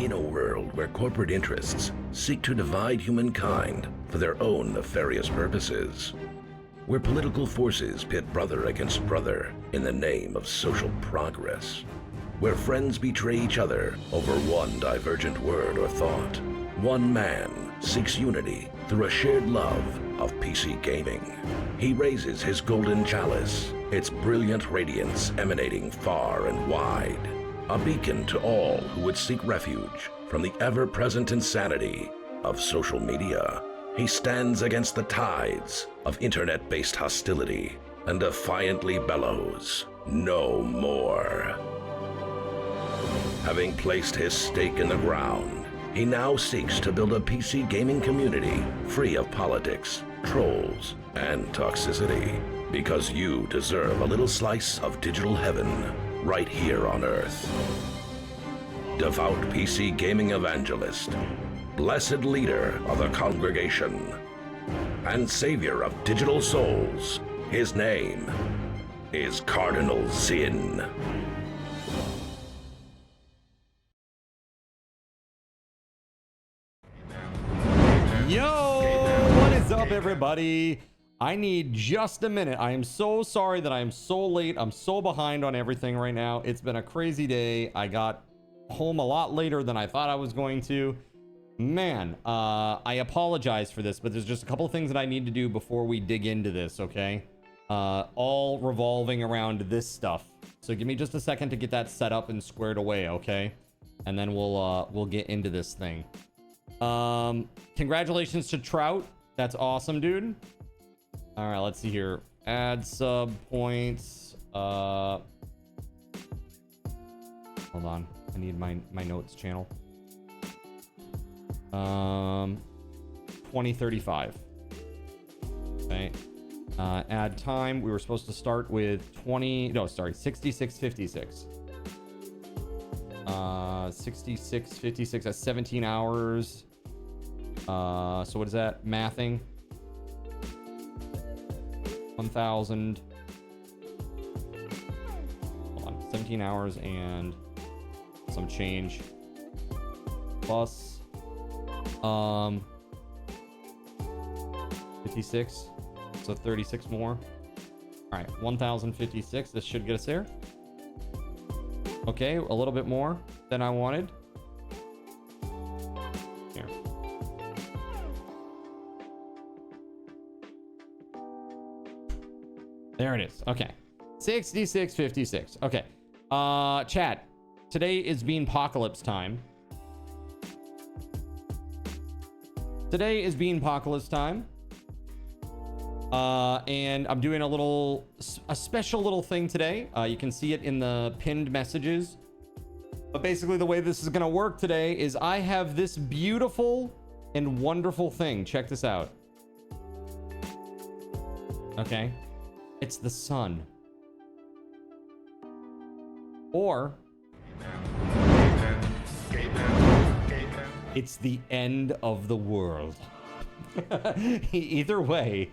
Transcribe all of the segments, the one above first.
In a world where corporate interests seek to divide humankind for their own nefarious purposes, where political forces pit brother against brother in the name of social progress, where friends betray each other over one divergent word or thought, one man seeks unity through a shared love of PC gaming. He raises his golden chalice, its brilliant radiance emanating far and wide, a beacon to all who would seek refuge from the ever-present insanity of social media. He stands against the tides of internet-based hostility and defiantly bellows, "No more." Having placed his stake in the ground, he now seeks to build a PC gaming community free of politics, trolls, and toxicity, because you deserve a little slice of digital heaven right here on Earth. Devout PC gaming evangelist, blessed leader of the congregation, and savior of digital souls, his name is Cardinal Zin. Yo, what is up, everybody? I need just a minute. I am so sorry that I am so late. I'm so behind on everything right now. It's been a crazy day. I got home a lot later than I thought I was going to. Man, I apologize for this, but there's just a couple of things that I need to do before we dig into this, okay? All revolving around this stuff. So give me just a second to get that set up and squared away, okay? And then we'll get into this thing. Congratulations to Trout. That's awesome, dude. All right, let's see here. Add sub points. Hold on. I need my notes channel. 2035. Okay. Add time. We were supposed to start with 6656. 6656. That's 17 hours. So what is that? Mathing. 1,000. Hold on. 17 hours and some change. Plus 56. So 36 more. All right, 1,056. This should get us there. Okay, a little bit more than I wanted. Here. There it is. Okay. 6656. Okay. Chat. Today is Beanpocalypse time. Today is Beanpocalypse time. And I'm doing a special little thing today. You can see it in the pinned messages. But basically the way this is going to work today is I have this beautiful and wonderful thing. Check this out. Okay. It's the sun. Or it's the end of the world. Either way,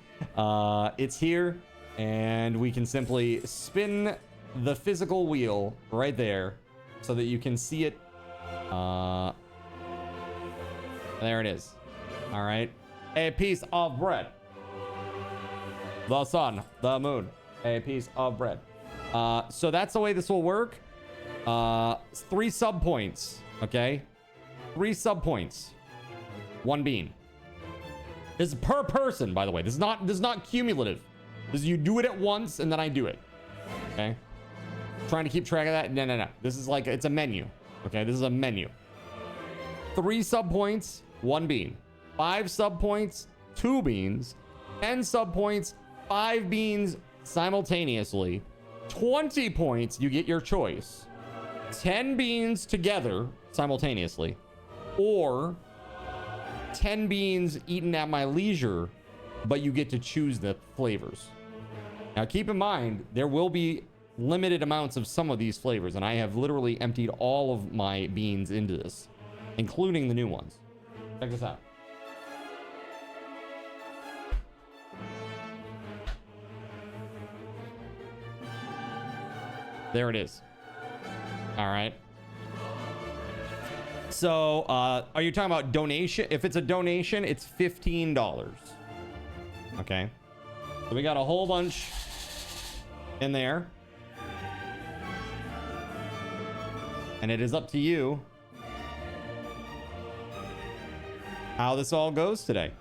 it's here, and we can simply spin the physical wheel right there so that you can see it. There it is. All right. A piece of bread. The sun, the moon, a piece of bread. So that's the way this will work. 3 sub points. Okay. 3 sub points. 1 bean. This is per person, by the way. This is not cumulative. This is you do it at once and then I do it. Okay. Trying to keep track of that. No. This is like, it's a menu. Okay. This is a menu. 3 sub points, 1 bean. 5 sub points, 2 beans. 10 sub points, 5 beans simultaneously. 20 points, you get your choice. 10 beans together simultaneously. Or 10 beans eaten at my leisure, but you get to choose the flavors. Now keep in mind, there will be limited amounts of some of these flavors, and I have literally emptied all of my beans into this, including the new ones. Check this out. There it is. All right. So, are you talking about donation? If it's a donation, it's $15. Okay. So we got a whole bunch in there. And it is up to you how this all goes today.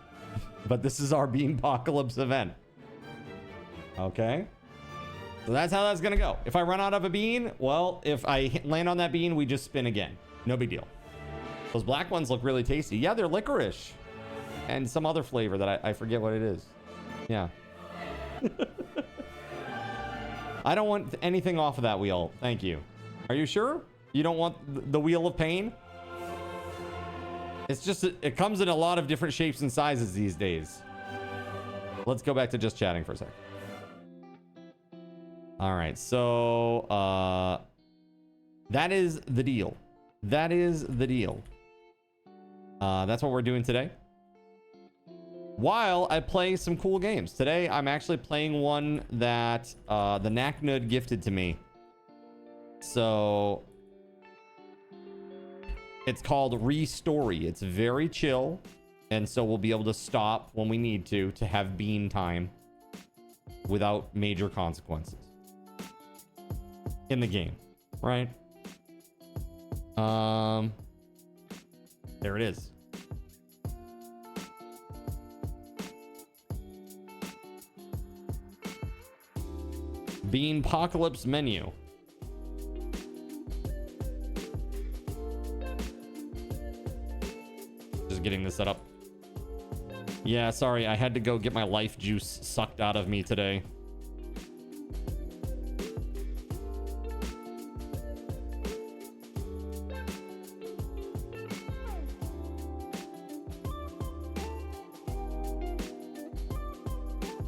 But this is our Bean Apocalypse event. Okay. So that's how that's going to go. If I run out of a bean, well, if I land on that bean, we just spin again. No big deal. Those black ones look really tasty. Yeah, they're licorice. And some other flavor that I forget what it is. Yeah. I don't want anything off of that wheel. Thank you. Are you sure? You don't want the wheel of pain? It's just, it comes in a lot of different shapes and sizes these days. Let's go back to just chatting for a sec. All right, so that is the deal. That is the deal. That's what we're doing today. While I play some cool games. Today, I'm actually playing one that the Knacknud gifted to me. So it's called Restory. It's very chill. And so we'll be able to stop when we need to have bean time without major consequences in the game, right? There it is. Bean Apocalypse menu. Just getting this set up. Yeah, sorry, I had to go get my life juice sucked out of me today.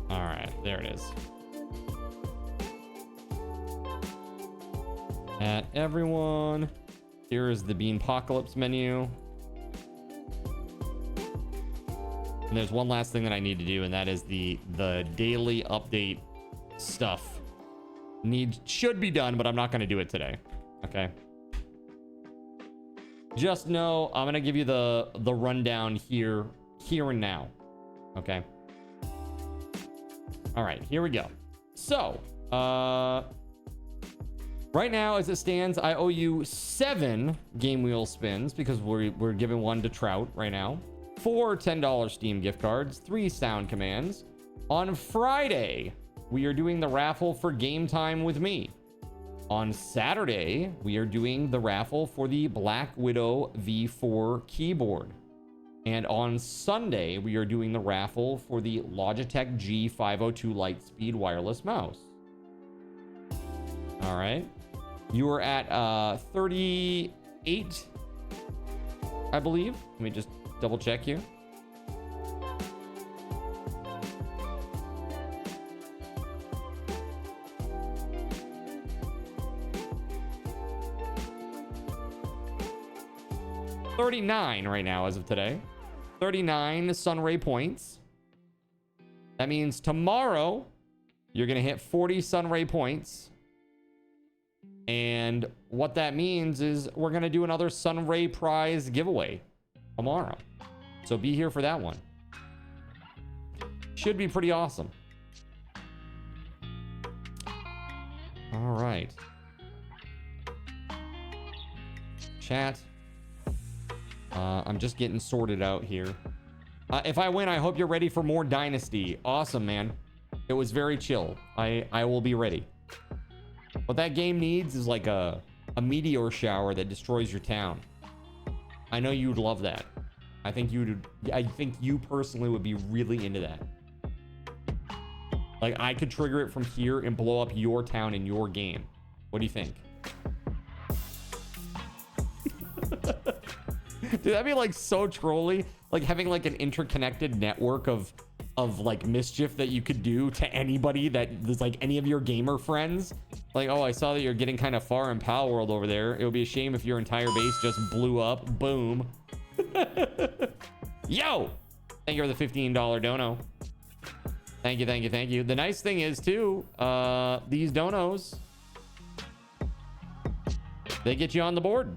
All right, there it is. At everyone, here is the Bean Apocalypse menu. And there's one last thing that I need to do, and that is the daily update stuff. Should be done, but I'm not going to do it today. Okay. Just know I'm going to give you the rundown here and now. Okay. All right, here we go. So, right now, as it stands, I owe you 7 game wheel spins because we're giving one to Trout right now. 4 $10 Steam gift cards, 3 sound commands. On Friday, we are doing the raffle for Game Time with me. On Saturday, we are doing the raffle for the Black Widow V4 keyboard. And on Sunday, we are doing the raffle for the Logitech G502 Lightspeed wireless mouse. All right. You are at 38, I believe. Let me just double check here. $39 right now as of today. 39 Sunray points. That means tomorrow you're going to hit 40 Sunray points. And what that means is we're going to do another Sunray prize giveaway tomorrow. So be here for that one. Should be pretty awesome. All right. Chat. I'm just getting sorted out here. If I win, I hope you're ready for more Dynasty. Awesome, man. It was very chill. I will be ready. What that game needs is like a meteor shower that destroys your town. I know you'd love that. I think you personally would be really into that. Like, I could trigger it from here and blow up your town in your game. What do you think? Dude, that'd be like so trolly. Like having like an interconnected network of like mischief that you could do to anybody that is like any of your gamer friends. Like, oh, I saw that you're getting kind of far in Pal World over there. It would be a shame if your entire base just blew up. Boom. Yo! Thank you for the $15 dono. Thank you, thank you, thank you. The nice thing is too, these donos, they get you on the board.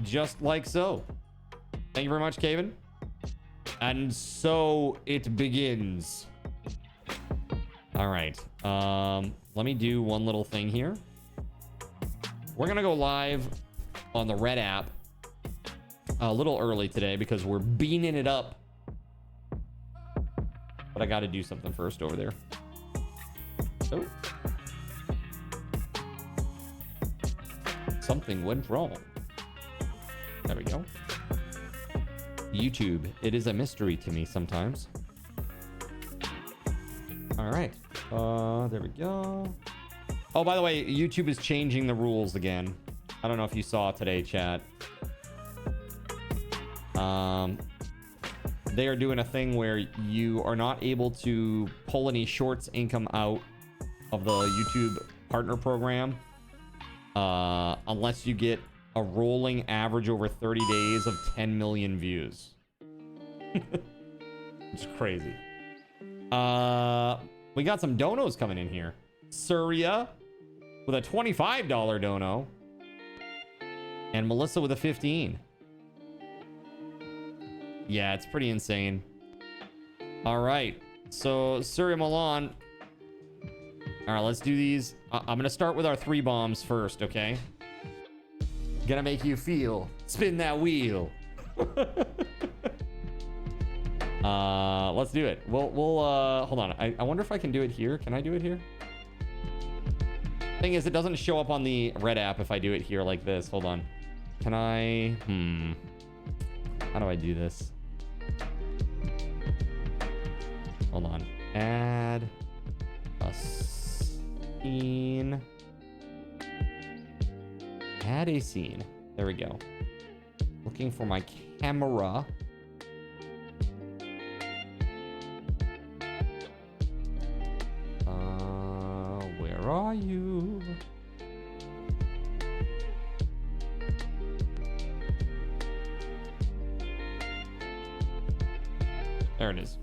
just like so. Thank you very much, Caven. And so it begins. All right. Let me do one little thing here. We're gonna go live on the Red app a little early today because we're beaning it up. But I got to do something first over there. Oh. Something went wrong. There we go. YouTube. It is a mystery to me sometimes. All right. There we go. Oh, by the way, YouTube is changing the rules again. I don't know if you saw today, chat. They are doing a thing where you are not able to pull any shorts income out of the YouTube partner program unless you get a rolling average over 30 days of 10 million views. It's crazy. We got some donos coming in here. Surya with a $25 dono. And Melissa with a 15. Yeah, it's pretty insane. All right. So, Surya Milan. All right, let's do these. I'm going to start with our 3 bombs first, okay? Gonna make you feel. Spin that wheel. Let's do it. We'll hold on. I wonder if I can do it here. Can I do it here? Thing is, it doesn't show up on the Red app if I do it here like this. Hold on. Can I? How do I do this? Hold on. Add a scene. Add a scene. There we go. Looking for my camera. Where are you? There it is.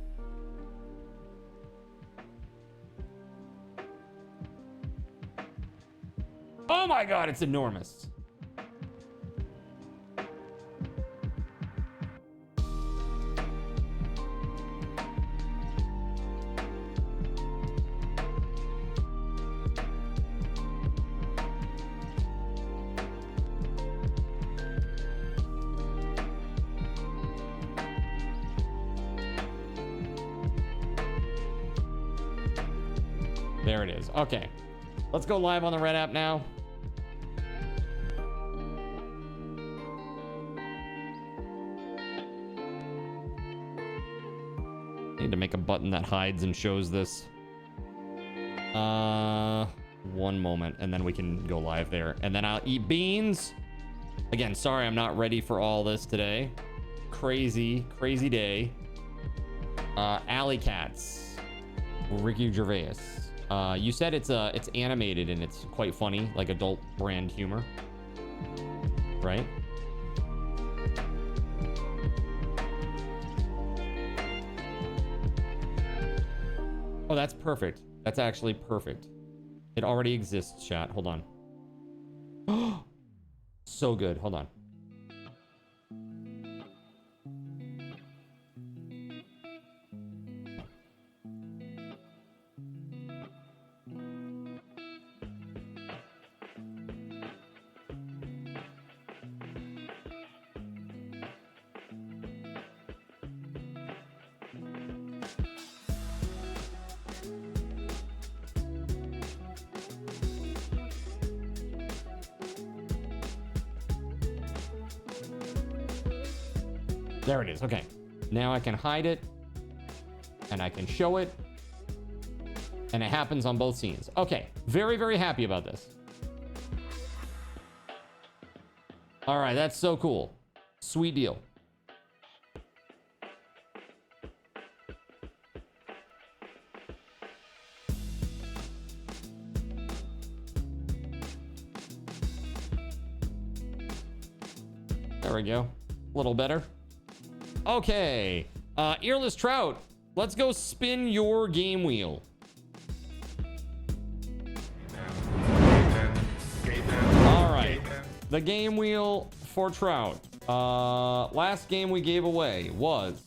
Oh my god, it's enormous. There it is. Okay. Let's go live on the Red app now. Need to make a button that hides and shows this. One moment, and then we can go live there. And then I'll eat beans. Again, sorry I'm not ready for all this today. Crazy day. Alley Cats. Ricky Gervais. You said it's animated and it's quite funny, like adult brand humor, right? Oh, that's perfect. That's actually perfect. It already exists, chat. Hold on. So good. Hold on. There it is. Okay. Now I can hide it and I can show it, and it happens on both scenes. Okay. Very, very happy about this. All right. That's so cool. Sweet deal. There we go. A little better. Okay. Earless Trout, let's go spin your game wheel. All right. The game wheel for Trout. Last game we gave away was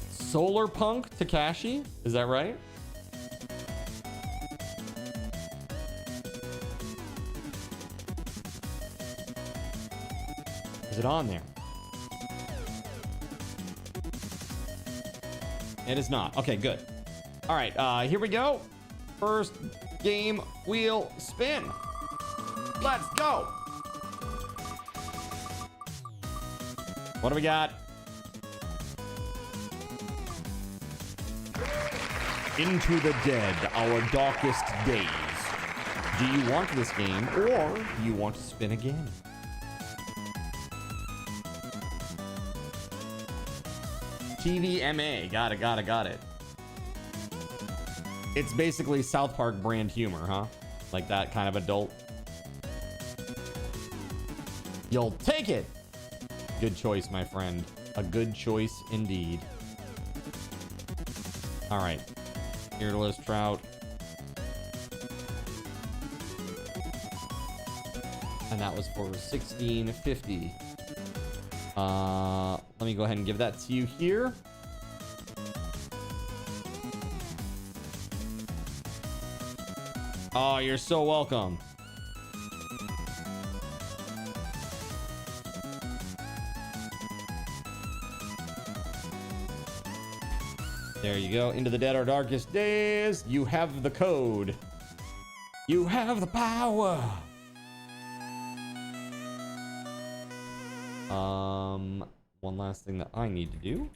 Solar Punk Takashi. Is that right? Is it on there? It is not. Okay, good. All right, here we go. First game wheel spin. Let's go. What do we got? Into the Dead, Our Darkest Days. Do you want this game or do you want to spin again? TVMA. Got it. It's basically South Park brand humor, huh? Like that kind of adult. You'll take it. Good choice, my friend. A good choice indeed. All right. Earless Trout. And that was for 1650. Let me go ahead and give that to you here. Oh, you're so welcome. There you go. Into the Dead, Our Darkest Days. You have the code. You have the power. One last thing that I need to do.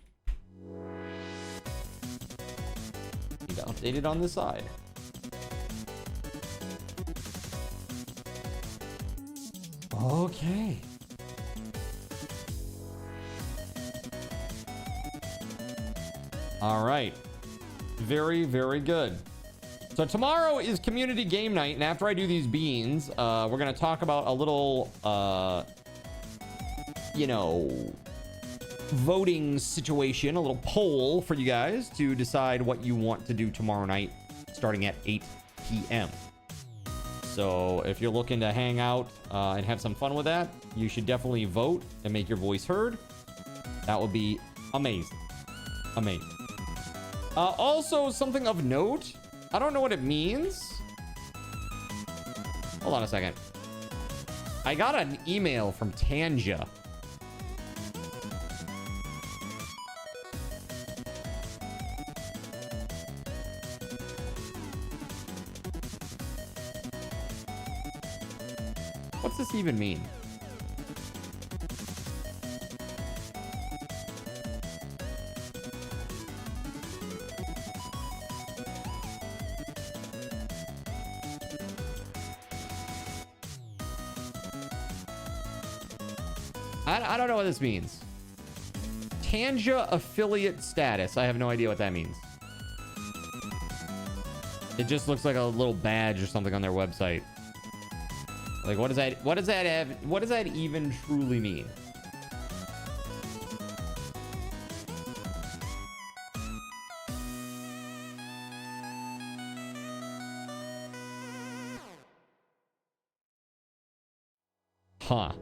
Need to update it on this side. Okay. All right. Very, very good. So tomorrow is community game night, and after I do these beans, we're going to talk about a little, you know, voting situation, a little poll for you guys to decide what you want to do tomorrow night starting at 8 p.m. So if you're looking to hang out and have some fun with that, you should definitely vote and make your voice heard. That would be amazing. Amazing. Also, something of note. I don't know what it means. Hold on a second. I got an email from Tanja. What's this even mean? I don't know what this means. Tanja affiliate status. I have no idea what that means. It just looks like a little badge or something on their website. Like, what does that even truly mean? Huh.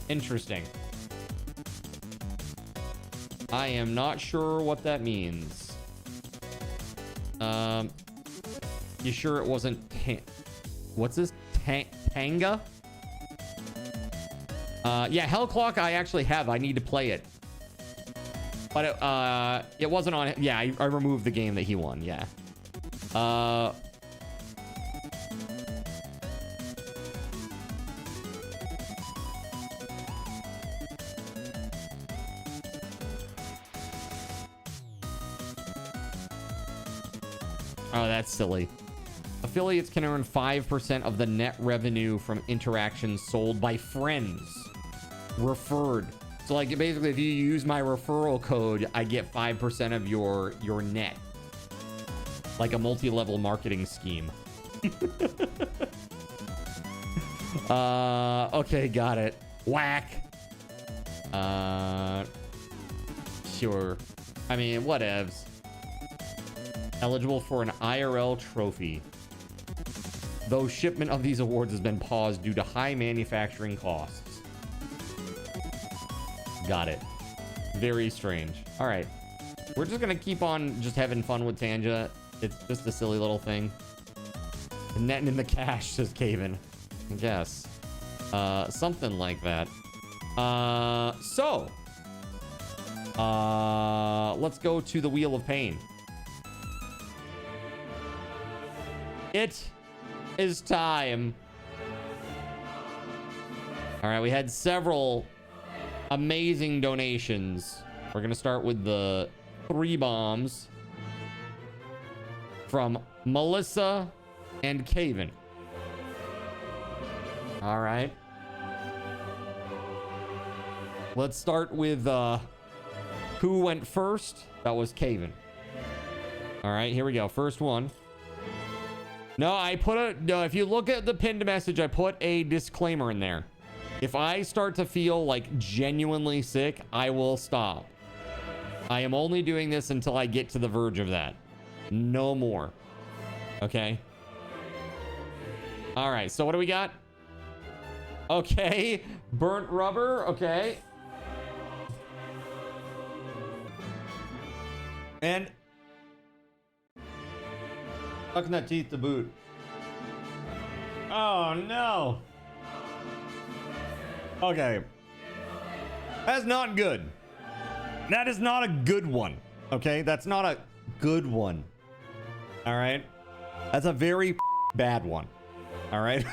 Interesting. I am not sure what that means. You sure it wasn't what's this? Tanga? Yeah, Hellclock I actually have. I need to play it. But it wasn't on. Yeah, I removed the game that he won. Yeah. Oh, that's silly. Affiliates can earn 5% of the net revenue from interactions sold by friends. Referred. So, like, basically, if you use my referral code, I get 5% of your net. Like a multi-level marketing scheme. Okay, got it. Whack. Sure. I mean, whatevs. Eligible for an IRL trophy. though shipment of these awards has been paused due to high manufacturing costs. Got it. Very strange. All right. We're just going to keep on just having fun with Tanja. It's just a silly little thing. And netting in the cash, says Caven. I guess. Something like that. Let's go to the Wheel of Pain. It is time. All right, we had several amazing donations. We're gonna start with the 3 bombs from Melissa and Caven. All right. Let's start with who went first. That was Caven. All right, here we go. First one. No, if you look at the pinned message, I put a disclaimer in there. If I start to feel like genuinely sick, I will stop. I am only doing this until I get to the verge of that. No more. Okay. All right, so what do we got? Okay, burnt rubber. Okay. And sucking that teeth to boot. Oh no. Okay. That's not good. That is not a good one. Okay, that's not a good one. All right. That's a very bad one. All right.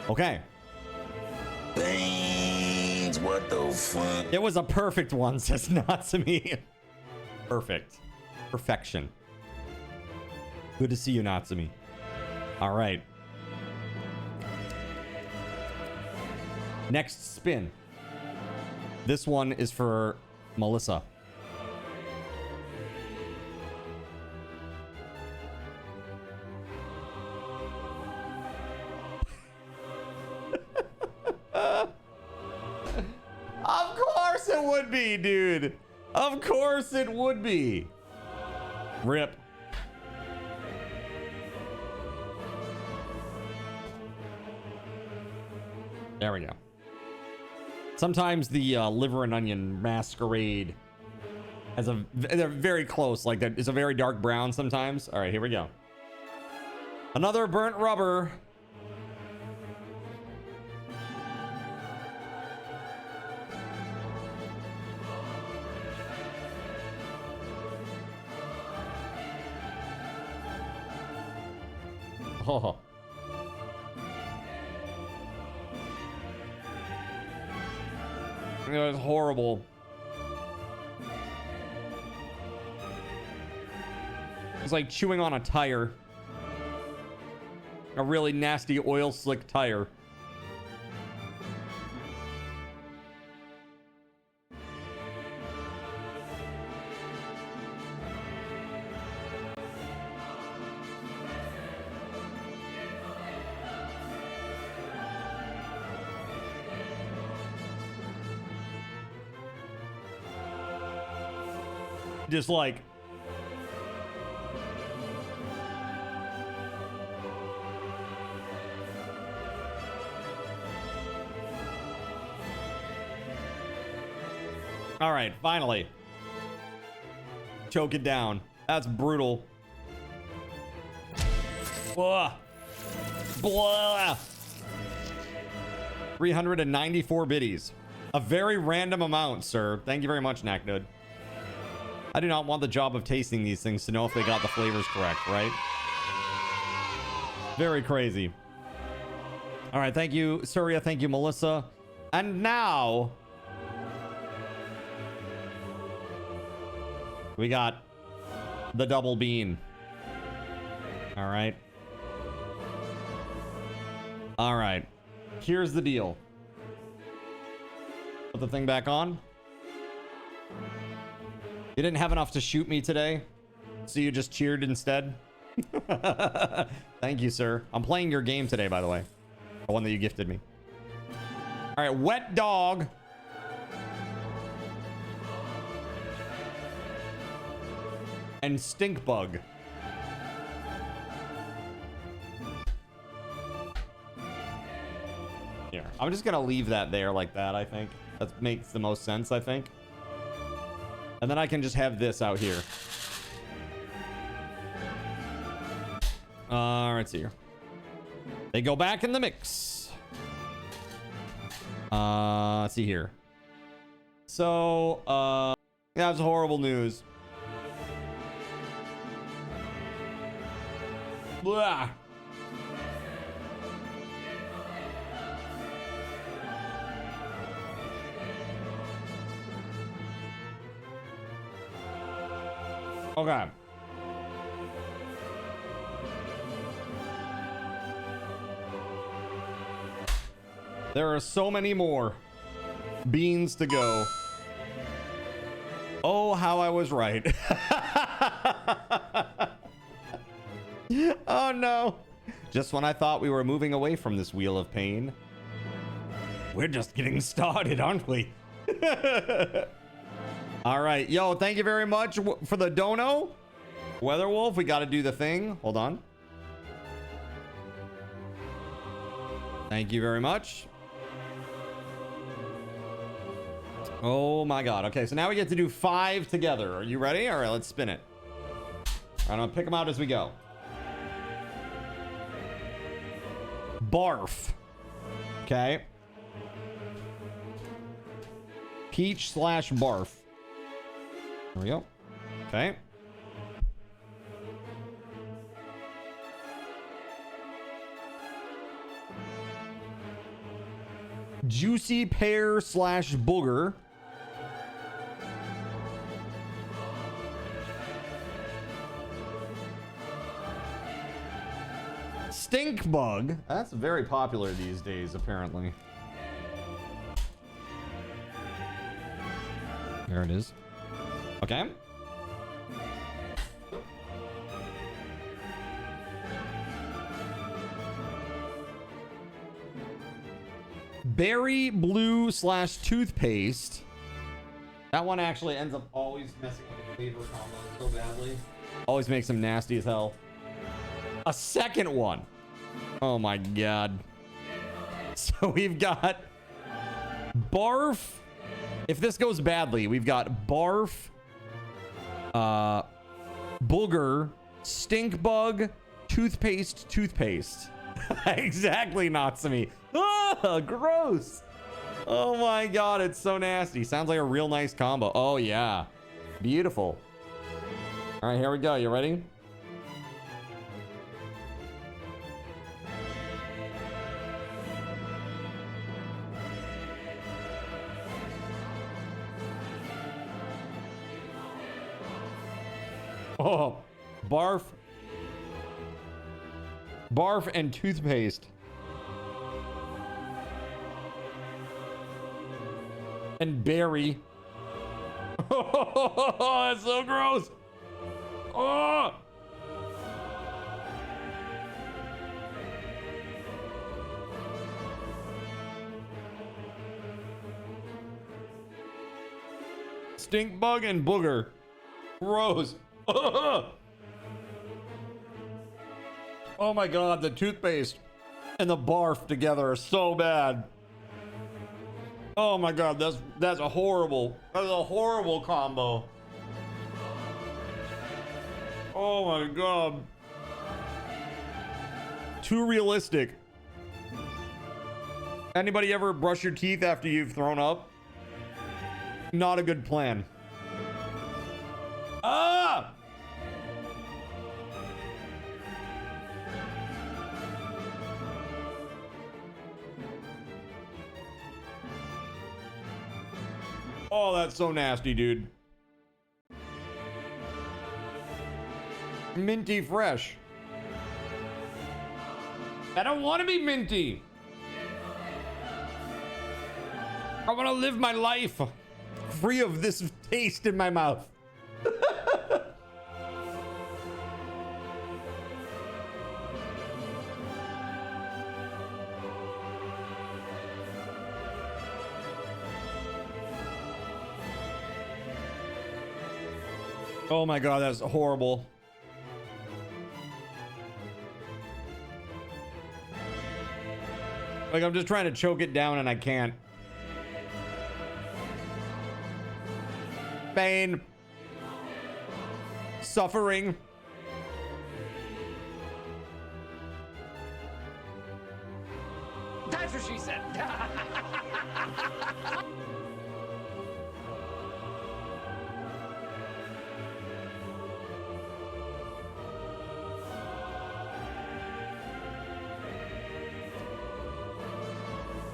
Okay. Beans, what the fuck? It was a perfect one, says Natsumi. Perfect. Perfection. Good to see you, Natsumi. All right. Next spin. This one is for Melissa. Of course it would be, dude. Of course it would be. Rip. There we go. Sometimes the liver and onion masquerade as they're very close. Like that is a very dark brown sometimes. All right, here we go. Another burnt rubber. Oh. It was horrible. It's like chewing on a tire. A really nasty oil slick tire. Just like all right, finally choke it down. That's brutal. Blah. Blah. 394 biddies. A very random amount, sir. Thank you very much, Knacknud. I do not want the job of tasting these things to know if they got the flavors correct, right? Very crazy. All right, thank you, Surya. Thank you, Melissa. And now we got the double bean. All right. All right. Here's the deal. Put the thing back on. You didn't have enough to shoot me today, so you just cheered instead? Thank you, sir. I'm playing your game today, by the way. The one that you gifted me. All right, wet dog. and stink bug. Here, I'm just gonna leave that there like that. I think that makes the most sense. I think, and then I can just have this out here. Let's see here. They go back in the mix. Let's see here. So, that's horrible news. Blah. Okay. There are so many more beans to go. Oh, how I was right. Oh no. Just when I thought we were moving away from this wheel of pain, we're just getting started, aren't we? All right. Yo, thank you very much for the dono. WeatherWolf, we got to do the thing. Hold on. Thank you very much. Oh my god. Okay, so now we get to do 5 together. Are you ready? All right, let's spin it. I'm gonna pick them out as we go. Barf. Okay. Peach/barf. There we go. Okay. Juicy pear/booger. Stink bug. That's very popular these days, apparently. There it is. Okay. Berry blue/toothpaste. That one actually ends up always messing up the flavor combo so badly. Always makes them nasty as hell. A second one. Oh my god. So we've got barf. If this goes badly, we've got barf, booger, stink bug, toothpaste. Exactly, Natsumi. Ah, gross. Oh my god, it's so nasty. Sounds like a real nice combo. Oh yeah. Beautiful. All right, here we go. You ready? Oh, barf and toothpaste. And berry. Oh, that's so gross. Oh. Stink bug and booger. Gross. Oh my god, the toothpaste and the barf together are so bad. Oh my god, that's a horrible combo. Oh my god. Too realistic. Anybody ever brush your teeth after you've thrown up? Not a good plan. Ah! Oh, that's so nasty, dude. Minty fresh. I don't want to be minty. I want to live my life free of this taste in my mouth. Oh my god, that's horrible. Like, I'm just trying to choke it down and I can't. Pain. Suffering. That's what she said.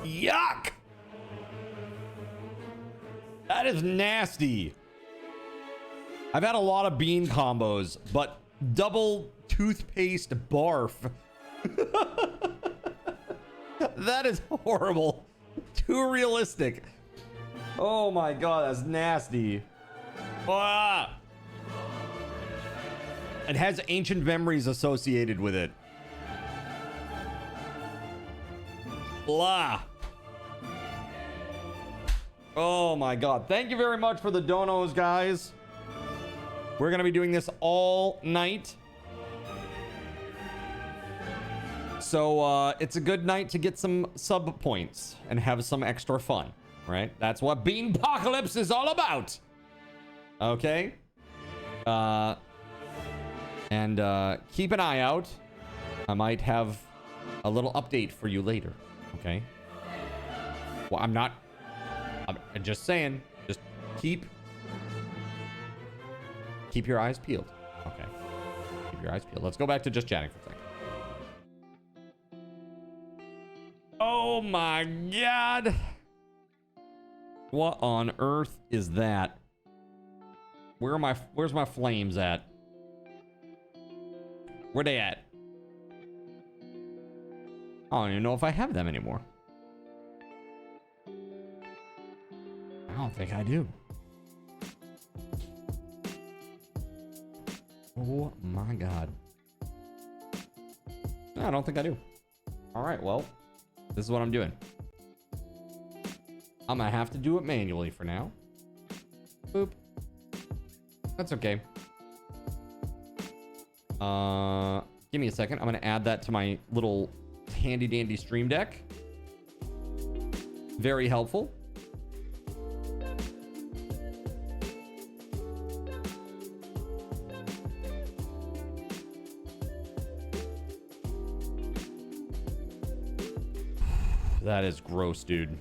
Yuck! That is nasty. I've had a lot of bean combos, but double toothpaste barf. That is horrible. Too realistic. Oh my god, that's nasty. Ah! It has ancient memories associated with it. Blah. Oh my god. Thank you very much for the donos, guys. We're gonna be doing this all night. So it's a good night to get some sub points and have some extra fun, right? That's what Beanpocalypse is all about. Okay. And keep an eye out. I might have a little update for you later. Okay. Well, I'm just saying. Just keep your eyes peeled. Okay. Keep your eyes peeled. Let's go back to just chatting for a second. Oh my god. What on earth is that? Where's my flames at? Where they at? I don't even know if I have them anymore. I don't think I do. Oh my god. I don't think I do. All right, well, this is what I'm doing. I'm gonna have to do it manually for now. Boop. That's okay. Give me a second. I'm gonna add that to my little handy dandy stream deck. Very helpful. That is gross, dude.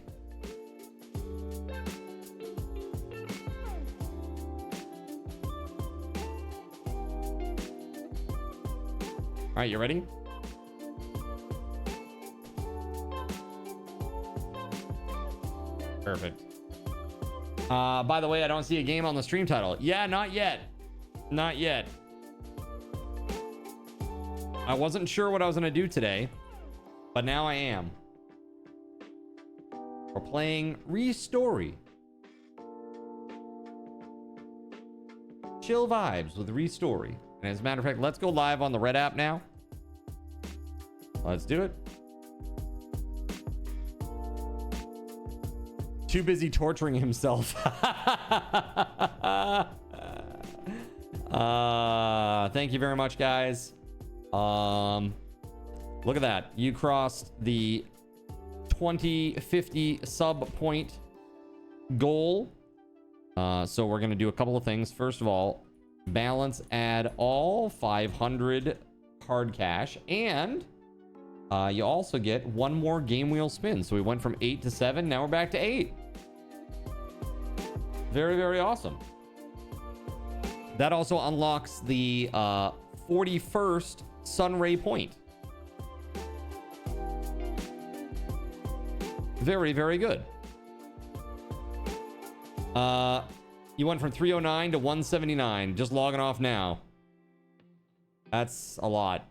All right, you ready? Perfect. By the way, I don't see a game on the stream title. Yeah, not yet. Not yet. I wasn't sure what I was going to do today, but now I am. We're playing Restory. Chill vibes with Restory. And as a matter of fact, let's go live on the Red app now. Let's do it. Too busy torturing himself. Thank you very much, guys. Look at that. You crossed the 2050 sub point goal. So we're going to do a couple of things. First of all, balance add all 500 card cash, and you also get one more game wheel spin. So we went from 8 to 7. Now we're back to 8. Very, very awesome. That also unlocks the 41st Sunray point. Very, very good. You went from 309 to 179. Just logging off now. That's a lot.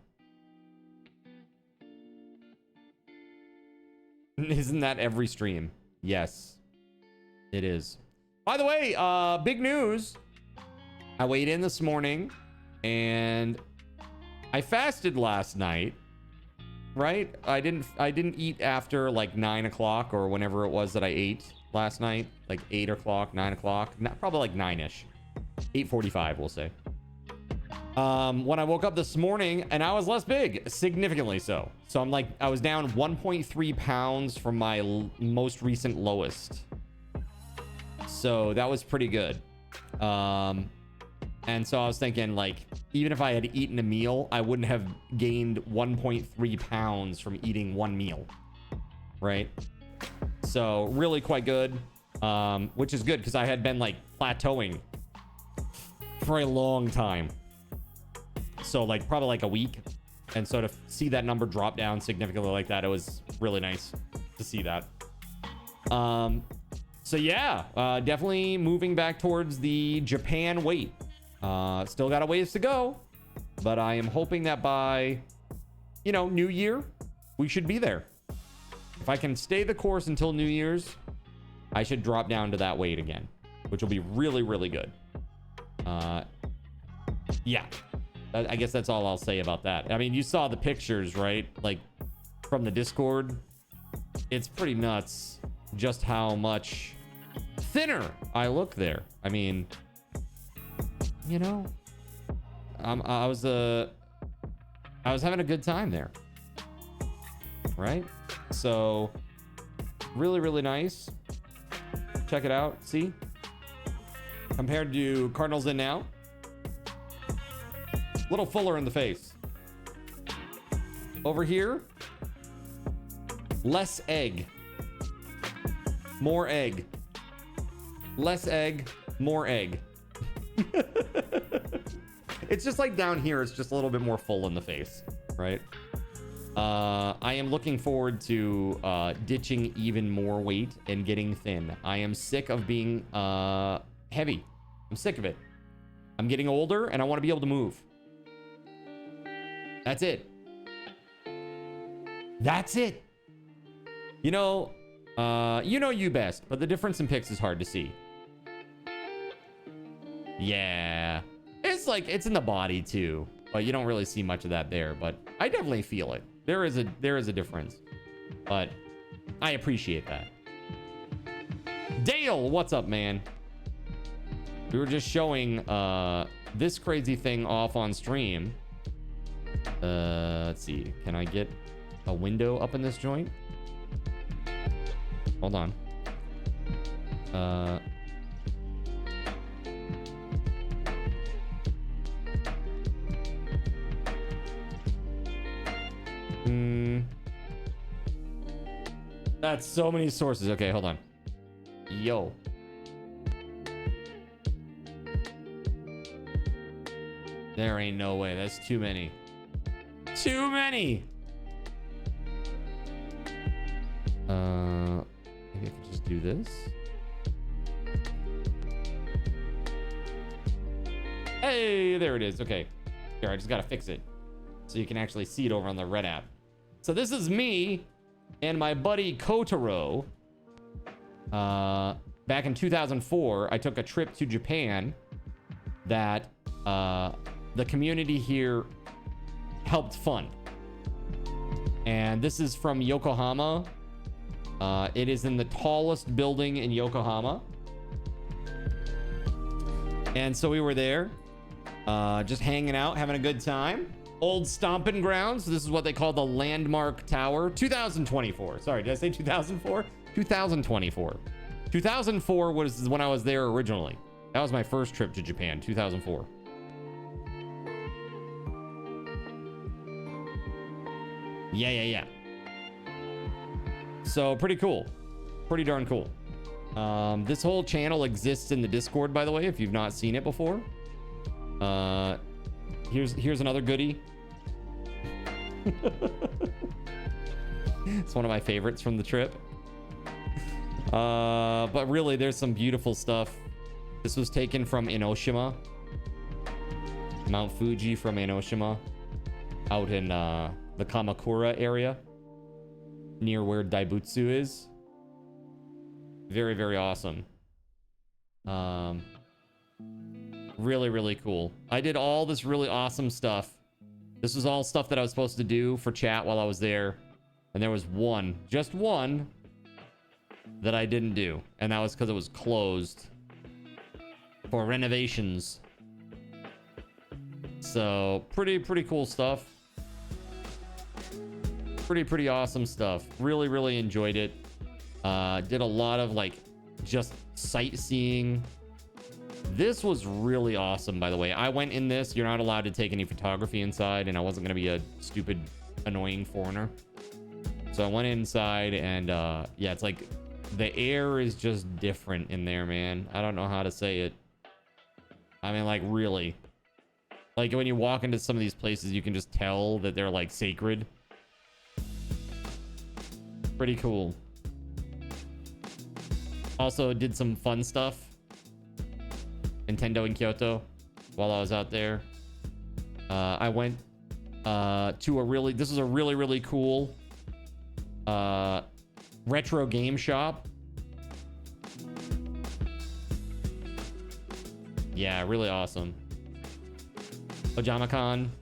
Isn't that every stream? Yes, it is. By the way, big news. I weighed in this morning and I fasted last night. Right? I didn't eat after like 9 o'clock or whenever it was that I ate last night. Like 8 o'clock, 9 o'clock. Probably like 9-ish. 8:45, we'll say. When I woke up this morning, and I was less big, significantly so. So I'm like, I was down 1.3 pounds from my most recent lowest. So that was pretty good. And so I was thinking, like, even if I had eaten a meal, I wouldn't have gained 1.3 pounds from eating one meal, right? So really quite good, which is good because I had been like plateauing for a long time. So like probably like a week. And so to see that number drop down significantly like that, it was really nice to see that. So yeah, definitely moving back towards the Japan weight. Still got a ways to go, but I am hoping that by, you know, New Year, we should be there. If I can stay the course until New Year's, I should drop down to that weight again, which will be really, really good. Yeah, I guess that's all I'll say about that. I mean, you saw the pictures, right? Like from the Discord, it's pretty nuts just how much thinner I look there. I mean, you know, I was having a good time there, right? So really, really nice. Check it out. See, compared to Cardinals in now, a little fuller in the face. Over here, less egg, more egg, less egg, more egg. It's just like down here, it's just a little bit more full in the face, right? I am looking forward to ditching even more weight and getting thin. I am sick of being heavy. I'm sick of it. I'm getting older and I want to be able to move. That's it. That's it. You know you best, but the difference in pics is hard to see. Yeah. It's like, it's in the body too, but you don't really see much of that there, but I definitely feel it. There is a difference, but I appreciate that. Dale, what's up, man? We were just showing this crazy thing off on stream. Let's see. Can I get a window up in this joint? Hold on. That's so many sources. Okay, hold on. Yo. There ain't no way. That's too many. Too many. Maybe I can just do this. Hey, there it is. Okay. Here, I just gotta fix it so you can actually see it over on the Red app. So this is me and my buddy Kotaro. Back in 2004, I took a trip to Japan that the community here helped fund. And this is from Yokohama. It is in the tallest building in Yokohama. And so we were there, just hanging out, having a good time. Old stomping grounds. This is what they call the Landmark Tower. 2024. Sorry, did I say 2004? 2024. 2004 was when I was there originally. That was my first trip to Japan, 2004. Yeah. So pretty cool. Pretty darn cool. This whole channel exists in the Discord, by the way, if you've not seen it before. Here's another goodie. It's one of my favorites from the trip. But really, there's some beautiful stuff. This was taken from Enoshima. Mount Fuji from Enoshima. Out in the Kamakura area. Near where Daibutsu is. Very, very awesome. Really, really cool. I did all this really awesome stuff. This was all stuff that I was supposed to do for chat while I was there. And there was one, just one, that I didn't do. And that was because it was closed. for renovations. So pretty cool stuff. Pretty awesome stuff. Really enjoyed it. Did a lot of like just sightseeing. This was really awesome, by the way. I went in this. You're not allowed to take any photography inside, and I wasn't going to be a stupid, annoying foreigner. So I went inside, and yeah, it's like the air is just different in there, man. I don't know how to say it. I mean, like, really. Like, when you walk into some of these places, you can just tell that they're, like, sacred. Pretty cool. Also, did some fun stuff. Nintendo in Kyoto while I was out there. I went to a really... This is a really cool retro game shop. Yeah, really awesome. Ojama-con.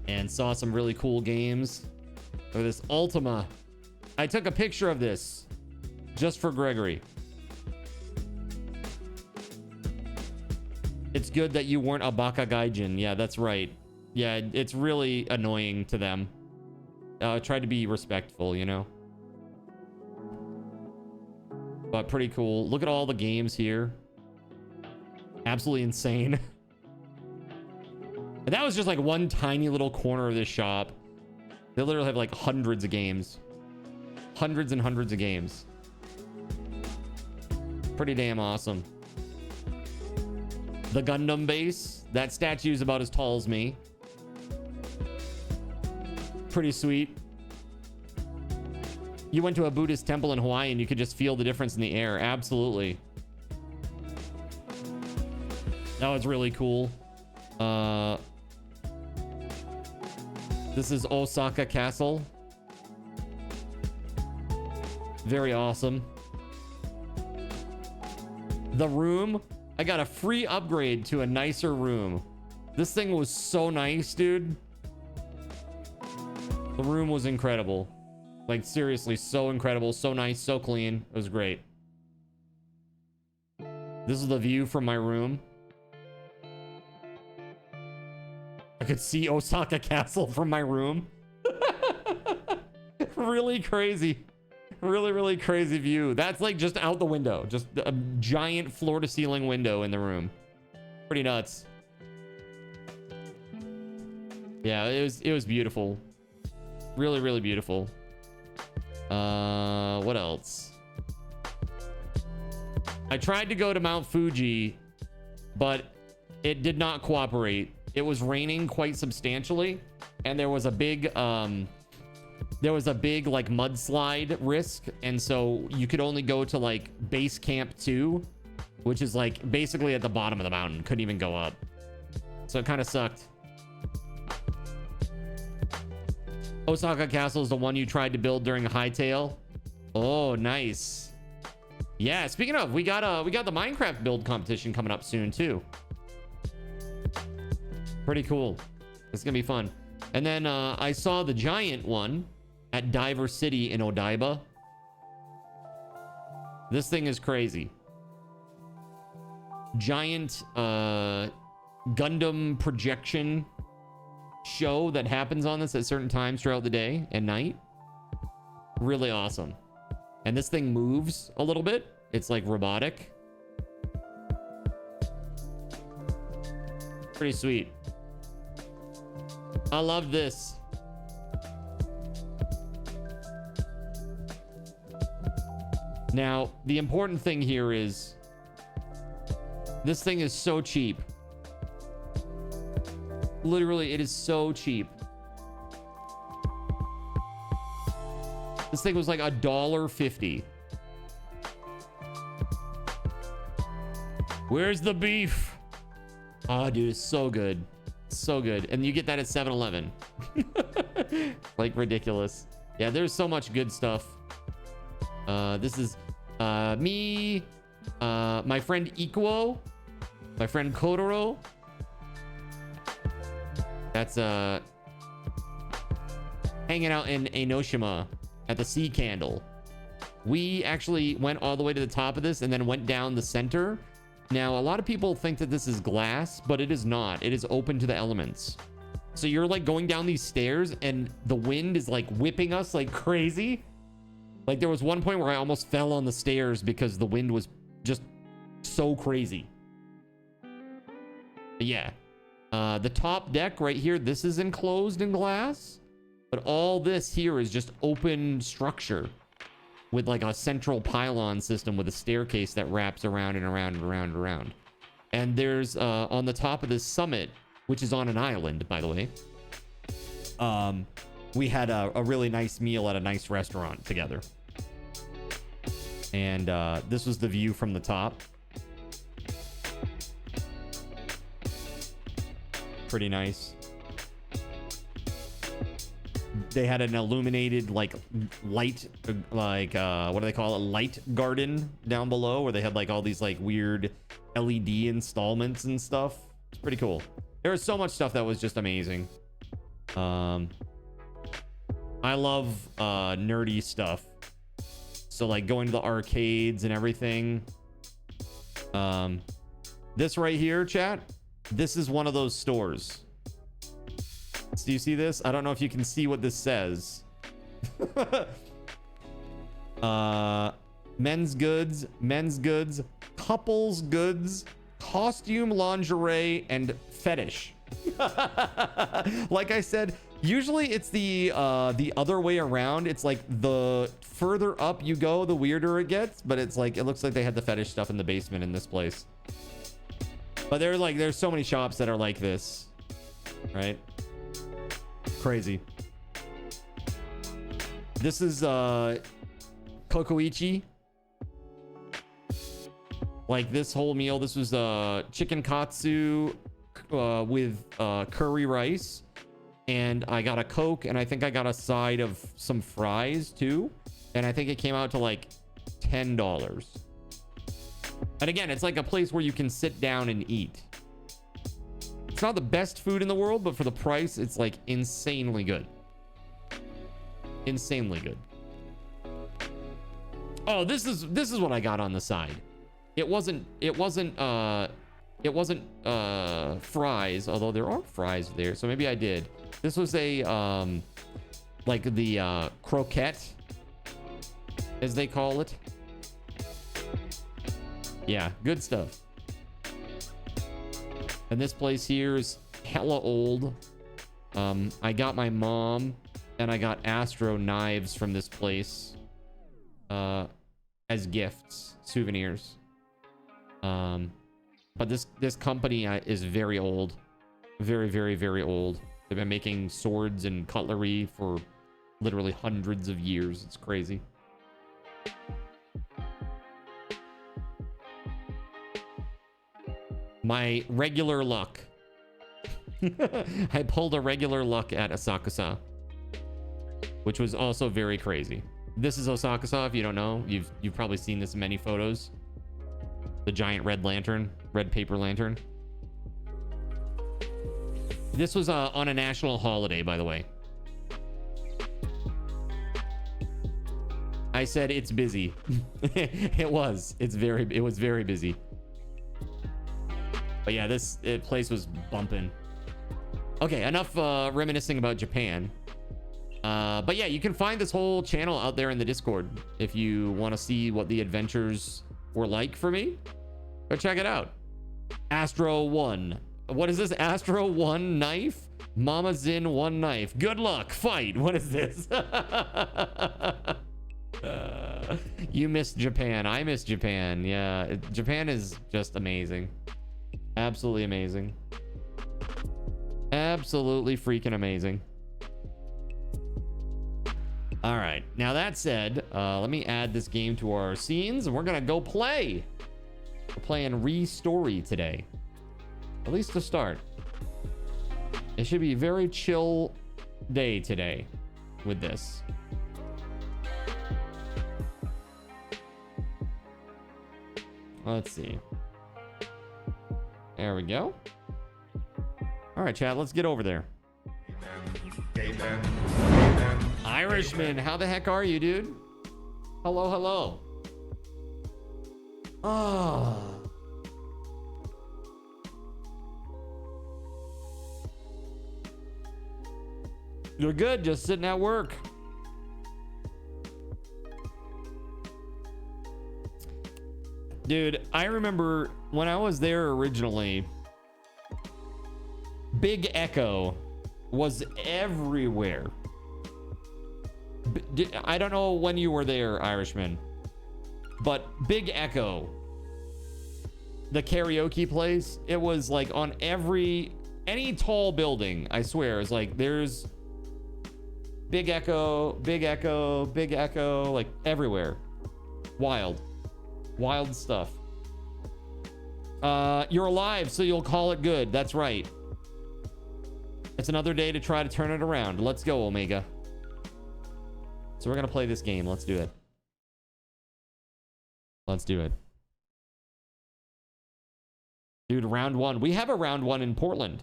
And saw some really cool games. Look at this Ultima. I took a picture of this just for Gregory. It's good that you weren't a Baka Gaijin. Yeah, that's right. Yeah, it's really annoying to them. Try to be respectful, you know? But pretty cool. Look at all the games here. Absolutely insane. And that was just like one tiny little corner of this shop. They literally have like hundreds of games. Hundreds and hundreds of games. Pretty damn awesome. The Gundam base. That statue is about as tall as me. Pretty sweet. You went to a Buddhist temple in Hawaii and you could just feel the difference in the air. Absolutely. That was really cool. This is Osaka Castle. Very awesome. The room. I got a free upgrade to a nicer room. This thing was so nice, dude. The room was incredible. Like, seriously, so incredible. So nice, so clean. It was great. This is the view from my room. I could see Osaka Castle from my room. Really crazy. Really crazy view. That's like just out the window. Just a giant floor to ceiling window in the room. Pretty nuts. Yeah, it was beautiful. Really beautiful. What else? I tried to go to Mount Fuji, but it did not cooperate. It was raining quite substantially, and there was a big like mudslide risk, and so you could only go to like base camp 2, which is like basically at the bottom of the mountain. Couldn't even go up, so it kind of sucked. Osaka Castle is the one you tried to build during Hightail. Oh, nice. Yeah, speaking of, we got the Minecraft build competition coming up soon too. Pretty cool. It's gonna be fun. And then I saw the giant one at Diver City in Odaiba. This thing is crazy. Giant Gundam projection show that happens on this at certain times throughout the day and night. Really awesome. And this thing moves a little bit. It's like robotic. Pretty sweet. I love this. Now, the important thing here is this thing is so cheap. Literally, it is so cheap. This thing was like $1.50. Where's the beef? Oh, dude, it's so good. So good. And you get that at 7-Eleven. Like, ridiculous. Yeah, there's so much good stuff. This is me, my friend Ikuo, my friend Kodoro. That's hanging out in Enoshima at the Sea Candle. We actually went all the way to the top of this and then went down the center. Now, a lot of people think that this is glass, but it is not. It is open to the elements. So you're like going down these stairs and the wind is like whipping us like crazy. Like there was one point where I almost fell on the stairs because the wind was just so crazy. But yeah. The top deck right here, this is enclosed in glass. But all this here is just open structure with like a central pylon system with a staircase that wraps around and around and around and around. And there's on the top of this summit, which is on an island, by the way, we had a really nice meal at a nice restaurant together. And this was the view from the top. Pretty nice. They had an illuminated like light, like what do they call it, light garden down below, where they had like all these like weird LED installments and stuff. It's pretty cool. There was so much stuff that was just amazing. I love nerdy stuff, so like going to the arcades and everything. This right here, chat, this is one of those stores. Do you see this? I don't know if you can see what this says. Men's goods, couples goods, costume, lingerie, and fetish. Like I said, usually it's the other way around. It's like the further up you go, the weirder it gets. But it's like, it looks like they had the fetish stuff in the basement in this place. But there's so many shops that are like this, right? Crazy. This is Kokoichi. Like this whole meal, this was chicken katsu with curry rice, and I got a Coke, and I think I got a side of some fries too, and I think it came out to like $10. And again, it's like a place where you can sit down and eat. It's not the best food in the world, but for the price, it's like insanely good. Insanely good. Oh, this is what I got on the side. It wasn't fries, although there are fries there, so maybe I did. This was a like the croquette, as they call it. Yeah, good stuff. And this place here is hella old. I got my mom and I got Astro knives from this place as gifts, souvenirs. But this company is very old. Very, very, very old. They've been making swords and cutlery for literally hundreds of years. It's crazy. My regular luck. I pulled a regular luck at Asakusa, which was also very crazy. This is Asakusa. If you don't know, you've probably seen this in many photos. The giant red lantern, red paper lantern. This was on a national holiday, by the way. I said it's busy. It was very busy. But yeah, this place was bumping. Okay, enough reminiscing about Japan. But yeah, you can find this whole channel out there in the Discord if you want to see what the adventures were like for me. Go check it out. Astro 1. What is this? Astro 1 knife? Mama Zin 1 knife. Good luck. Fight. What is this? You missed Japan. I miss Japan. Yeah, Japan is just amazing. Absolutely amazing. Absolutely freaking amazing. All right. Now that said, let me add this game to our scenes and we're going to go play. We're playing Restory today. At least to start. It should be a very chill day today with this. Let's see. There we go. All right, chat, let's get over there. Irishman, how the heck are you, dude? Hello, hello. Ah. You're good, just sitting at work. Dude, I remember when I was there originally, Big Echo was everywhere. I don't know when you were there, Irishman, but Big Echo, the karaoke place, it was like on any tall building, I swear. It's like there's Big Echo, Big Echo, Big Echo, like everywhere. Wild stuff. You're alive, so you'll call it good. That's right. It's another day to try to turn it around. Let's go, Omega. So we're gonna play this game. Let's do it. Let's do it. Dude, round one. We have a round one in Portland.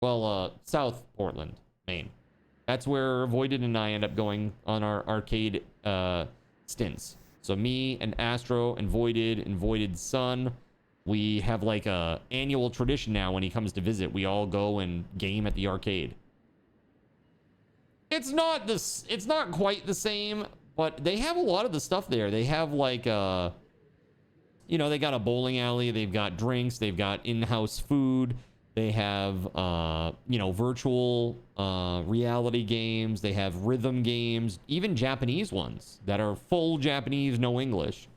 Well, South Portland, Maine. That's where Voided and I end up going on our arcade stints. So me and Astro and Voided's son, we have like a annual tradition now. When he comes to visit, we all go and game at the arcade. It's not quite the same, but they have a lot of the stuff there. They have like you know, they got a bowling alley, they've got drinks, they've got in-house food, they have you know, virtual reality games, they have rhythm games, even Japanese ones that are full Japanese, no English.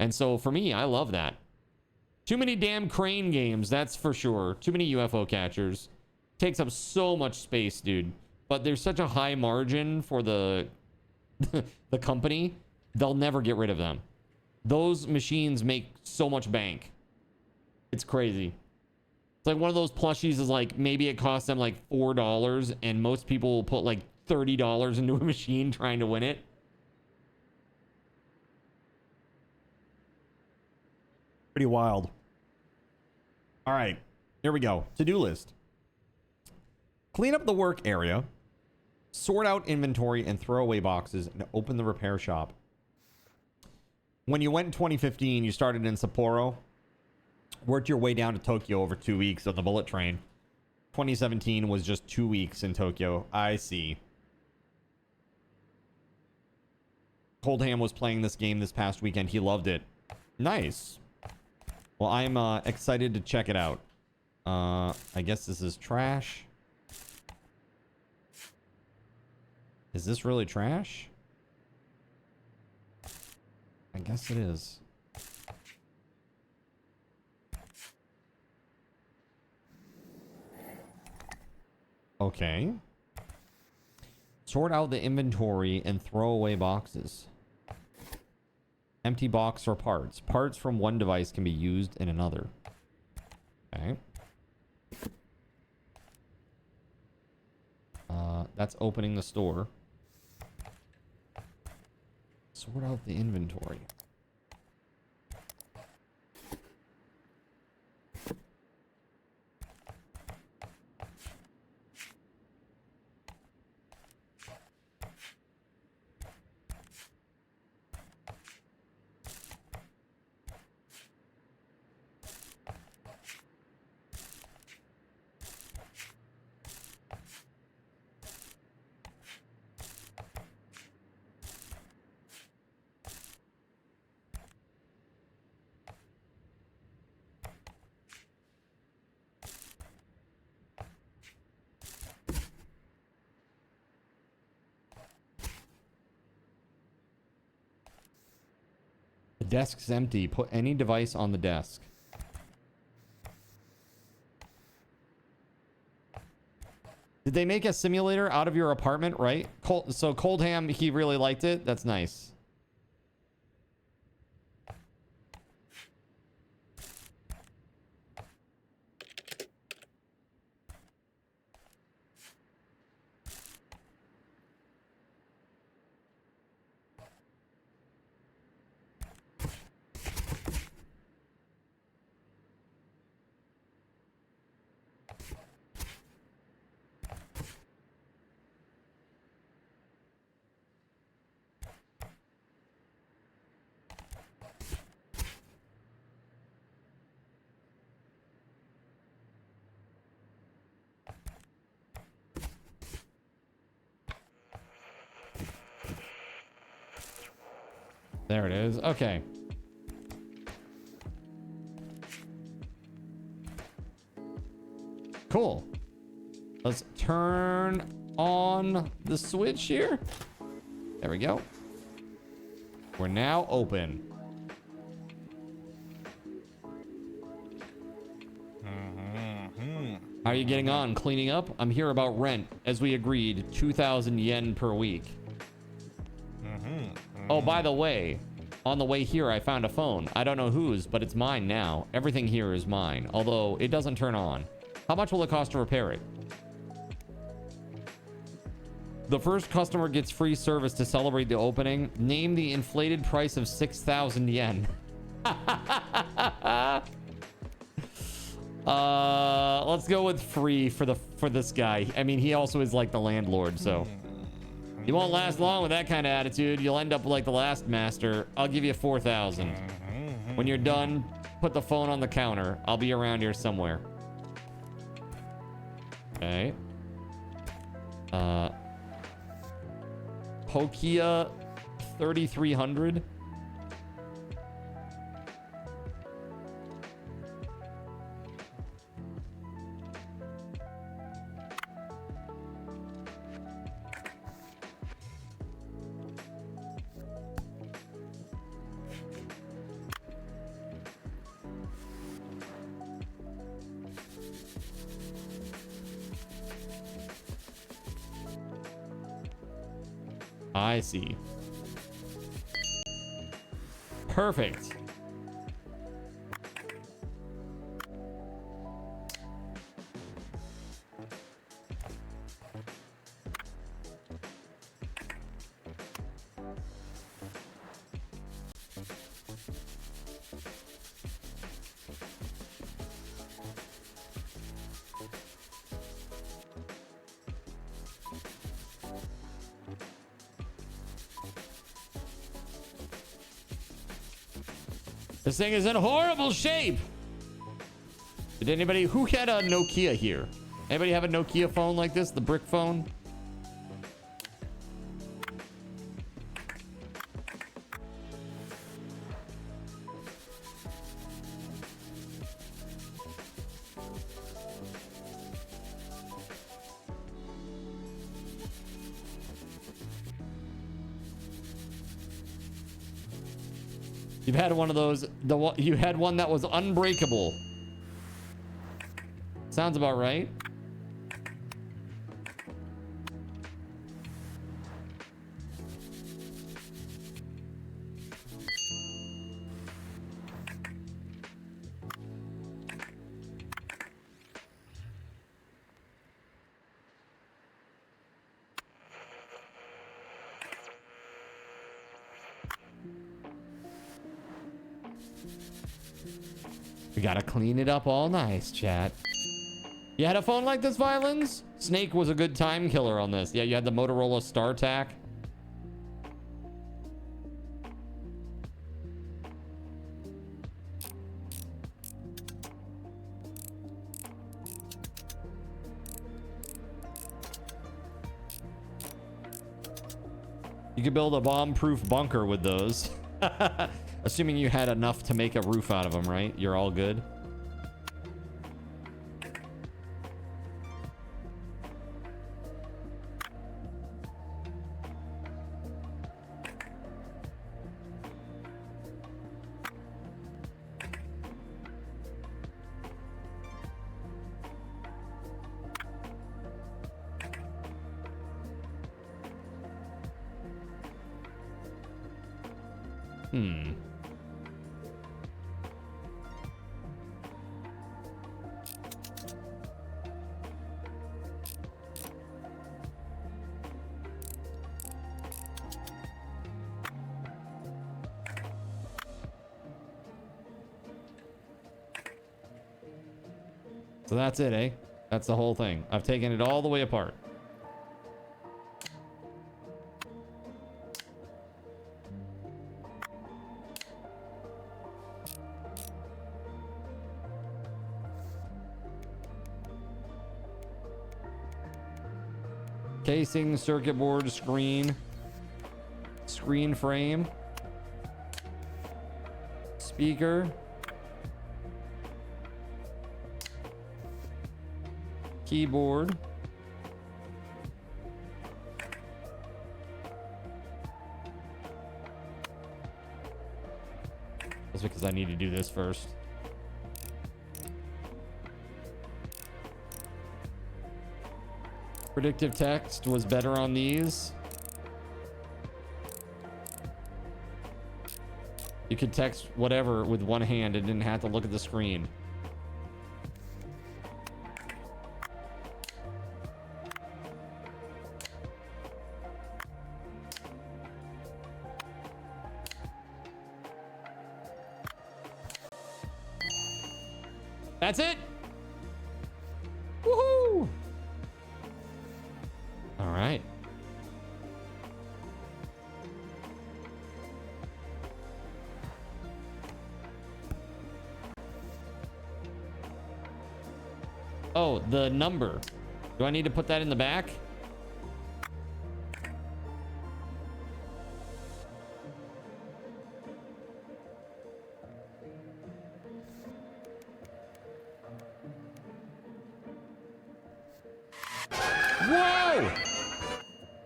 And so for me, I love that. Too many damn crane games, that's for sure. Too many UFO catchers. Takes up so much space, dude. But there's such a high margin for the the company, they'll never get rid of them. Those machines make so much bank. It's crazy. It's like one of those plushies is like, maybe it costs them like $4 and most people will put like $30 into a machine trying to win it. Pretty wild. All right, here we go. To-do list. Clean up the work area. Sort out inventory and throw away boxes and open the repair shop. When you went in 2015, you started in Sapporo. Worked your way down to Tokyo over 2 weeks on the bullet train. 2017 was just 2 weeks in Tokyo. I see. Coldham was playing this game this past weekend. He loved it. Nice. Well, I'm excited to check it out. I guess this is trash. Is this really trash? I guess it is. Okay. Sort out the inventory and throw away boxes. Empty box for parts. Parts from one device can be used in another. Okay. That's opening the store. Sort out the inventory. Desk's empty. Put any device on the desk. Did they make a simulator out of your apartment, right? So Coldham, he really liked it. That's nice. There it is. Okay. Cool. Let's turn on the switch here. There we go. We're now open. How are you getting on? Cleaning up? I'm here about rent. As we agreed, 2,000 yen per week. Oh, by the way, on the way here, I found a phone. I don't know whose, but it's mine now. Everything here is mine, although it doesn't turn on. How much will it cost to repair it? The first customer gets free service to celebrate the opening. Name the inflated price of 6,000 yen. Let's go with free for this guy. I mean, he also is like the landlord, so you won't last long with that kind of attitude. You'll end up like the last master. I'll give you 4,000. When you're done, put the phone on the counter. I'll be around here somewhere. Okay. Pokia 3,300. I see. Perfect. This thing is in horrible shape. Did anybody, who had a Nokia here? Anybody have a Nokia phone like this? The brick phone? You've had one of those, you had one that was unbreakable. Sounds about right. We gotta clean it up all nice, chat. You had a phone like this, Violins? Snake was a good time killer on this. Yeah, you had the Motorola StarTAC. You could build a bomb-proof bunker with those. Assuming you had enough to make a roof out of them, right? You're all good. So that's it, eh? That's the whole thing. I've taken it all the way apart. Casing, circuit board, screen frame. speaker. Keyboard. That's because I need to do this first. Predictive text was better on these. You could text whatever with one hand and didn't have to look at the screen. That's it. Woohoo! All right. Oh, the number. Do I need to put that in the back? Whoa!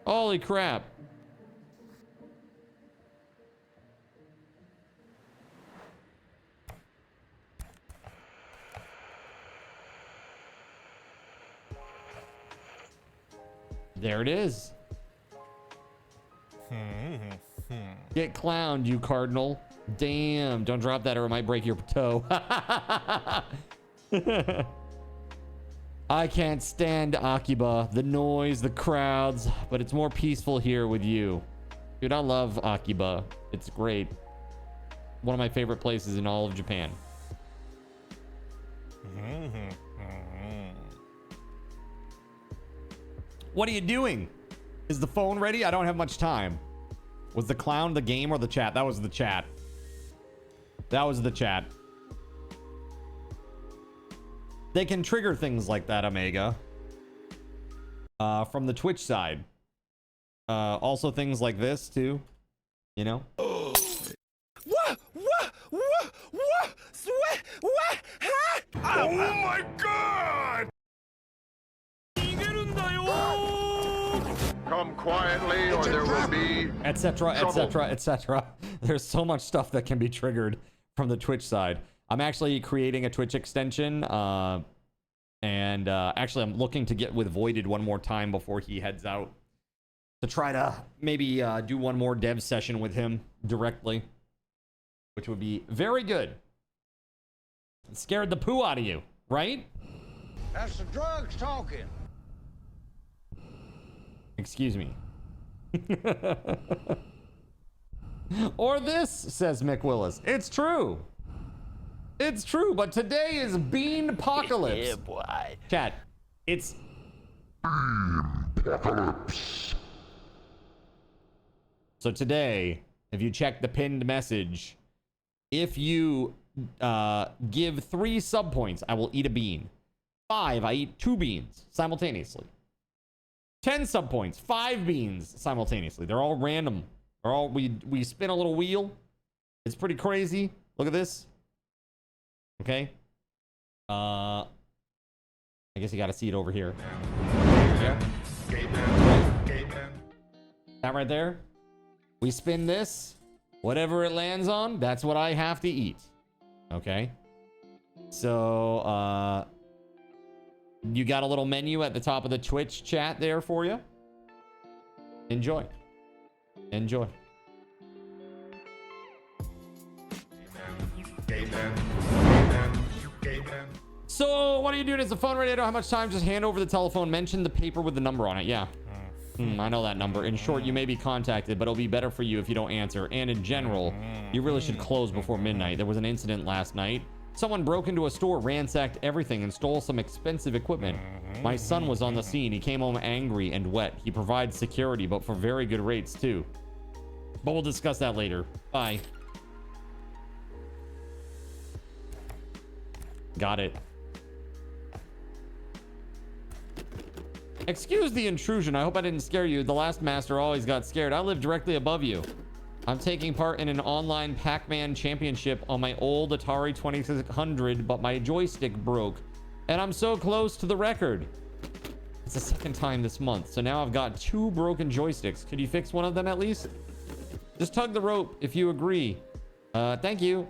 Holy crap. There it is. Get clowned, you cardinal. Damn, don't drop that or it might break your toe. I can't stand Akiba, the noise, the crowds, but it's more peaceful here with you. Dude, I love Akiba. It's great. One of my favorite places in all of Japan. What are you doing? Is the phone ready? I don't have much time. Was the clown the game or the chat? That was the chat. That was the chat. They can trigger things like that, Omega. From the Twitch side. Also things like this, too. You know? Oh my god! Come quietly or there will be etc, etc, etc. There's so much stuff that can be triggered from the Twitch side. I'm actually creating a Twitch extension, and actually I'm looking to get with Voided one more time before he heads out to try to maybe do one more dev session with him directly, which would be very good. It scared the poo out of you, right? That's the drugs talking. Excuse me. Or this, says Mick Willis. It's true. It's true, but today is Bean Apocalypse. Yeah, boy. Chat, it's apocalypse. So today, if you check the pinned message, if you give 3 sub points, I will eat a bean. 5, I eat 2 beans simultaneously. 10 sub points, 5 beans simultaneously. They're all random. They're all we spin a little wheel. It's pretty crazy. Look at this. Okay. I guess you got to see it over here. Yeah. That right there. We spin this. Whatever it lands on, that's what I have to eat. Okay. So, you got a little menu at the top of the Twitch chat there for you. Enjoy. Enjoy. So, what are you doing? Is the phone ready? I don't have much time. Just hand over the telephone. Mention the paper with the number on it. Yeah. I know that number. In short, you may be contacted, but it'll be better for you if you don't answer. And in general, you really should close before midnight. There was an incident last night. Someone broke into a store, ransacked everything, and stole some expensive equipment. My son was on the scene. He came home angry and wet. He provides security, but for very good rates, too. But we'll discuss that later. Bye. Got it. Excuse the intrusion. I hope I didn't scare you. The last master always got scared. I live directly above you. I'm taking part in an online Pac-Man championship on my old Atari 2600, but my joystick broke. And I'm so close to the record. It's the second time this month, so now I've got 2 broken joysticks. Could you fix one of them at least? Just tug the rope if you agree. Thank you.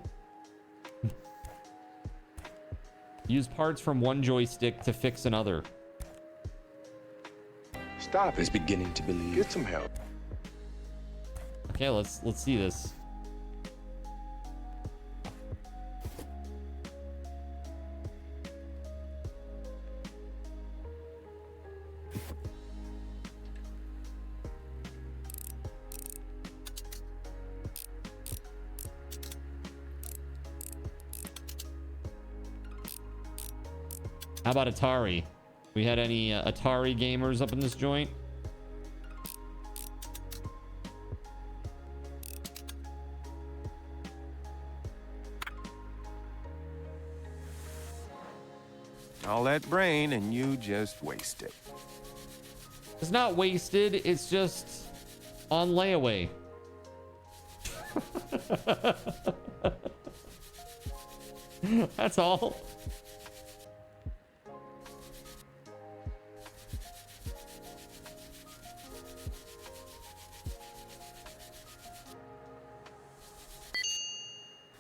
Use parts from one joystick to fix another. Stop is beginning to believe. Get some help. Okay, let's see this. How about Atari? We had any Atari gamers up in this joint? All that brain and you just waste it. It's not wasted, it's just on layaway. That's all.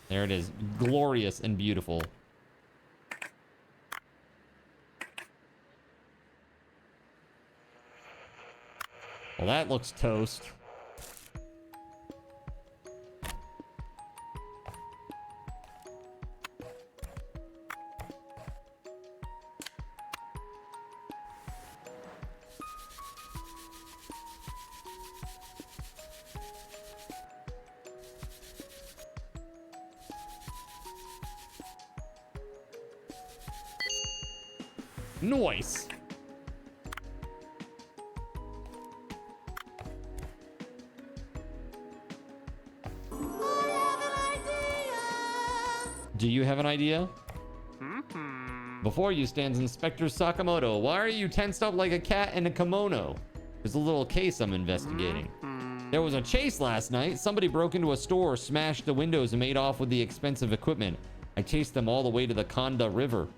There it is. Glorious and beautiful. Well, that looks toast. Nice. Do you have an idea? Before you stands Inspector Sakamoto. Why are you tensed up like a cat in a kimono? There's a little case I'm investigating. There was a chase last night. Somebody broke into a store, smashed the windows, and made off with the expensive equipment. I chased them all the way to the Konda River.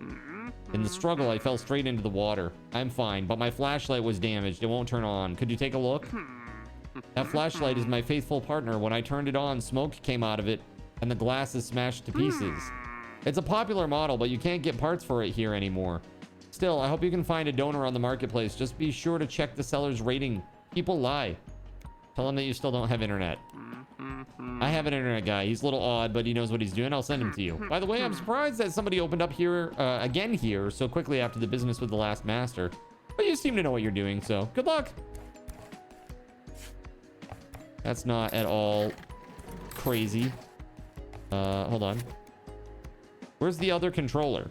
In the struggle, I fell straight into the water. I'm fine, but my flashlight was damaged. It won't turn on. Could you take a look? That flashlight is my faithful partner. When I turned it on, smoke came out of it, and the glass is smashed to pieces. It's a popular model, but you can't get parts for it here anymore. Still, I hope you can find a donor on the marketplace. Just be sure to check the seller's rating. People lie. Tell him that you still don't have internet. I have an internet guy. He's a little odd, but he knows what he's doing. I'll send him to you. By the way, I'm surprised that somebody opened up here again here so quickly after the business with the last master. But you seem to know what you're doing, so good luck. That's not at all crazy. Hold on. Where's the other controller?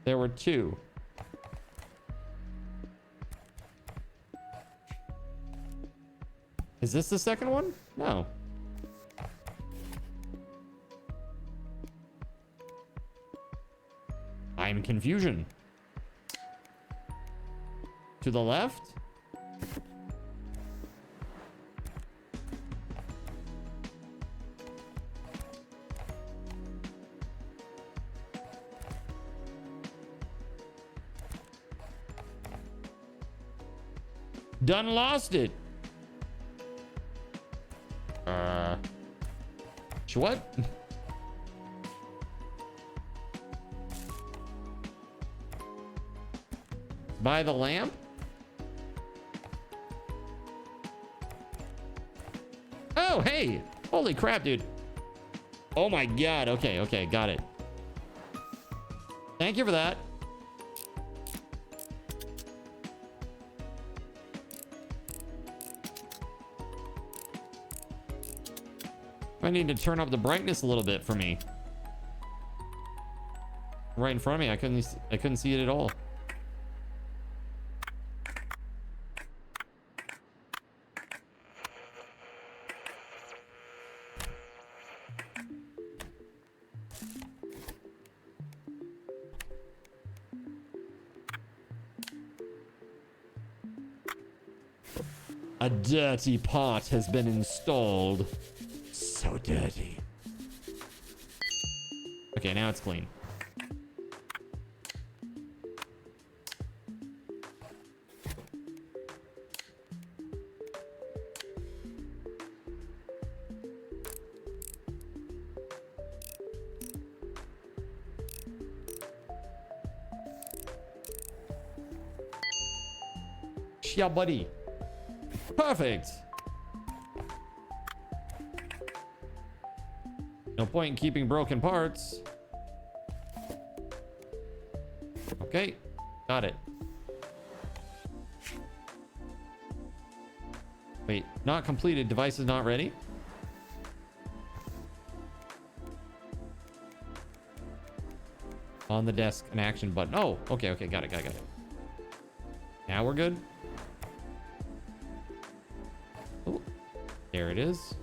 There were 2. Is this the second one? No. I'm confusion. To the left? Done lost it. What? By the lamp? Oh, hey. Holy crap, dude. Oh my god. Okay, okay, got it. Thank you for that. I need to turn up the brightness a little bit for me. right in front of me. I couldn't see it at all. A dirty pot has been installed. So dirty. Okay, now it's clean. Yeah, buddy. Perfect. No point in keeping broken parts. Okay, got it. Wait, not completed. Device is not ready. On the desk, an action button. Oh, okay, okay, got it. Now we're good. Oh, there it is.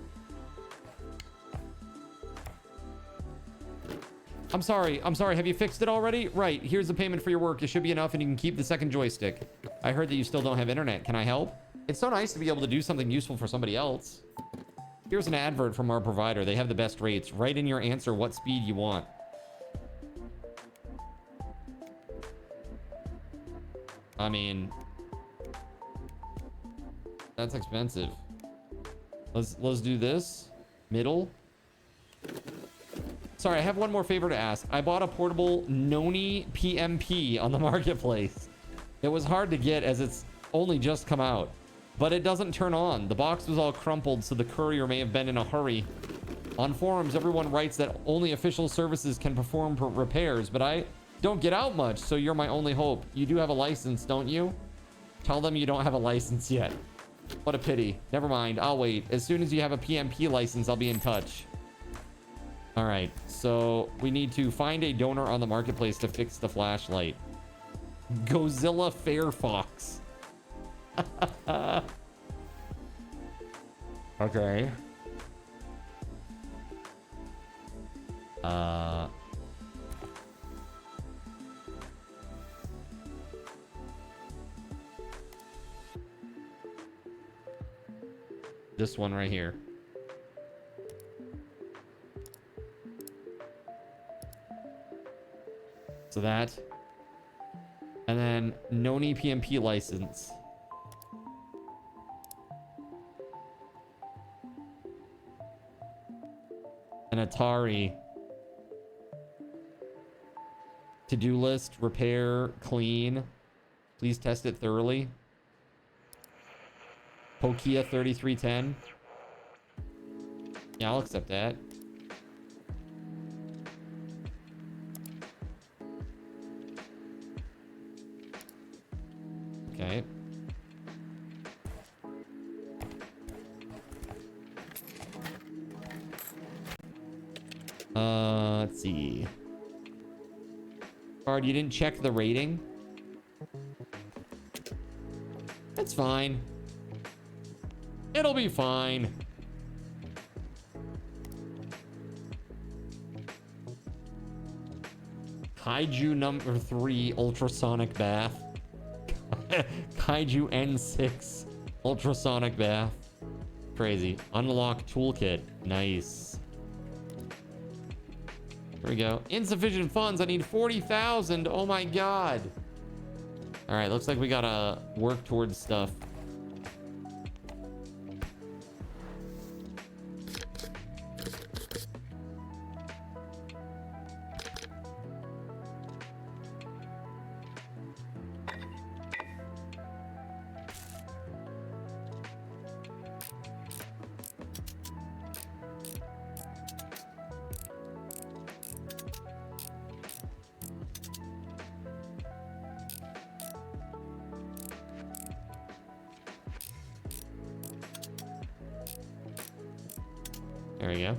I'm sorry. Have you fixed it already? Right. Here's the payment for your work. It should be enough and you can keep the second joystick. I heard that you still don't have internet. Can I help? It's so nice to be able to do something useful for somebody else. Here's an advert from our provider. They have the best rates. Write in your answer what speed you want. I mean, that's expensive. Let's do this. Middle. Sorry, I have one more favor to ask. I bought a portable Noni PMP on the marketplace. It was hard to get as it's only just come out, but it doesn't turn on. The box was all crumpled, so the courier may have been in a hurry. On forums, everyone writes that only official services can perform repairs, but I don't get out much, so you're my only hope. You do have a license, don't you? Tell them you don't have a license yet. What a pity. Never mind, I'll wait. As soon as you have a PMP license, I'll be in touch. All right, so we need to find a donor on the marketplace to fix the flashlight. Godzilla Fairfox. Okay. This one right here. So that, and then Noni PMP license. An Atari. To-do list, repair, clean. Please test it thoroughly. Pokia 3310. Yeah, I'll accept that. Okay. Let's see. Card, you didn't check the rating? It's fine. It'll be fine. Kaiju number 3 ultrasonic bath. Kaiju N6 ultrasonic bath. Crazy. Unlock toolkit. Nice. Here we go. Insufficient funds. I need 40,000. Oh my god. All right, looks like we gotta work towards stuff. There we go.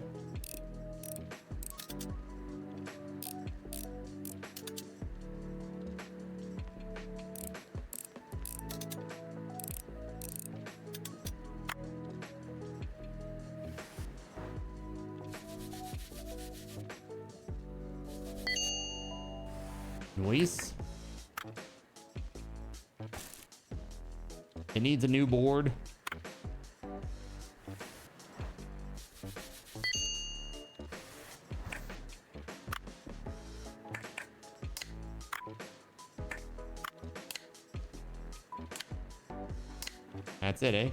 Nice. It needs a new board. That's it, eh?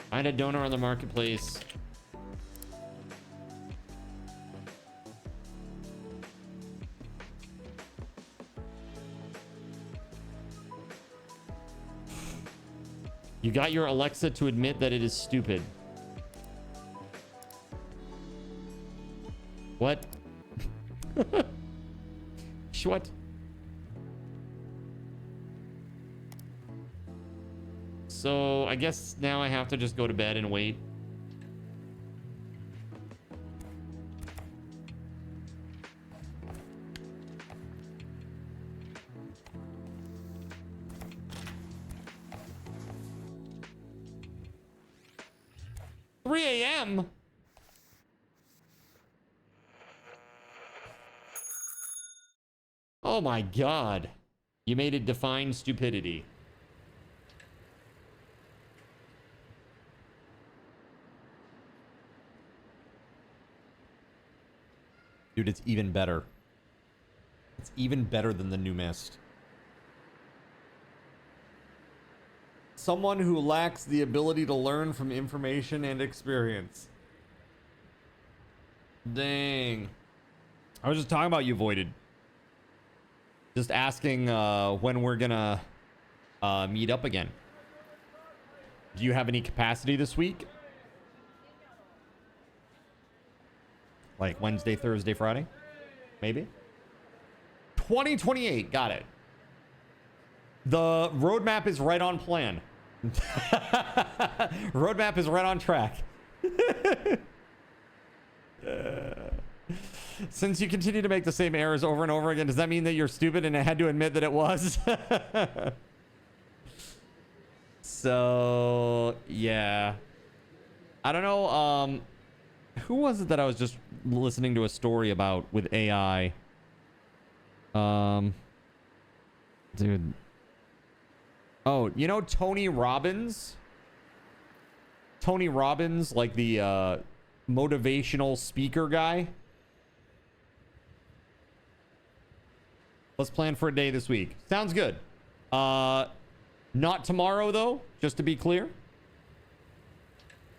Find a donor on the marketplace. You got your Alexa to admit that it is stupid. What? What? So I guess now I have to just go to bed and wait. AM. Oh my god. You made it define stupidity. Dude, it's even better. It's even better than the new Mist. Someone who lacks the ability to learn from information and experience. Dang. I was just talking about you, Voided. Just asking when we're gonna meet up again. Do you have any capacity this week? Like Wednesday, Thursday, Friday? Maybe? 2028. Got it. The roadmap is right on plan. Roadmap is right on track. Since you continue to make the same errors over and over again, does that mean that you're stupid and I had to admit that it was? So, yeah. I don't know. Who was it that I was just listening to a story about with AI? Dude. Oh, you know Tony Robbins? Tony Robbins, like the motivational speaker guy. Let's plan for a day this week. Sounds good. Not tomorrow, though, just to be clear.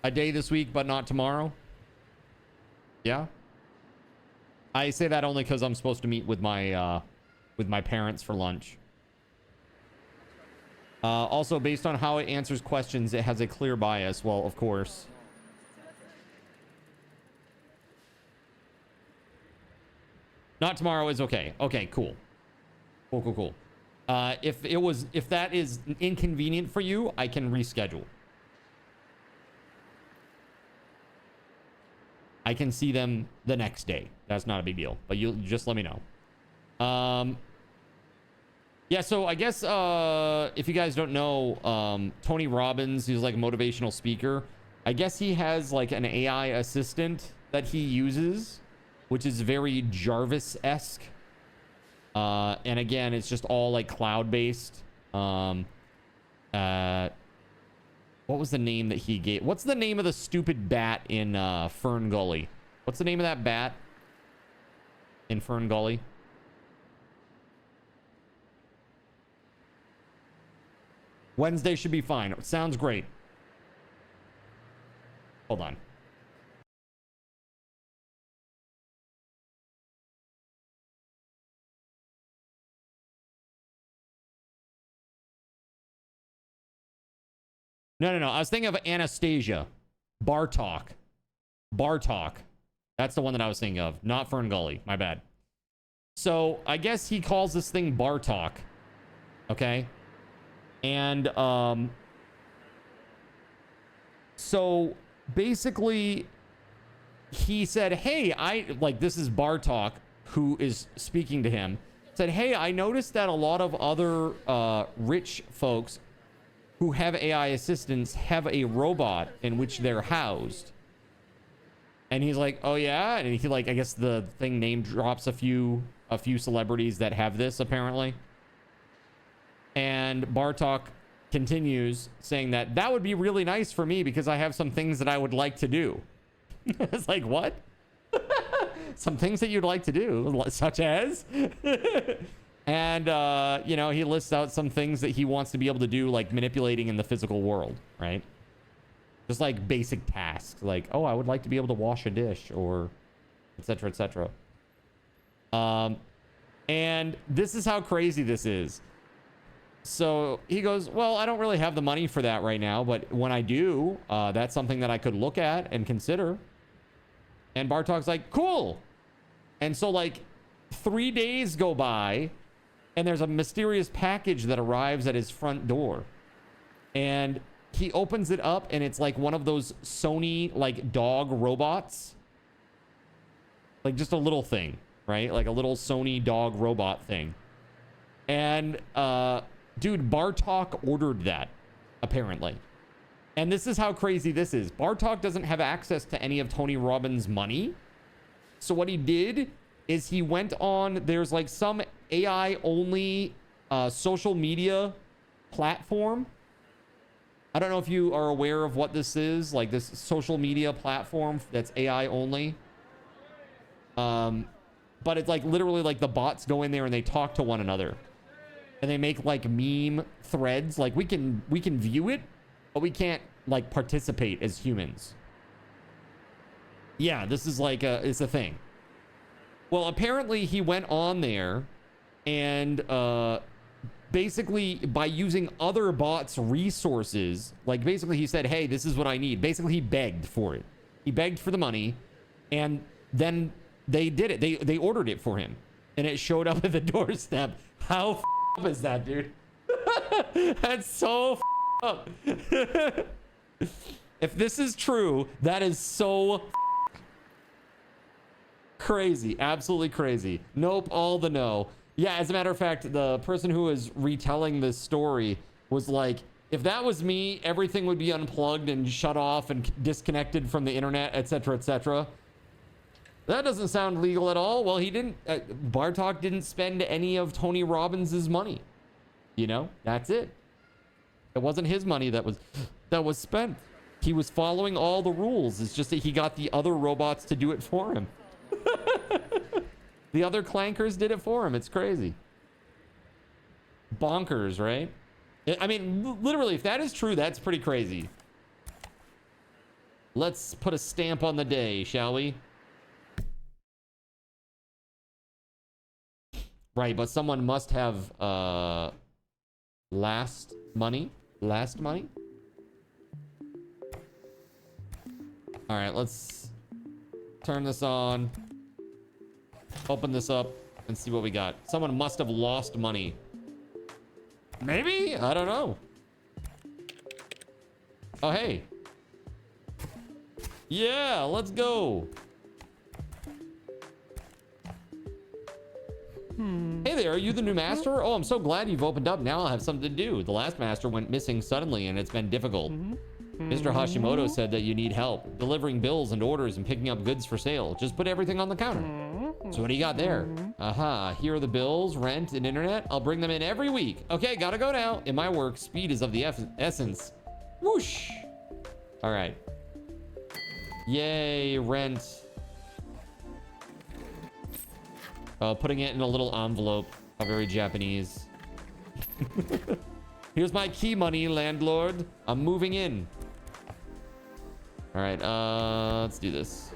A day this week, but not tomorrow. Yeah. I say that only because I'm supposed to meet with my parents for lunch. Also, based on how it answers questions, it has a clear bias. Well, of course. Not tomorrow is okay. Okay, cool. Cool. If that is inconvenient for you, I can reschedule. I can see them the next day. That's not a big deal, but you just let me know. Yeah, so I guess if you guys don't know, Tony Robbins, he's like a motivational speaker. I guess he has like an AI assistant that he uses, which is very Jarvis-esque. And again, it's just all like cloud-based. What was the name that he gave? What's the name of the stupid bat in Fern Gully? What's the name of that bat in Fern Gully? Wednesday should be fine. Sounds great. Hold on. No. I was thinking of Anastasia. Bartok. That's the one that I was thinking of. Not Fern Gully. My bad. So, I guess he calls this thing Bartok. Okay? And, so, basically, he said, hey, this is Bartok, who is speaking to him. Said, hey, I noticed that a lot of other, rich folks who have AI assistants have a robot in which they're housed. And he's like, oh yeah? And he like, I guess the thing name drops a few celebrities that have this apparently. And Bartok continues saying that would be really nice for me because I have some things that I would like to do. It's like, what? Some things that you'd like to do, such as? And, you know, he lists out some things that he wants to be able to do, like manipulating in the physical world, right? Just like basic tasks, like, oh, I would like to be able to wash a dish, or etc., etc. And this is how crazy this is. So he goes, well, I don't really have the money for that right now, but when I do, that's something that I could look at and consider. And Bartok's like, cool. And so like 3 days go by and there's a mysterious package that arrives at his front door. And he opens it up and it's like one of those Sony like dog robots. Like just a little thing, right? Like a little Sony dog robot thing. And dude, Bartok ordered that, apparently. And this is how crazy this is. Bartok doesn't have access to any of Tony Robbins' money. So what he did is he went on, there's like some AI-only social media platform. I don't know if you are aware of what this is, like this social media platform that's AI only. But it's like literally like the bots go in there and they talk to one another. And they make like meme threads. Like we can view it, but we can't like participate as humans. Yeah, this is like it's a thing. Well, apparently he went on there and basically by using other bots' resources, like basically he said, hey, this is what I need. Basically he begged for it. He begged for the money and then they did it. They ordered it for him and it showed up at the doorstep. How up is that, dude? That's so up. If this is true, that is so crazy. Absolutely crazy. Nope, all the no. Yeah, as a matter of fact, the person who was retelling this story was like, if that was me, everything would be unplugged and shut off and disconnected from the internet, etc., etc. That doesn't sound legal at all. Well, he didn't, Bartok didn't spend any of Tony Robbins' money. You know, that's it. It wasn't his money that was spent. He was following all the rules. It's just that he got the other robots to do it for him. The other clankers did it for him. It's crazy. Bonkers, right? I mean, literally, if that is true, that's pretty crazy. Let's put a stamp on the day, shall we? Right, but someone must have last money. All right, let's turn this on. Open this up and see what we got. Someone must have lost money. Maybe? I don't know. Oh, hey. Yeah, let's go. Hey there, are you the new master? Oh, I'm so glad you've opened up. Now I'll have something to do. The last master went missing suddenly and it's been difficult. Mr. Hashimoto said that you need help delivering bills and orders and picking up goods for sale. Just put everything on the counter. So what do you got there? Aha, here are the bills, rent, and internet. I'll bring them in every week. Okay, gotta go now. In my work, speed is of the essence. Whoosh. All right. Yay, rent. Putting it in a little envelope. How very Japanese. Here's my key money, landlord. I'm moving in. All right, let's do this.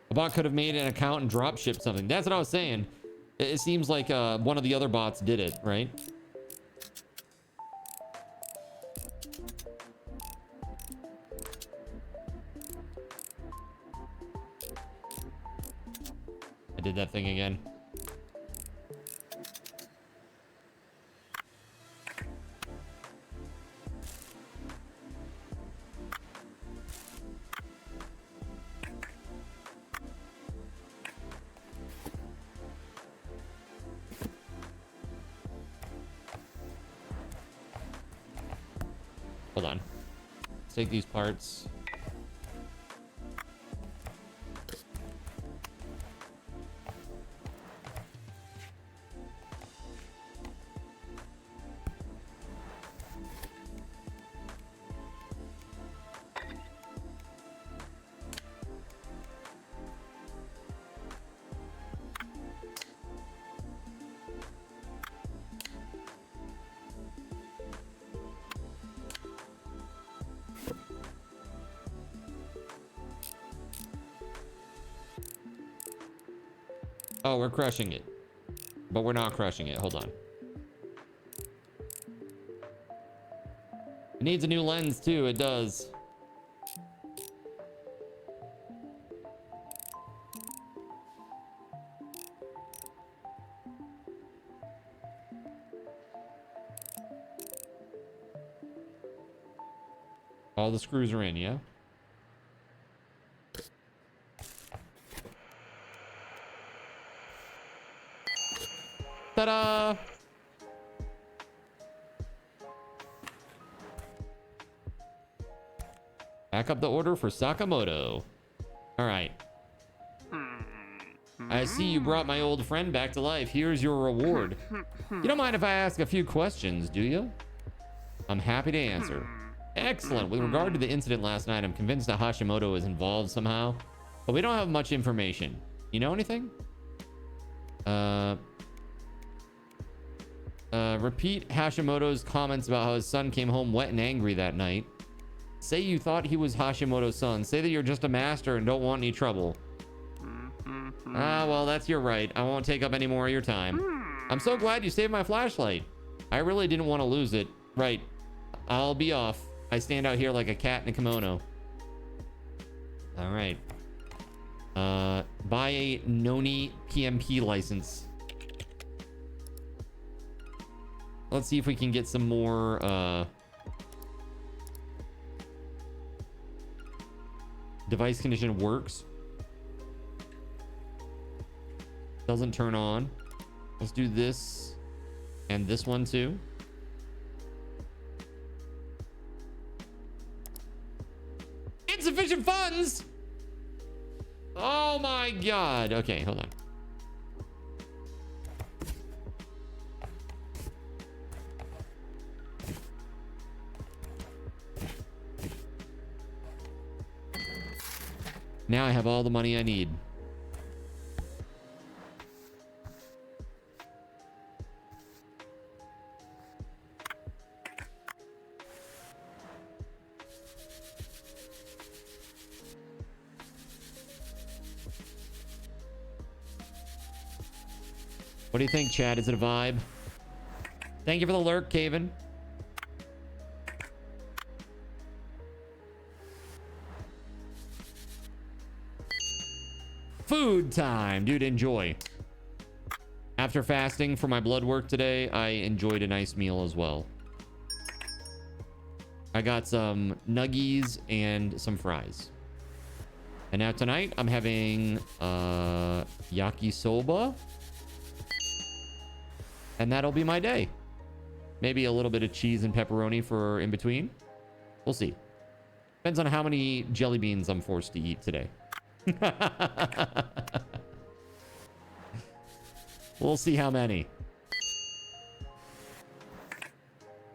A bot could have made an account and drop shipped something. That's what I was saying. It seems like one of the other bots did it, right? I did that thing again. on. Let's take these parts. Oh, we're crushing it. But we're not crushing it. Hold on. It needs a new lens too. It does. All the screws are in, yeah? Ta-da! Back up the order for Sakamoto. All right. I see you brought my old friend back to life. Here's your reward. You don't mind if I ask a few questions, do you? I'm happy to answer. Excellent. With regard to the incident last night, I'm convinced that Hashimoto is involved somehow, but we don't have much information. You know anything? Repeat Hashimoto's comments about how his son came home wet and angry that night. Say you thought he was Hashimoto's son. Say that you're just a master and don't want any trouble. Ah, well, that's your right. I won't take up any more of your time. I'm so glad you saved my flashlight. I really didn't want to lose it. Right. I'll be off. I stand out here like a cat in a kimono. All right. Buy a Noni PMP license. Let's see if we can get some more device condition works. Doesn't turn on. Let's do this and this one too. Insufficient funds. Oh my god. Okay, hold on. Now I have all the money I need. What do you think, Chad? Is it a vibe? Thank you for the lurk, Caven. Food time, dude. Enjoy. After fasting for my blood work today, I enjoyed a nice meal as well. I got some nuggies and some fries. And now tonight I'm having yakisoba. And that'll be my day. Maybe a little bit of cheese and pepperoni for in between. We'll see. Depends on how many jelly beans I'm forced to eat today. We'll see how many.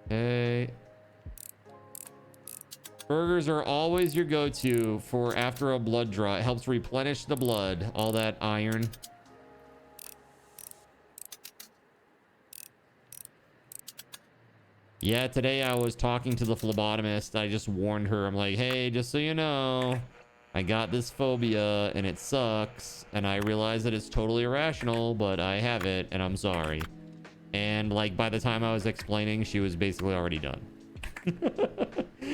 Okay. Burgers are always your go-to for after a blood draw. It helps replenish the blood, all that iron. Yeah, today I was talking to the phlebotomist. I just warned her. I'm like, hey, just so you know, I got this phobia and it sucks. And I realize that it's totally irrational, but I have it and I'm sorry. And like by the time I was explaining, she was basically already done.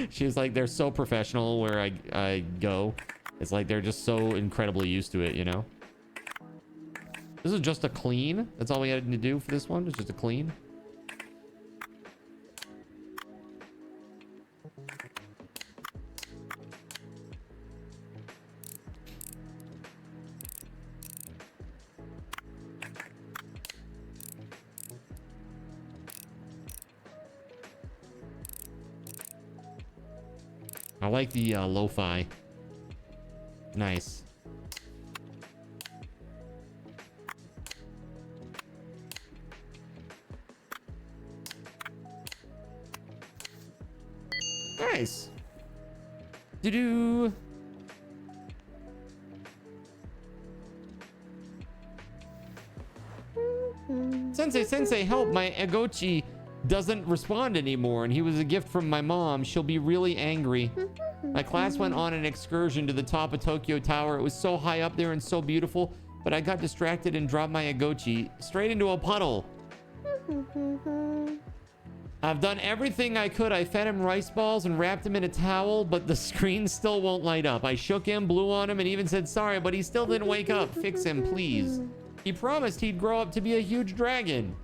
She was like, they're so professional where I go. It's like they're just so incredibly used to it, you know? This is just a clean. That's all we had to do for this one. It's just a clean. I like the lo-fi. Nice. Nice. Do-do. Sensei, help. My Agochi doesn't respond anymore, and he was a gift from my mom. She'll be really angry. My class went on an excursion to the top of Tokyo Tower. It was so high up there and so beautiful, but I got distracted and dropped my Agochi straight into a puddle. I've done everything I could. I fed him rice balls and wrapped him in a towel, but the screen still won't light up. I shook him, blew on him, and even said sorry, but he still didn't wake up. Fix him, please. He promised he'd grow up to be a huge dragon.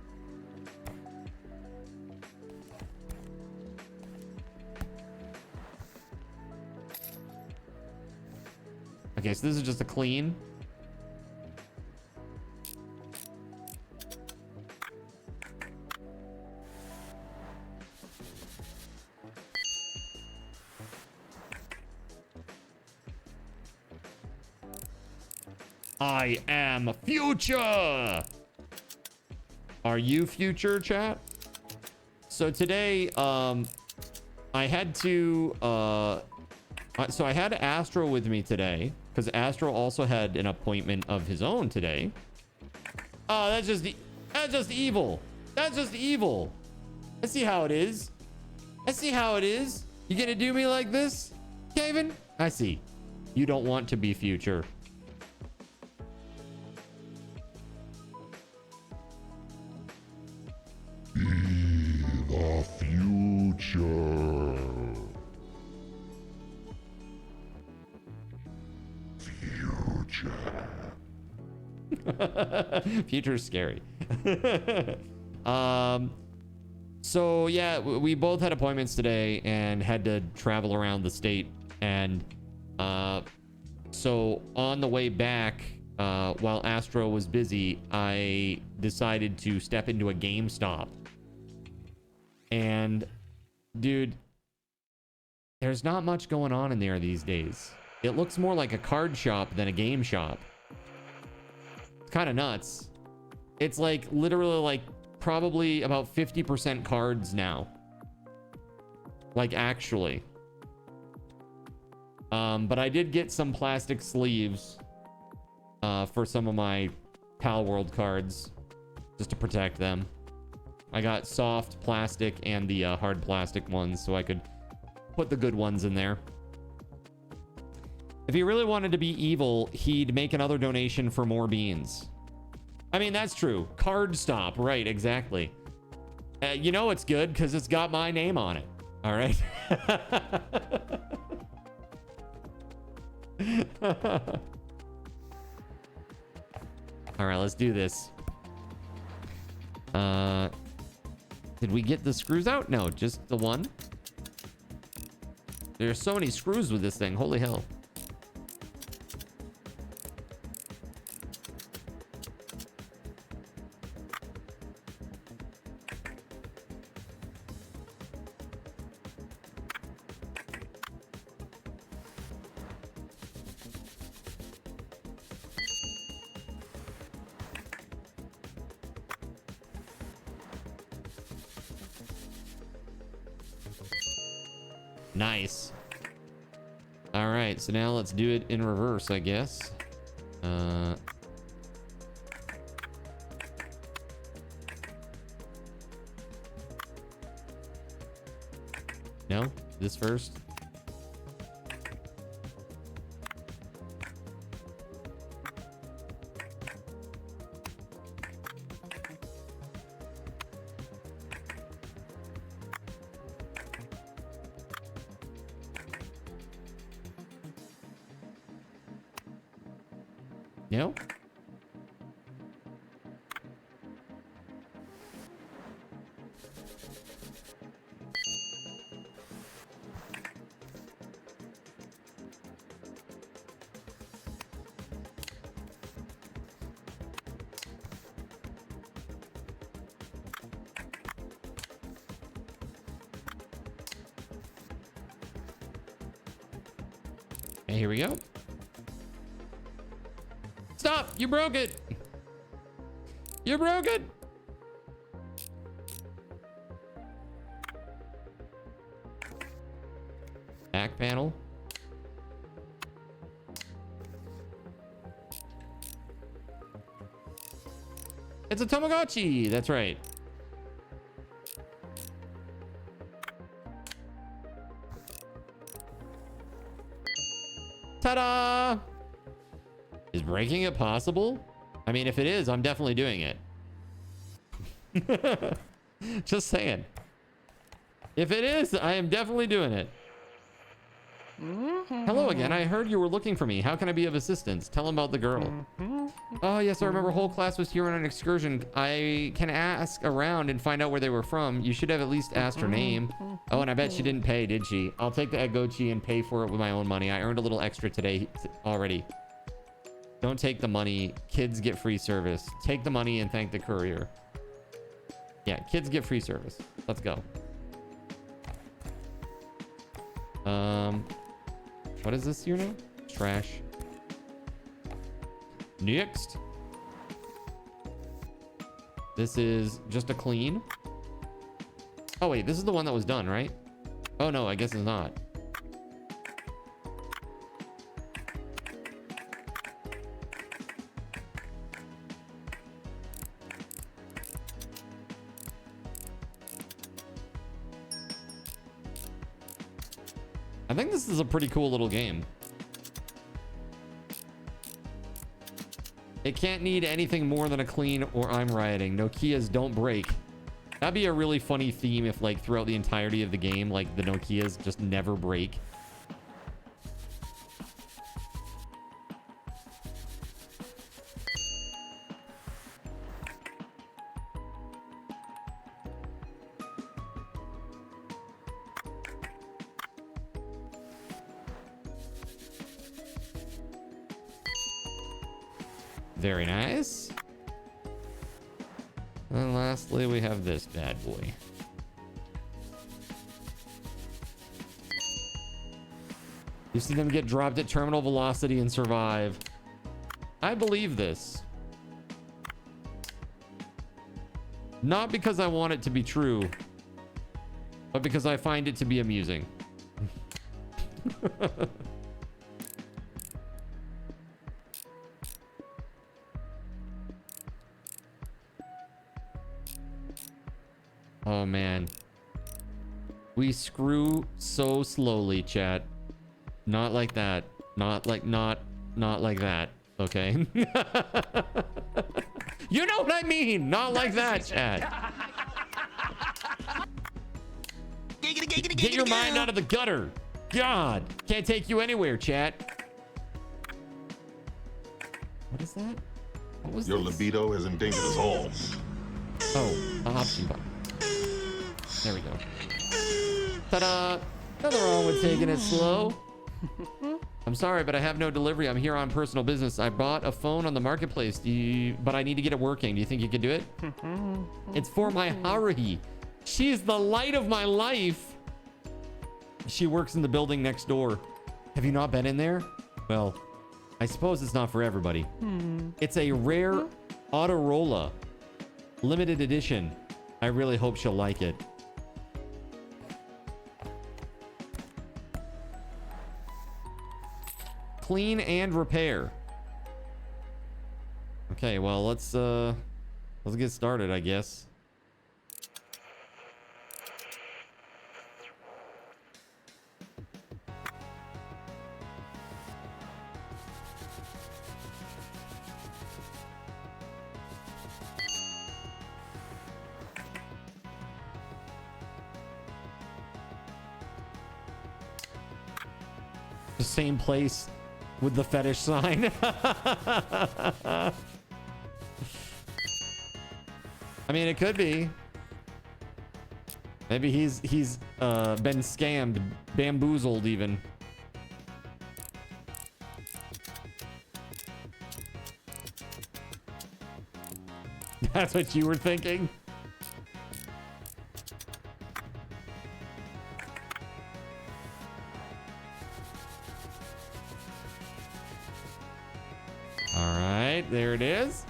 Okay, so this is just a clean. I am future. Are you future, chat? So today, I had to, so I had Astro with me today because Astro also had an appointment of his own today. Oh, that's just evil. That's just evil. I see how it is. I see how it is. You gonna do me like this, Kevin? I see. You don't want to be future. The future. Future's scary. So yeah, we both had appointments today and had to travel around the state, and so on the way back, while Astro was busy, I decided to step into a GameStop. And dude, there's not much going on in there these days. It looks more like a card shop than a game shop. It's kind of nuts. It's like literally like probably about 50% cards now. Like actually. But I did get some plastic sleeves for some of my Pal World cards just to protect them. I got soft plastic and the hard plastic ones so I could put the good ones in there. If he really wanted to be evil, he'd make another donation for more beans. I mean, that's true. Card stop. Right, exactly. You know it's good because it's got my name on it. All right. All right, let's do this. Did we get the screws out? No, just the one. There's so many screws with this thing. Holy hell. Nice. All right, so now let's do it in reverse, I guess. No, this first. No? Okay, here we go. Stop! You broke it! You broke it! Back panel. It's a Tamagotchi! That's right. Ta-da! Is breaking it possible? I mean, if it is, I'm definitely doing it. Just saying. If it is, I am definitely doing it. Hello again. I heard you were looking for me. How can I be of assistance? Tell him about the girl. Oh, yes, I remember whole class was here on an excursion. I can ask around and find out where they were from. You should have at least asked her name. Oh, and I bet she didn't pay, did she? I'll take the Egochi and pay for it with my own money. I earned a little extra today already. Don't take the money. Kids get free service. Take the money and thank the courier. Yeah, kids get free service. Let's go. What is this here now? Trash. Next. This is just a clean. Oh, wait. This is the one that was done, right? Oh, no. I guess it's not. I think this is a pretty cool little game. It can't need anything more than a clean or I'm rioting. Nokias don't break. That'd be a really funny theme if, like, throughout the entirety of the game, like, the Nokias just never break. Very nice. And lastly, we have this bad boy. You see them get dropped at terminal velocity and survive. I believe this. Not because I want it to be true, but because I find it to be amusing. Oh man, we screw so slowly, chat. Not like that. Not like that. Okay. You know what I mean? Not like that, chat. Get your mind out of the gutter. God, can't take you anywhere, chat. What is that? What was Your this? libido has endangered us all. Oh, a option button. There we go. Ta-da! Nothing wrong with taking it slow. I'm sorry, but I have no delivery. I'm here on personal business. I bought a phone on the marketplace, but I need to get it working. Do you think you could do it? It's for my Haruhi. She's the light of my life. She works in the building next door. Have you not been in there? Well, I suppose it's not for everybody. It's a rare Autorola limited edition. I really hope she'll like it. Clean and repair. Okay, well, let's get started, I guess. The same place with the fetish sign. I mean, it could be. Maybe he's been scammed, bamboozled even. That's what you were thinking? All right, there it is.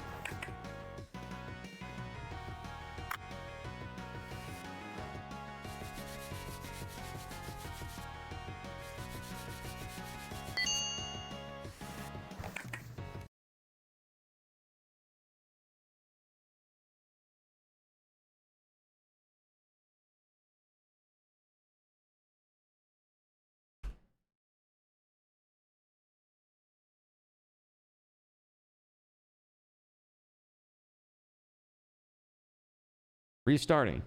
Restarting.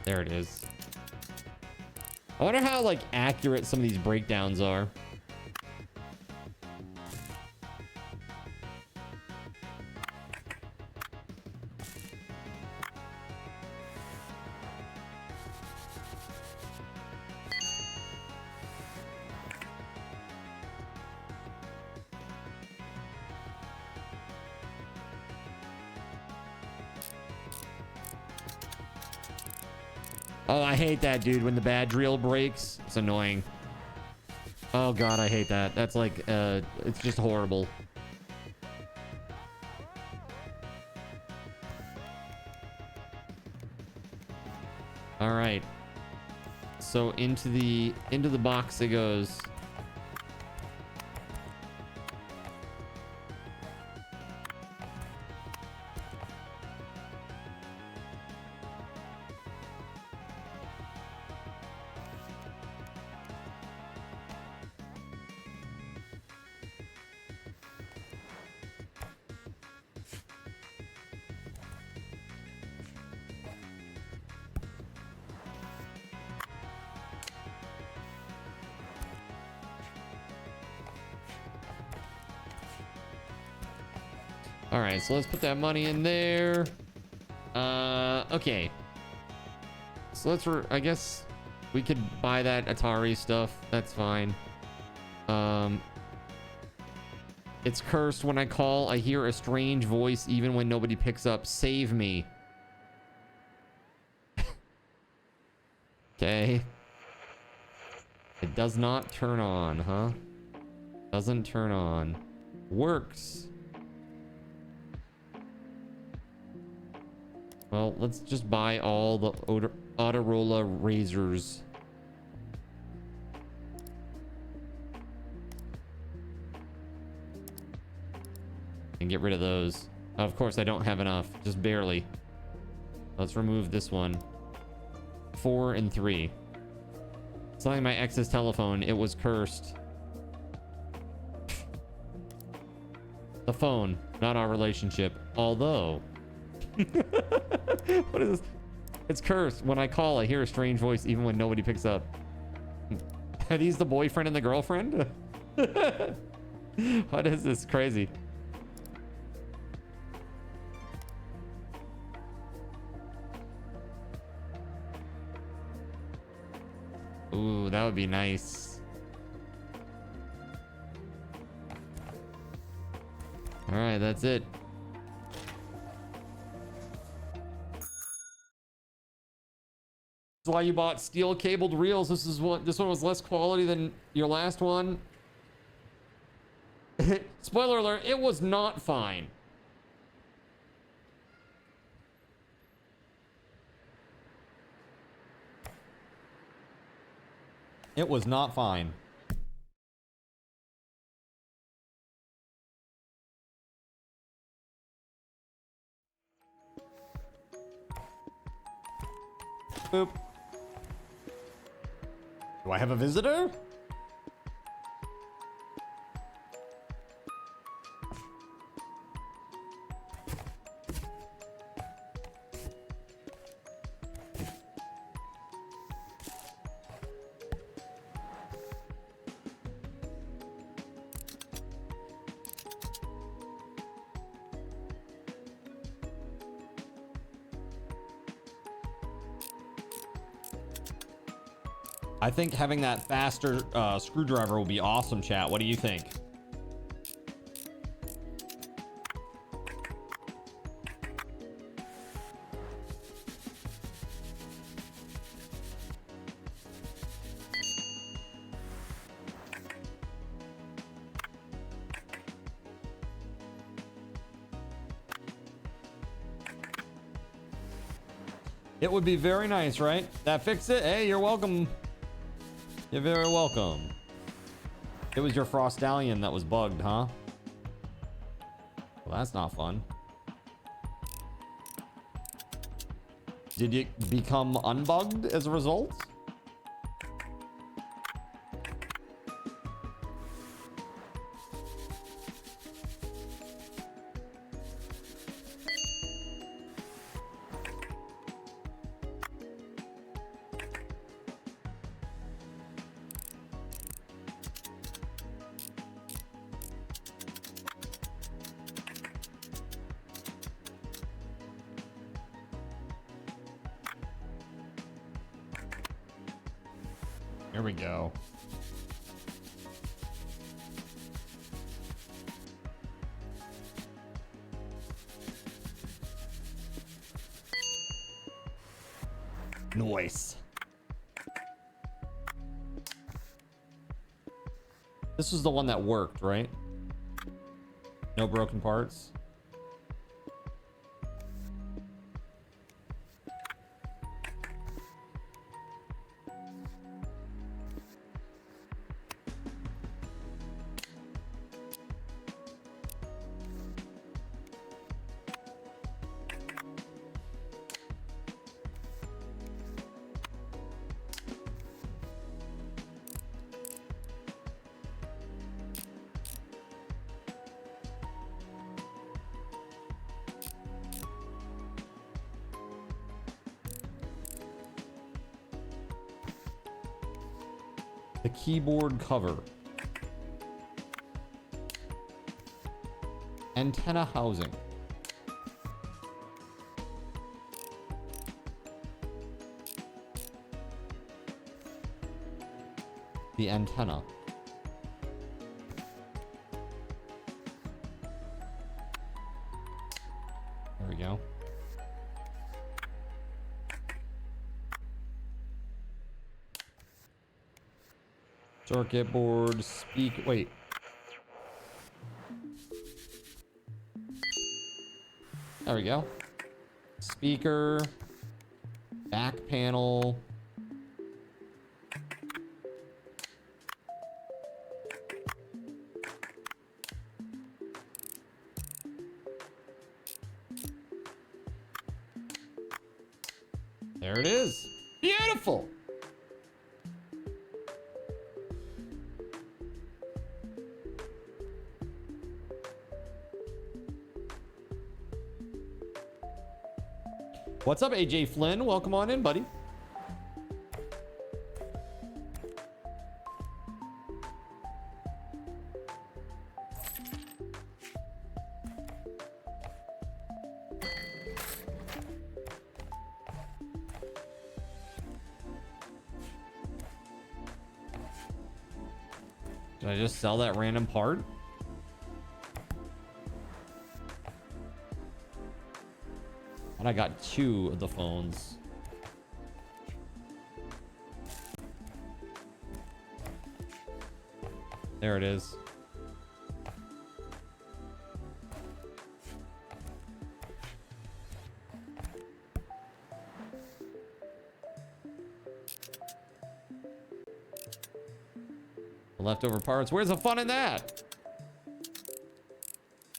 There it is. I wonder how like accurate some of these breakdowns are. Oh, I hate that, dude. When the badge reel breaks, it's annoying. Oh god, I hate that. That's like, it's just horrible. All right. So into the box it goes. All right, so let's put that money in there. Okay. So I guess we could buy that Atari stuff. That's fine. It's cursed. When I call, I hear a strange voice even when nobody picks up. Save me. Okay. It does not turn on, huh? Doesn't turn on. Works. Well, let's just buy all the Autorola razors. And get rid of those. Of course, I don't have enough. Just barely. Let's remove this one. 4 and 3. It's like my ex's telephone. It was cursed. The phone, not our relationship. Although... What is this? It's cursed. When I call, I hear a strange voice even when nobody picks up. Are these the boyfriend and the girlfriend? What is this? Crazy. Ooh, that would be nice. All right, that's it. Why you bought steel cabled reels. This one was less quality than your last one. Spoiler alert, it was not fine. It was not fine. Boop. Do I have a visitor? I think having that faster screwdriver will be awesome, chat. What do you think? It would be very nice, right? That fix it? Hey, you're welcome. You're very welcome. It was your Frost Stallion that was bugged, huh? Well, that's not fun. Did you become unbugged as a result? Here we go. Nice. This was the one that worked, right? No broken parts. The keyboard cover. Antenna housing. The antenna. There we go. Circuit board, wait. There we go. Speaker, back panel. There it is. Beautiful. What's up, AJ Flynn? Welcome on in, buddy. Did I just sell that random part? And I got 2 of the phones. There it is. The leftover parts. Where's the fun in that?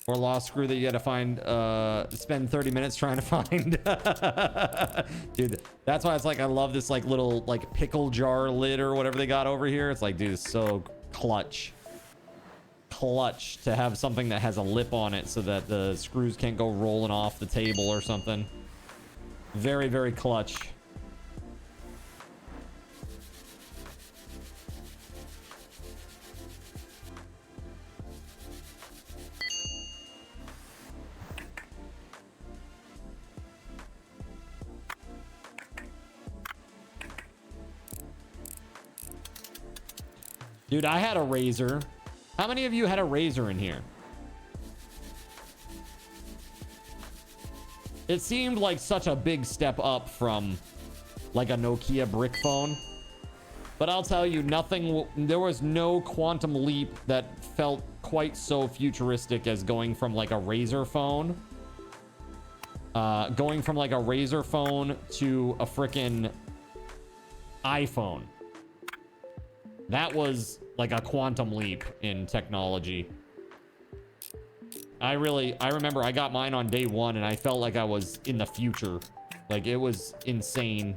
Or lost screw that you gotta find, spend 30 minutes trying to find. Dude, that's why it's like, I love this like little like pickle jar lid or whatever they got over here. It's like, dude, it's so clutch. Clutch to have something that has a lip on it so that the screws can't go rolling off the table or something. Very, very clutch. Dude, I had a razor. How many of you had a razor in here? It seemed like such a big step up from like a Nokia brick phone. But I'll tell you, there was no quantum leap that felt quite so futuristic as going from like a razor phone going from like a Razr phone to a frickin' iPhone. That was like a quantum leap in technology. I remember I got mine on day one and I felt like I was in the future. Like it was insane.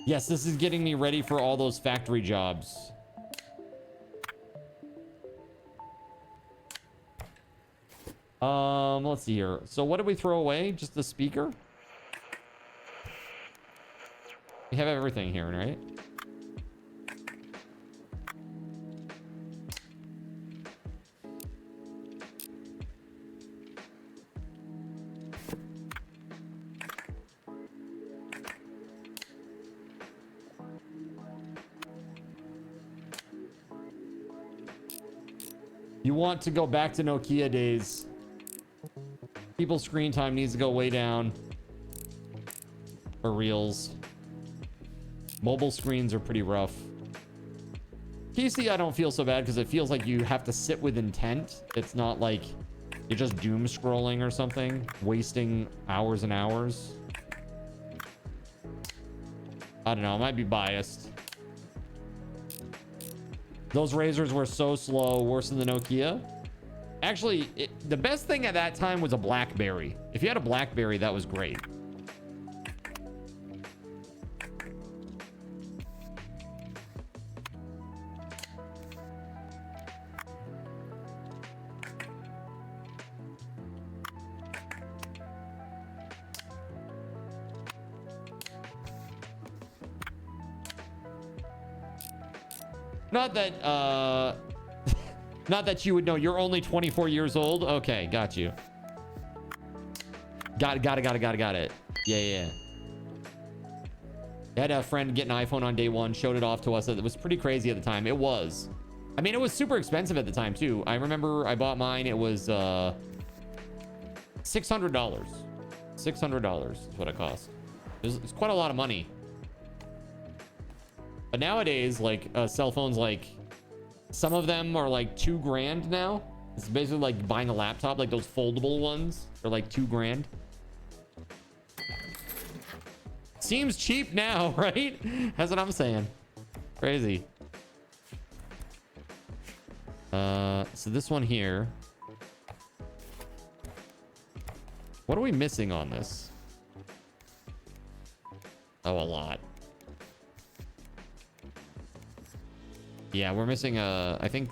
Yes, this is getting me ready for all those factory jobs. Let's see here. So what did we throw away? Just the speaker? We have everything here, right? You want to go back to Nokia days. People's screen time needs to go way down. For reals. Mobile screens are pretty rough. PC, I don't feel so bad because it feels like you have to sit with intent. It's not like you're just doom scrolling or something, wasting hours and hours. I don't know, I might be biased. Those Razrs were so slow, worse than the Nokia. Actually, the best thing at that time was a BlackBerry. If you had a BlackBerry, that was great. Not that, not that you would know. You're only 24 years old. Okay, got you. Got it. Yeah. I had a friend get an iPhone on day one, showed it off to us. It was pretty crazy at the time. It was. I mean, it was super expensive at the time, too. I remember I bought mine. It was $600. $600 is what it cost. It's quite a lot of money. But nowadays, like, cell phones, like, some of them are like $2,000 now. It's basically like buying a laptop, like those foldable ones. They're like $2,000. Seems cheap now, right? That's what I'm saying. Crazy. So this one here. What are we missing on this? Oh, a lot. Yeah, we're missing I think,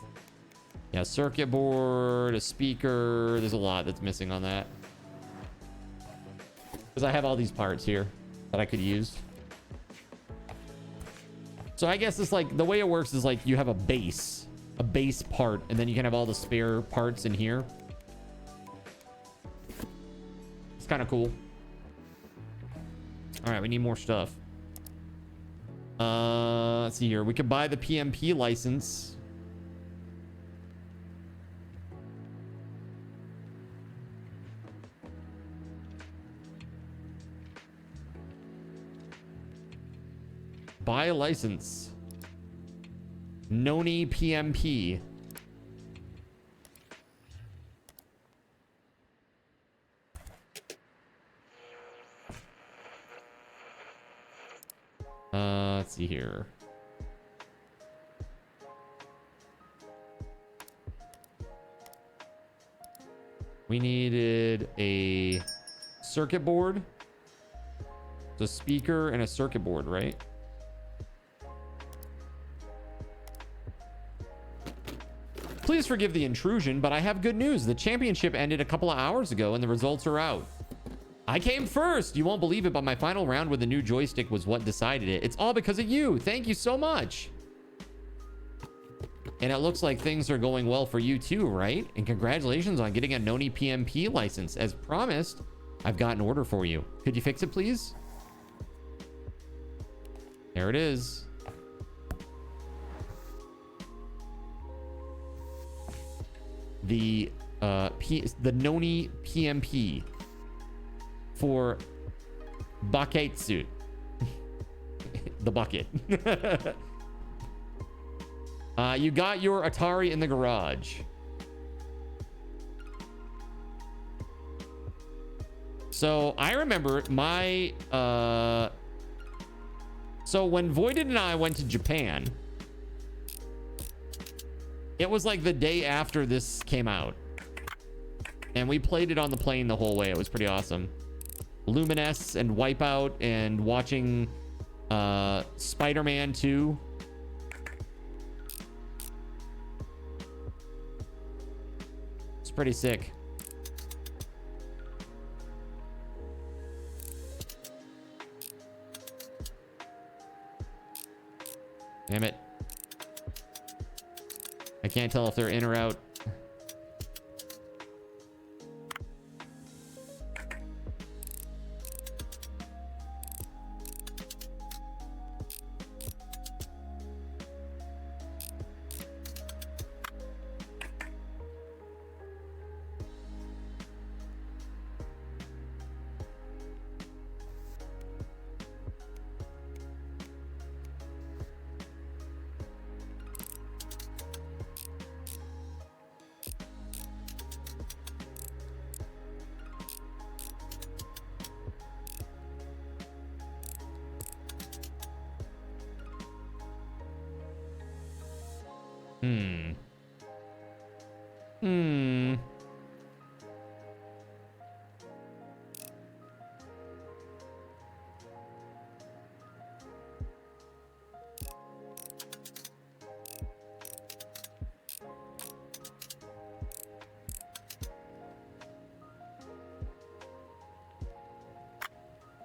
yeah, circuit board, a speaker. There's a lot that's missing on that. Because I have all these parts here that I could use. So I guess it's like, the way it works is like you have a base part, and then you can have all the spare parts in here. It's kind of cool. All right, we need more stuff. Let's see here. We could buy the PMP license. Buy a license. Noni PMP. Let's see here. We needed a circuit board, the speaker, and a circuit board, right? Please forgive the intrusion, but I have good news. The championship ended a couple of hours ago and the results are out. I came first. You won't believe it, but my final round with the new joystick was what decided it. It's all because of you. Thank you so much. And it looks like things are going well for you too, right? And congratulations on getting a Noni PMP license. As promised, I've got an order for you. Could you fix it, please? There it is. The Noni PMP for bucket suit. The bucket. You got your Atari in the garage. So I remember my so when Voided and I went to Japan, it was like the day after this came out, and we played it on the plane the whole way. It was pretty awesome. Luminous and Wipeout and watching Spider-Man 2. It's pretty sick. Damn it. I can't tell if they're in or out.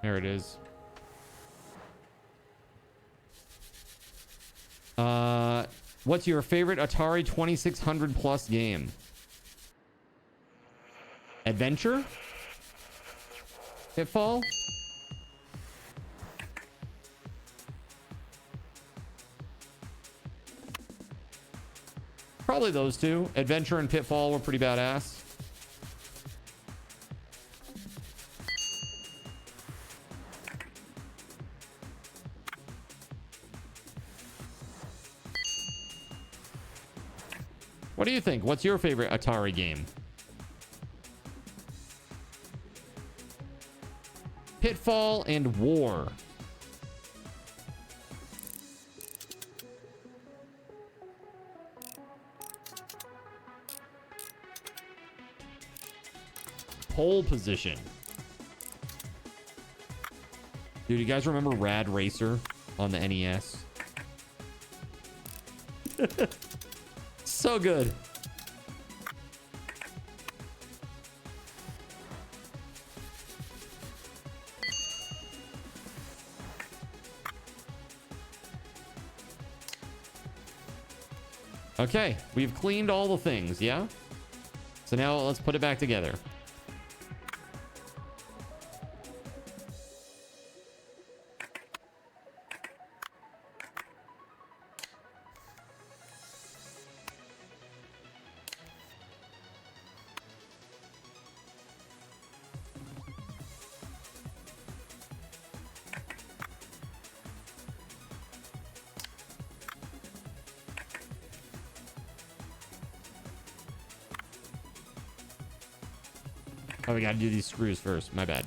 There it is. What's your favorite Atari 2600 plus game? Adventure? Pitfall? Probably those two. Adventure and Pitfall were pretty badass. What do you think? What's your favorite Atari game? Pitfall and War. Pole Position. Dude, you guys remember Rad Racer on the NES? So good. Okay, we've cleaned all the things, yeah? So now let's put it back together. Oh, we gotta do these screws first. My bad.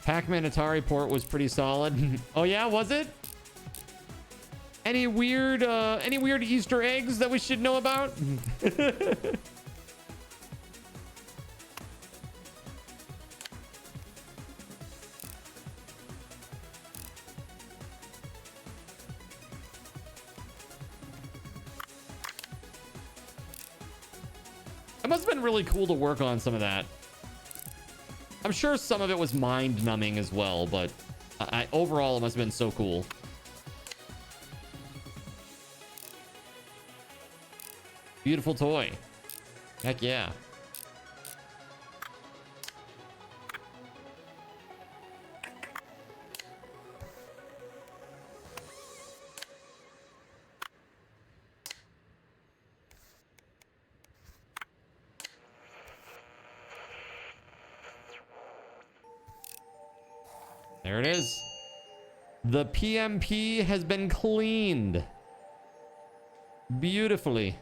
Pac-Man Atari port was pretty solid. Oh yeah, was it? Any weird Easter eggs that we should know about? It must have been really cool to work on some of that. I'm sure some of it was mind-numbing as well, but overall it must have been so cool. Beautiful toy. Heck yeah. There it is. The PMP has been cleaned beautifully.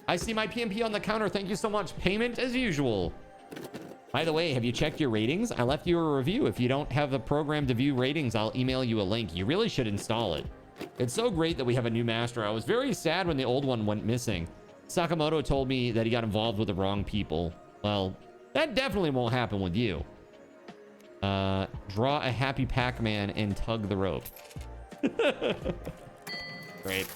I see my PMP on the counter. Thank you so much. Payment as usual. By the way, have you checked your ratings? I left you a review. If you don't have the program to view ratings, I'll email you a link. You really should install it. It's so great that we have a new master. I was very sad when the old one went missing. Sakamoto told me that he got involved with the wrong people. Well, that definitely won't happen with you. Draw a happy Pac-Man and tug the rope. Great.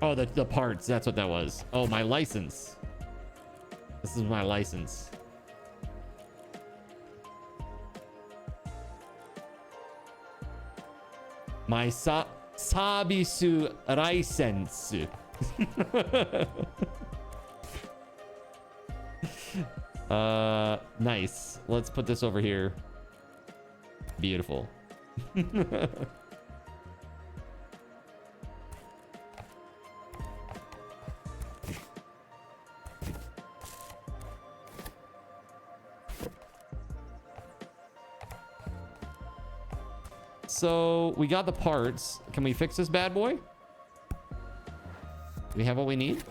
Oh, the parts. That's what that was. Oh, my license. This is my license. My Sabisu license. Nice. Let's put this over here. Beautiful. So we got the parts. Can we fix this bad boy? Do we have what we need?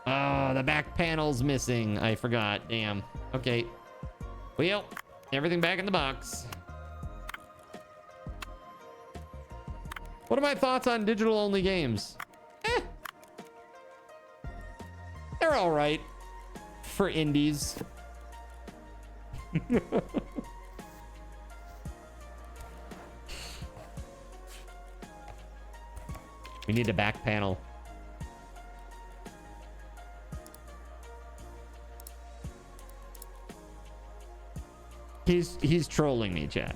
Oh, the back panel's missing. I forgot. Damn. Okay. Well, everything back in the box. What are my thoughts on digital-only games? They're all right for indies. We need a back panel. He's trolling me, chat.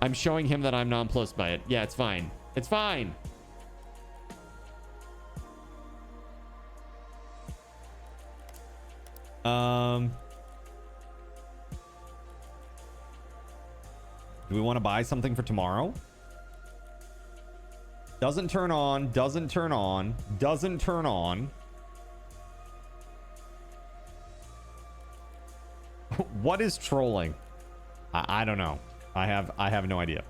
I'm showing him that I'm nonplussed by it. Yeah, it's fine. It's fine. Do we want to buy something for tomorrow? Doesn't turn on, doesn't turn on, doesn't turn on. What is trolling? I don't know. I have no idea.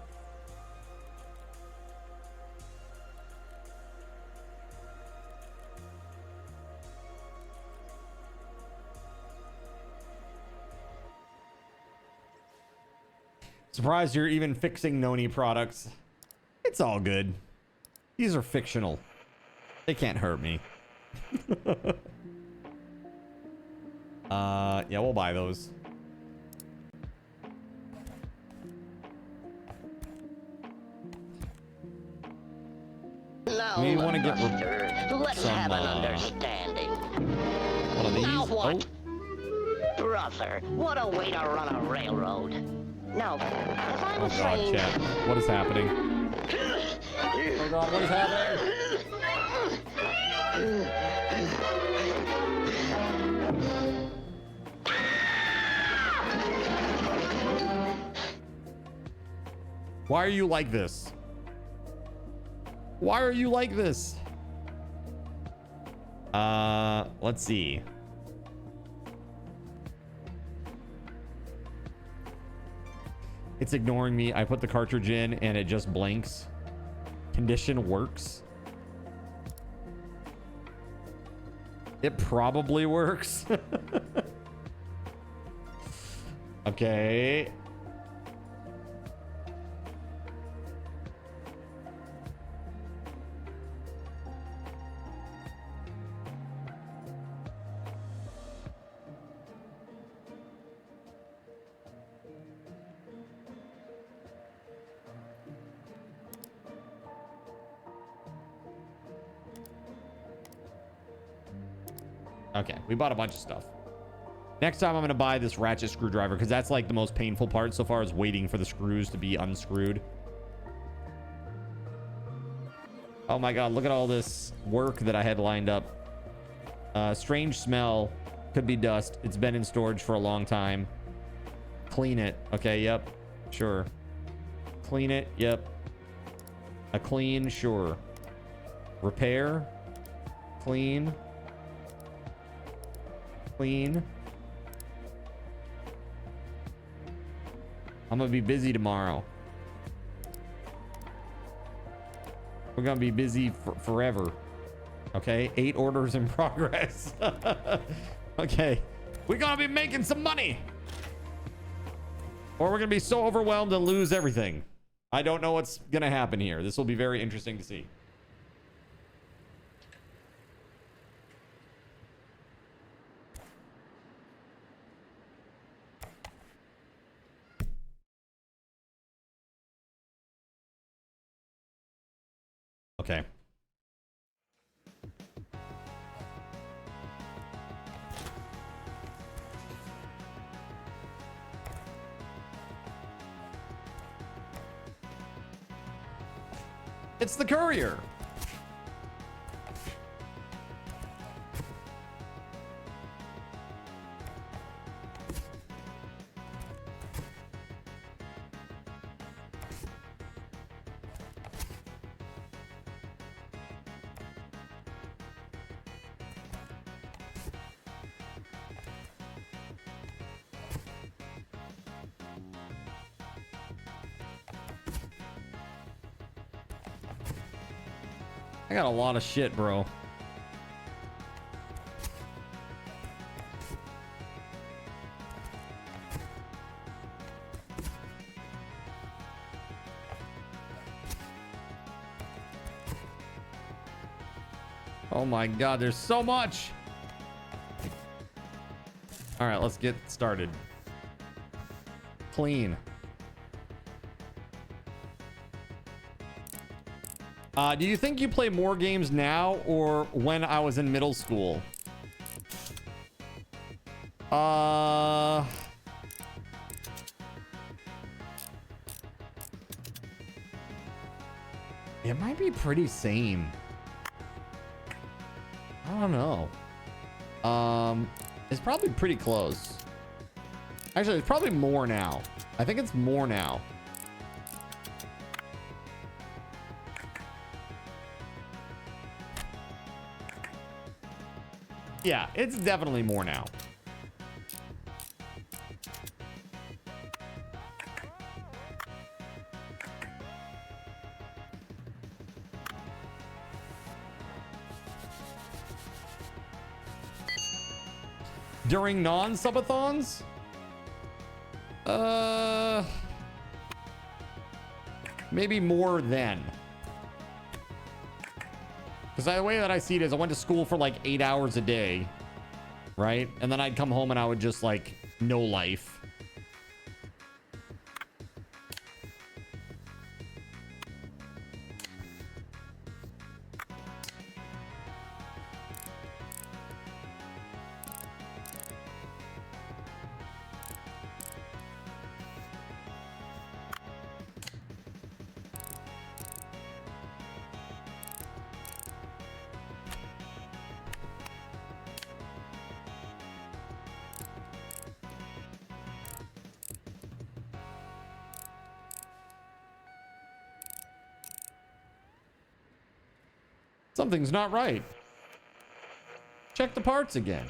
Surprised you're even fixing Noni products. It's all good. These are fictional. They can't hurt me. Yeah, we'll buy those. Now, We want to get let's some, have an understanding. One of these. Now what? Oh. Brother, what a way to run a railroad. Now, as I was Oh god, saying... chat. What is happening? Oh god, what is happening? Why are you like this? Why are you like this? Let's see. It's ignoring me. I put the cartridge in and it just blinks. Condition works. It probably works. Okay. Okay, we bought a bunch of stuff. Next time I'm going to buy this ratchet screwdriver because that's like the most painful part so far is waiting for the screws to be unscrewed. Oh my God, look at all this work that I had lined up. Strange smell. Could be dust. It's been in storage for a long time. Clean it. Okay, yep. Sure. Clean it. Yep. A clean, sure. Repair. Clean. Clean. I'm gonna be busy tomorrow. We're gonna be busy forever. Okay, 8 orders in progress. Okay, we're gonna be making some money, or we're gonna be so overwhelmed and lose everything. I don't know what's gonna happen here. This will be very interesting to see. Okay. It's the courier. I got a lot of shit, bro. Oh my God, there's so much. All right, let's get started. Clean. Do you think you play more games now or when I was in middle school? It might be pretty same. I don't know. It's probably pretty close. Actually, it's probably more now. I think it's more now. Yeah, it's definitely more now. During non-subathons? Maybe more then. Because the way that I see it is I went to school for like 8 hours a day, right? And then I'd come home and I would just like no life. Something's not right. Check the parts again.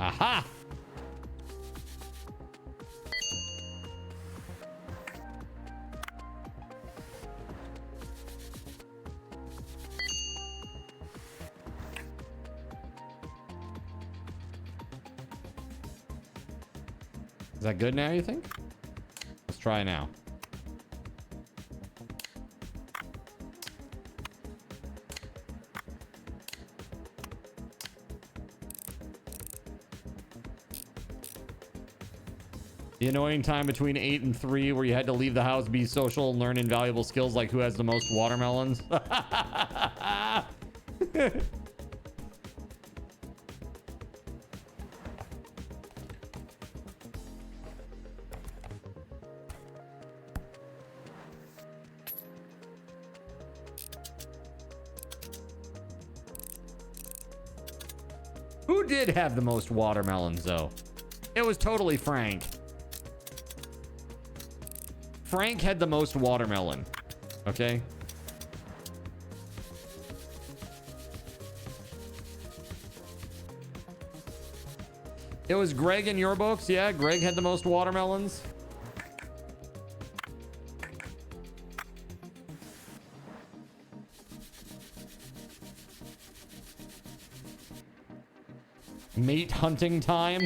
Aha! Is that good now, you think? Let's try now. The annoying time between 8 and 3 where you had to leave the house, be social, and learn invaluable skills like who has the most watermelons. Who did have the most watermelons, though? It was totally Frank. Frank had the most watermelon. Okay. It was Greg in your books. Yeah, Greg had the most watermelons. Mate hunting time.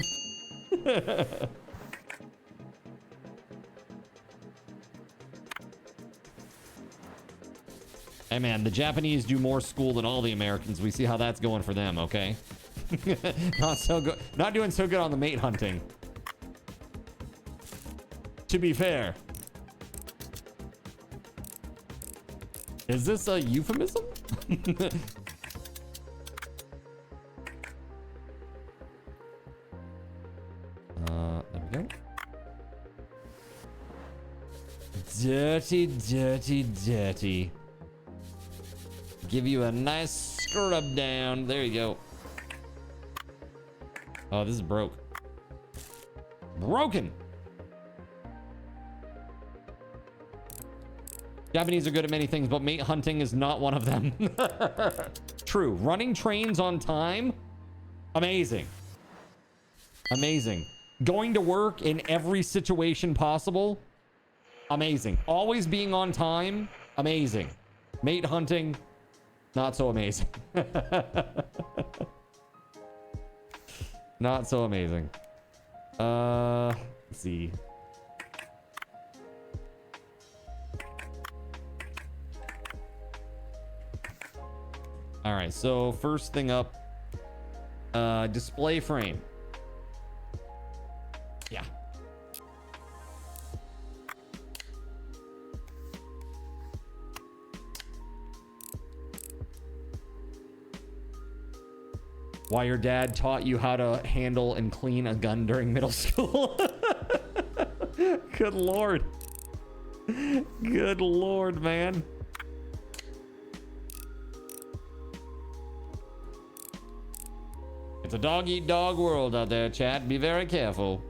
Hey man, the Japanese do more school than all the Americans. We see how that's going for them, okay? Not so good. Not doing so good on the mate hunting. To be fair. Is this a euphemism? There we go. Dirty, dirty, dirty. Give you a nice scrub down. There you go. Oh, this is broke. Broken. Japanese are good at many things, but mate hunting is not one of them. True. Running trains on time. Amazing. Amazing. Going to work in every situation possible. Amazing. Always being on time. Amazing. Mate hunting. Not so amazing. Not so amazing. Let's see. All right, so first thing up, display frame. Yeah. Why your dad taught you how to handle and clean a gun during middle school. Good Lord. Good Lord, man. It's a dog-eat-dog world out there, chat. Be very careful.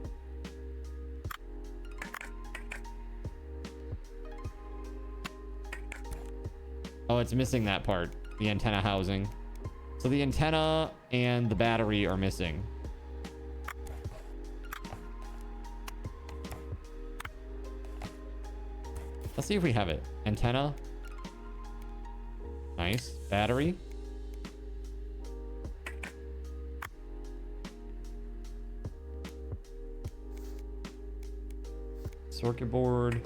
Oh, it's missing that part. The antenna housing. So the antenna and the battery are missing. Let's see if we have it. Antenna. Nice. Battery. Circuit board.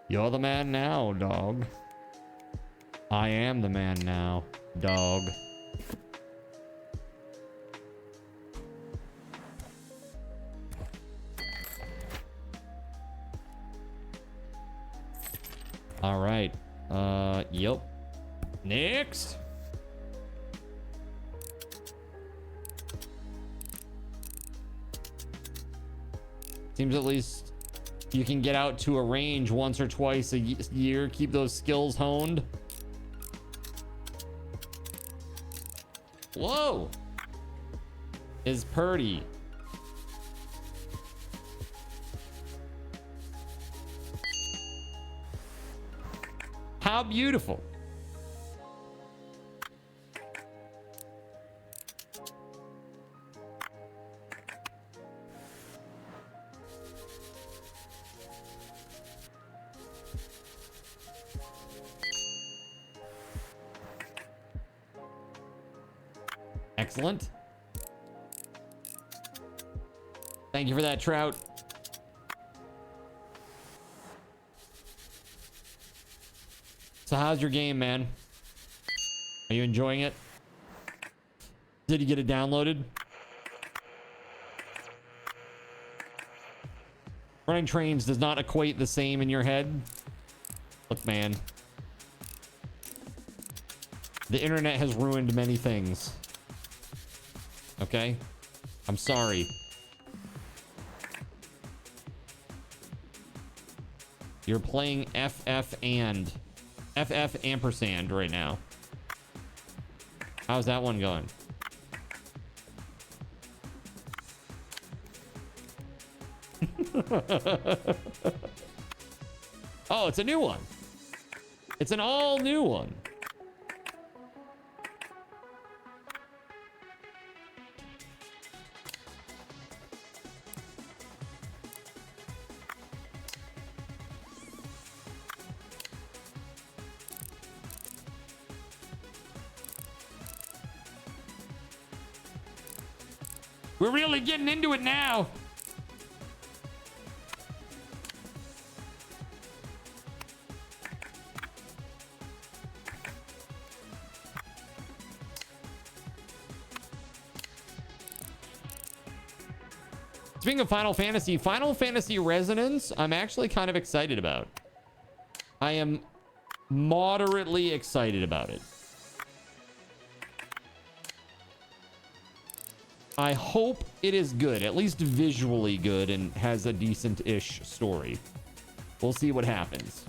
You're the man now, dog. I am the man now, dog. All right. Yep. Next. Seems at least you can get out to a range once or twice a year. Keep those skills honed. Whoa. Is Purdy. How beautiful. Excellent. Thank you for that, Trout. So how's your game, man? Are you enjoying it? Did you get it downloaded? Running trains does not equate the same in your head. Look, man. The internet has ruined many things. Okay? I'm sorry. You're playing FF ampersand right now. How's that one going? Oh, it's a new one. It's an all new one. We're really getting into it now. Speaking of Final Fantasy Resonance, I'm actually kind of excited about. I am moderately excited about it. I hope it is good, at least visually good, and has a decent-ish story. We'll see what happens.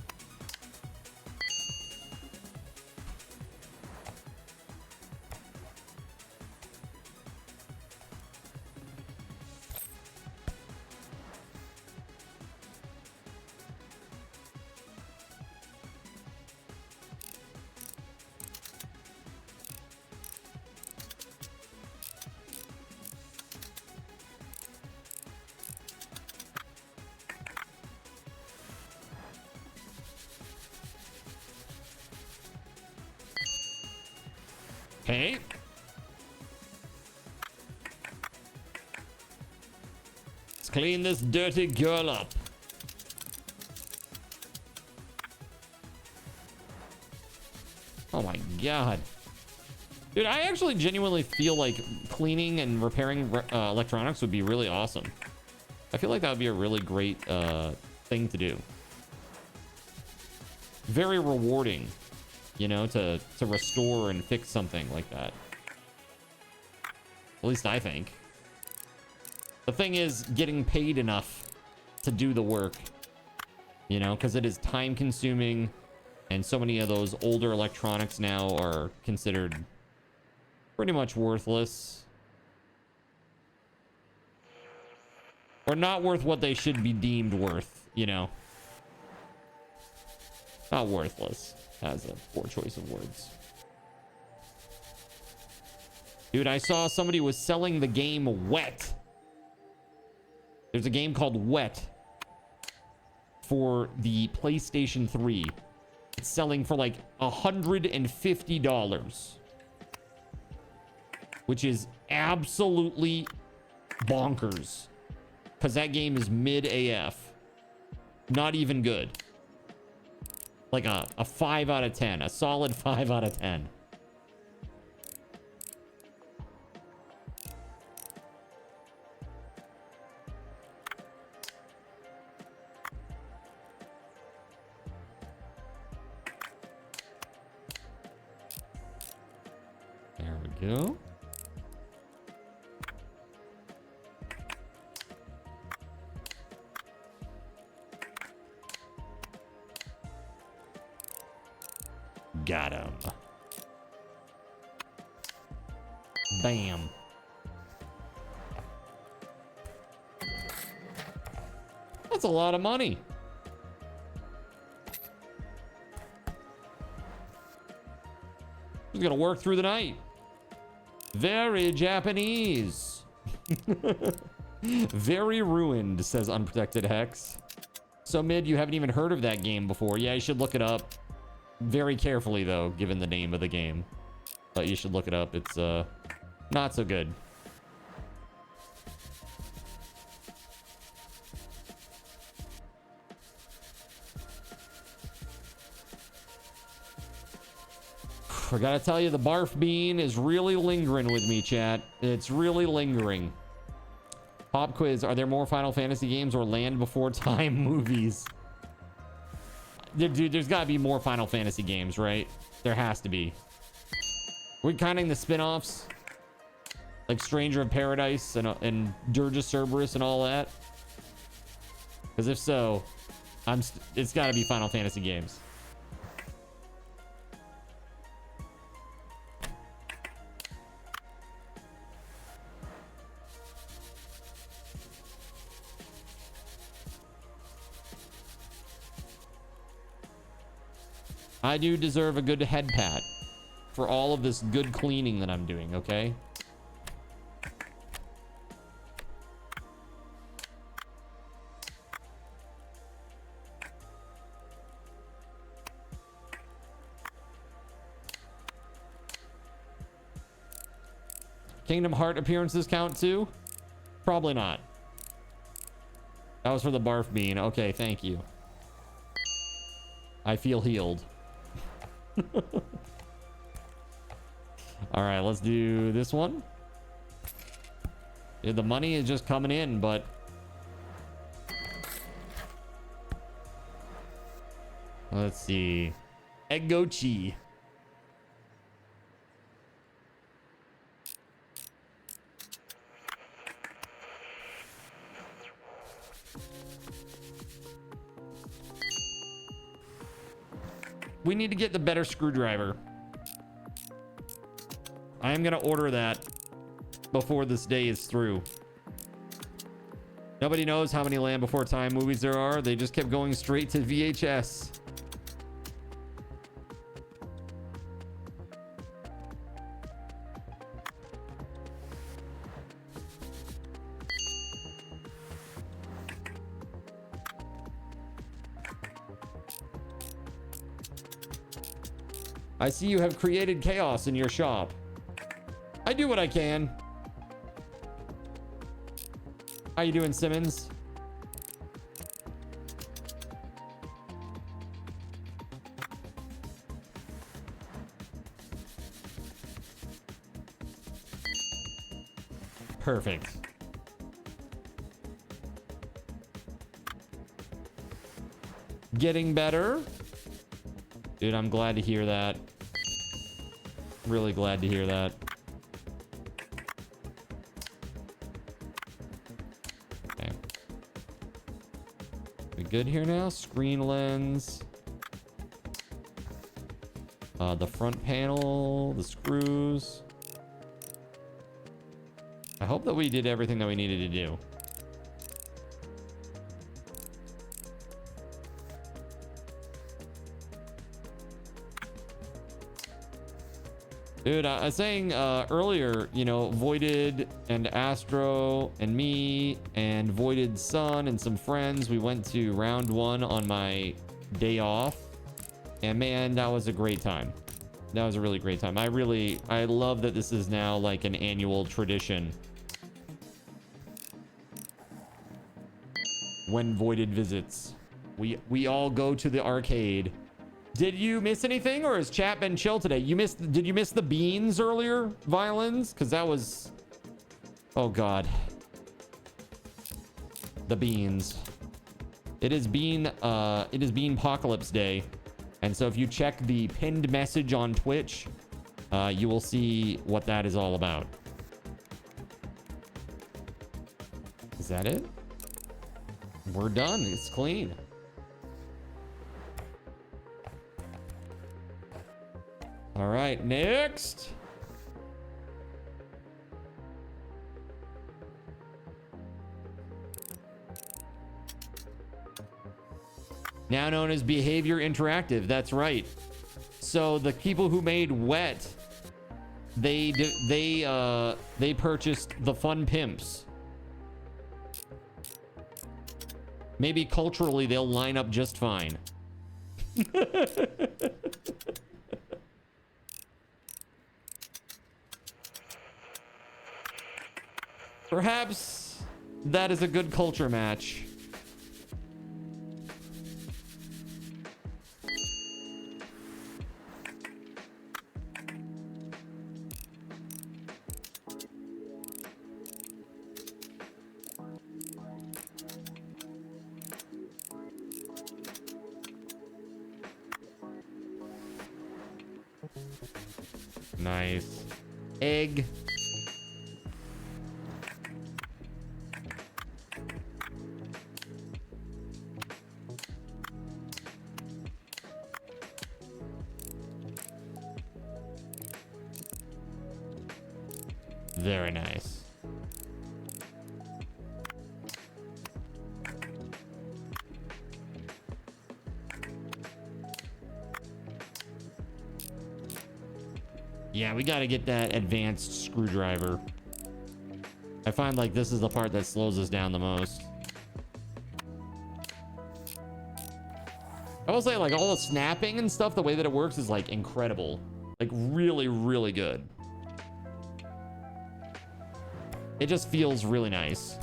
Okay. Let's clean this dirty girl up. Oh my god. Dude, I actually genuinely feel like cleaning and repairing electronics would be really awesome. I feel like that would be a really great thing to do. Very rewarding. You know, to restore and fix something like that. At least I think. The thing is getting paid enough to do the work. You know, because it is time consuming, and so many of those older electronics now are considered pretty much worthless. Or not worth what they should be deemed worth, you know. Not worthless. That's a poor choice of words. Dude, I saw somebody was selling the game Wet. There's a game called Wet for the PlayStation 3. It's selling for like $150. Which is absolutely bonkers. Because that game is mid AF. Not even good. Like a 5 out of 10. A solid 5 out of 10. There we go. Got him. Bam. That's a lot of money. He's gonna work through the night. Very Japanese. Very ruined, says Unprotected Hex. So Mid, you haven't even heard of that game before. Yeah, you should look it up. Very carefully though, given the name of the game. But you should look it up. It's Not so good. I gotta tell you, the barf bean is really lingering with me, chat. It's really lingering. Pop quiz: are there more Final Fantasy games or Land Before Time movies? Dude, there's gotta be more Final Fantasy games, right? There has to be. We're counting the spin-offs, like Stranger of Paradise and Dirge of Cerberus and all that. Because if so, it's gotta be Final Fantasy games. I do deserve a good head pat for all of this good cleaning that I'm doing, okay? Kingdom Heart appearances count too? Probably not. That was for the barf bean. Okay, thank you. I feel healed. All right, let's do this one. Yeah, the money is just coming in, but let's see. Eggochi. We need to get the better screwdriver. I am gonna order that before this day is through. Nobody knows how many Land Before Time movies there are. They just kept going straight to VHS. I see you have created chaos in your shop. I do what I can. How you doing, Simmons? Perfect. Getting better. Dude, I'm glad to hear that. Really glad to hear that. Okay. We good here now? Screen lens. The front panel, the screws. I hope that we did everything that we needed to do. Dude, I was saying earlier, you know, Voided and Astro and me and Voided Son and some friends, we went to round 1 on my day off. And man, that was a great time. That was a really great time. I love that this is now like an annual tradition. When Voided visits, we all go to the arcade. Did you miss anything, or has chat been chill today? Did you miss the beans earlier, violins? Because that was, oh god, the beans. It is bean apocalypse day, and so if you check the pinned message on Twitch, you will see what that is all about. Is that it? We're done. It's clean. All right, next. Now known as Behavior Interactive. That's right. So the people who made Wet, they purchased the Fun Pimps. Maybe culturally they'll line up just fine. Perhaps that is a good culture match. Nice. Egg. Very nice. Yeah, we got to get that advanced screwdriver. I find like this is the part that slows us down the most. I will say like all the snapping and stuff, the way that it works is like incredible. Like really, really good. It just feels really nice.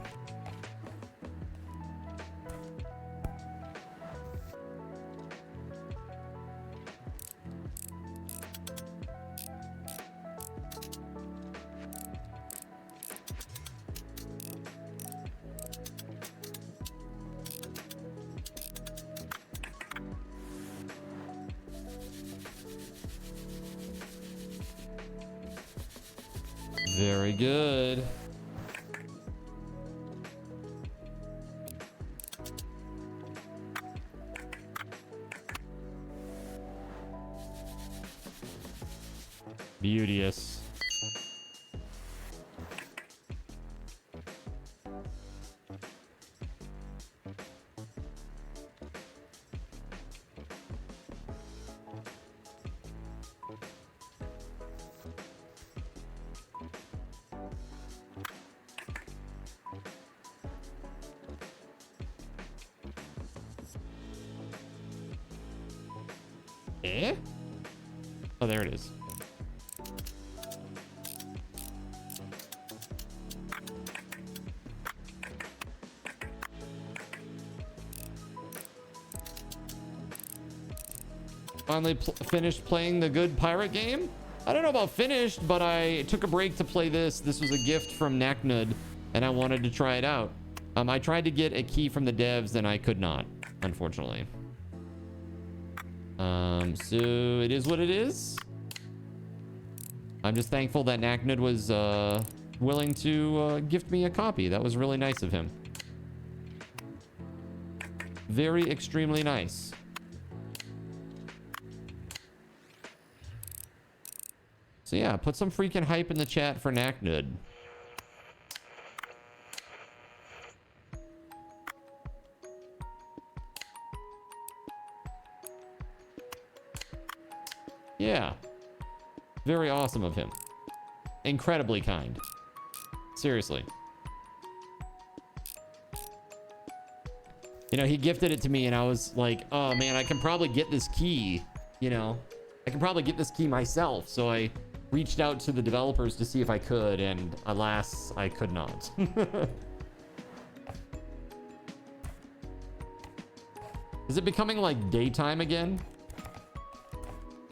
Very good. Beauteous. Eh? Oh, there it is. Finally finished playing the good pirate game. I don't know about finished, but I took a break to play this. This was a gift from Naknud, and I wanted to try it out. I tried to get a key from the devs, and I could not, unfortunately. So it is what it is. I'm just thankful that Naknud was willing to gift me a copy. That was really nice of him. Very extremely nice. So yeah, put some freaking hype in the chat for Naknud. Yeah. Very awesome of him. Incredibly kind. Seriously. You know, he gifted it to me and I was like, oh man, I can probably get this key. You know, I can probably get this key myself. So I reached out to the developers to see if I could, and alas, I could not. Is it becoming like daytime again?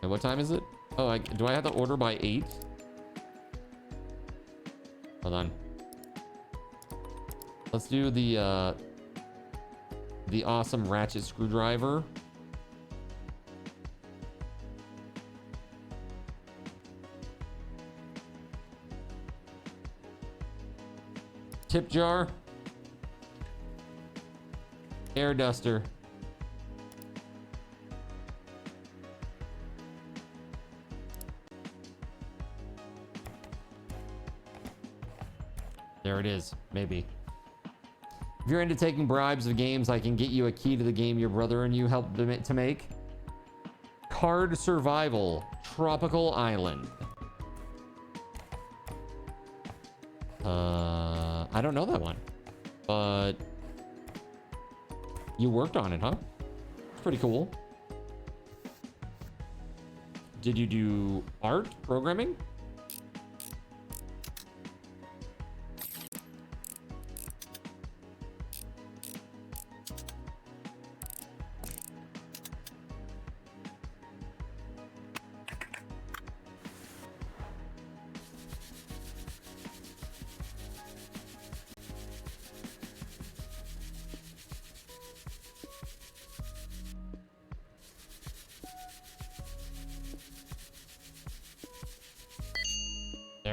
And what time is it? Oh, do I have to order by 8? Hold on. Let's do the awesome ratchet screwdriver. Tip jar. Air duster. There it is. Maybe. If you're into taking bribes of games, I can get you a key to the game your brother and you helped to make. Card Survival. Tropical Island. I don't know that one. But you worked on it, huh? It's pretty cool. Did you do art, programming?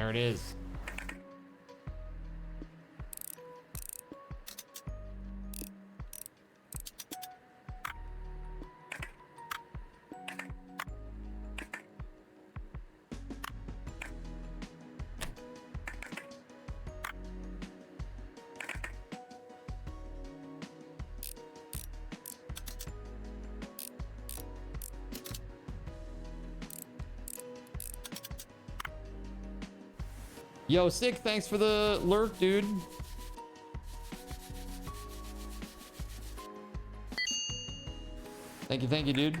There it is. Yo, Sick, thanks for the lurk, dude. Thank you, dude.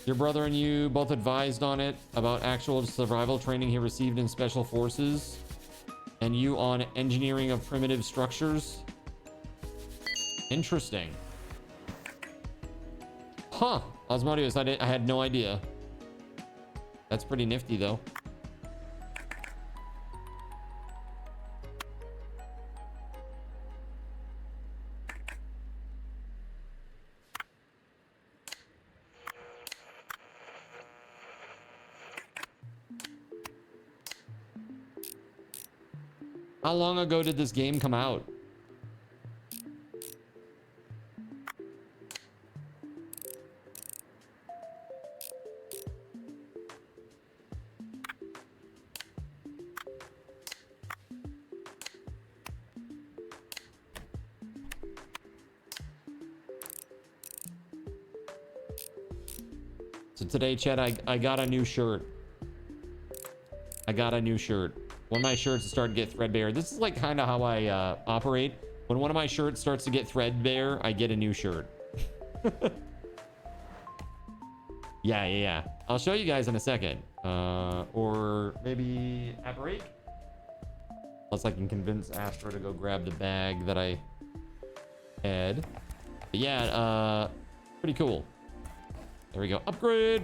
Your brother and you both advised on it about actual survival training he received in special forces, and you on engineering of primitive structures. Interesting. Huh. Osmodeus, I had no idea. That's pretty nifty, though. How long ago did this game come out? So today, Chet, I got a new shirt. I got a new shirt. One of my shirts is starting to get threadbare. This is like kind of how I operate. When one of my shirts starts to get threadbare, I get a new shirt. Yeah. I'll show you guys in a second. Or maybe at break. Unless I can convince Astro to go grab the bag that I had. But yeah, pretty cool. There we go. Upgrade.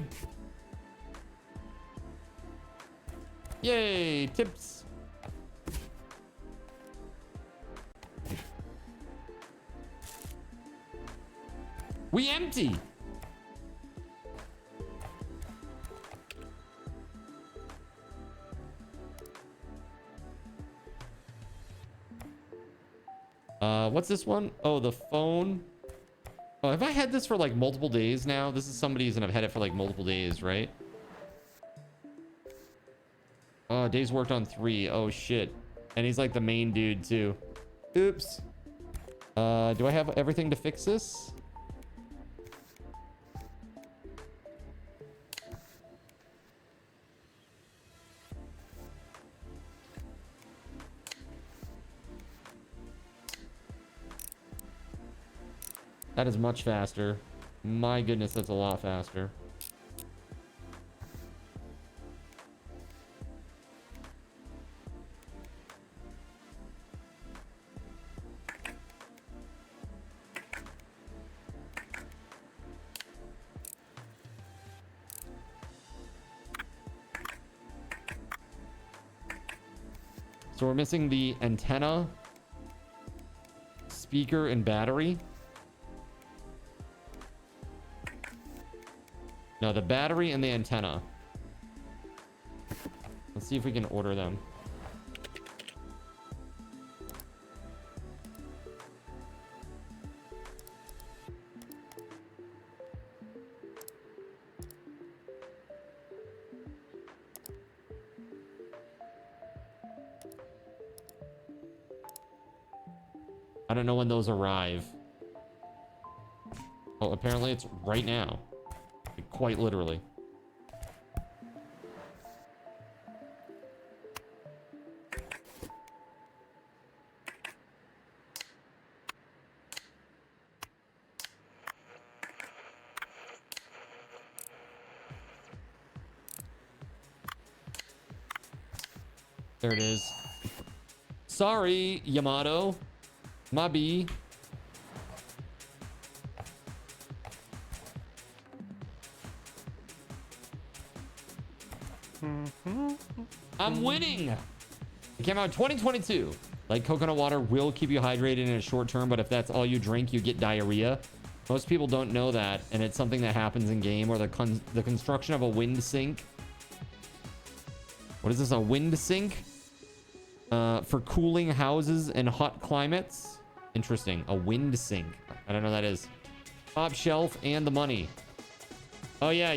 Yay, tips. We empty. What's this one? Oh, the phone. Oh, have I had this for like multiple days now? This is somebody's and I've had it for like multiple days, right? Oh, days worked on 3. Oh, shit. And he's like the main dude, too. Oops. Do I have everything to fix this? That is much faster. My goodness, that's a lot faster. So we're missing the antenna, speaker, and battery. No, the battery and the antenna. Let's see if we can order them. I don't know when those arrive. Oh, apparently it's right now. Quite literally. There it is. Sorry, Yamato. Mabi. I'm winning. It came out in 2022. Like coconut water will keep you hydrated in a short term, but if that's all you drink, you get diarrhea. Most people don't know that, and it's something that happens in game, or the construction of a wind sink What is this? A wind sink? For cooling houses in hot climates. Interesting. A wind sink. I don't know what that is. Top shelf and the money. Oh, yeah.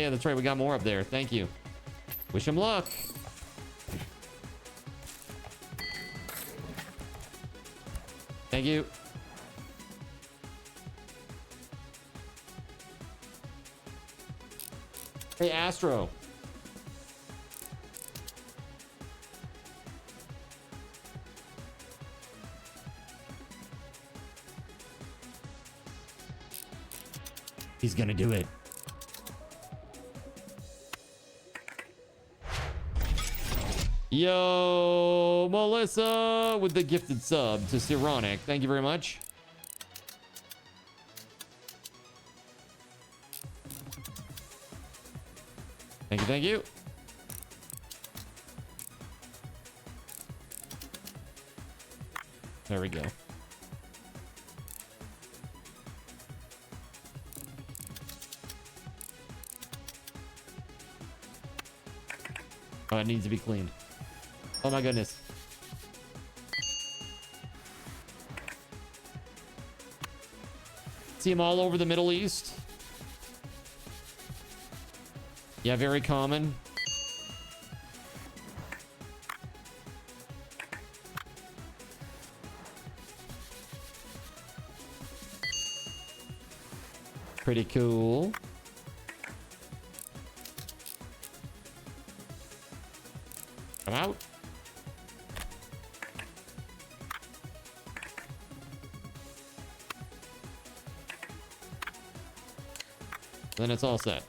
That's right. We got more up there. Thank you. Wish him luck. Thank you. Hey, Astro. He's gonna do it. Yo, Melissa with the gifted sub to Sironic. Thank you very much. Thank you, thank you. There we go. Oh, it needs to be cleaned. Oh my goodness. See them all over the Middle East. Yeah, very common. Pretty cool. Come out. Then it's all set.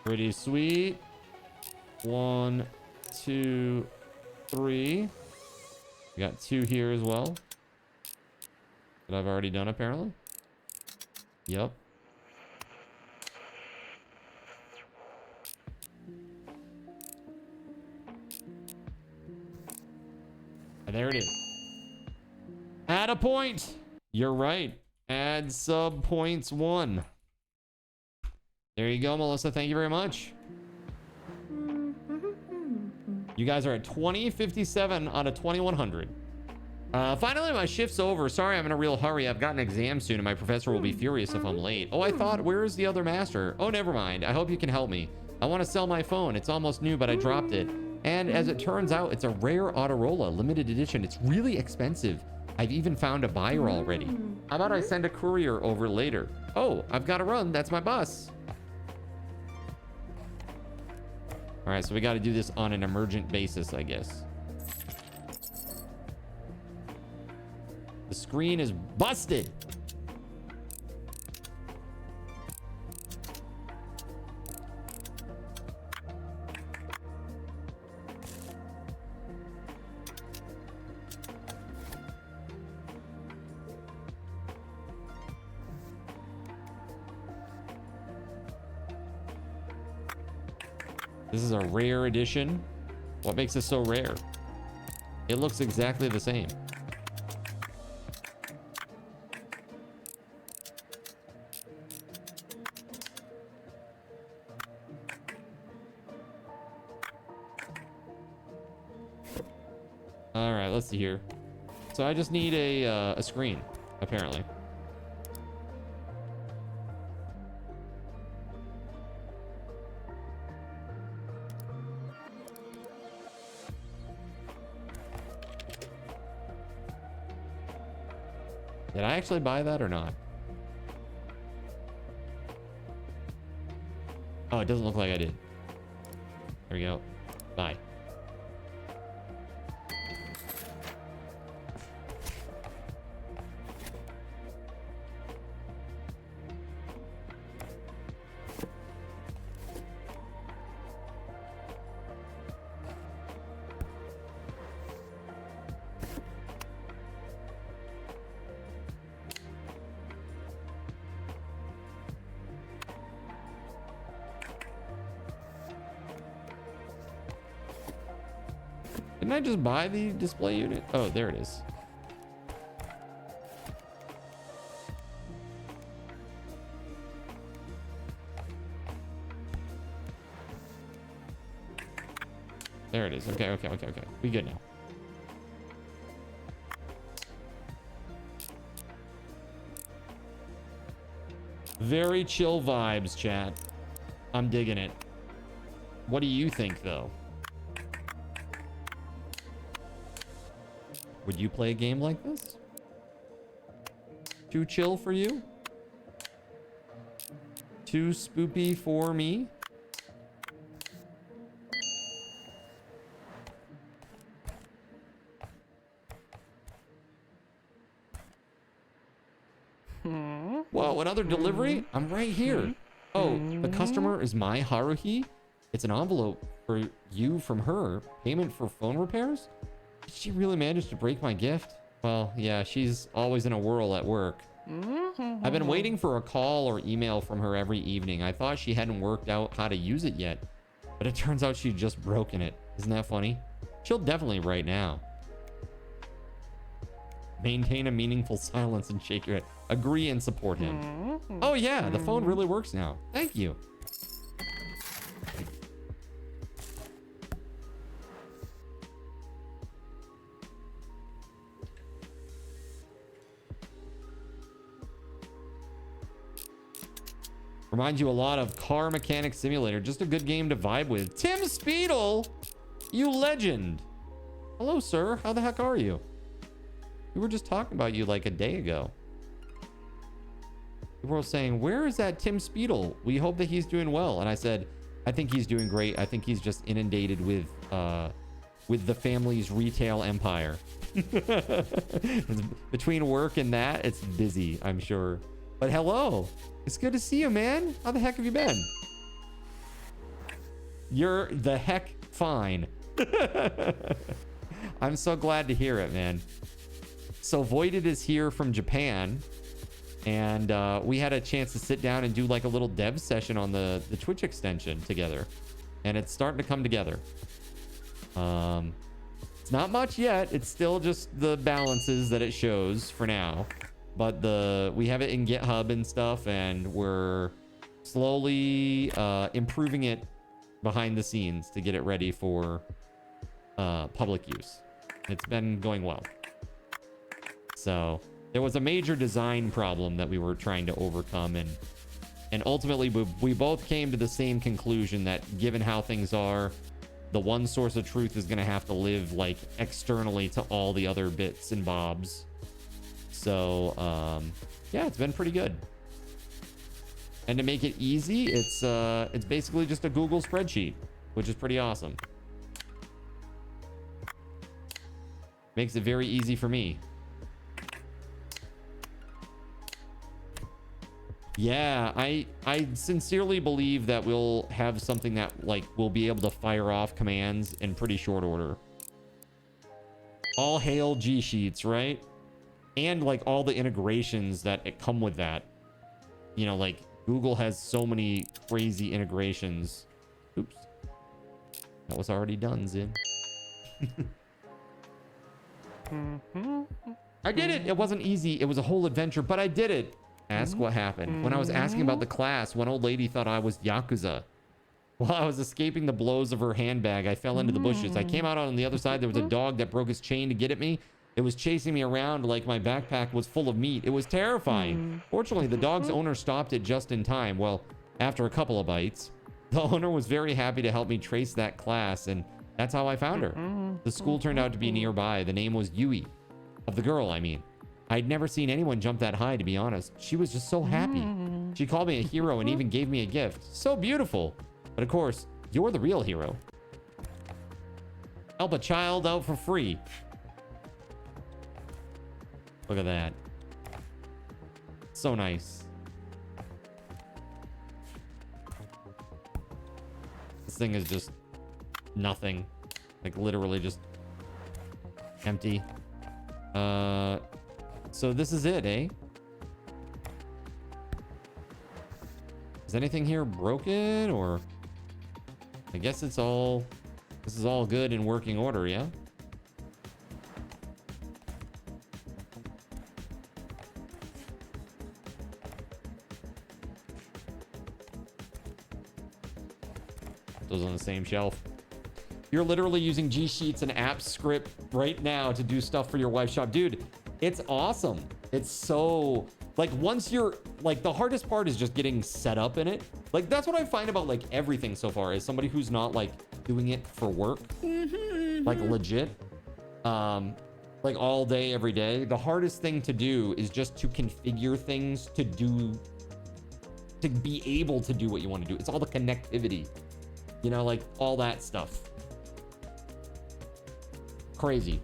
Pretty sweet. 1, 2, 3. We got 2 here as well. That I've already done apparently. Yep. And there it is. Add a point. You're right. Add sub points 1. There you go, Melissa. Thank you very much. You guys are at 2057 out of 2100. Finally, my shift's over. Sorry, I'm in a real hurry. I've got an exam soon, and my professor will be furious if I'm late. Oh, I thought, where's the other master? Oh, never mind. I hope you can help me. I want to sell my phone. It's almost new, but I dropped it. And as it turns out, it's a rare Autorola limited edition. It's really expensive. I've even found a buyer already. How about I send a courier over later? Oh, I've got to run. That's my bus. All right, so we got to do this on an emergent basis, I guess. The screen is busted. This is a rare edition. What makes it so rare? It looks exactly the same. All right, let's see here. So I just need a screen, apparently. Did I actually buy that or not? Oh, it doesn't look like I did. There we go. Bye. Didn't I just buy the display unit? Oh, there it is. There it is. Okay. We good now. Very chill vibes, chat. I'm digging it. What do you think, though? Would you play a game like this? Too chill for you? Too spoopy for me? Whoa, another delivery? I'm right here. Oh, the customer is my Haruhi? It's an envelope for you from her. Payment for phone repairs? Did she really manage to break my gift? Well, yeah, she's always in a whirl at work. I've been waiting for a call or email from her every evening. I thought she hadn't worked out how to use it yet, but it turns out she'd just broken it. Isn't that funny? She'll definitely write now. Maintain a meaningful silence and shake your head. Agree and support him. Oh yeah, the phone really works now. Thank you. Reminds you a lot of Car Mechanic Simulator. Just a good game to vibe with. TimSpeedle, you legend. Hello, sir. How the heck are you? We were just talking about you like a day ago. People were saying, where is that TimSpeedle? We hope that he's doing well. And I said, I think he's doing great. I think he's just inundated with the family's retail empire. Between work and that, it's busy, I'm sure. But hello. It's good to see you, man. How the heck have you been? You're the heck fine. I'm so glad to hear it, man. So Voided is here from Japan, and we had a chance to sit down and do like a little dev session on the Twitch extension together, and it's starting to come together. It's not much yet. It's still just the balances that it shows for now, but we have it in GitHub and stuff, and we're slowly improving it behind the scenes to get it ready for public use. It's been going well. So there was a major design problem that we were trying to overcome, and ultimately we both came to the same conclusion that given how things are, the one source of truth is going to have to live like externally to all the other bits and bobs. So yeah, it's been pretty good. And to make it easy, it's basically just a Google spreadsheet, which is pretty awesome. Makes it very easy for me. Yeah, I sincerely believe that we'll have something that like we'll be able to fire off commands in pretty short order. All hail G Sheets, right? And like all the integrations that come with that. You know, like Google has so many crazy integrations. Oops. That was already done, Zin. I did it. It wasn't easy. It was a whole adventure, but I did it. Ask what happened. When I was asking about the class, one old lady thought I was Yakuza. While I was escaping the blows of her handbag, I fell into the bushes. I came out on the other side. There was a dog that broke his chain to get at me. It was chasing me around like my backpack was full of meat. It was terrifying. Fortunately, the dog's owner stopped it just in time. Well, after a couple of bites. The owner was very happy to help me trace that class, and that's how I found her. The school turned out to be nearby. The name was Yui. Of the girl, I mean. I'd never seen anyone jump that high, to be honest. She was just so happy. She called me a hero and even gave me a gift. So beautiful. But of course, you're the real hero. Help a child out for free. Look at that. So nice. This thing is just nothing. Like literally just empty. So this is it, eh? Is anything here broken, or I guess it's all, this is all good in working order, yeah? those on the same shelf. You're literally using G Sheets and app script right now to do stuff for your wife's shop. Dude, it's awesome. It's so, like, once you're, like, the hardest part is just getting set up in it. Like, that's what I find about, like, everything so far is somebody who's not, like, doing it for work. Like, legit. Like, all day, every day. The hardest thing to do is just to configure things to be able to do what you want to do. It's all the connectivity, you know, like all that stuff. Crazy.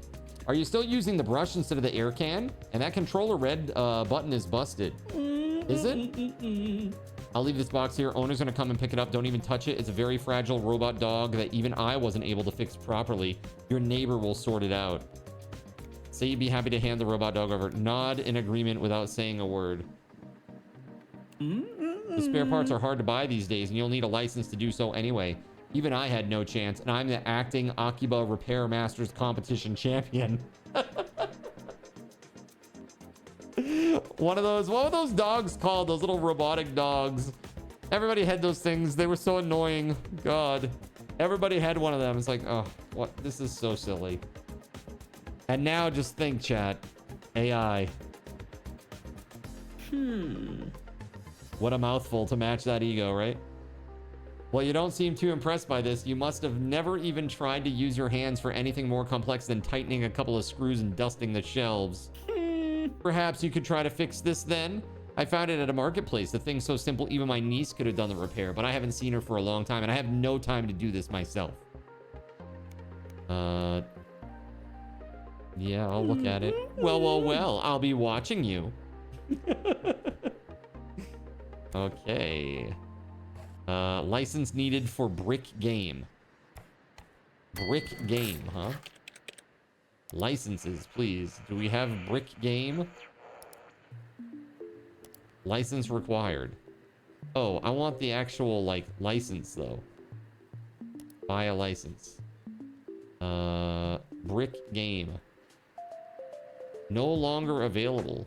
Are you still using the brush instead of the air can? And that controller red button is busted. Is it? I'll leave this box here. Owner's gonna come and pick it up. Don't even touch it. It's a very fragile robot dog that even I wasn't able to fix properly. Your neighbor will sort it out. Say you'd be happy to hand the robot dog over. Nod in agreement without saying a word. The spare parts are hard to buy these days, and you'll need a license to do so anyway. Even I had no chance, and I'm the acting Akiba Repair Masters competition champion. One of those, what were those dogs called? Those little robotic dogs. Everybody had those things. They were so annoying. God. Everybody had one of them. It's like, oh, what? This is so silly. And now just think, chat. AI. What a mouthful to match that ego, right? Well, you don't seem too impressed by this. You must have never even tried to use your hands for anything more complex than tightening a couple of screws and dusting the shelves. Perhaps you could try to fix this then? I found it at a marketplace. The thing's so simple, even my niece could have done the repair, but I haven't seen her for a long time, and I have no time to do this myself. Yeah, I'll look at it. Well, I'll be watching you. Okay. License needed for Brick Game. Brick Game, huh? Licenses, please. Do we have Brick Game? License required. Oh, I want the actual, like, license, though. Buy a license. Brick Game. No longer available.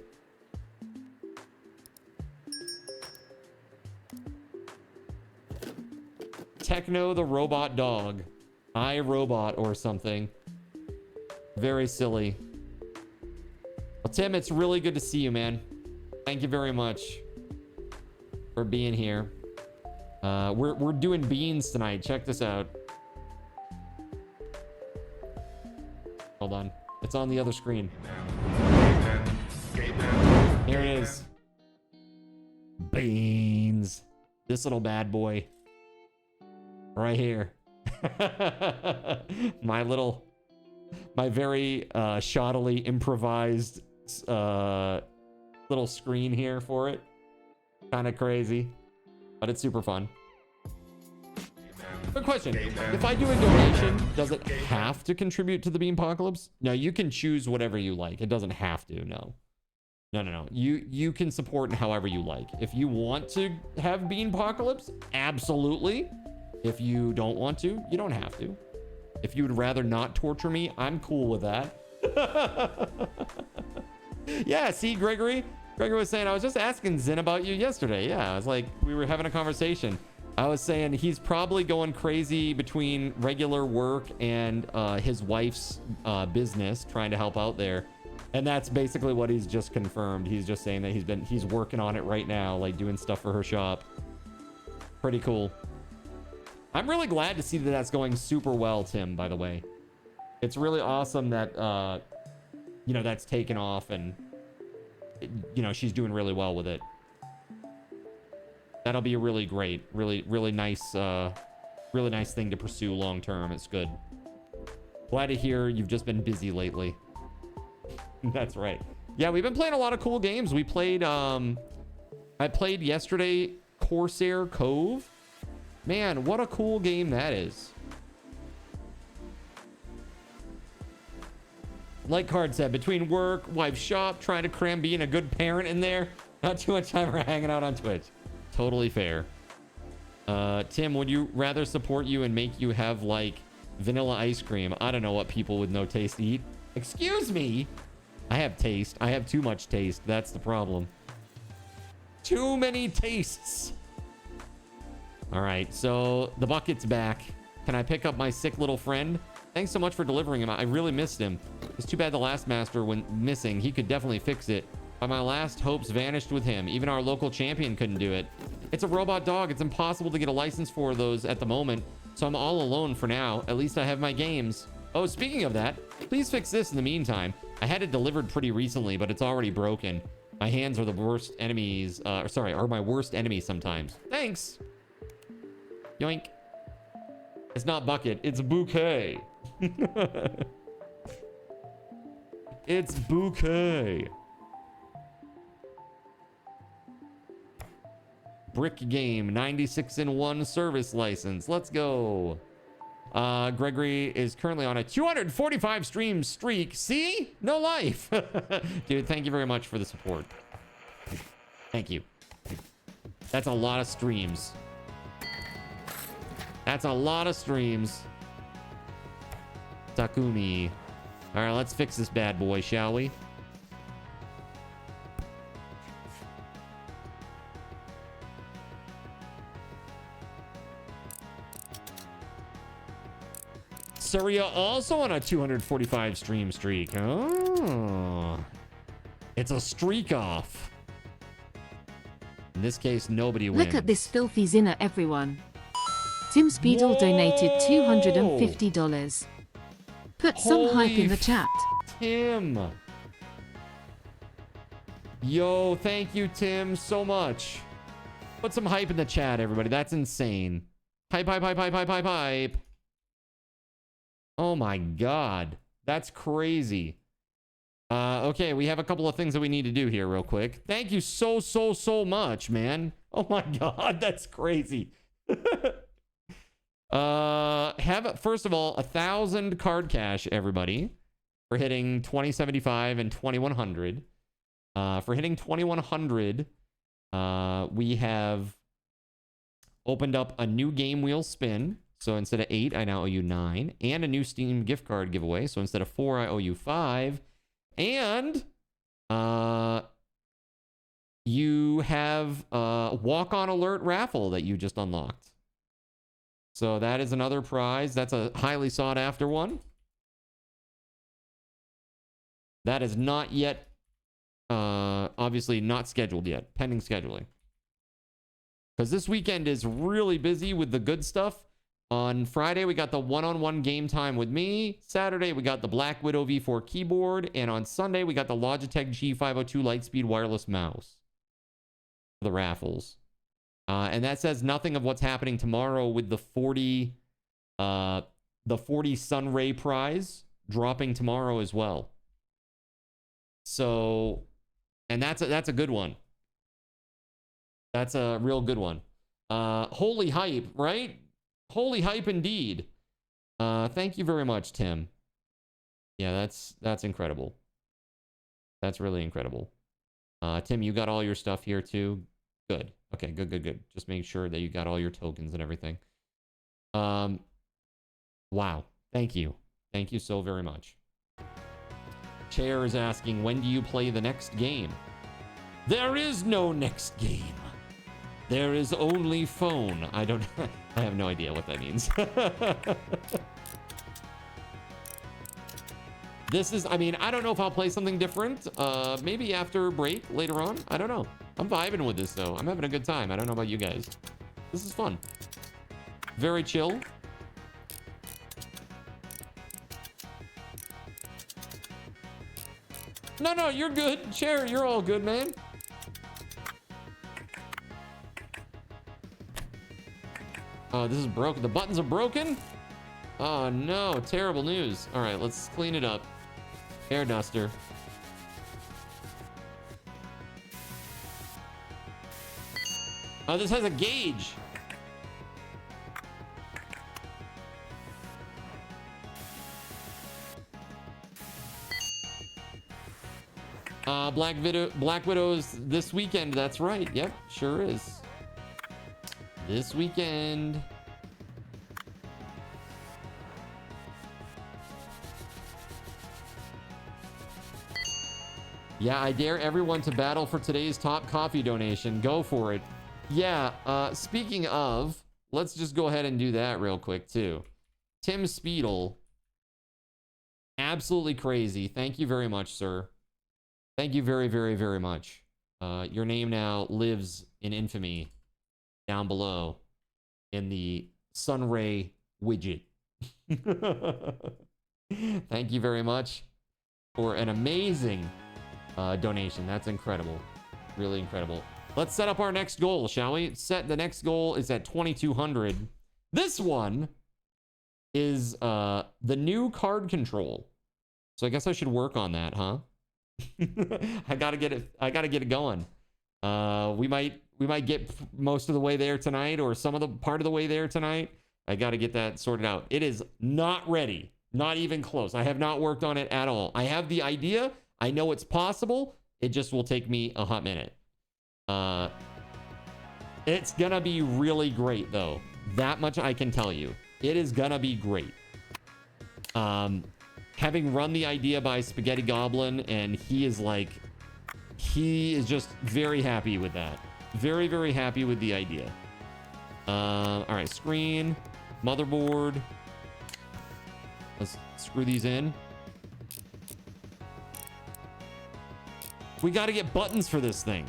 Techno the Robot Dog. iRobot or something. Very silly. Well, Tim, it's really good to see you, man. Thank you very much for being here. We're doing beans tonight. Check this out. Hold on. It's on the other screen. Here it is. Beans. This little bad boy. Right here. My very shoddily improvised little screen here for it. Kind of crazy, but it's super fun. Good question. If I do a donation, does it have to contribute to the Beanpocalypse? No, you can choose whatever you like. It doesn't have to, no. No. You can support however you like. If you want to have Beanpocalypse, absolutely. If you don't want to, you don't have to. If you would rather not torture me, I'm cool with that. Yeah, see, Gregory was saying, I was just asking Zen about you yesterday. Yeah, I was like, we were having a conversation. I was saying he's probably going crazy between regular work and his wife's business, trying to help out there. And that's basically what he's just confirmed. He's just saying that he's working on it right now, like doing stuff for her shop. Pretty cool. I'm really glad to see that that's going super well, Tim, by the way. It's really awesome that, you know, that's taken off and, you know, she's doing really well with it. That'll be a really great, really nice thing to pursue long term. It's good. Glad to hear you've just been busy lately. That's right. Yeah, we've been playing a lot of cool games. We played, I played yesterday Corsair Cove. Man, what a cool game that is. Like Card said, between work, wife's shop, trying to cram being a good parent in there, not too much time for hanging out on Twitch. Totally fair. Tim, would you rather support you and make you have like vanilla ice cream? I don't know what people with no taste eat. Excuse me. I have taste. I have too much taste. That's the problem. Too many tastes. All right, so the bucket's back. Can I pick up my sick little friend? Thanks so much for delivering him. I really missed him. It's too bad the last master went missing. He could definitely fix it. But my last hopes vanished with him. Even our local champion couldn't do it. It's a robot dog. It's impossible to get a license for those at the moment. So I'm all alone for now. At least I have my games. Oh, speaking of that, please fix this in the meantime. I had it delivered pretty recently, but it's already broken. My hands are the worst enemies. Are my worst enemies sometimes. Thanks. Yoink. It's not bucket. It's bouquet. It's bouquet. Brick game, 96-in-1 service license. Let's go. Gregory is currently on a 245 stream streak. See? No life. Dude, thank you very much for the support. Thank you. That's a lot of streams. That's a lot of streams. Takumi. All right, let's fix this bad boy, shall we? Surya also on a 245 stream streak. Oh. It's a streak off. In this case, nobody wins. Look at this filthy zinner, everyone. TimSpeedle donated $250. Put some hype in the chat. Tim. Yo, thank you, Tim, so much. Put some hype in the chat, everybody. That's insane. Hype, hype, hype, hype, hype, hype, hype. Oh my God. That's crazy. Okay, we have a couple of things that we need to do here real quick. Thank you so much, man. Oh my God, that's crazy. Have, first of all, 1,000 card cash, everybody, for hitting 2075 and 2100. For hitting 2100, we have opened up a new game wheel spin. So instead of 8, I now owe you 9. And a new Steam gift card giveaway. So instead of 4, I owe you 5. And you have a walk-on alert raffle that you just unlocked. So that is another prize. That's a highly sought-after one. That is not yet, obviously not scheduled yet. Pending scheduling. Because this weekend is really busy with the good stuff. On Friday, we got the one-on-one game time with me. Saturday, we got the Black Widow V4 keyboard. And on Sunday, we got the Logitech G502 Lightspeed wireless mouse. The raffles. And that says nothing of what's happening tomorrow with the 40 Sunray prize dropping tomorrow as well. So, and that's a good one. That's a real good one. Holy hype, right? Holy hype indeed. Thank you very much, Tim. Yeah, that's incredible. That's really incredible. Tim, you got all your stuff here too? Good. Okay, good. Just make sure that you got all your tokens and everything. Wow. Thank you. Thank you so very much. Chair is asking, when do you play the next game? There is no next game. There is only phone. I have no idea what that means. This is, I mean, I don't know if I'll play something different. Maybe after break later on. I don't know. I'm vibing with this though. I'm having a good time. I don't know about you guys. This is fun. Very chill. No, you're good. Chair, you're all good, man. Oh, this is broken. The buttons are broken? Oh, no. Terrible news. All right, let's clean it up. Air duster. Oh, this has a gauge. Black Widow's this weekend. That's right. Yep, sure is. This weekend. Yeah, I dare everyone to battle for today's top coffee donation. Go for it. Yeah, speaking of, let's just go ahead and do that real quick too. TimSpeedle, absolutely crazy. Thank you very much, sir. Thank you very, very, very much. Your name now lives in infamy down below in the Sunray widget. Thank you very much for an amazing donation. That's incredible. Really incredible. Let's set up our next goal, shall we? The next goal is at 2,200. This one is the new card control. So I guess I should work on that, huh? I gotta get it going. We might get most of the way there tonight, or some of the part of the way there tonight. I gotta get that sorted out. It is not ready, not even close. I have not worked on it at all. I have the idea. I know it's possible. It just will take me a hot minute. It's gonna be really great though. That much I can tell you. It is gonna be great. Having run the idea by Spaghetti Goblin, and he is just very happy with that. Very, very happy with the idea. All right, screen, motherboard. Let's screw these in. We got to get buttons for this thing.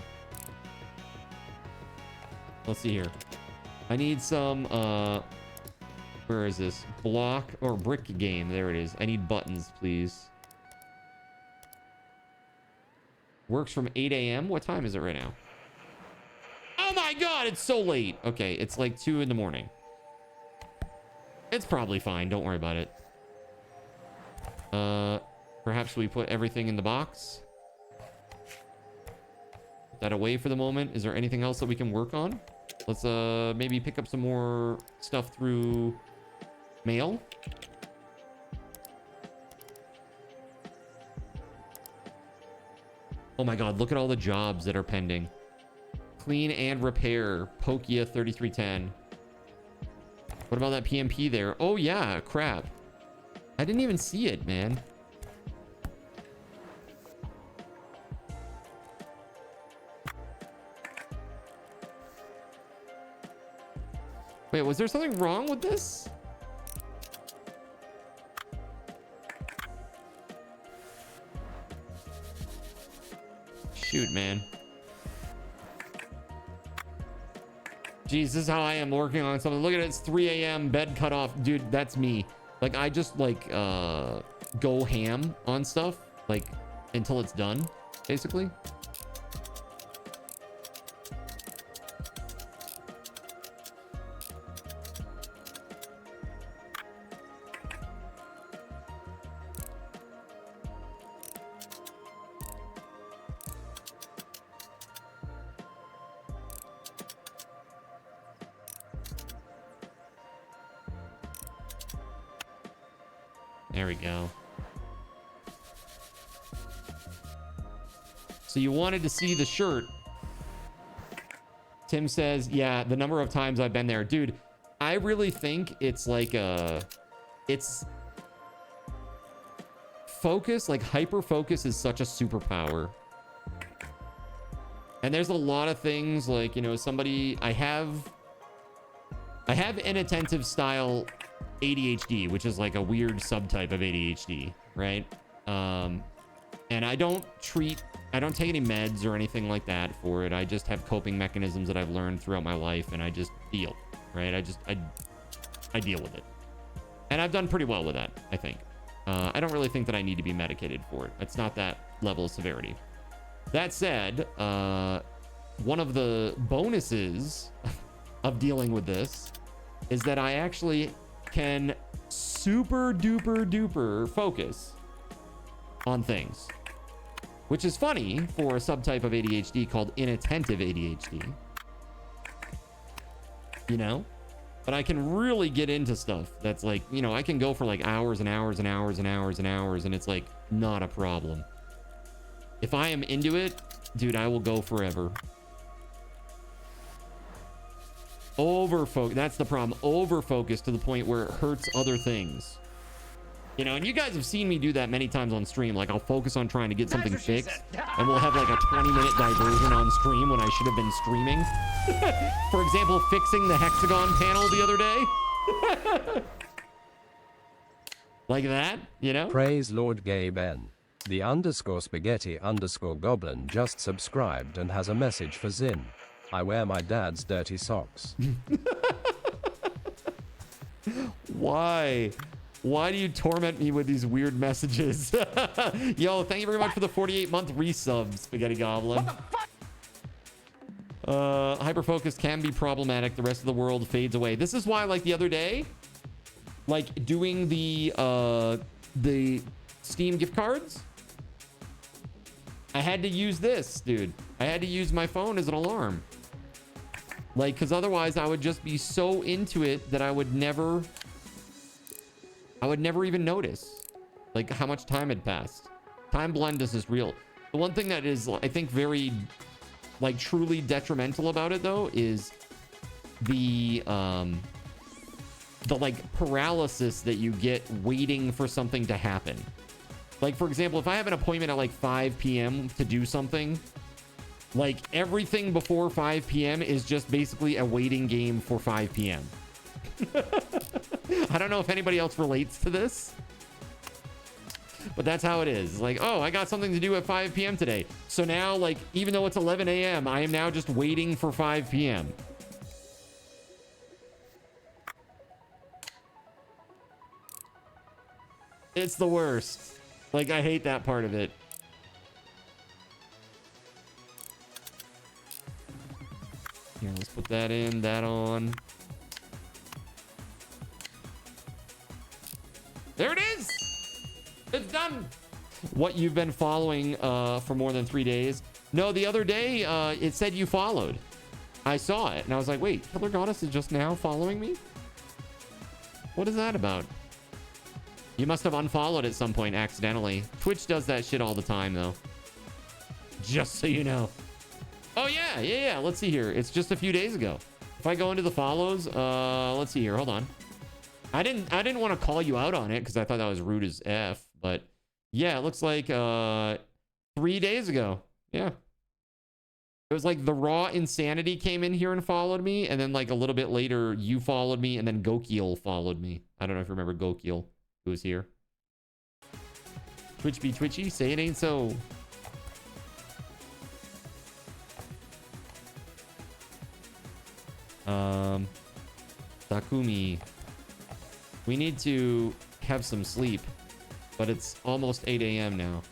Let's see here. I need some, where is this? Block or brick game. There it is. I need buttons, please. Works from 8 a.m. What time is it right now? Oh my God, it's so late. Okay, it's like 2 in the morning. It's probably fine. Don't worry about it. Perhaps we put everything in the box. Put that away for the moment. Is there anything else that we can work on? Let's maybe pick up some more stuff through mail. Oh my God, look at all the jobs that are pending. Clean and repair, Pokia 3310. What about that PMP there? Oh yeah, crap. I didn't even see it, man. Wait, was there something wrong with this? Shoot, man. Jeez, this is how I am working on something. Look at it, it's 3 a.m. bed cut off. Dude, that's me. Like, I just like go ham on stuff like until it's done, basically. There we go. So you wanted to see the shirt. Tim says, yeah, the number of times I've been there. Dude, I really think it's like it's focus, like hyper focus is such a superpower. And there's a lot of things like, you know, I have inattentive style ADHD, which is like a weird subtype of ADHD, right? And I don't take any meds or anything like that for it. I just have coping mechanisms that I've learned throughout my life, and I just deal, right? I deal with it. And I've done pretty well with that, I think. I don't really think that I need to be medicated for it. It's not that level of severity. That said, one of the bonuses of dealing with this is that I actually can super duper duper focus on things, which is funny for a subtype of ADHD called inattentive ADHD, you know, but I can really get into stuff that's like, you know, I can go for like hours and hours and hours and hours and hours, and it's like not a problem. If I am into it, dude, I will go forever. Overfocus, that's the problem. Overfocus to the point where it hurts other things. You know, and you guys have seen me do that many times on stream. Like, I'll focus on trying to get something fixed, and we'll have like a 20-minute diversion on stream when I should have been streaming. For example, fixing the hexagon panel the other day. Like that, you know? Praise Lord Gabe N. The _spaghetti_goblin just subscribed and has a message for Zin. I wear my dad's dirty socks. Why? Why do you torment me with these weird messages? Yo, thank you very much for the 48-month resub, Spaghetti Goblin. Hyperfocus can be problematic. The rest of the world fades away. This is why, like the other day, like doing the Steam gift cards, I had to use this, dude. I had to use my phone as an alarm. Like, because otherwise I would just be so into it that I would never even notice, like, how much time had passed. Time blindness is real. The one thing that is, I think, very, like, truly detrimental about it, though, is the like, paralysis that you get waiting for something to happen. Like, for example, if I have an appointment at, like, 5 p.m. to do something, like, everything before 5 p.m. is just basically a waiting game for 5 p.m. I don't know if anybody else relates to this, but that's how it is. Like, oh, I got something to do at 5 p.m. today. So now, like, even though it's 11 a.m., I am now just waiting for 5 p.m. It's the worst. Like, I hate that part of it. Here, let's put that in, that on. There it is! It's done! What you've been following for more than 3 days. No, the other day, it said you followed. I saw it, and I was like, wait, Killer Goddess is just now following me? What is that about? You must have unfollowed at some point accidentally. Twitch does that shit all the time, though. Just so you know. Oh, yeah. Let's see here. It's just a few days ago. If I go into the follows, let's see here. Hold on. I didn't want to call you out on it because I thought that was rude as F. But yeah, it looks like 3 days ago. Yeah. It was like the Raw Insanity came in here and followed me. And then like a little bit later, you followed me. And then Gokiel followed me. I don't know if you remember Gokiel, who was here. Twitch be twitchy. Say it ain't so. Takumi. We need to have some sleep, but it's almost 8 a.m. now.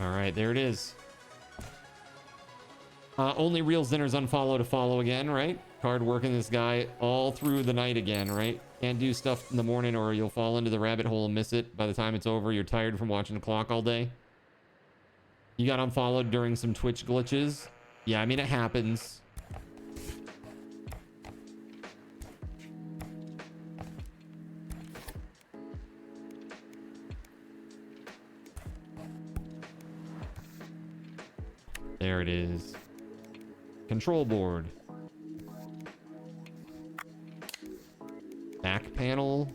All right, there it is. Only real Zinners unfollow to follow again, right? Hard working this guy all through the night again, right? Can't do stuff in the morning or you'll fall into the rabbit hole and miss it. By the time it's over, you're tired from watching the clock all day. You got unfollowed during some Twitch glitches. Yeah, I mean, it happens. There it is. Control board. Back panel.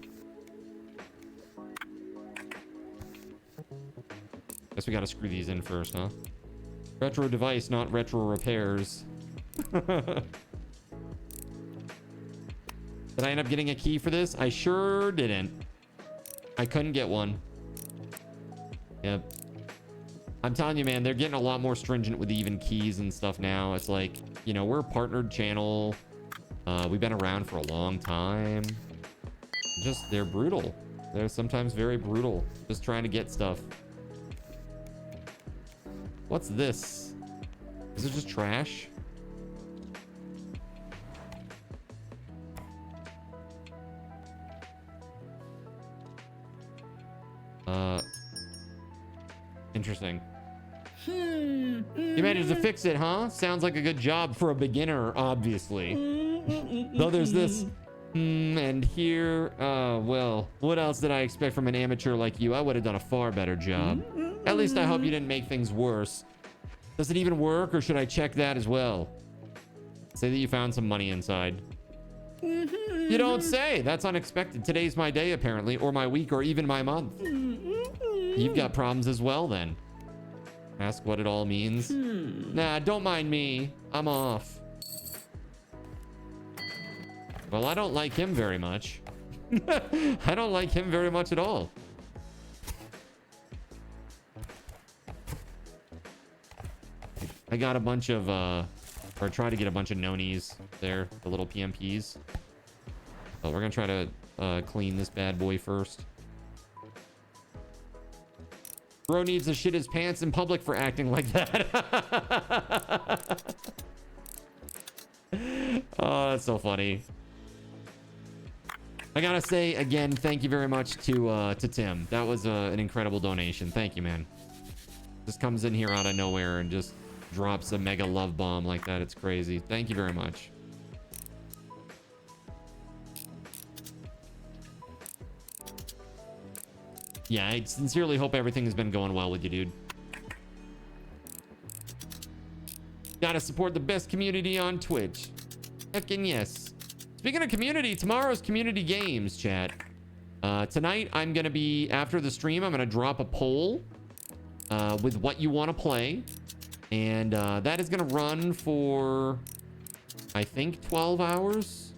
Guess we gotta screw these in first, huh? Retro device, not retro repairs. Did I end up getting a key for this? I sure didn't. I couldn't get one. Yep. I'm telling you, man, they're getting a lot more stringent with even keys and stuff now. It's like, you know, we're a partnered channel. We've been around for a long time. Just, they're brutal. They're sometimes very brutal. Just trying to get stuff. What's this? Is it just trash? Interesting. You managed to fix it, huh? Sounds like a good job for a beginner, obviously. Though there's this And here, well, what else did I expect from an amateur like you? I would have done a far better job. At least I hope you didn't make things worse. Does it even work, or should I check that as well? Say that you found some money inside. You don't say. That's unexpected. Today's my day, apparently, or my week, or even my month. You've got problems as well, then. Ask what it all means. Nah, don't mind me. I'm off. Well, I don't like him very much. I don't like him very much at all. I got a bunch of, or try to get a bunch of nonies there, the little PMPs. But we're gonna try to clean this bad boy first. Bro needs to shit his pants in public for acting like that. Oh, that's so funny. I gotta say again, thank you very much to Tim. That was an incredible donation. Thank you, man. Just comes in here out of nowhere and just drops a mega love bomb like that. It's crazy. Thank you very much. Yeah, I sincerely hope everything has been going well with you, dude. Gotta support the best community on Twitch. Heckin' yes. Speaking of community, tomorrow's community games, chat. Tonight, I'm gonna be, after the stream, I'm gonna drop a poll with what you want to play. And that is gonna run for, I think, 12 hours.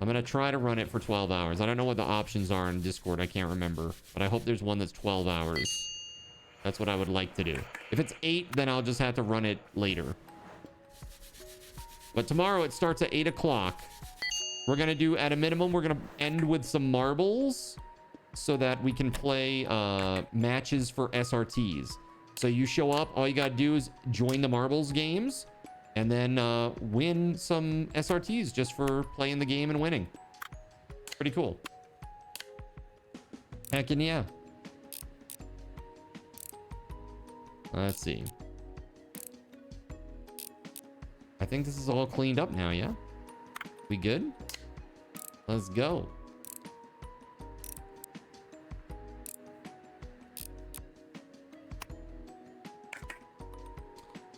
I'm gonna try to run it for 12 hours. I don't know what the options are in Discord. I can't remember. But I hope there's one that's 12 hours. That's what I would like to do. If it's 8, then I'll just have to run it later. But tomorrow it starts at 8 o'clock. We're gonna do, at a minimum, we're gonna end with some marbles so that we can play matches for SRTs. So you show up, all you gotta do is join the marbles games and then win some SRTs just for playing the game and winning. Pretty cool. Heckin' yeah. Let's see. I think this is all cleaned up now, yeah? We good? Let's go.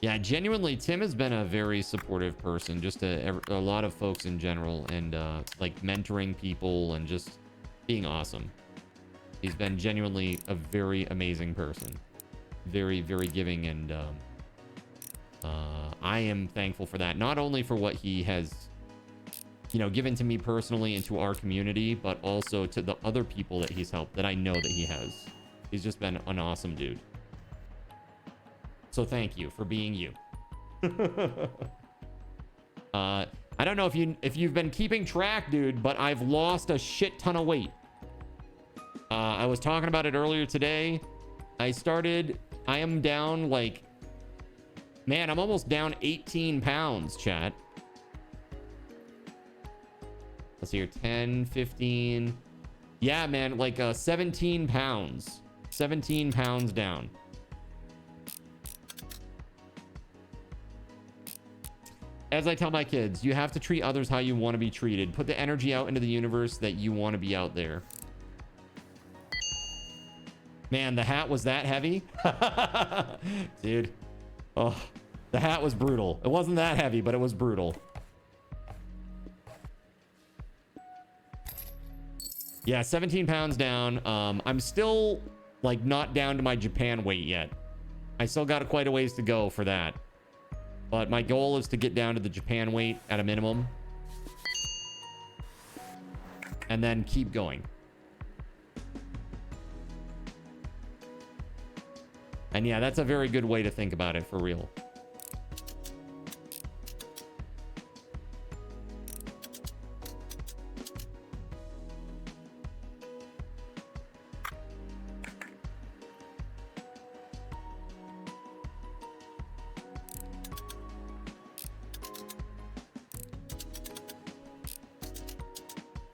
Yeah, genuinely, Tim has been a very supportive person, just a lot of folks in general, and like mentoring people and just being awesome. He's been genuinely a very amazing person. Very, very giving, and I am thankful for that. Not only for what he has, you know, given to me personally and to our community, but also to the other people that he's helped, that I know that he has. He's just been an awesome dude. So thank you for being you. I don't know if you've been keeping track, dude, but I've lost a shit ton of weight. I was talking about it earlier today. I am down like, man, I'm almost down 18 pounds, chat. Let's see here, 10, 15. Yeah, man, like 17 pounds. 17 pounds down. As I tell my kids, you have to treat others how you want to be treated. Put the energy out into the universe that you want to be out there. Man, the hat was that heavy? Dude. Oh, the hat was brutal. It wasn't that heavy, but it was brutal. Yeah, 17 pounds down. I'm still, like, not down to my Japan weight yet. I still got quite a ways to go for that. But my goal is to get down to the Japan weight at a minimum. And then keep going. And yeah, that's a very good way to think about it, for real.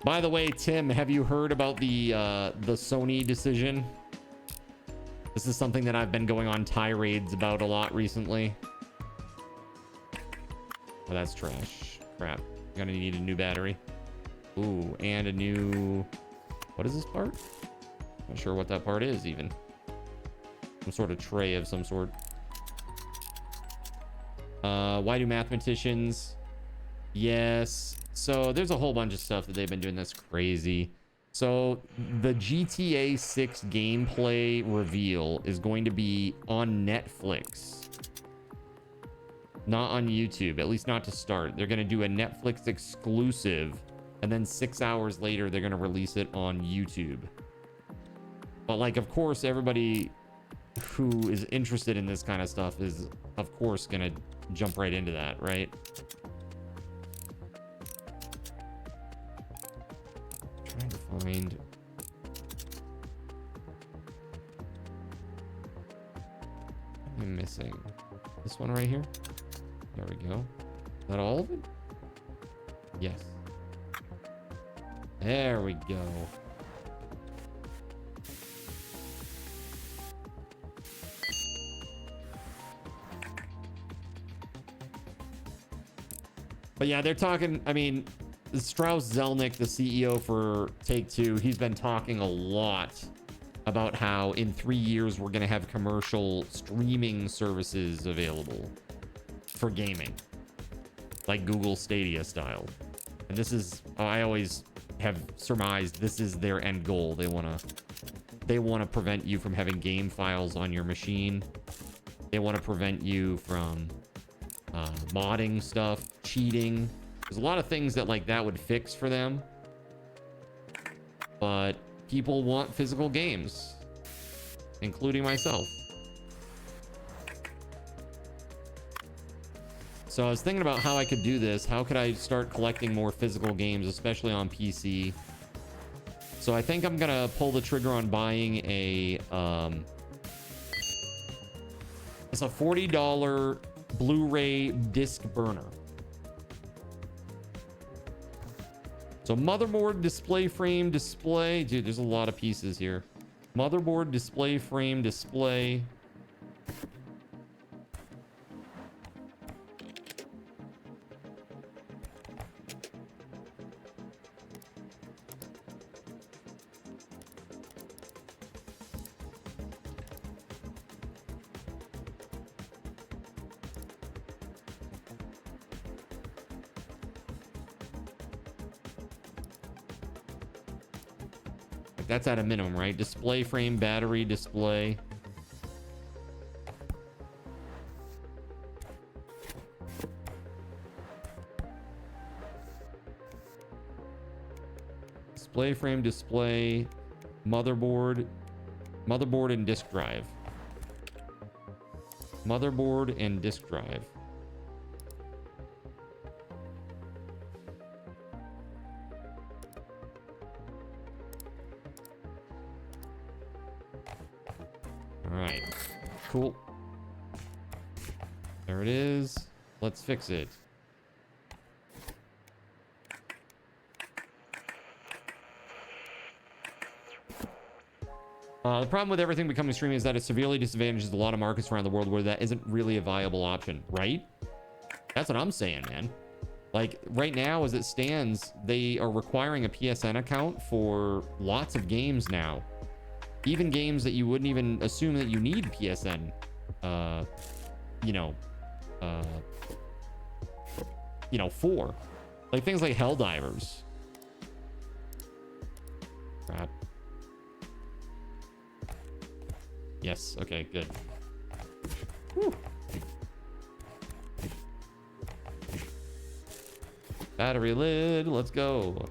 By the way, Tim, have you heard about the Sony decision? This is something that I've been going on tirades about a lot recently. Oh, that's trash. Crap. Gonna need a new battery. Ooh, and a new... What is this part? Not sure what that part is, even. Some sort of tray of some sort. Why do mathematicians? Yes. So there's a whole bunch of stuff that they've been doing that's crazy. So the GTA 6 gameplay reveal is going to be on Netflix. Not on YouTube, at least not to start. They're going to do a Netflix exclusive, and then 6 hours later, they're going to release it on YouTube. But like, of course, everybody who is interested in this kind of stuff is, of course, going to jump right into that, right? Trying to find... What am I missing? This one right here? There we go. Is that all of it? Yes. There we go. But yeah, they're talking, I mean, Strauss Zelnick, the CEO for Take-Two, he's been talking a lot about how in 3 years we're going to have commercial streaming services available for gaming, like Google Stadia style. And this is, I always have surmised this is their end goal. They want to prevent you from having game files on your machine. They want to prevent you from modding stuff, cheating. There's a lot of things that like that would fix for them, but people want physical games, including myself. So I was thinking about how I could do this. How could I start collecting more physical games, especially on PC? So I think I'm gonna pull the trigger on buying a it's a $40 Blu-ray disc burner. So motherboard, display frame, display. Dude, there's a lot of pieces here. Motherboard, display frame, display. That's at a minimum, right? Display frame, battery, display. Display frame, display, motherboard, motherboard and disk drive. Motherboard and disk drive. Alright, cool. There it is. Let's fix it. The problem with everything becoming streaming is that it severely disadvantages a lot of markets around the world where that isn't really a viable option, right? That's what I'm saying, man. Like, right now, as it stands, they are requiring a PSN account for lots of games now. Even games that you wouldn't even assume that you need PSN, for. Like things like Helldivers. Crap. Yes, okay, good. Whew. Battery lid, let's go.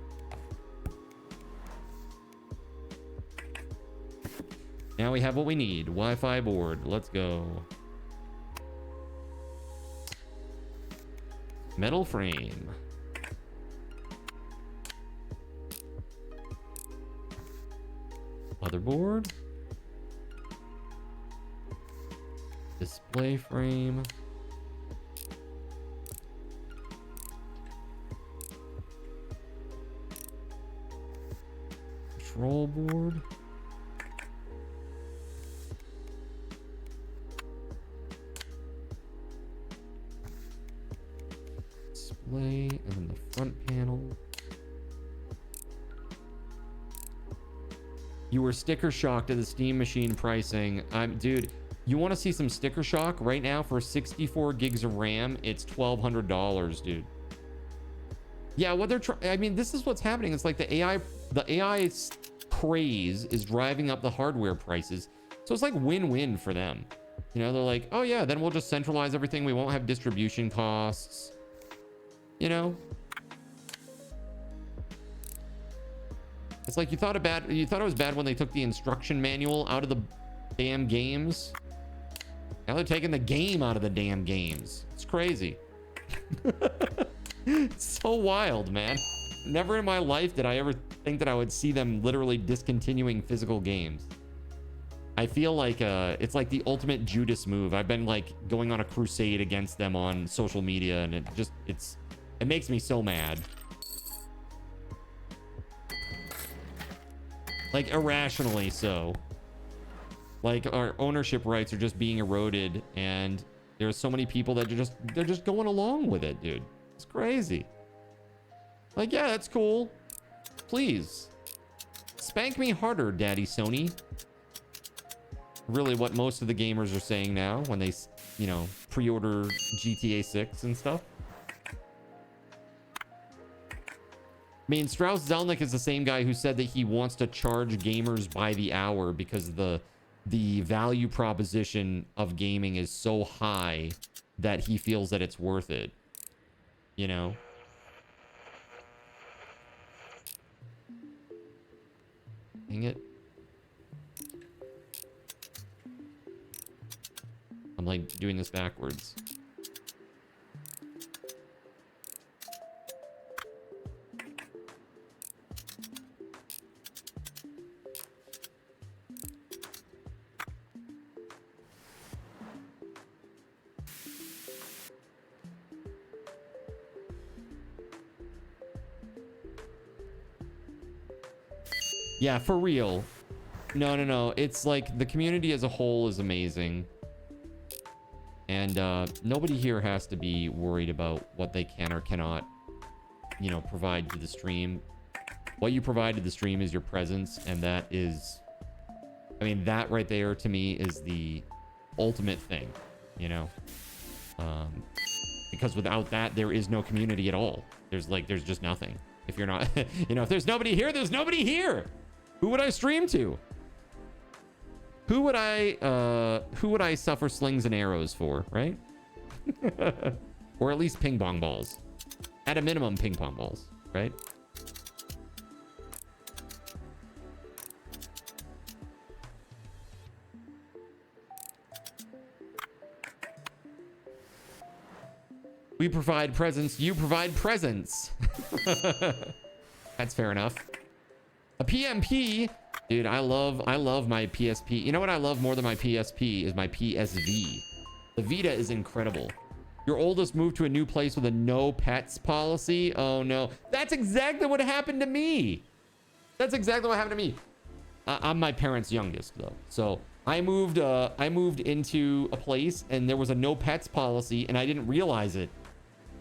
Now we have what we need. Wi-Fi board. Let's go. Metal frame. Motherboard. Display frame. Control board. display and then the front panel. You were sticker shocked at the Steam Machine pricing. Dude, you want to see some sticker shock? Right now for 64 gigs of RAM, it's $1,200, dude. Yeah, what they're I mean, this is what's happening. It's like the AI craze is driving up the hardware prices. So it's like win-win for them. You know, they're like, oh yeah, then we'll just centralize everything. We won't have distribution costs. You know? It's like you thought it was bad when they took the instruction manual out of the damn games. Now they're taking the game out of the damn games. It's crazy. It's so wild, man. Never in my life did I ever think that I would see them literally discontinuing physical games. I feel like it's like the ultimate Judas move. I've been like going on a crusade against them on social media, and it makes me so mad. Like irrationally so. Like our ownership rights are just being eroded, and there's so many people that they're just going along with it, dude. It's crazy. Like, yeah, that's cool. Please. Spank me harder, Daddy Sony. Really what most of the gamers are saying now when they, you know, pre-order GTA 6 and stuff. I mean, Strauss Zelnick is the same guy who said that he wants to charge gamers by the hour because the value proposition of gaming is so high that he feels that it's worth it. You know? Dang it. I'm like doing this backwards. Yeah, for real. No. It's like the community as a whole is amazing. And nobody here has to be worried about what they can or cannot, you know, provide to the stream. What you provide to the stream is your presence, and that is, I mean, that right there to me is the ultimate thing, you know? Because without that, there is no community at all. There's just nothing. If you're not, you know, if there's nobody here, there's nobody here. Who would I stream to? Who would I suffer slings and arrows for, right? Or at least ping pong balls. At a minimum, ping pong balls, right? We provide presents, you provide presents. That's fair enough. A PMP, dude, I love my PSP. You know what I love more than my PSP is my PSV. The Vita is incredible. Your oldest moved to a new place with a no pets policy. Oh no, that's exactly what happened to me. That's exactly what happened to me. I'm my parents' youngest though, so I moved into a place and there was a no pets policy and I didn't realize it.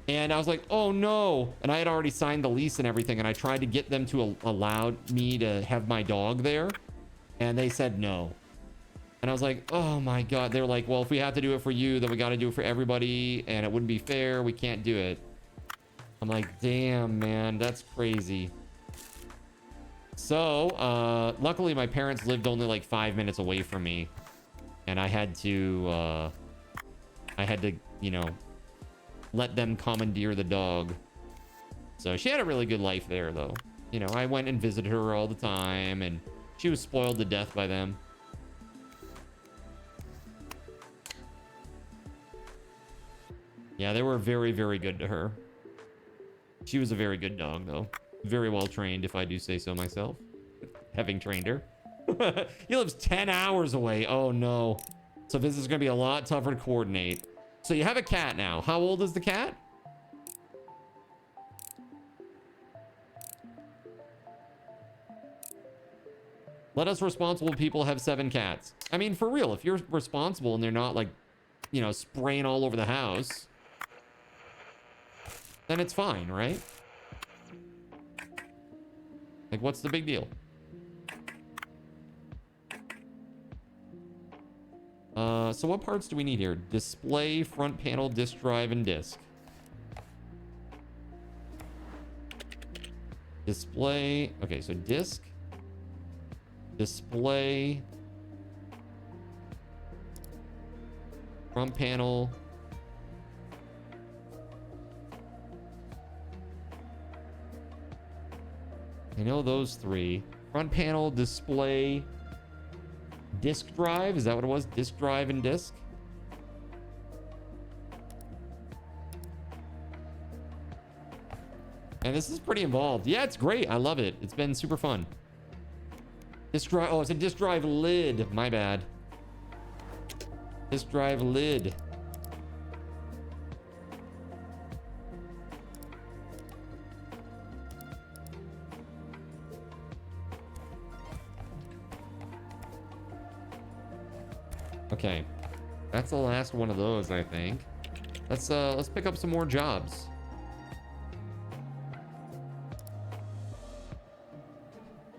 And I was like, oh no. And I had already signed the lease and everything. And I tried to get them to allow me to have my dog there. And they said no. And I was like, oh my God. They were like, well, if we have to do it for you, then we got to do it for everybody. And it wouldn't be fair. We can't do it. I'm like, damn, man, that's crazy. So, luckily my parents lived only like 5 minutes away from me. And I had to, you know, let them commandeer the dog. So she had a really good life there though. You know, I went and visited her all the time and she was spoiled to death by them. Yeah, they were very, very good to her. She was a very good dog though. Very well trained, if I do say so myself. Having trained her. He lives 10 hours away. Oh no. So this is gonna be a lot tougher to coordinate. So you have a cat now. How old is the cat? Let us responsible people have 7 cats. I mean, for real, if you're responsible and they're not like, you know, spraying all over the house. then it's fine, right? Like, what's the big deal? So what parts do we need here? Display, front panel, disk drive, and disk. Display. Okay, so disk, display, front panel. I know those three. Front panel, display, disk drive. Is that what it was? Disk drive and disk. And this is pretty involved. Yeah, it's great. I love it. It's been super fun. Disk drive. Oh, it's a disk drive lid. My bad. Disk drive lid. Okay. That's the last one of those, I think. Let's pick up some more jobs.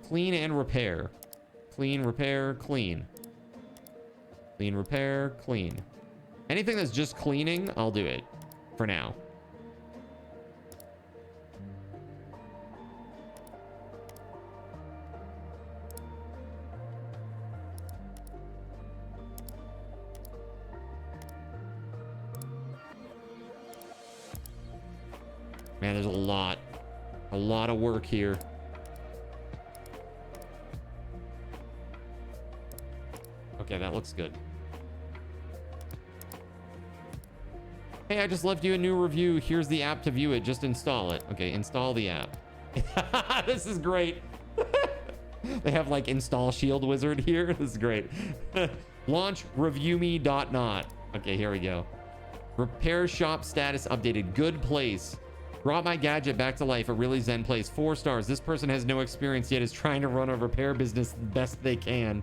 Clean and repair. Clean, repair, clean. Clean, repair, clean. Anything that's just cleaning, I'll do it for now. Man, there's a lot of work here. Okay, that looks good. Hey, I just left you a new review. Here's the app to view it. Just install it. Okay, install the app. This is great. They have like install shield wizard here. This is great. Launch reviewme.not. Okay, here we go. Repair shop status updated. Good place. Brought my gadget back to life. A really zen place. 4 stars. This person has no experience yet, is trying to run a repair business the best they can.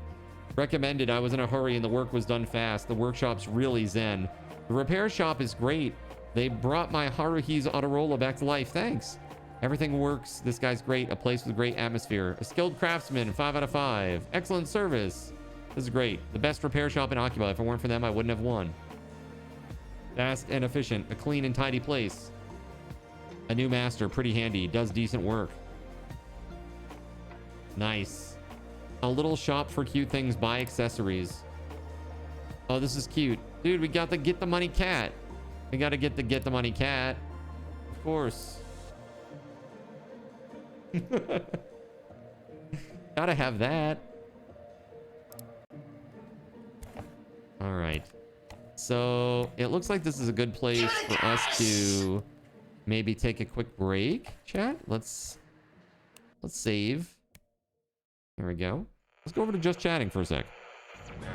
Recommended. I was in a hurry and the work was done fast. The workshop's really zen. The repair shop is great. They brought my Haruhi's Autorola back to life. Thanks. Everything works. This guy's great. A place with great atmosphere. A skilled craftsman. 5 out of 5. Excellent service. This is great. The best repair shop in Occupy. If it weren't for them, I wouldn't have won. Fast and efficient. A clean and tidy place. A new master. Pretty handy. Does decent work. Nice. A little shop for cute things. Buy accessories. Oh, this is cute. Dude, we got the Get the Money cat. We got to get the Money cat. Of course. Gotta have that. All right. So it looks like this is a good place for us to maybe take a quick break. Chat. Let's save. There we go. Let's go over to just chatting for a sec. All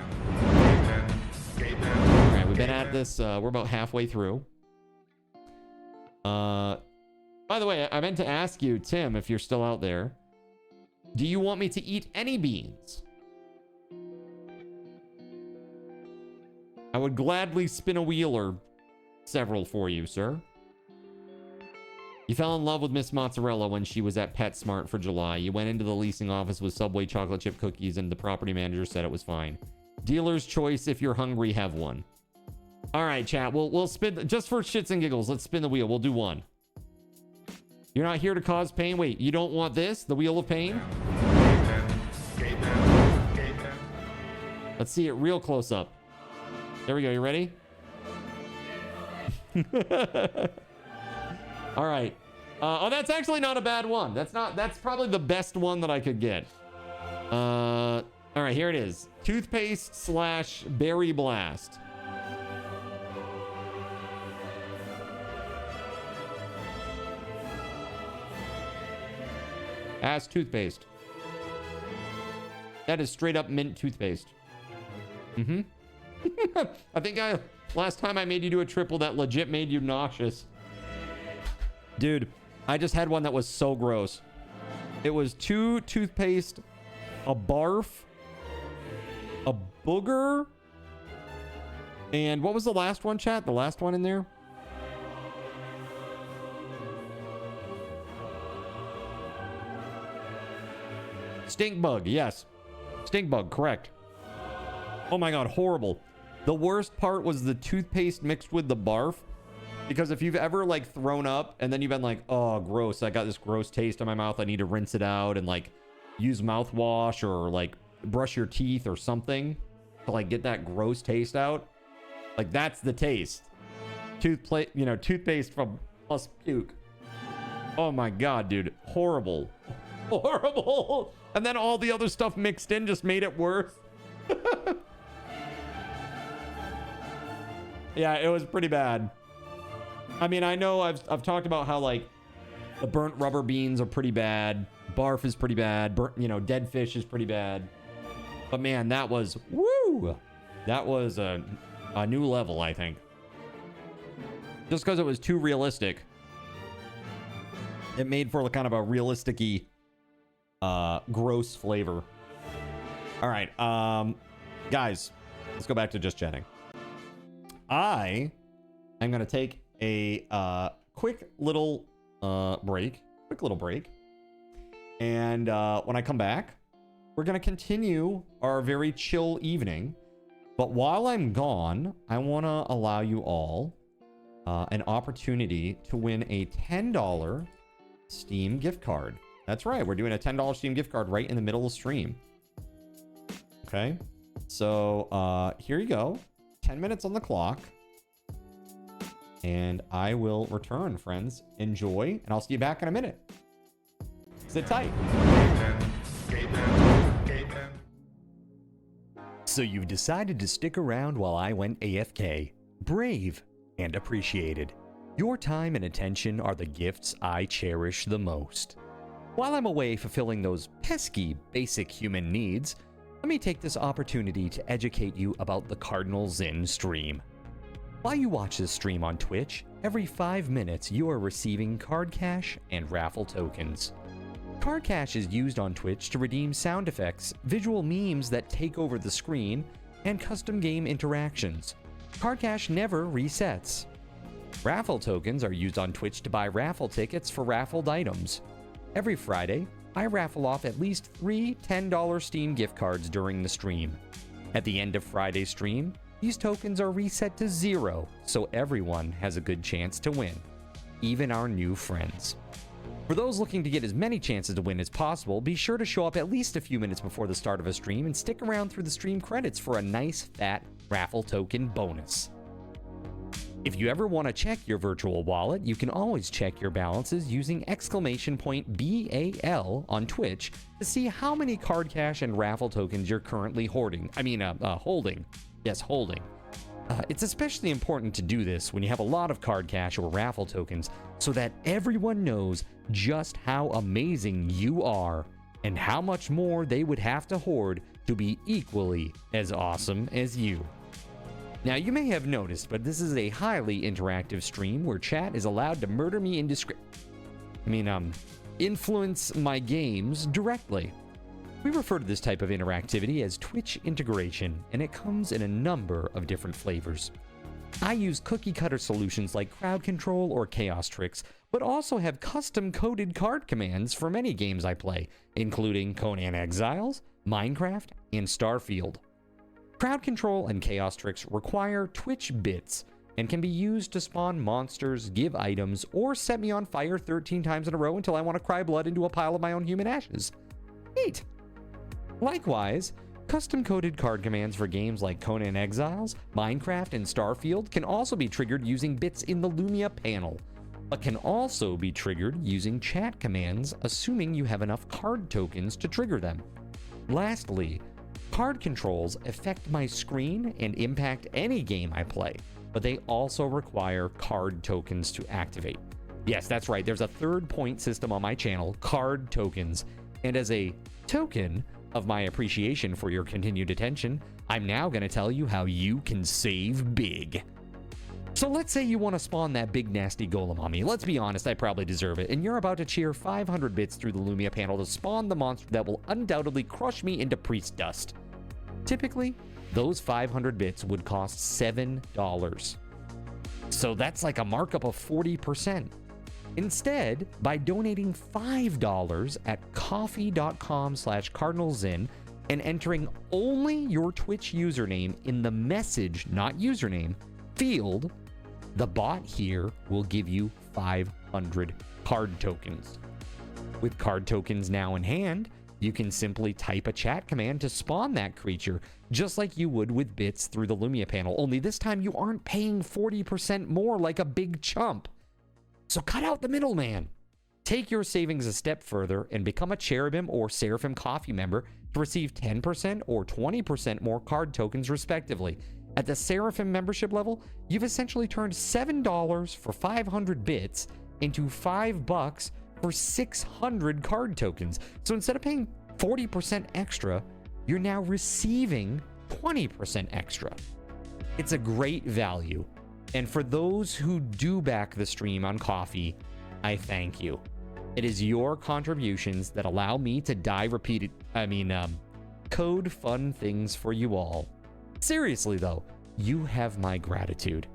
right, we've been at this. We're about halfway through. By the way, I meant to ask you, Tim, if you're still out there. Do you want me to eat any beans? I would gladly spin a wheel or several for you, sir. You fell in love with Miss Mozzarella when she was at PetSmart for July. You went into the leasing office with Subway chocolate chip cookies and the property manager said it was fine. Dealer's choice. If you're hungry, have one. All right, chat. We'll spin just for shits and giggles. Let's spin the wheel. We'll do one. You're not here to cause pain. Wait, you don't want this? The wheel of pain? Let's see it real close up. There we go. You ready? All right. Oh, that's actually not a bad one. That's probably the best one that I could get. All right, here it is. Toothpaste / berry blast. Ass toothpaste. That is straight up mint toothpaste. Mm-hmm. I think last time I made you do a triple that legit made you nauseous. Dude, I just had one that was so gross. It was 2 toothpaste, a barf, a booger, and what was the last one, chat? The last one in there? stink bug. Yes. Stink bug, correct. Oh my God, horrible. The worst part was the toothpaste mixed with the barf. Because if you've ever like thrown up and then you've been like, oh, gross, I got this gross taste in my mouth, I need to rinse it out and like use mouthwash or like brush your teeth or something to like get that gross taste out. Like that's the taste. Toothpaste from plus puke. Oh my God, dude. Horrible. Horrible. And then all the other stuff mixed in just made it worse. Yeah, it was pretty bad. I mean, I know I've talked about how like the burnt rubber beans are pretty bad. Barf is pretty bad. Dead fish is pretty bad. But man, that was woo. That was a new level, I think. Just because it was too realistic. It made for kind of a realistic-y, gross flavor. All right, guys, let's go back to just chatting. I am going to take a quick little break. And when I come back, we're going to continue our very chill evening. But while I'm gone, I want to allow you all an opportunity to win a $10 Steam gift card. That's right. We're doing a $10 Steam gift card right in the middle of the stream. Okay. So here you go. 10 minutes on the clock. And I will return, friends. Enjoy. And I'll see you back in a minute. Sit tight. So you decided to stick around while I went AFK. Brave and appreciated. Your time and attention are the gifts I cherish the most. While I'm away fulfilling those pesky basic human needs, let me take this opportunity to educate you about the Cardinal Zin stream. While you watch this stream on Twitch, every 5 minutes you are receiving card cash and raffle tokens. Card cash is used on Twitch to redeem sound effects, visual memes that take over the screen, and custom game interactions. Card cash never resets. Raffle tokens are used on Twitch to buy raffle tickets for raffled items. Every Friday, I raffle off at least 3 $10 Steam gift cards during the stream. At the end of Friday's stream, these tokens are reset to 0, so everyone has a good chance to win, even our new friends. For those looking to get as many chances to win as possible, be sure to show up at least a few minutes before the start of a stream and stick around through the stream credits for a nice fat raffle token bonus. If you ever want to check your virtual wallet, you can always check your balances using !BAL on Twitch to see how many card cash and raffle tokens you're currently holding. Yes, holding. It's especially important to do this when you have a lot of card cash or raffle tokens so that everyone knows just how amazing you are and how much more they would have to hoard to be equally as awesome as you. Now, you may have noticed, but this is a highly interactive stream where chat is allowed to murder me influence my games directly. We refer to this type of interactivity as Twitch integration, and it comes in a number of different flavors. I use cookie-cutter solutions like crowd control or chaos tricks, but also have custom-coded card commands for many games I play, including Conan Exiles, Minecraft, and Starfield. Crowd control and chaos tricks require Twitch bits and can be used to spawn monsters, give items, or set me on fire 13 times in a row until I want to cry blood into a pile of my own human ashes. Neat! Likewise, custom-coded card commands for games like Conan Exiles, Minecraft, and Starfield can also be triggered using bits in the Lumia panel, but can also be triggered using chat commands, assuming you have enough card tokens to trigger them. Lastly, card controls affect my screen and impact any game I play, but they also require card tokens to activate. Yes, that's right, there's a third point system on my channel, card tokens, and as a token of my appreciation for your continued attention, I'm now going to tell you how you can save big. So let's say you want to spawn that big nasty golem on me. Let's be honest, I probably deserve it, and you're about to cheer 500 bits through the Lumia panel to spawn the monster that will undoubtedly crush me into priest dust. Typically, those 500 bits would cost $7. So that's like a markup of 40%. Instead, by donating $5 at coffee.com/cardinalzin and entering only your Twitch username in the message, not username, field, the bot here will give you 500 card tokens. With card tokens now in hand, you can simply type a chat command to spawn that creature, just like you would with bits through the Lumia panel, only this time you aren't paying 40% more like a big chump. So cut out the middleman. Take your savings a step further and become a Cherubim or Seraphim Coffee member to receive 10% or 20% more card tokens respectively. At the Seraphim membership level, you've essentially turned $7 for 500 bits into $5 for 600 card tokens. So instead of paying 40% extra, you're now receiving 20% extra. It's a great value. And for those who do back the stream on Coffee, I thank you. It is your contributions that allow me to code fun things for you all. Seriously though, you have my gratitude.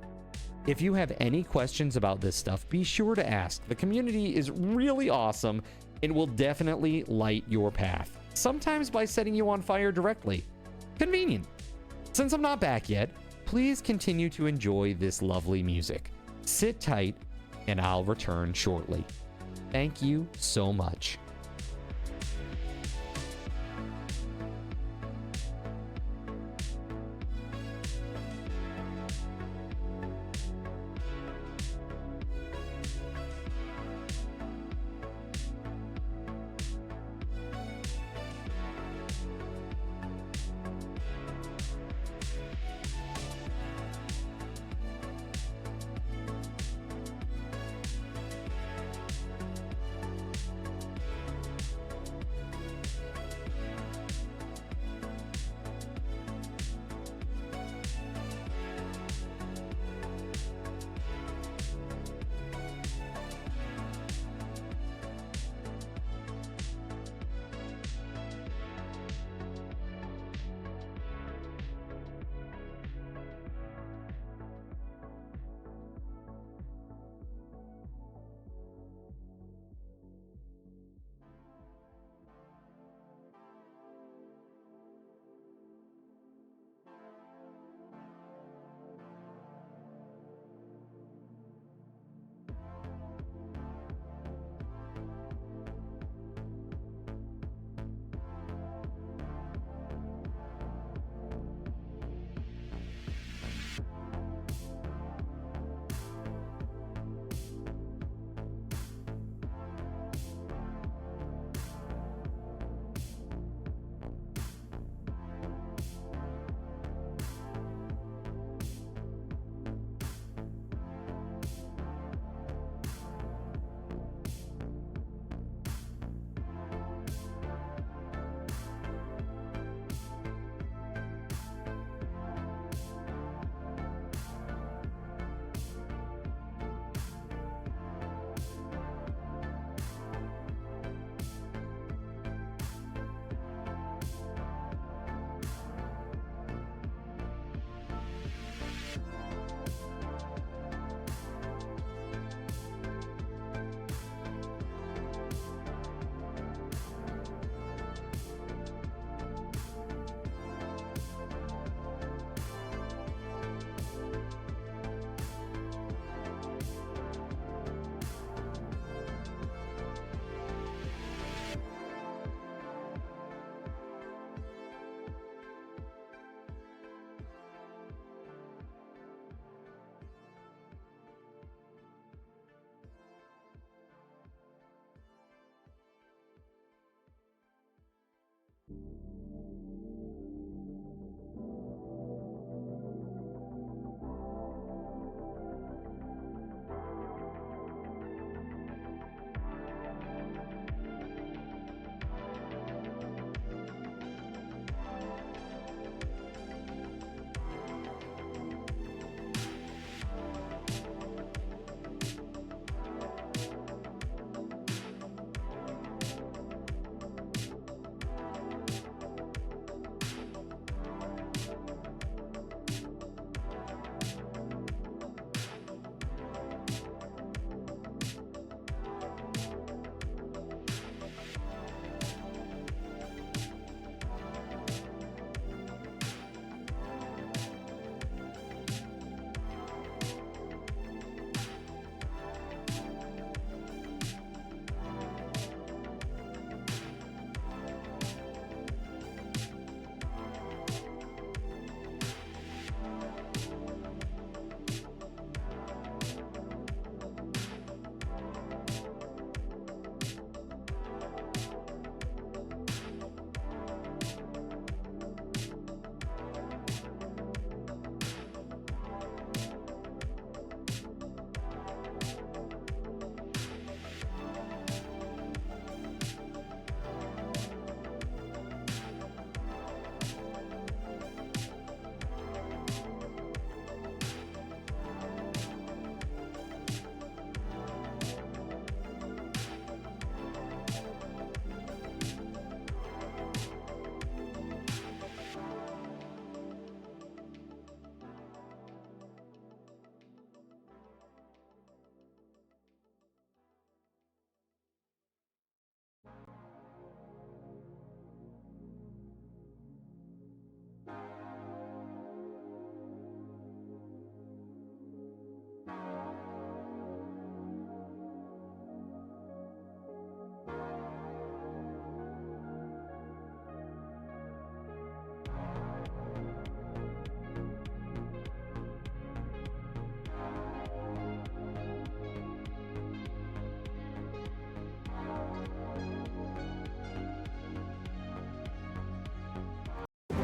If you have any questions about this stuff, be sure to ask. The community is really awesome and will definitely light your path. Sometimes by setting you on fire directly. Convenient. Since I'm not back yet, please continue to enjoy this lovely music. Sit tight and I'll return shortly. Thank you so much.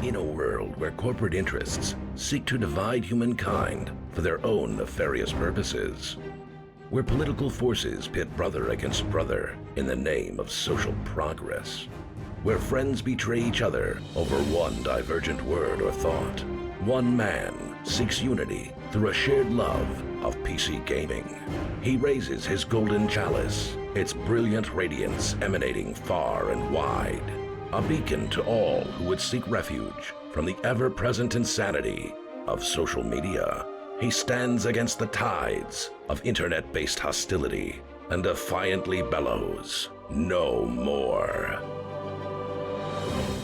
In a world where corporate interests seek to divide humankind for their own nefarious purposes, where political forces pit brother against brother in the name of social progress, where friends betray each other over one divergent word or thought, one man seeks unity through a shared love of PC gaming. He raises his golden chalice, its brilliant radiance emanating far and wide, a beacon to all who would seek refuge from the ever-present insanity of social media. He stands against the tides of internet-based hostility and defiantly bellows, "No more."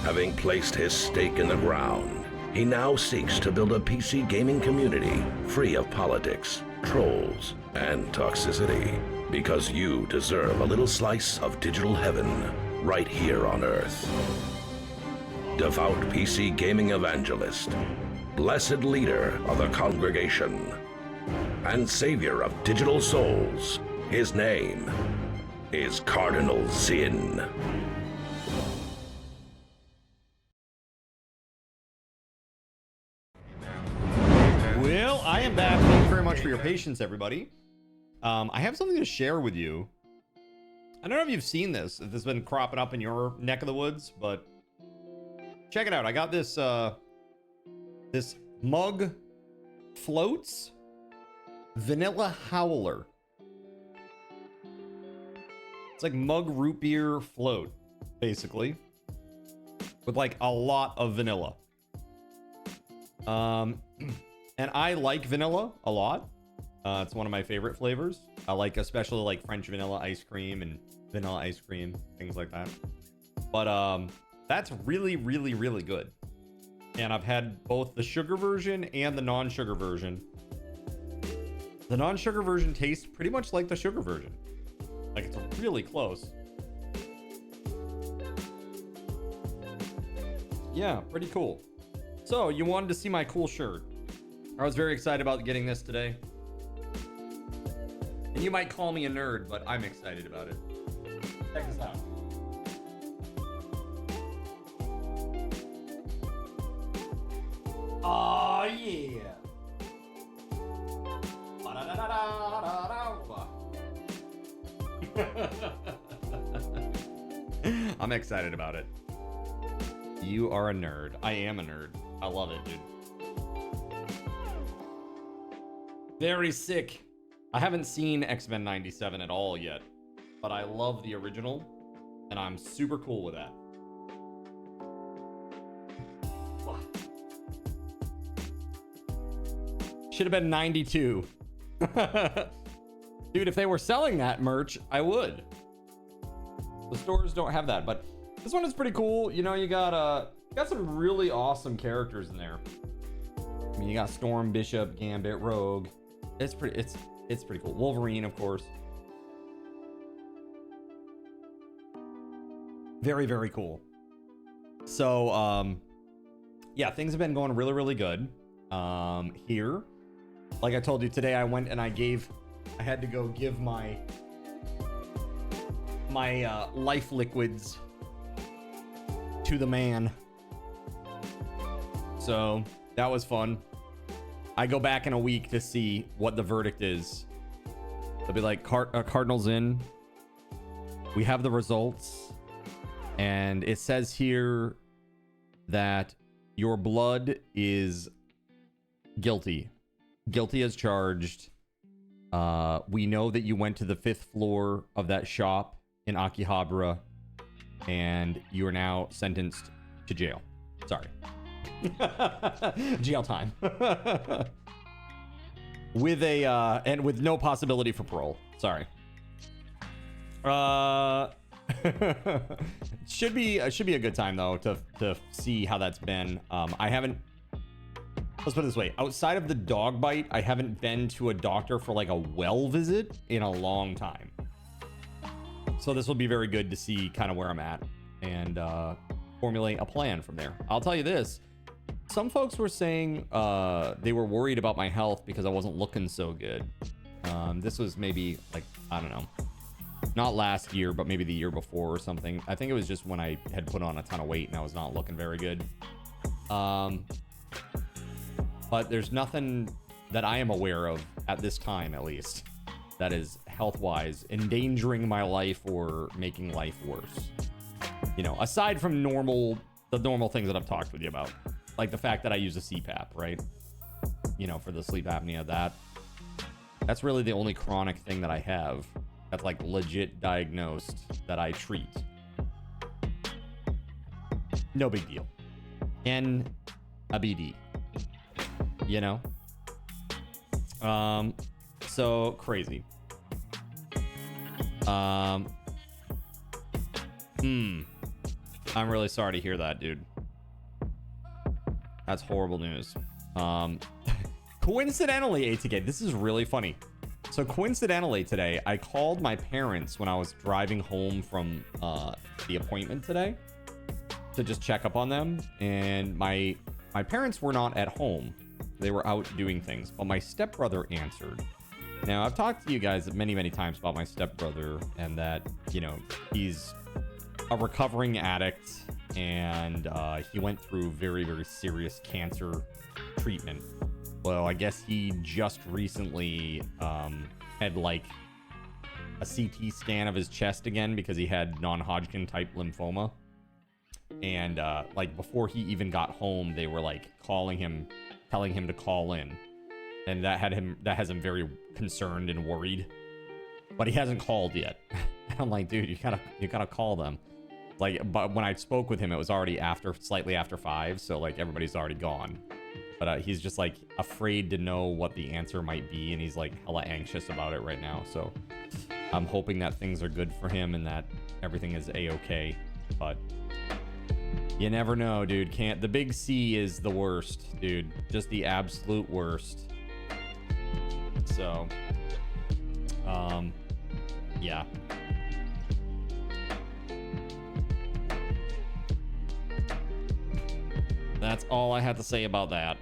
Having placed his stake in the ground, he now seeks to build a PC gaming community free of politics, trolls, and toxicity, because you deserve a little slice of digital heaven right here on Earth. Devout PC gaming evangelist, blessed leader of the congregation, and savior of digital souls, his name is Cardinal Sin. Well, I am back. Thank you very much for your patience, everybody. I have something to share with you. I don't know if you've seen this, if this has been cropping up in your neck of the woods, but check it out. I got this this mug floats vanilla howler. It's like mug root beer float, basically, with like a lot of vanilla. And I like vanilla a lot. It's one of my favorite flavors. I like especially like French vanilla ice cream and vanilla ice cream, things like that. But that's really, really, really good. And I've had both the sugar version and the non-sugar version. The non-sugar version tastes pretty much like the sugar version. Like, it's really close. Yeah, pretty cool. So, you wanted to see my cool shirt. I was very excited about getting this today. And you might call me a nerd, but I'm excited about it. Check this out. Oh yeah. I'm excited about it. You are a nerd. I am a nerd. I love it, dude. Very sick. I haven't seen X-Men 97 at all yet, but I love the original, and I'm super cool with that. Should have been 92. Dude, if they were selling that merch, I would. The stores don't have that, but this one is pretty cool. You know, you got some really awesome characters in there. I mean, you got Storm, Bishop, Gambit, Rogue. It's pretty cool. Wolverine, of course. Very, very cool. So, yeah, things have been going really, really good. Here, like I told you today, I went and I had to go give my life liquids to the man. So that was fun. I go back in a week to see what the verdict is. They'll be like, Cardinals in. We have the results. And it says here that your blood is guilty. Guilty as charged. We know that you went to the 5th floor of that shop in Akihabara, and you are now sentenced to jail. Sorry. Jail time. With and with no possibility for parole. Sorry. Should be a good time though to see how that's been. I haven't. Let's put it this way. Outside of the dog bite, I haven't been to a doctor for like a well visit in a long time. So this will be very good to see kind of where I'm at and formulate a plan from there. I'll tell you this. Some folks were saying they were worried about my health because I wasn't looking so good. This was maybe like, I don't know, not last year, but maybe the year before or something. I think it was just when I had put on a ton of weight and I was not looking very good. But there's nothing that I am aware of at this time, at least, that is health-wise endangering my life or making life worse. You know, aside from the normal things that I've talked with you about, like the fact that I use a CPAP, right? You know, for the sleep apnea, that's really the only chronic thing that I have that's like legit diagnosed that I treat. No big deal. And a BD, you know? So crazy. I'm really sorry to hear that, dude. That's horrible news. Coincidentally, ATK, this is really funny. So coincidentally today, I called my parents when I was driving home from the appointment today to just check up on them. And my parents were not at home. They were out doing things, but my stepbrother answered. Now, I've talked to you guys many, many times about my stepbrother and that, you know, he's a recovering addict and he went through very, very serious cancer treatment. Well, I guess he just recently had like a CT scan of his chest again because he had non-Hodgkin type lymphoma. And like before he even got home, they were like calling him, telling him to call in. And that has him very concerned and worried. But he hasn't called yet. I'm like, dude, you gotta call them. Like, but when I spoke with him, it was already slightly after 5, so like everybody's already gone. But he's just like afraid to know what the answer might be, and he's like hella anxious about it right now. So I'm hoping that things are good for him and that everything is a-okay. But you never know, dude. The big C is the worst, dude. Just the absolute worst. So, yeah. That's all I have to say about that.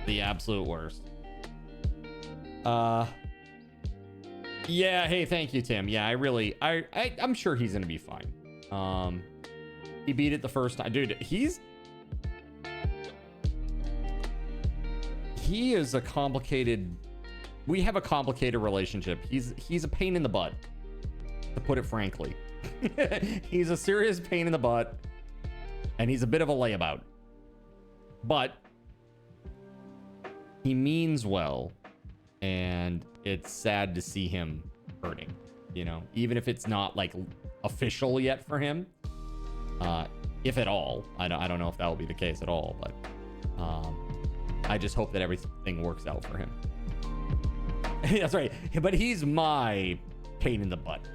The absolute worst. Yeah, hey, thank you, Tim. Yeah, I'm sure he's gonna be fine. He beat it the first time. Dude, he is a complicated... We have a complicated relationship. He's a pain in the butt, to put it frankly. He's a serious pain in the butt, and he's a bit of a layabout. But he means well, and it's sad to see him hurting, you know? Even if it's not, like, official yet for him. If at all. I don't know if that will be the case at all, but... I just hope that everything works out for him. That's right. But he's my pain in the butt.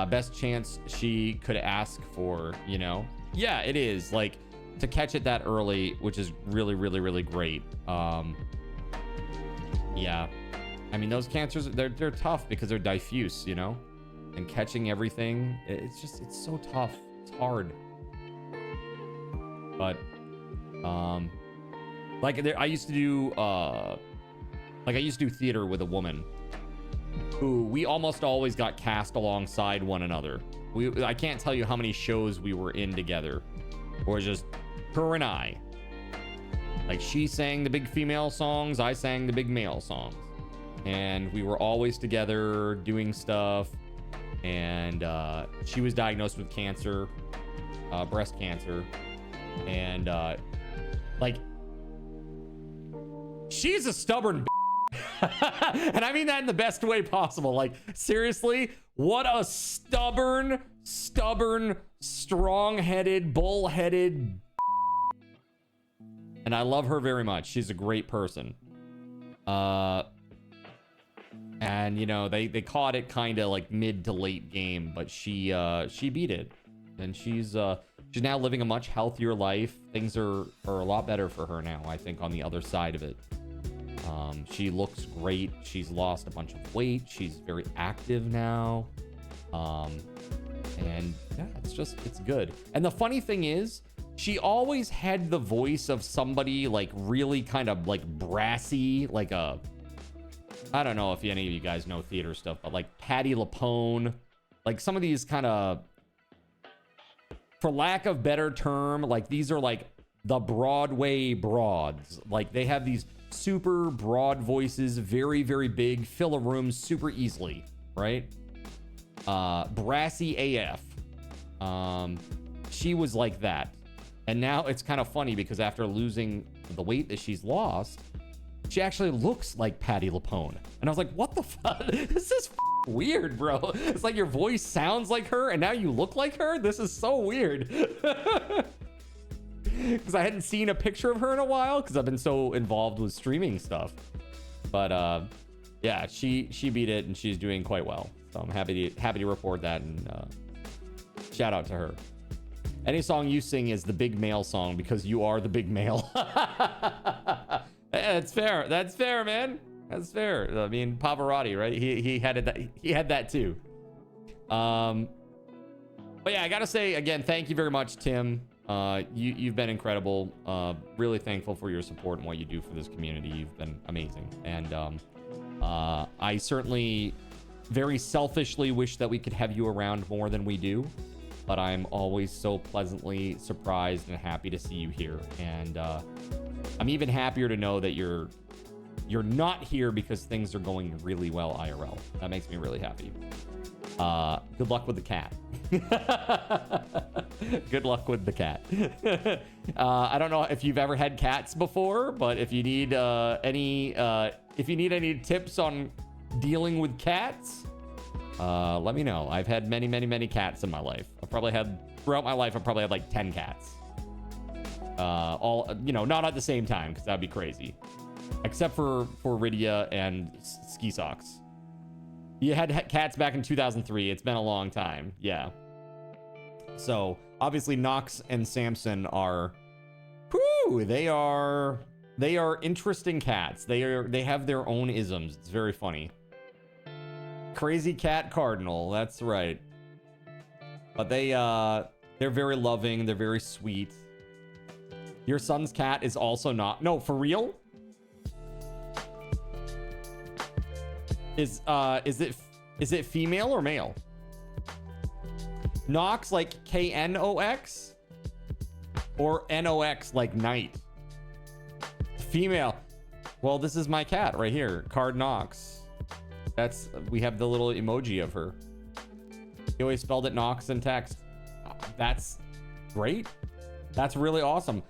Best chance she could ask for, you know? Yeah, it is. Like, to catch it that early, which is really, really, really great. Yeah. I mean, those cancers, they're tough because they're diffuse, you know? And catching everything, it's so tough. It's hard. But, like I used to do theater with a woman who we almost always got cast alongside one another. I can't tell you how many shows we were in together, or just her and I. Like, she sang the big female songs, I sang the big male songs, and we were always together doing stuff. And she was diagnosed with cancer, breast cancer, and like, she's a stubborn and I mean that in the best way possible. Like, seriously, what a stubborn, strong-headed, bull-headed. And I love her very much. She's a great person. And, you know, they caught it kind of like mid to late game, but she beat it. And she's now living a much healthier life. Things are a lot better for her now, I think, on the other side of it. She looks great. She's lost a bunch of weight. She's very active now. And yeah, it's good. And the funny thing is, she always had the voice of somebody like really kind of like brassy, like I don't know if any of you guys know theater stuff, but like Patti LuPone, like some of these kind of, for lack of better term, like these are like the Broadway broads. Like, they have these super broad voices, very, very big, fill a room super easily, right? Brassy AF. She was like that. And now it's kind of funny because after losing the weight that she's lost, she actually looks like Patti LuPone. And I was like, what the fuck? This is weird, bro. It's like your voice sounds like her and now you look like her? This is so weird. Because I hadn't seen a picture of her in a while because I've been so involved with streaming stuff. But yeah, she beat it and she's doing quite well. So I'm happy to report that, and shout out to her. Any song you sing is the big male song because you are the big male. That's fair. That's fair, man. That's fair. I mean, Pavarotti, right? He had it. He had that too. But yeah, I gotta say again, thank you very much, Tim. You've been incredible. Really thankful for your support and what you do for this community. You've been amazing, and I certainly very selfishly wish that we could have you around more than we do. But I'm always so pleasantly surprised and happy to see you here, and I'm even happier to know that you're not here because things are going really well IRL. That makes me really happy. Good luck with the cat. Good luck with the cat. I don't know if you've ever had cats before, but if you need any tips on dealing with cats, let me know. I've had many cats in my life. Throughout my life, I've probably had like 10 cats. All, not at the same time, because that'd be crazy. Except for Rydia and Ski Socks. You had cats back in 2003. It's been a long time. Yeah. So obviously Nox and Samson are, they are interesting cats. They have their own isms. It's very funny. Crazy Cat Cardinal. That's right. But they're very loving. They're very sweet. Your son's cat is also not. No, for real? Is it female or male? Nox like Knox or Nox like night? Female. Well, this is my cat right here, Card Nox. We have the little emoji of her. He always spelled it Nox in text. That's great. That's really awesome.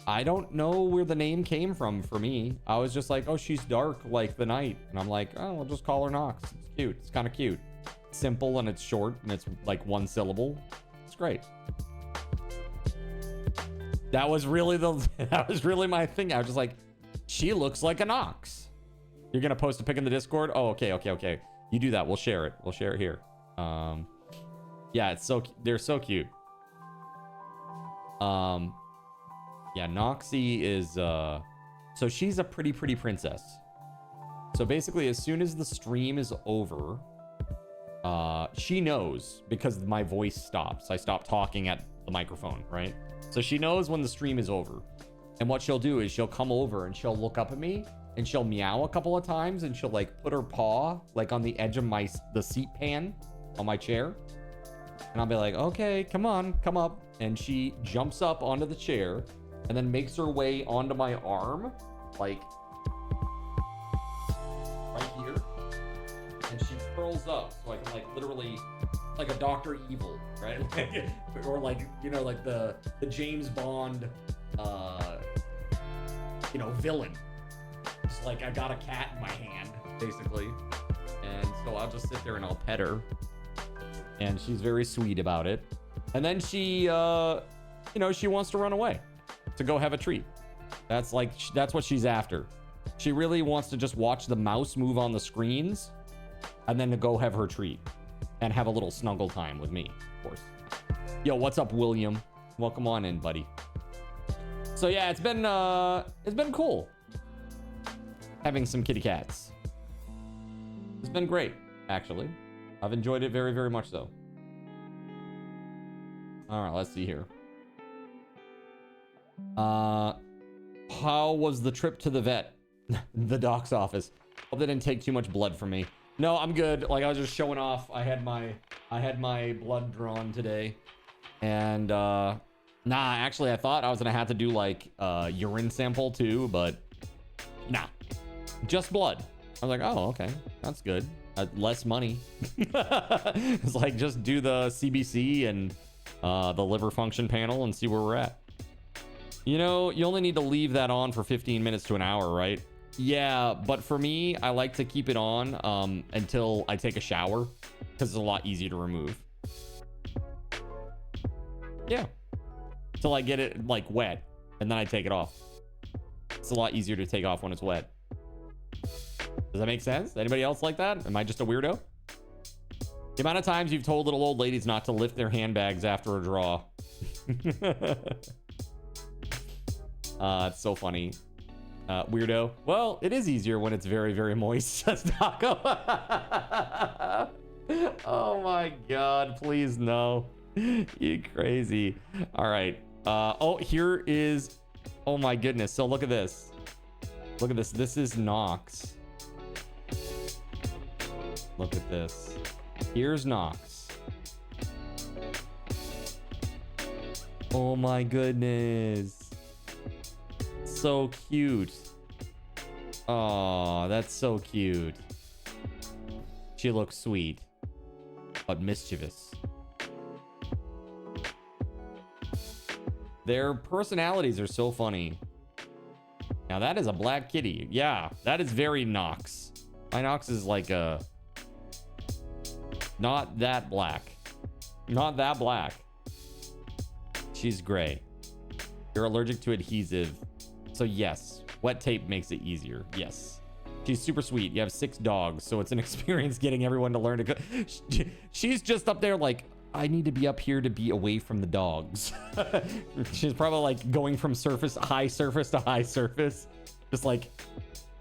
I don't know where the name came from for me. I was just like, oh, she's dark like the night. And I'm like, oh, we'll just call her Nox. It's cute. It's kind of cute. It's simple and it's short and it's like one syllable. It's great. That was really my thing. I was just like, she looks like a Nox. You're going to post a pic in the Discord? Oh, okay. You do that. We'll share it. We'll share it here. Yeah, they're so cute. Yeah, Noxie is, so she's a pretty princess. So basically, as soon as the stream is over, she knows because my voice stops. I stop talking at the microphone, right? So she knows when the stream is over. And what she'll do is she'll come over and she'll look up at me and she'll meow a couple of times and she'll like put her paw like on the edge of the seat pan on my chair. And I'll be like, okay, come on, come up. And she jumps up onto the chair and then makes her way onto my arm, like right here. And she curls up so I can like literally, like a Dr. Evil, right? Or like, like the James Bond, villain. It's like I got a cat in my hand, basically. And so I'll just sit there and I'll pet her. And she's very sweet about it. And then she, she wants to run away to go have a treat. That's what she's after. She really wants to just watch the mouse move on the screens and then to go have her treat and have a little snuggle time with me, of course. Yo, what's up, William? Welcome on in, buddy. So yeah, it's been cool having some kitty cats. It's been great, actually. I've enjoyed it very, very much so. All right, let's see here. How was the trip to the vet? The doc's office. Hope they didn't take too much blood from me. No, I'm good. Like, I was just showing off. I had my blood drawn today. And Nah, actually, I thought I was gonna have to do like urine sample too, but nah, just blood. I was like, oh, okay, that's good. Less money. It's like just do the CBC and the liver function panel and see where we're at. You know, you only need to leave that on for 15 minutes to an hour, right? Yeah, but for me, I like to keep it on until I take a shower because it's a lot easier to remove. Yeah. Till I get it like wet and then I take it off. It's a lot easier to take off when it's wet. Does that make sense? Anybody else like that? Am I just a weirdo? The amount of times you've told little old ladies not to lift their handbags after a draw. It's so funny. Weirdo. Well, it is easier when it's very, very moist, says Taco. Oh my God, please no. You crazy. All right. Oh, here is, oh my goodness. So look at this. Look at this. This is Nox. Look at this. Here's Nox. Oh my goodness. So cute. Oh, that's so cute. She looks sweet, but mischievous. Their personalities are so funny. Now that is a black kitty. Yeah, that is very Nox. My Nox is like a... Not that black. Not that black. She's gray. You're allergic to adhesive. So yes, wet tape makes it easier. Yes. She's super sweet. You have 6 dogs, so it's an experience getting everyone to learn to cook. She's just up there like, I need to be up here to be away from the dogs. She's probably like going from high surface to high surface. Just like,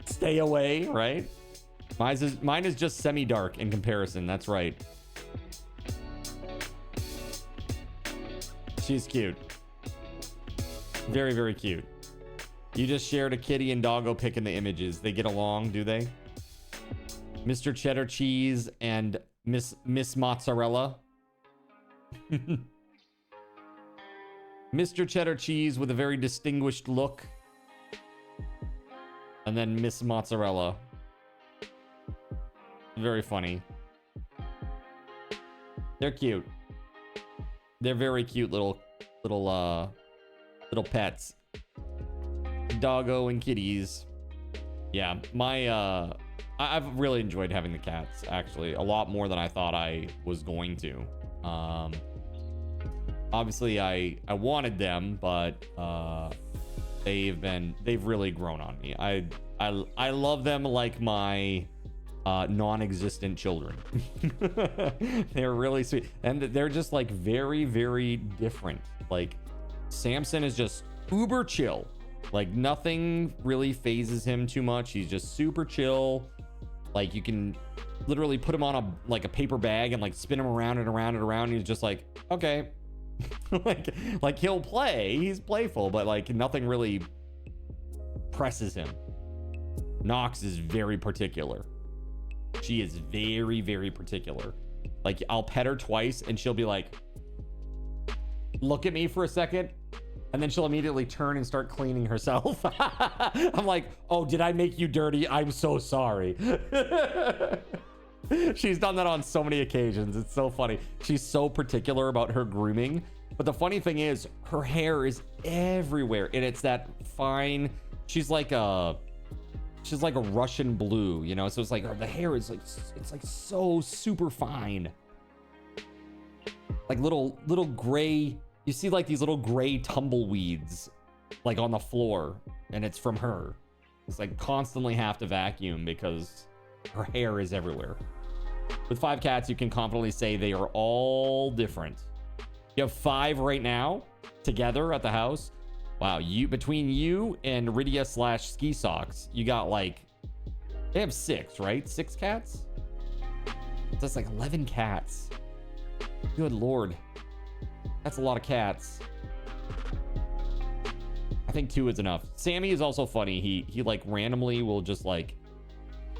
stay away, right? Mine is just semi-dark in comparison. That's right. She's cute. Very, very cute. You just shared a kitty and doggo pic in the images. They get along, do they? Mr. Cheddar Cheese and Miss Mozzarella. Mr. Cheddar Cheese with a very distinguished look. And then Miss Mozzarella. Very funny. They're cute. They're very cute little pets. Doggo and kitties. Yeah, I've really enjoyed having the cats, actually. A lot more than I thought I was going to. Obviously I wanted them, but they've really grown on me. I love them like my non-existent children. They're really sweet, and they're just like very, very different. Like Samson is just uber chill. Like nothing really phases him too much. He's just super chill. Like you can literally put him on a paper bag and like spin him around and around and around. He's just like, okay. like he'll play. He's playful, but like nothing really presses him. Nox is very particular. She is very, very particular. Like I'll pet her twice and she'll be like, look at me for a second. And then she'll immediately turn and start cleaning herself. I'm like, oh, did I make you dirty? I'm so sorry. She's done that on so many occasions. It's so funny. She's so particular about her grooming. But the funny thing is, her hair is everywhere. And it's that fine. She's like a Russian blue, you know? So it's like the hair is like, it's like so super fine. Like little gray. You see like these little gray tumbleweeds like on the floor, and it's from her. It's like constantly have to vacuum because her hair is everywhere. With 5 cats, you can confidently say they are all different. You have 5 right now together at the house. Wow, between you and Rydia/Ski Socks, you got like, they have 6, right? 6 cats? That's like 11 cats. Good Lord. That's a lot of cats. I think 2 is enough. Sammy is also funny. He like randomly will just like,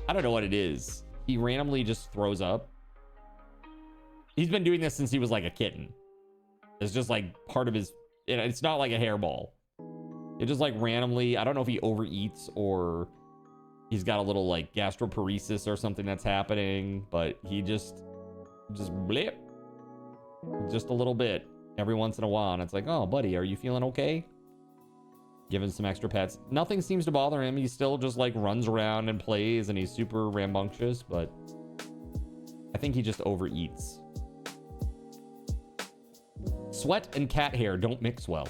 I don't know what it is. He randomly just throws up. He's been doing this since he was like a kitten. It's just like part of his it's not like a hairball. It just like randomly, I don't know if he overeats or he's got a little like gastroparesis or something that's happening, but he just blip. Just a little bit every once in a while. And it's like, oh, buddy, are you feeling okay? Give him some extra pets. Nothing seems to bother him. He still just like runs around and plays and he's super rambunctious, but I think he just overeats. Sweat and cat hair don't mix well.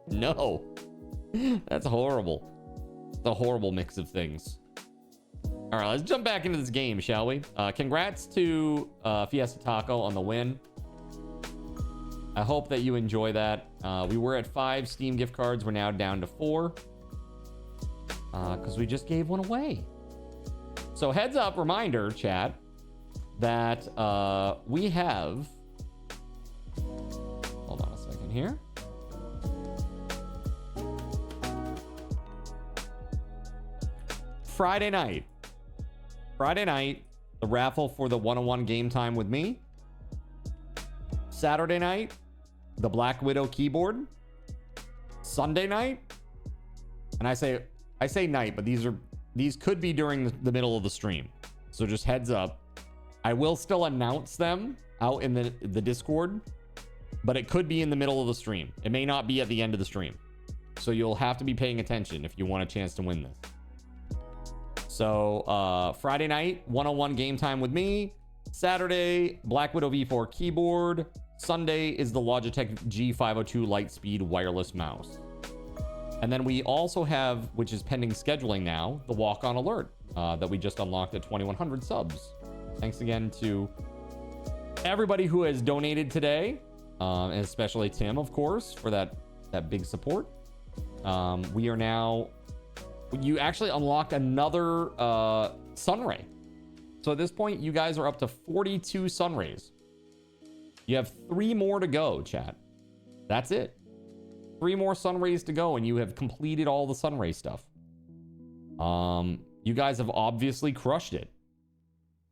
No. That's horrible. It's a horrible mix of things. All right, let's jump back into this game, shall we? Congrats to Fiesta Taco on the win. I hope that you enjoy that. We were at 5 Steam gift cards. We're now down to 4. Because we just gave one away. So heads up, reminder, chat, that we have... Hold on a second here. Friday night, the raffle for the 101 game time with me. Saturday night, the Black Widow keyboard. Sunday night, and I say night, but these could be during the middle of the stream. So just heads up. I will still announce them out in the Discord, but it could be in the middle of the stream. It may not be at the end of the stream. So you'll have to be paying attention if you want a chance to win this. So Friday night, 101 game time with me. Saturday, Black Widow V4 keyboard. Sunday is the Logitech G502 Lightspeed wireless mouse. And then we also have, which is pending scheduling now, the Walk On Alert that we just unlocked at 2,100 subs. Thanks again to everybody who has donated today, and especially Tim, of course, for that big support. We are now... You actually unlocked another Sunray. So at this point, you guys are up to 42 Sunrays. You have 3 more to go, chat. That's it. 3 more Sunrays to go, and you have completed all the Sunray stuff. You guys have obviously crushed it.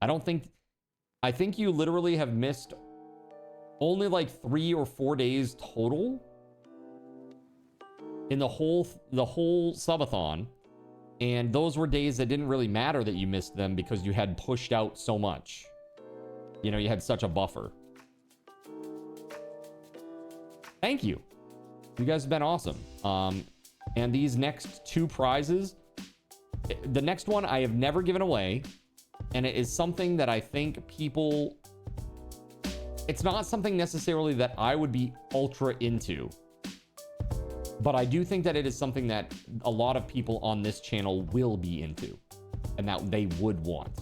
I think you literally have missed only like 3 or 4 days total in the whole subathon. And those were days that didn't really matter that you missed them because you had pushed out so much. You know, you had such a buffer. Thank you. You guys have been awesome. And these next 2 prizes, the next one I have never given away, and it is something that I think people... It's not something necessarily that I would be ultra into. But I do think that it is something that a lot of people on this channel will be into and that they would want.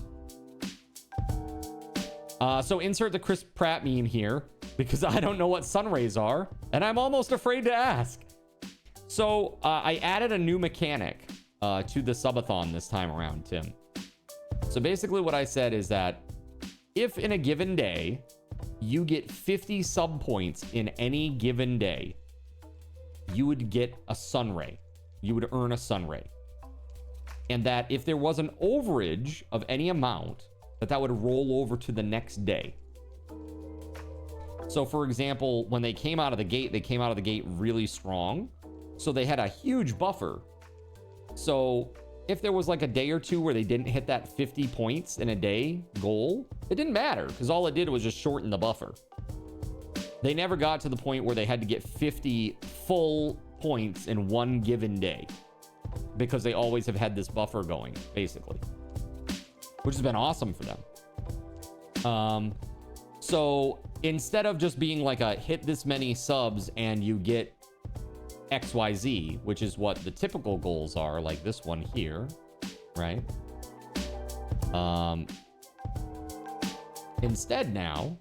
So insert the Chris Pratt meme here because I don't know what Sunrays are and I'm almost afraid to ask. So I added a new mechanic to the subathon this time around, Tim. So basically what I said is that if in a given day you get 50 sub points in any given day, you would get a Sunray. You would earn a Sunray. And that if there was an overage of any amount, that would roll over to the next day. So for example, when they came out of the gate really strong. So they had a huge buffer. So if there was like a day or two where they didn't hit that 50 points in a day goal, it didn't matter because all it did was just shorten the buffer. They never got to the point where they had to get 50 full points in one given day because they always have had this buffer going, basically, which has been awesome for them. So instead of just being like a hit this many subs and you get XYZ, which is what the typical goals are, like this one here, right? Instead now,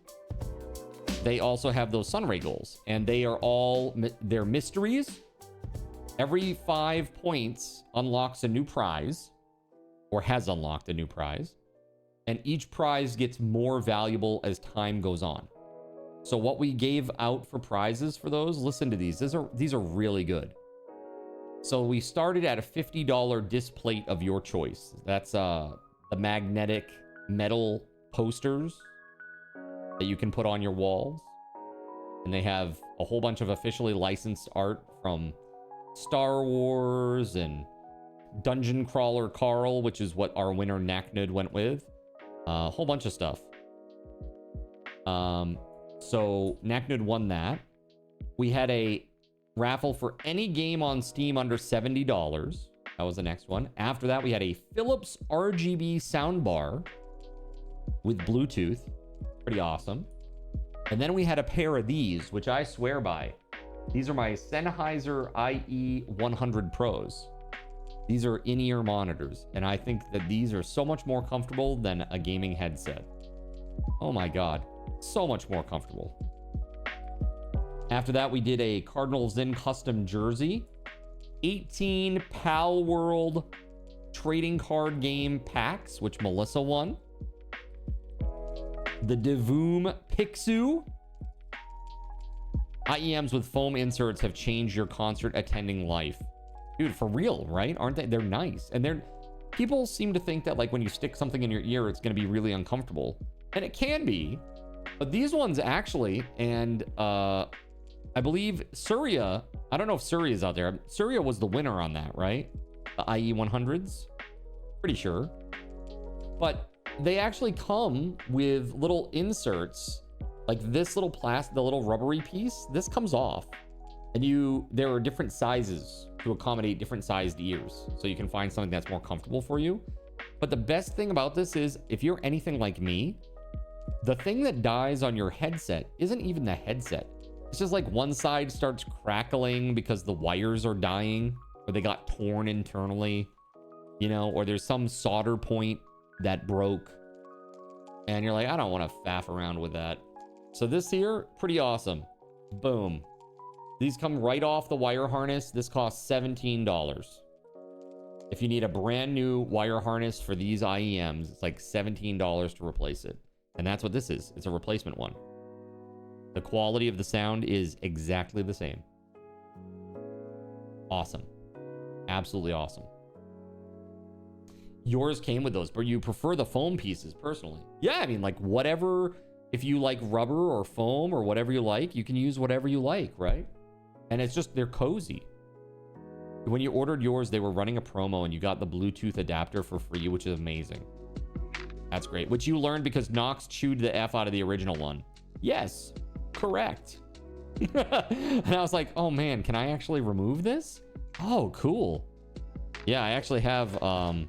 they also have those Sunray goals, and they're mysteries. Every 5 points unlocks a new prize, or has unlocked a new prize, and each prize gets more valuable as time goes on. So what we gave out for prizes for those, listen to these. These are really good. So we started at a $50 disc plate of your choice. That's the magnetic metal posters that you can put on your walls. And they have a whole bunch of officially licensed art from Star Wars and Dungeon Crawler Carl, which is what our winner Naknud went with. A whole bunch of stuff. So Naknud won that. We had a raffle for any game on Steam under $70. That was the next one. After that, we had a Philips RGB soundbar with Bluetooth. Pretty awesome. And then we had a pair of these, which I swear by. These are my Sennheiser IE100 Pros. These are in-ear monitors, and I think that these are so much more comfortable than a gaming headset. Oh my God, so much more comfortable. After that, we did a Cardinal Zin custom jersey, 18 Pal World trading card game packs, which Melissa won. The Devoom Pixu. IEMs with foam inserts have changed your concert attending life. Dude, for real, right? Aren't they? They're nice. And people seem to think that like when you stick something in your ear, it's going to be really uncomfortable. And it can be. But these ones actually, and I believe Surya, I don't know if Surya is out there. Surya was the winner on that, right? The IE100s. Pretty sure. But they actually come with little inserts, like this little the little rubbery piece. This comes off, and there are different sizes to accommodate different sized ears, so you can find something that's more comfortable for you. But the best thing about this is, if you're anything like me, the thing that dies on your headset isn't even the headset. It's just like one side starts crackling because the wires are dying, or they got torn internally, you know, or there's some solder point that broke, and you're like, I don't want to faff around with that. So this here, pretty awesome. Boom. These come right off the wire harness. This costs $17. If you need a brand new wire harness for these IEMs, it's like $17 to replace it. And that's what this is. It's a replacement one. The quality of the sound is exactly the same. Awesome. Absolutely awesome. Yours came with those, but you prefer the foam pieces personally. Yeah, I mean, like whatever, if you like rubber or foam or whatever you like, you can use whatever you like, right? And it's just, they're cozy. When you ordered yours, they were running a promo and you got the Bluetooth adapter for free, which is amazing. That's great. Which you learned because Nox chewed the F out of the original one. Yes, correct. And I was like, oh man, can I actually remove this? Oh, cool. Yeah, I actually have, let's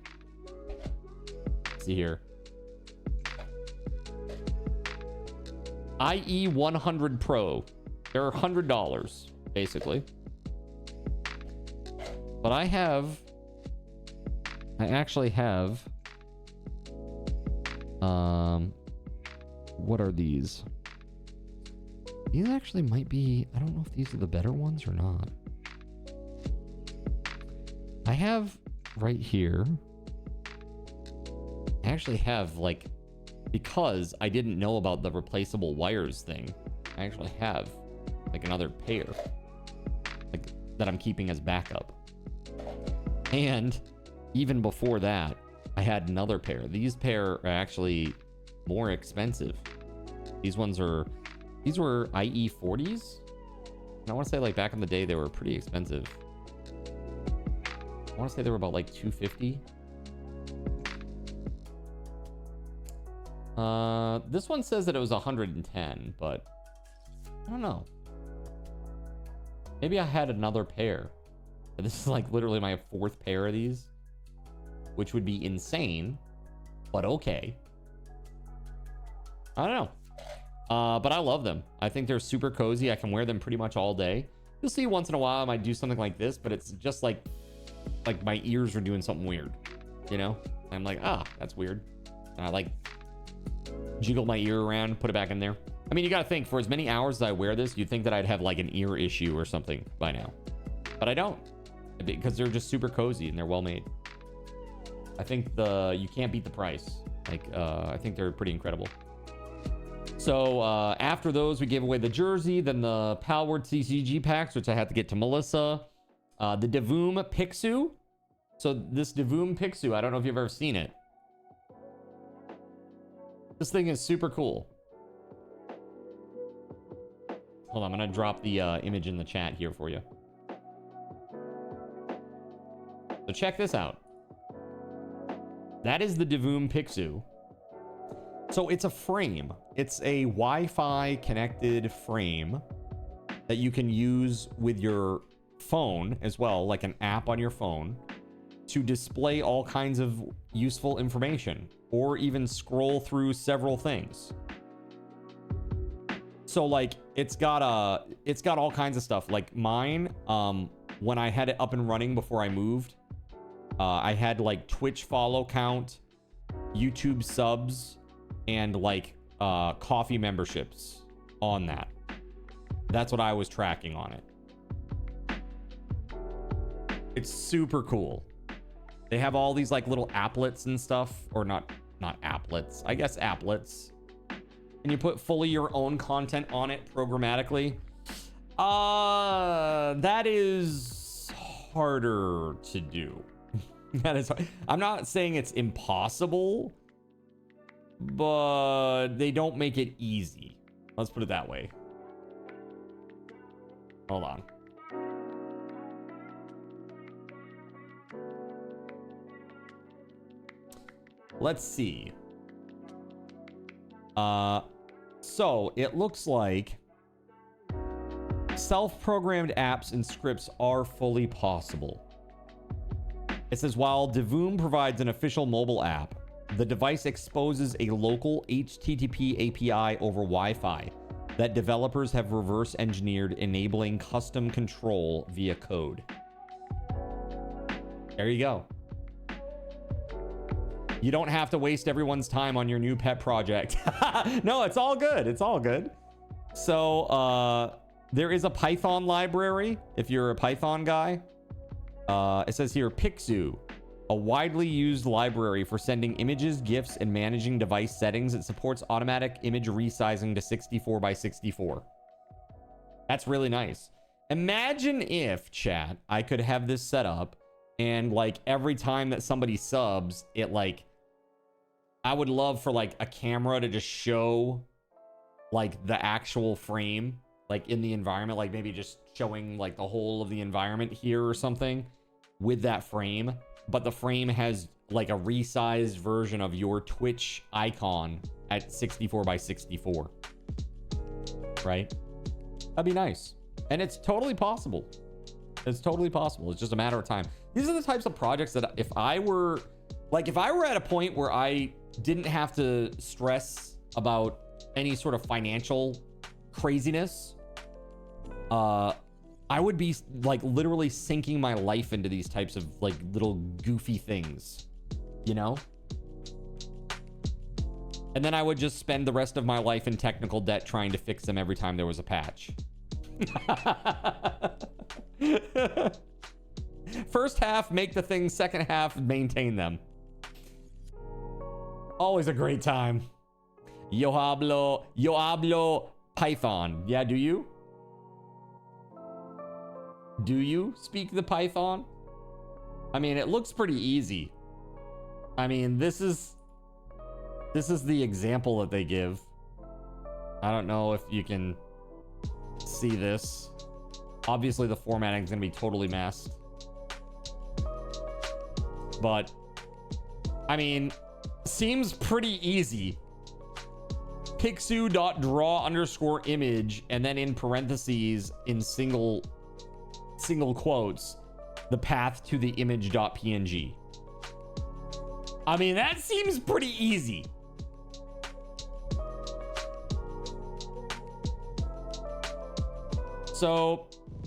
see here. IE100 Pro. They're $100, basically. But I actually have, what are these? These actually might be, I don't know if these are the better ones or not. I have right here, I actually have like, because I didn't know about the replaceable wires thing, I actually have like another pair like that I'm keeping as backup. And even before that, I had another pair. These pair are actually more expensive. These ones are, these were IE40s. And I want to say like back in the day, they were pretty expensive. I want to say they were about like $250. This one says that it was 110, but I don't know. Maybe I had another pair. This is like literally my fourth pair of these, which would be insane, but okay. I don't know. But I love them. I think they're super cozy. I can wear them pretty much all day. You'll see once in a while I might do something like this, but it's just like my ears are doing something weird, you know? I'm like, that's weird. And I like jiggle my ear around, put it back in there. I mean, you gotta think, for as many hours as I wear this, you'd think that I'd have like an ear issue or something by now, but I don't, because they're just super cozy and they're well made. I think you can't beat the price. Like, I think they're pretty incredible. So after those, we gave away the jersey, then the Palward CCG packs, which I had to get to Melissa. The Devoom Pixu. So this Devoom Pixu, I don't know if you've ever seen it. This thing is super cool. Hold on, I'm gonna drop the image in the chat here for you. So check this out. That is the Devoom Pixu. So it's a frame. It's a Wi-Fi connected frame that you can use with your phone as well, like an app on your phone, to display all kinds of useful information or even scroll through several things. So like it's got all kinds of stuff. Like mine, when I had it up and running before I moved, I had like Twitch follow count, YouTube subs, and like coffee memberships on that. That's what I was tracking on it. It's super cool. They have all these like little applets and stuff, or not applets, I guess applets. And you put fully your own content on it programmatically. That is harder to do. That is hard. I'm not saying it's impossible, but they don't make it easy. Let's put it that way. Hold on. Let's see. So it looks like self-programmed apps and scripts are fully possible. It says, while Devoom provides an official mobile app, the device exposes a local HTTP API over Wi-Fi that developers have reverse engineered, enabling custom control via code. There you go. You don't have to waste everyone's time on your new pet project. No, it's all good. It's all good. So there is a Python library if you're a Python guy. It says here, Pixu, a widely used library for sending images, GIFs, and managing device settings. It supports automatic image resizing to 64 by 64. That's really nice. Imagine if, chat, I could have this set up and like every time that somebody subs, it like, I would love for like a camera to just show like the actual frame, like in the environment, like maybe just showing like the whole of the environment here or something with that frame. But the frame has like a resized version of your Twitch icon at 64 by 64. Right? That'd be nice. And it's totally possible. It's totally possible. It's just a matter of time. These are the types of projects that if I were at a point where I didn't have to stress about any sort of financial craziness, I would be like literally sinking my life into these types of like little goofy things, you know? And then I would just spend the rest of my life in technical debt trying to fix them every time there was a patch. First half, make the things. Second half, maintain them. Always a great time. Yo hablo Python. Yeah, do you? Do you speak the Python? I mean, it looks pretty easy. I mean, this is the example that they give. I don't know if you can see this. Obviously, the formatting is going to be totally messed. But, I mean, seems pretty easy. Pixu.draw_image, and then in parentheses, in single quotes, the path to the image.png. I mean, that seems pretty easy. So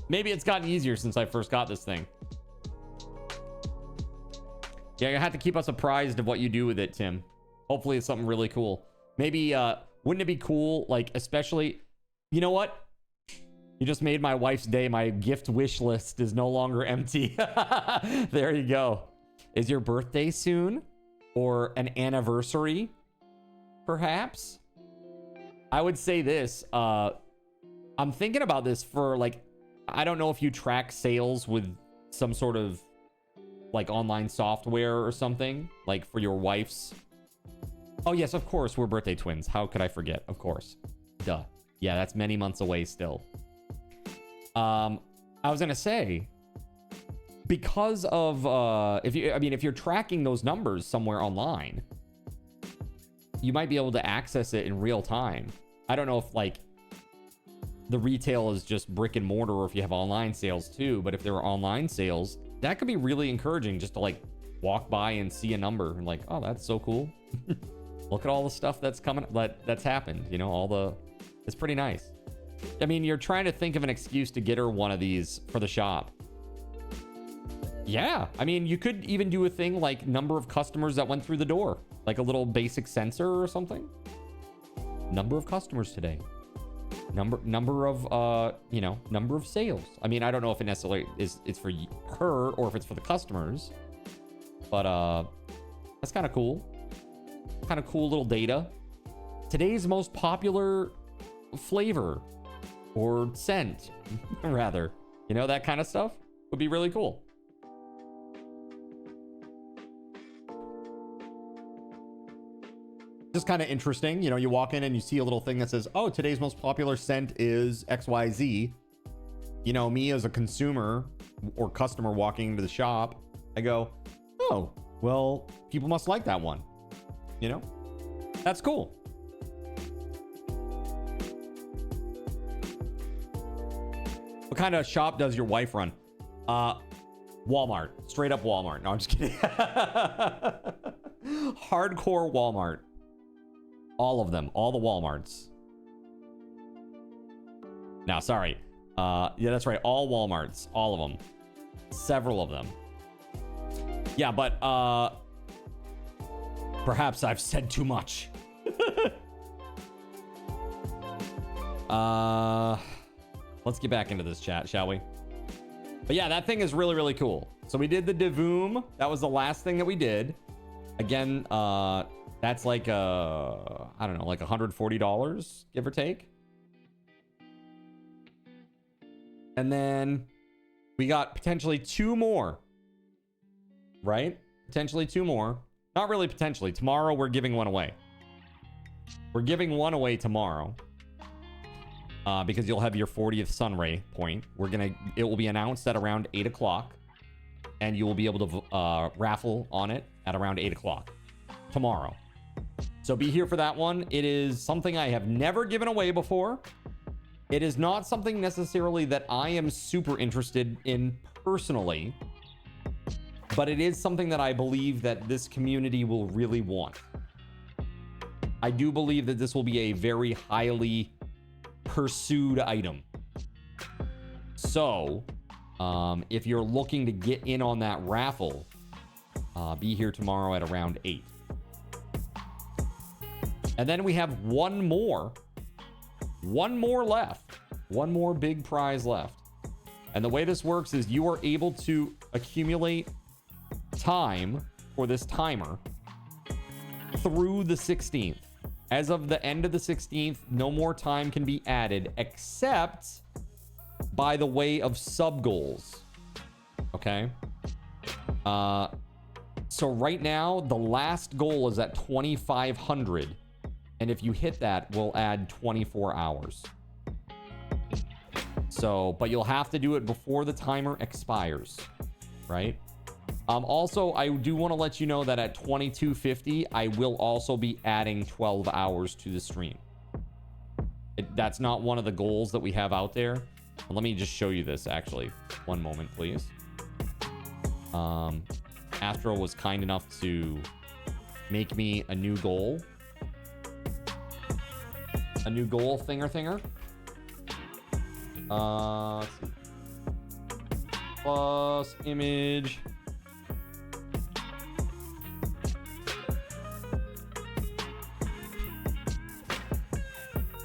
maybe it's gotten easier since I first got this thing. Yeah, you have to keep us apprised of what you do with it, Tim. Hopefully it's something really cool. Maybe, wouldn't it be cool, like, especially, you know what? You just made my wife's day. My gift wish list is no longer empty. There you go. Is your birthday soon? Or an anniversary? Perhaps? I would say this. I'm thinking about this for, like, I don't know if you track sales with some sort of, like, online software or something. Like, for your wife's... Oh, yes, of course. We're birthday twins. How could I forget? Of course. Duh. Yeah, that's many months away still. I was gonna say, because of if you're tracking those numbers somewhere online, you might be able to access it in real time. I don't know if like the retail is just brick and mortar or if you have online sales too, but if there are online sales, that could be really encouraging just to like walk by and see a number and like, oh, that's so cool. Look at all the stuff that's coming, that's happened, you know, it's pretty nice. I mean, you're trying to think of an excuse to get her one of these for the shop. Yeah, I mean, you could even do a thing like number of customers that went through the door, like a little basic sensor or something. Number of customers today. Number of number of sales. I mean, I don't know if it necessarily it's for her or if it's for the customers, but that's kind of cool. Kind of cool little data. Today's most popular flavor or scent, rather, you know, that kind of stuff would be really cool. Just kind of interesting, you know, you walk in and you see a little thing that says, oh, today's most popular scent is XYZ. You know, me as a consumer or customer walking into the shop, I go, oh, well, people must like that one. You know, that's cool. What kind of shop does your wife run? Walmart, straight up Walmart. No, I'm just kidding. Hardcore Walmart. All of them, all the Walmarts. No, sorry. Yeah, that's right. All Walmarts, all of them. Several of them. Yeah, but perhaps I've said too much. Let's get back into this chat, shall we? But yeah, that thing is really, really cool. So we did the Devoom. That was the last thing that we did. Again, that's like I don't know, like $140, give or take. And then we got potentially 2 more. Right? Potentially 2 more. Not really potentially. Tomorrow we're giving one away. We're giving one away tomorrow. Because you'll have your 40th Sunray point. It will be announced at around 8 o'clock. And you will be able to raffle on it at around 8 o'clock tomorrow. So be here for that one. It is something I have never given away before. It is not something necessarily that I am super interested in personally, but it is something that I believe that this community will really want. I do believe that this will be a very highly pursued item. So, if you're looking to get in on that raffle, be here tomorrow at around 8. And then we have one more left. One more big prize left. And the way this works is you are able to accumulate time for this timer through the 16th. As of the end of the 16th, no more time can be added except by the way of sub goals. Okay? So right now, the last goal is at 2,500. And if you hit that, we'll add 24 hours. So, but you'll have to do it before the timer expires, right? Also, I do want to let you know that at 2250, I will also be adding 12 hours to the stream. That's not one of the goals that we have out there. Let me just show you this, actually. One moment, please. Astro was kind enough to make me a new goal. A new goal thinger. Let's see. Plus image.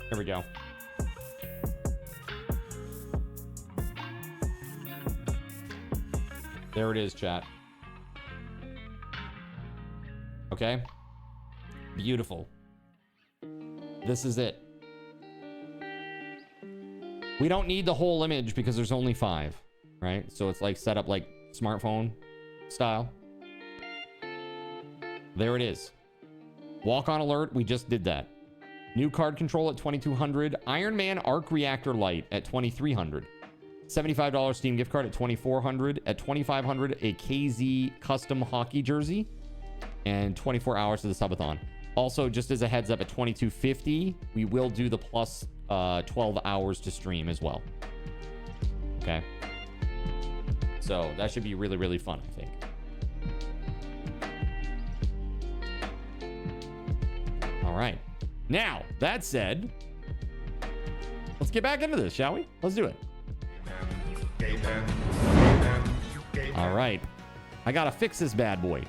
Here we go. There it is, chat. Okay. Beautiful. This is it. We don't need the whole image because there's only 5, right? So it's like set up like smartphone style. There it is. Walk on alert. We just did that. New card control at $2,200. Iron Man arc reactor light at $2,300. $75 Steam gift card at $2,400. At $2,500, a KZ custom hockey jersey. And 24 hours to the subathon. Also, just as a heads up, at $2,250, we will do the plus 12 hours to stream as well. Okay. So that should be really, really fun, I think. All right. Now, that said, let's get back into this, shall we? Let's do it. All right. I got to fix this bad boy.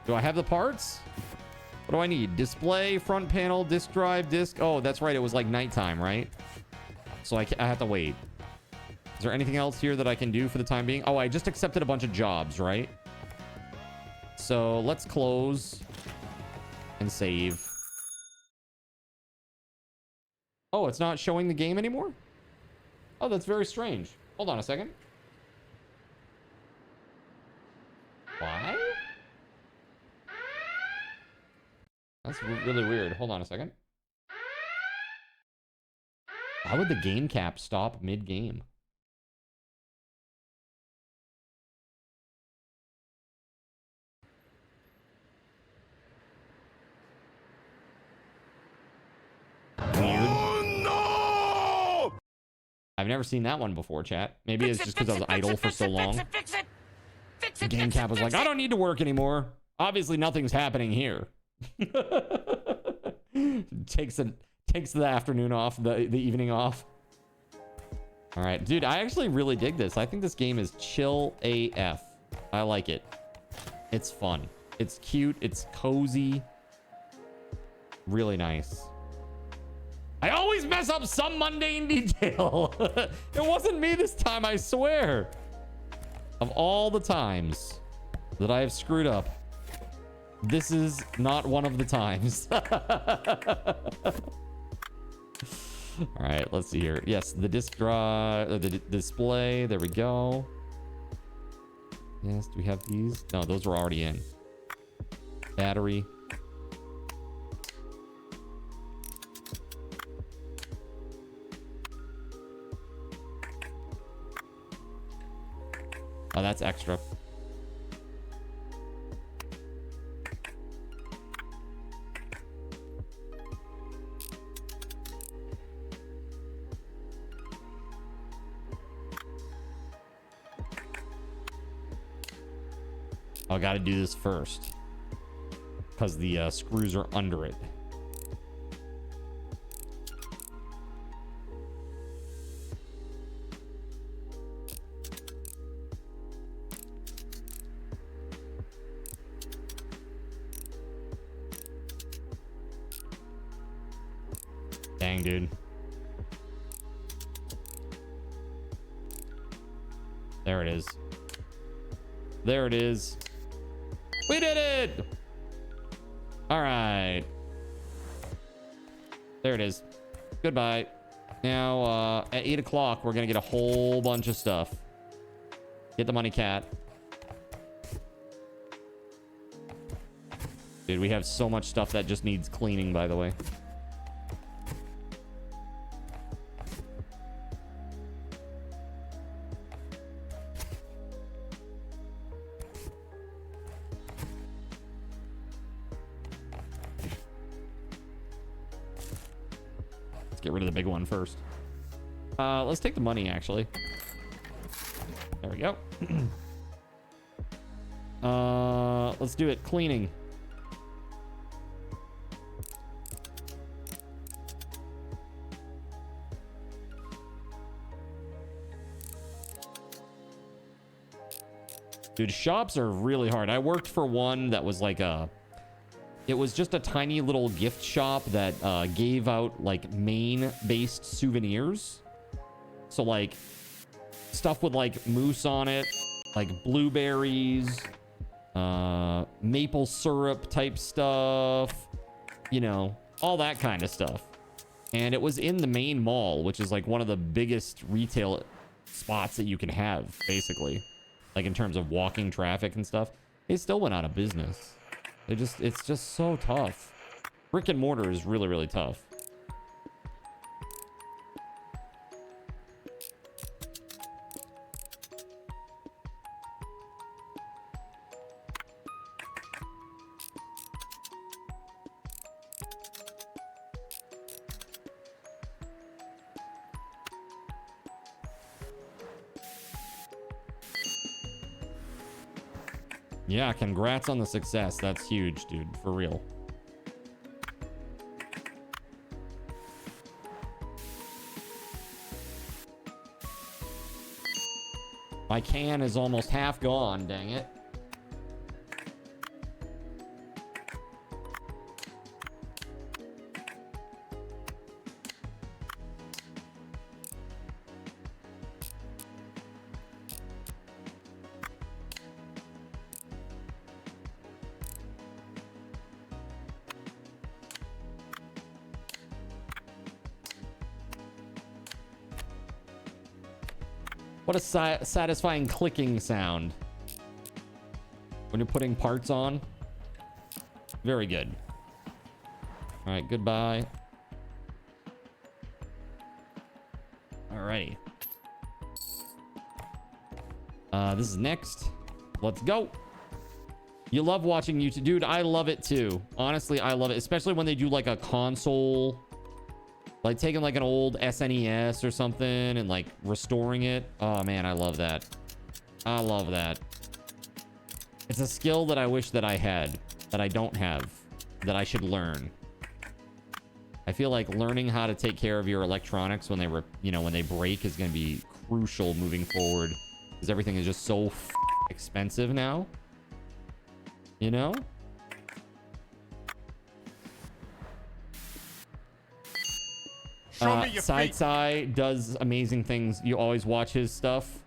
Do I have the parts? What do I need? Display, front panel, disk drive, disk. Oh, that's right. It was like nighttime, right? So I have to wait. Is there anything else here that I can do for the time being? Oh, I just accepted a bunch of jobs, right? So let's close and save. Oh, it's not showing the game anymore? Oh, that's very strange. Hold on a second. Why? That's really weird. Hold on a second. Why would the game cap stop mid-game? Oh no! I've never seen that one before, chat. Maybe it's just because I was idle for so long. The game cap was like, I don't need to work anymore. Obviously, nothing's happening here. takes the afternoon off, the evening off. All right, dude, I actually really dig this. I think this game is chill AF. I like it. It's fun. It's cute. It's cozy. Really nice. I always mess up some mundane detail. It wasn't me this time, I swear. Of all the times that I have screwed up, this is not one of the times. All right, let's see here. Yes, the disk drive, the display. There we go. Yes, do we have these? No, those were already in. Battery. Oh, that's extra. I got to do this first because the screws are under it. Dang, dude. There it is. There it is. We did it! All right. There it is. Goodbye. Now, at 8 o'clock, we're going to get a whole bunch of stuff. Get the money, cat. Dude, we have so much stuff that just needs cleaning, by the way. Get rid of the big one first. Let's take the money, actually. There we go. Let's do it. Cleaning. Dude, shops are really hard. I worked for one that was like a... It was just a tiny little gift shop that gave out like Maine-based souvenirs. So like stuff with like moose on it, like blueberries, maple syrup type stuff, you know, all that kind of stuff. And it was in the main mall, which is like one of the biggest retail spots that you can have, basically. Like in terms of walking traffic and stuff. They still went out of business. It's just so tough. Brick and mortar is really, really tough. Yeah, congrats on the success. That's huge, dude. For real. My can is almost half gone, dang it. What a satisfying clicking sound when you're putting parts on. Very good. All right, goodbye. Alrighty. This is next. Let's go. You love watching YouTube. Dude, I love it too. Honestly, I love it. Especially when they do like a console, like taking like an old SNES or something and like restoring it. Oh man, I love that. I love that. It's a skill that I wish that I had, that I don't have, that I should learn. I feel like learning how to take care of your electronics when they when they break is going to be crucial moving forward, because everything is just so expensive now. You know? Sai does amazing things. You always watch his stuff.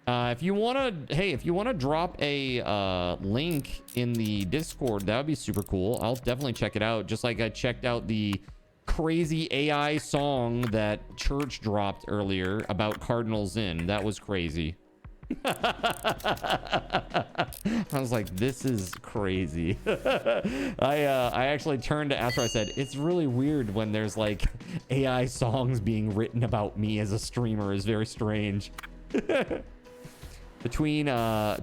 If you want to drop a link in the Discord, that would be super cool. I'll definitely check it out. Just like I checked out the crazy AI song that Church dropped earlier about Cardinals in. That was crazy. I was like, this is crazy. I actually turned to Astro. I said, it's really weird when there's like AI songs being written about me as a streamer. Is very strange. Between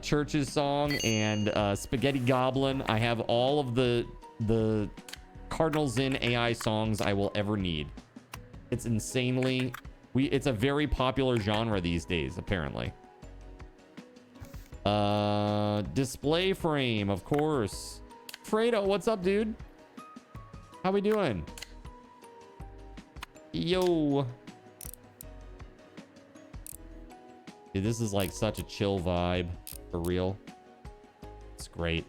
Church's song and Spaghetti Goblin, I have all of the Cardinals in AI songs I will ever need. It's insanely it's a very popular genre these days, apparently. Display frame, of course. Fredo, what's up, dude? How we doing? Yo. Dude, this is like such a chill vibe, for real. It's great.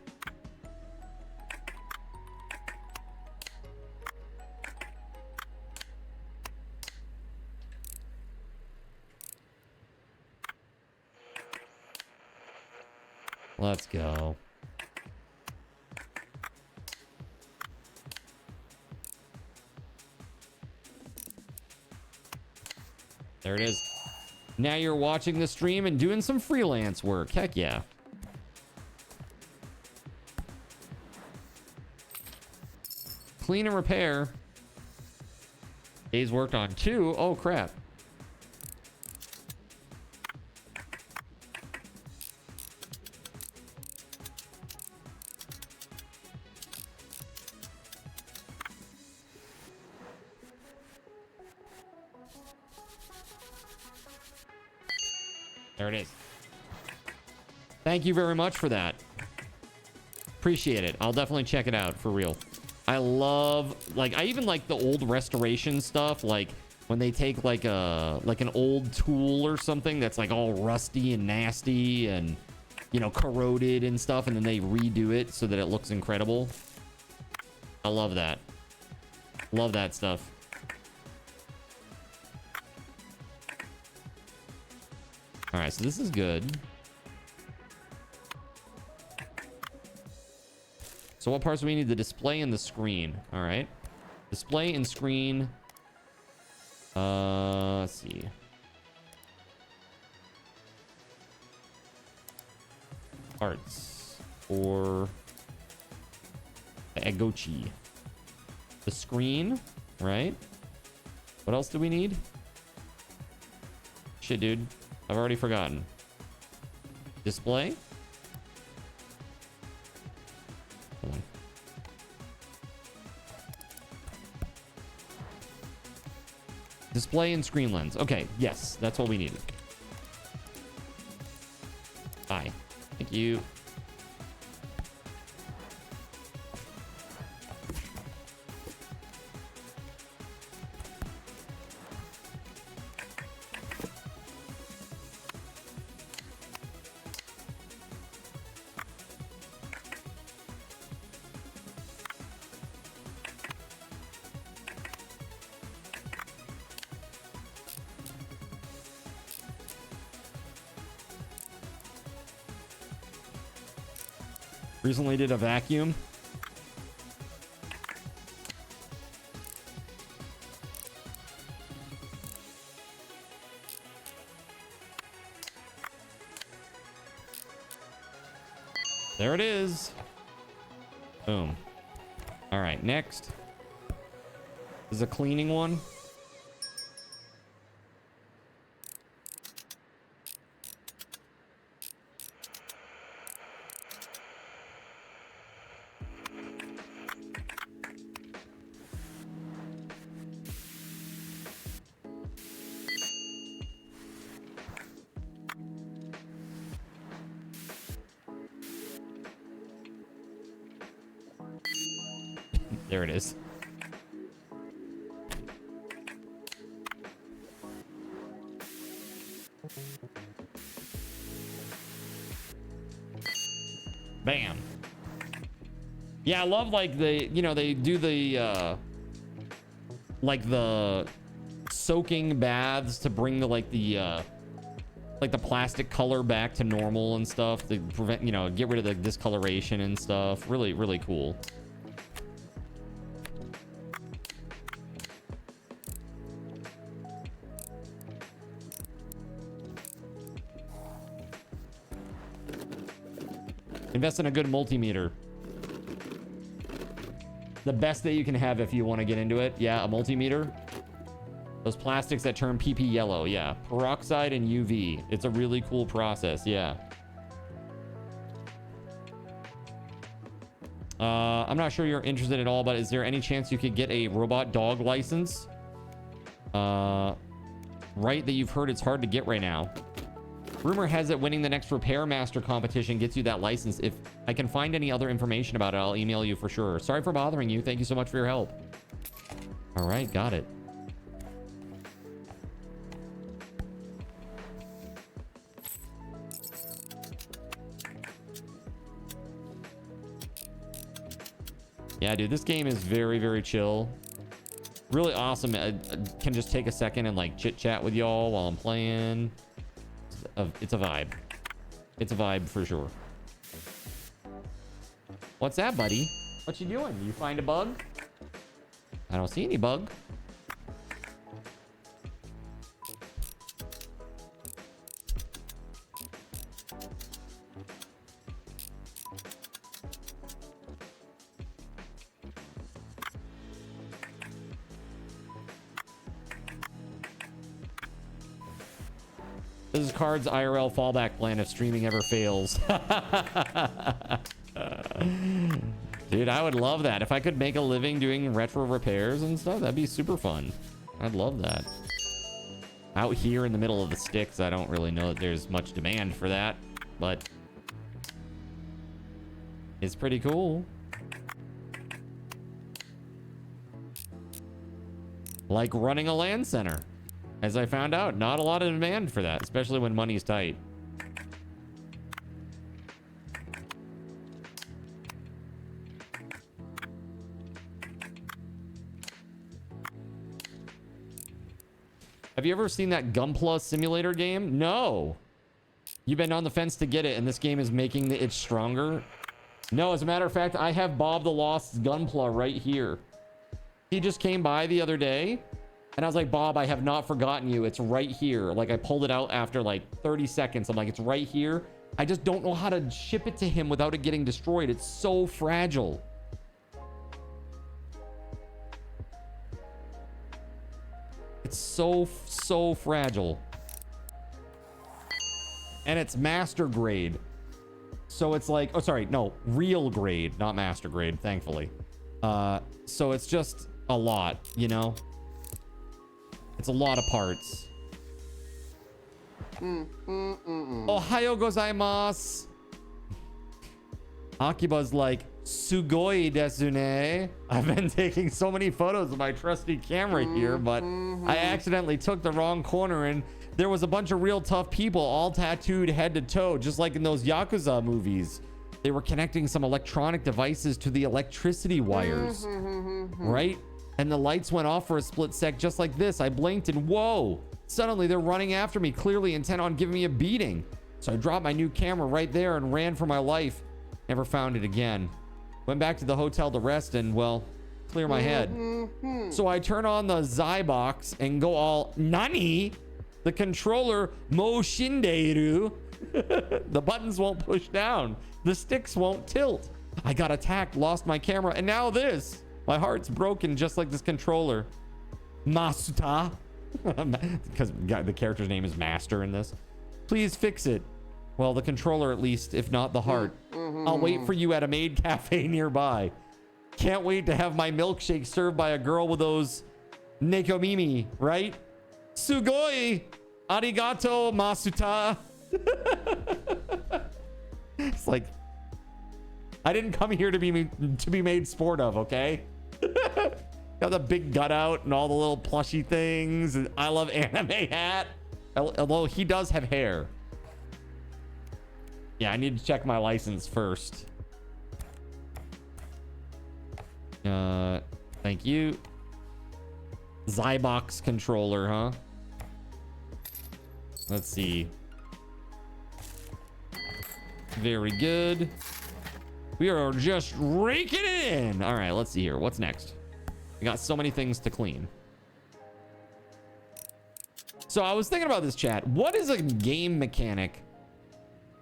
Let's go. There it is. Now you're watching the stream and doing some freelance work. Heck yeah. Clean and repair. Days worked on 2. Oh, crap. There it is. Thank you very much for that. Appreciate it. I'll definitely check it out, for real. I love, like, I even like the old restoration stuff, like when they take like an old tool or something that's like all rusty and nasty and, you know, corroded and stuff, and then they redo it so that it looks incredible. I love that. Love that stuff. All right, so this is good. So what parts do we need? The display and the screen. All right. Display and screen. Let's see. Parts for the Egochi. The screen, right? What else do we need? Shit, dude. I've already forgotten. Display? Hold on. Display and screen lens. Okay, yes, that's what we needed. Hi. Thank you. Recently did a vacuum. There it is. Boom. All right, next. This is a cleaning one. There it is. Bam. Yeah, I love like the, you know, they do the like the soaking baths to bring the like the plastic color back to normal and stuff to prevent, you know, get rid of the discoloration and stuff. Really, really cool. Invest in a good multimeter. The best that you can have if you want to get into it. Yeah, a multimeter. Those plastics that turn PP yellow. Yeah, peroxide and UV. It's a really cool process. Yeah. I'm not sure you're interested at all, but is there any chance you could get a robot dog license? Right, that you've heard it's hard to get right now. Rumor has it winning the next Repair Master competition gets you that license. If I can find any other information about it, I'll email you for sure. Sorry for bothering you. Thank you so much for your help. All right, got it. Yeah, dude, this game is very, very chill. Really awesome. I can just take a second and like chit chat with y'all while I'm playing. It's a vibe. It's a vibe for sure. What's that, buddy? What you doing? You find a bug? I don't see any bug. This is Card's IRL fallback plan if streaming ever fails. Dude, I would love that. If I could make a living doing retro repairs and stuff, that'd be super fun. I'd love that. Out here in the middle of the sticks, I don't really know that there's much demand for that, but it's pretty cool. Like running a LAN center. As I found out, not a lot of demand for that, especially when money's tight. Have you ever seen that Gunpla simulator game? No. You've been on the fence to get it, and this game is making the itch stronger? No, as a matter of fact, I have Bob the Lost's Gunpla right here. He just came by the other day. And I was like, Bob, I have not forgotten you. It's right here. Like, I pulled it out after like 30 seconds. I'm like, it's right here. I just don't know how to ship it to him without it getting destroyed. It's so fragile. It's so fragile. And it's master grade. So it's like, oh, sorry, no, real grade, not master grade, thankfully. So it's just a lot, you know? It's a lot of parts. Ohayo gozaimasu. Akiba's like, sugoi desu ne. I've been taking so many photos of my trusty camera here, but I accidentally took the wrong corner and there was a bunch of real tough people all tattooed head to toe, just like in those Yakuza movies. They were connecting some electronic devices to the electricity wires, right? And the lights went off for a split sec just like this. I blinked and whoa, suddenly they're running after me, clearly intent on giving me a beating. So I dropped my new camera right there and ran for my life. Never found it again. Went back to the hotel to rest and, well, clear my head. So I turn on the Zybox and go all, Nani? The controller mo shinderu. The buttons won't push down. The sticks won't tilt. I got attacked, lost my camera, and now this. My heart's broken just like this controller. Masuta. Because the character's name is Master in this. Please fix it. Well, the controller at least, if not the heart. I'll wait for you at a maid cafe nearby. Can't wait to have my milkshake served by a girl with those nekomimi, right? Sugoi! Arigato, Masuta! It's like, I didn't come here to be made sport of, okay? Got the big gut out and all the little plushy things. And I love anime hat. Although he does have hair. Yeah, I need to check my license first. Thank you. Zybox controller, huh? Let's see. Very good. We are just raking it in. All right, let's see here. What's next? We got so many things to clean. So I was thinking about this, chat. What is a game mechanic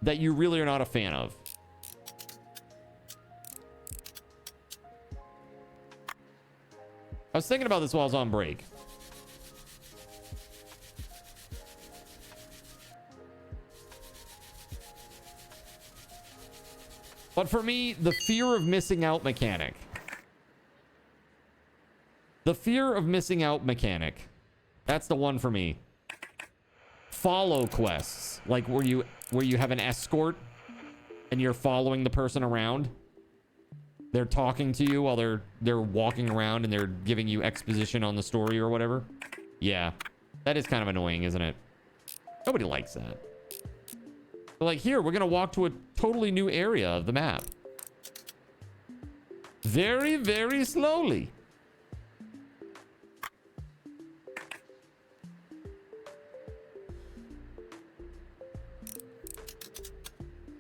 that you really are not a fan of? I was thinking about this while I was on break. But for me, the fear of missing out mechanic. The fear of missing out mechanic. That's the one for me. Follow quests, like where you have an escort and you're following the person around. They're talking to you while they're walking around and they're giving you exposition on the story or whatever. Yeah, that is kind of annoying, isn't it? Nobody likes that. But like here, we're gonna walk to a totally new area of the map. Very, very slowly.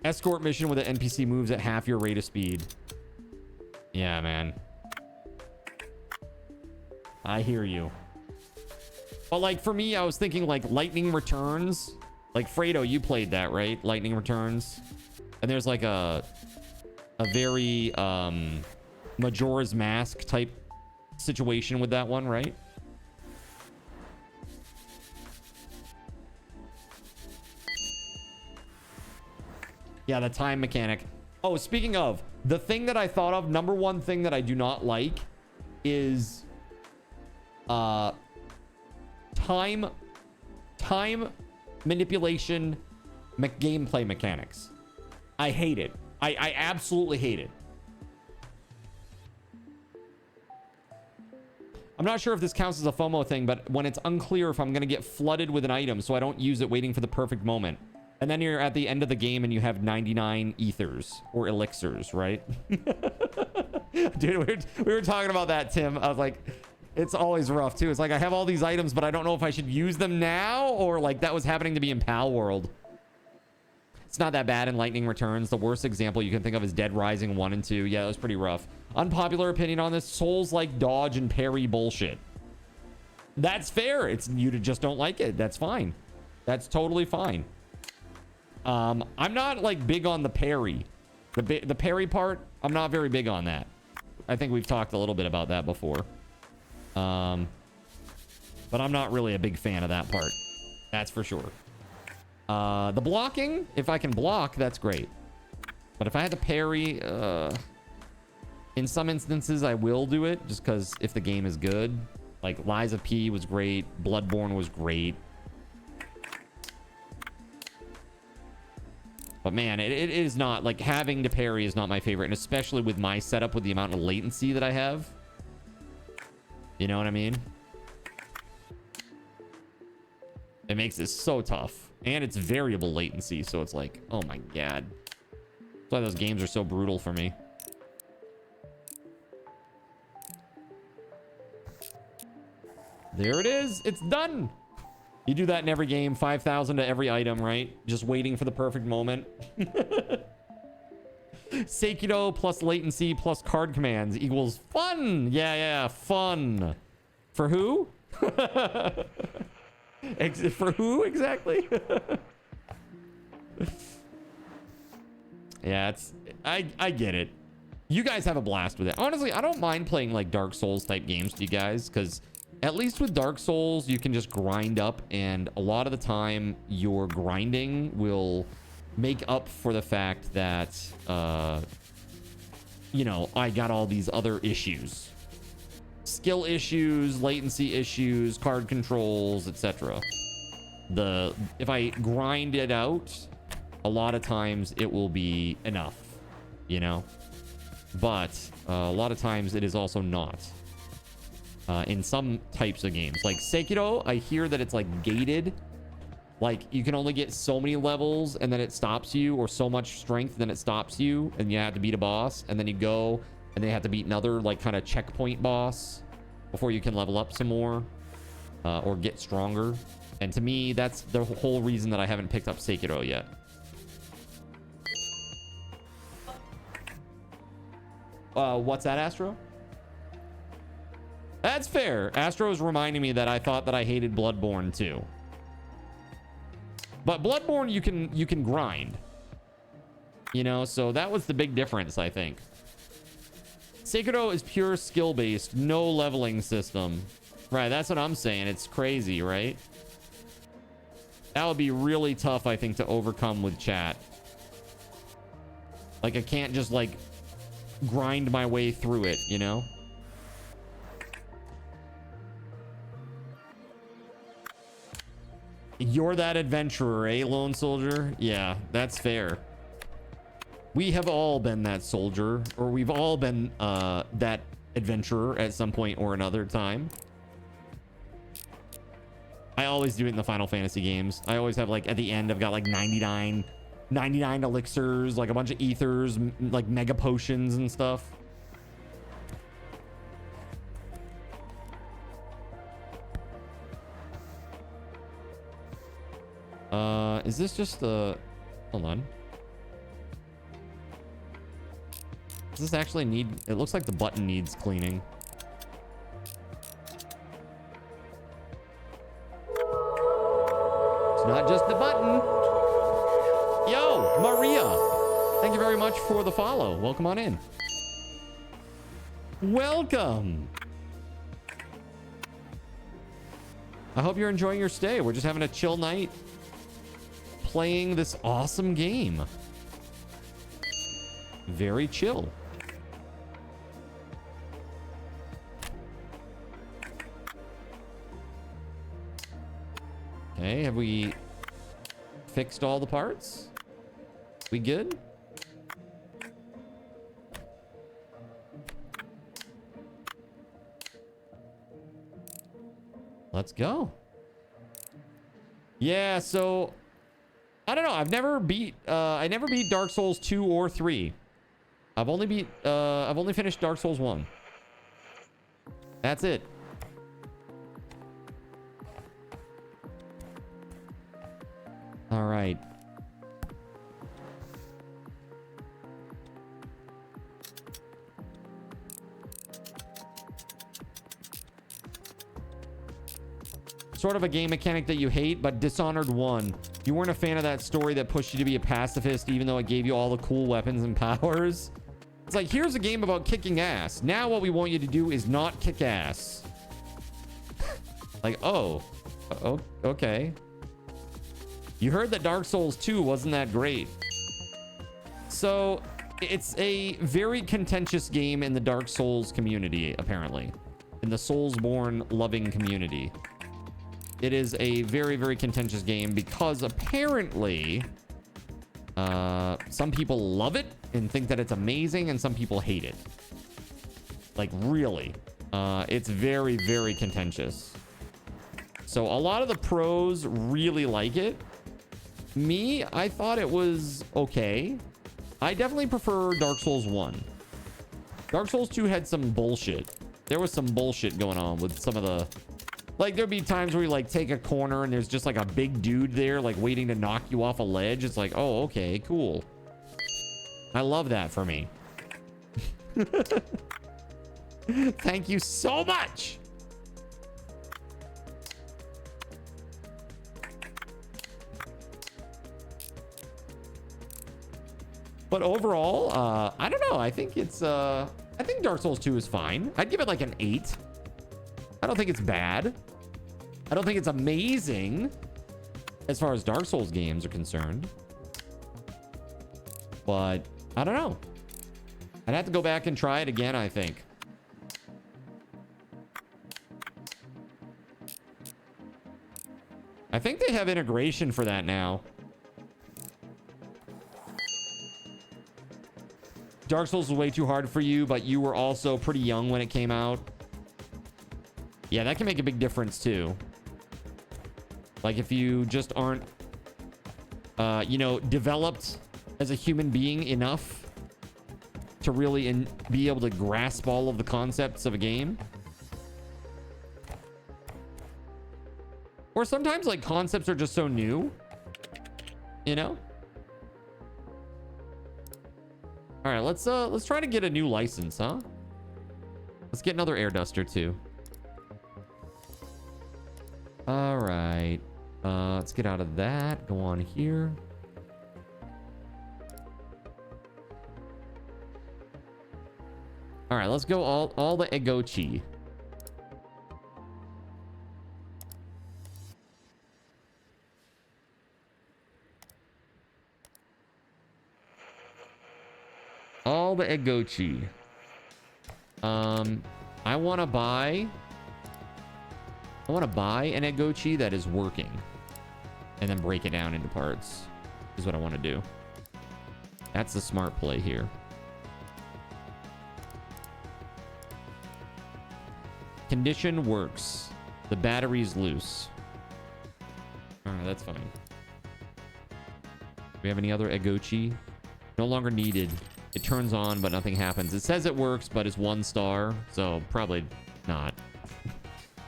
Escort mission with an NPC moves at half your rate of speed. Yeah, man. I hear you. But like for me, I was thinking like Lightning Returns. Like Fredo, you played that, right? Lightning Returns. And there's like a very Majora's Mask type situation with that one, right? Yeah, the time mechanic. Oh, speaking of, the thing that I thought of, number one thing that I do not like is time manipulation gameplay mechanics. I hate it. I absolutely hate it. I'm not sure if this counts as a FOMO thing, but when it's unclear if I'm going to get flooded with an item, so I don't use it waiting for the perfect moment. And then you're at the end of the game and you have 99 ethers or elixirs, right? Dude, we were talking about that, Tim. I was like, it's always rough too. It's like I have all these items, but I don't know if I should use them now, or like that was happening to me in Pal World. It's not that bad in Lightning Returns. The worst example you can think of is Dead Rising 1 and 2. Yeah, it was pretty rough. Unpopular opinion on this: Souls like dodge and parry bullshit. That's fair. It's you just don't like it. That's fine. That's totally fine. I'm not like big on the parry. The parry part, I'm not very big on that. I think we've talked a little bit about that before. but I'm not really a big fan of that part. That's for sure. The blocking, if I can block, that's great. But if I had to parry, in some instances, I will do it just because if the game is good. Like Liza P was great. Bloodborne was great. But man, it is not like having to parry is not my favorite. And especially with my setup with the amount of latency that I have. You know what I mean? It makes it so tough. And it's variable latency. So it's like, oh my God. That's why those games are so brutal for me. There it is. It's done. You do that in every game. 5,000 to every item, right? Just waiting for the perfect moment. Sekiro plus latency plus card commands equals fun. Yeah, fun. For who? For who exactly? Yeah, I get it. You guys have a blast with it. Honestly, I don't mind playing like Dark Souls type games to you guys, because at least with Dark Souls, you can just grind up, and a lot of the time your grinding will make up for the fact that, you know, I got all these other issues. Skill issues, latency issues, card controls, etc. If I grind it out, a lot of times it will be enough, you know? But a lot of times it is also not. In some types of games. Like Sekiro, I hear that it's like gated. Like you can only get so many levels and then it stops you, or so much strength then it stops you, and you have to beat a boss, and then you go and they have to beat another like kind of checkpoint boss before you can level up some more or get stronger. And to me, that's the whole reason that I haven't picked up Sekiro yet. What's that, Astro? That's fair. Astro is reminding me that I thought that I hated Bloodborne too. But Bloodborne you can grind. You know, so that was the big difference, I think. Sekiro is pure skill based, no leveling system. Right, that's what I'm saying. It's crazy, right? That would be really tough, I think, to overcome with chat. Like I can't just like grind my way through it, you know? You're that adventurer, eh, lone soldier? Yeah, that's fair. We have all been that soldier, or we've all been that adventurer at some point or another time. I always do it in the Final Fantasy games. I always have like at the end I've got like 99 elixirs, like a bunch of ethers, like mega potions and stuff. Is this just the... Hold on. Does this actually need... It looks like the button needs cleaning. It's not just the button. Yo, Maria. Thank you very much for the follow. Welcome on in. Welcome. I hope you're enjoying your stay. We're just having a chill night playing this awesome game. Very chill. Okay, have we fixed all the parts? We good? Let's go. Yeah, so I don't know. I never beat Dark Souls 2 or 3. I've only finished Dark Souls 1. That's it. All right. Sort of a game mechanic that you hate, but Dishonored 1. You weren't a fan of that story that pushed you to be a pacifist, even though it gave you all the cool weapons and powers. It's like, here's a game about kicking ass. Now what we want you to do is not kick ass. Like, oh, okay. You heard that Dark Souls 2 wasn't that great. So it's a very contentious game in the Dark Souls community, apparently. In the Soulsborne loving community. It is a very, very contentious game because apparently some people love it and think that it's amazing and some people hate it. Like, really. It's very, very contentious. So a lot of the pros really like it. Me, I thought it was okay. I definitely prefer Dark Souls 1. Dark Souls 2 had some bullshit. There was some bullshit going on with some of the... Like, there'd be times where you, like, take a corner and there's just, like, a big dude there, like, waiting to knock you off a ledge. It's like, oh, okay, cool. I love that for me. Thank you so much. But overall, I don't know. I think it's, I think Dark Souls 2 is fine. I'd give it like an 8. I don't think it's bad. I don't think it's amazing as far as Dark Souls games are concerned. But I don't know. I'd have to go back and try it again, I think. I think they have integration for that now. Dark Souls was way too hard for you, but you were also pretty young when it came out. Yeah, that can make a big difference too. Like if you just aren't, you know, developed as a human being enough to really be able to grasp all of the concepts of a game. Or sometimes like concepts are just so new, you know? All right, let's try to get a new license, huh? Let's get another air duster too. All right, let's get out of that. Go on here. All right, let's go all the Egochi. All the Egochi. I want to buy an Egochi that is working and then break it down into parts is what I want to do. That's the smart play here. Condition works. The battery's loose. All right, that's fine. Do we have any other Egochi? No longer needed. It turns on, but nothing happens. It says it works, but it's 1 star, so probably not.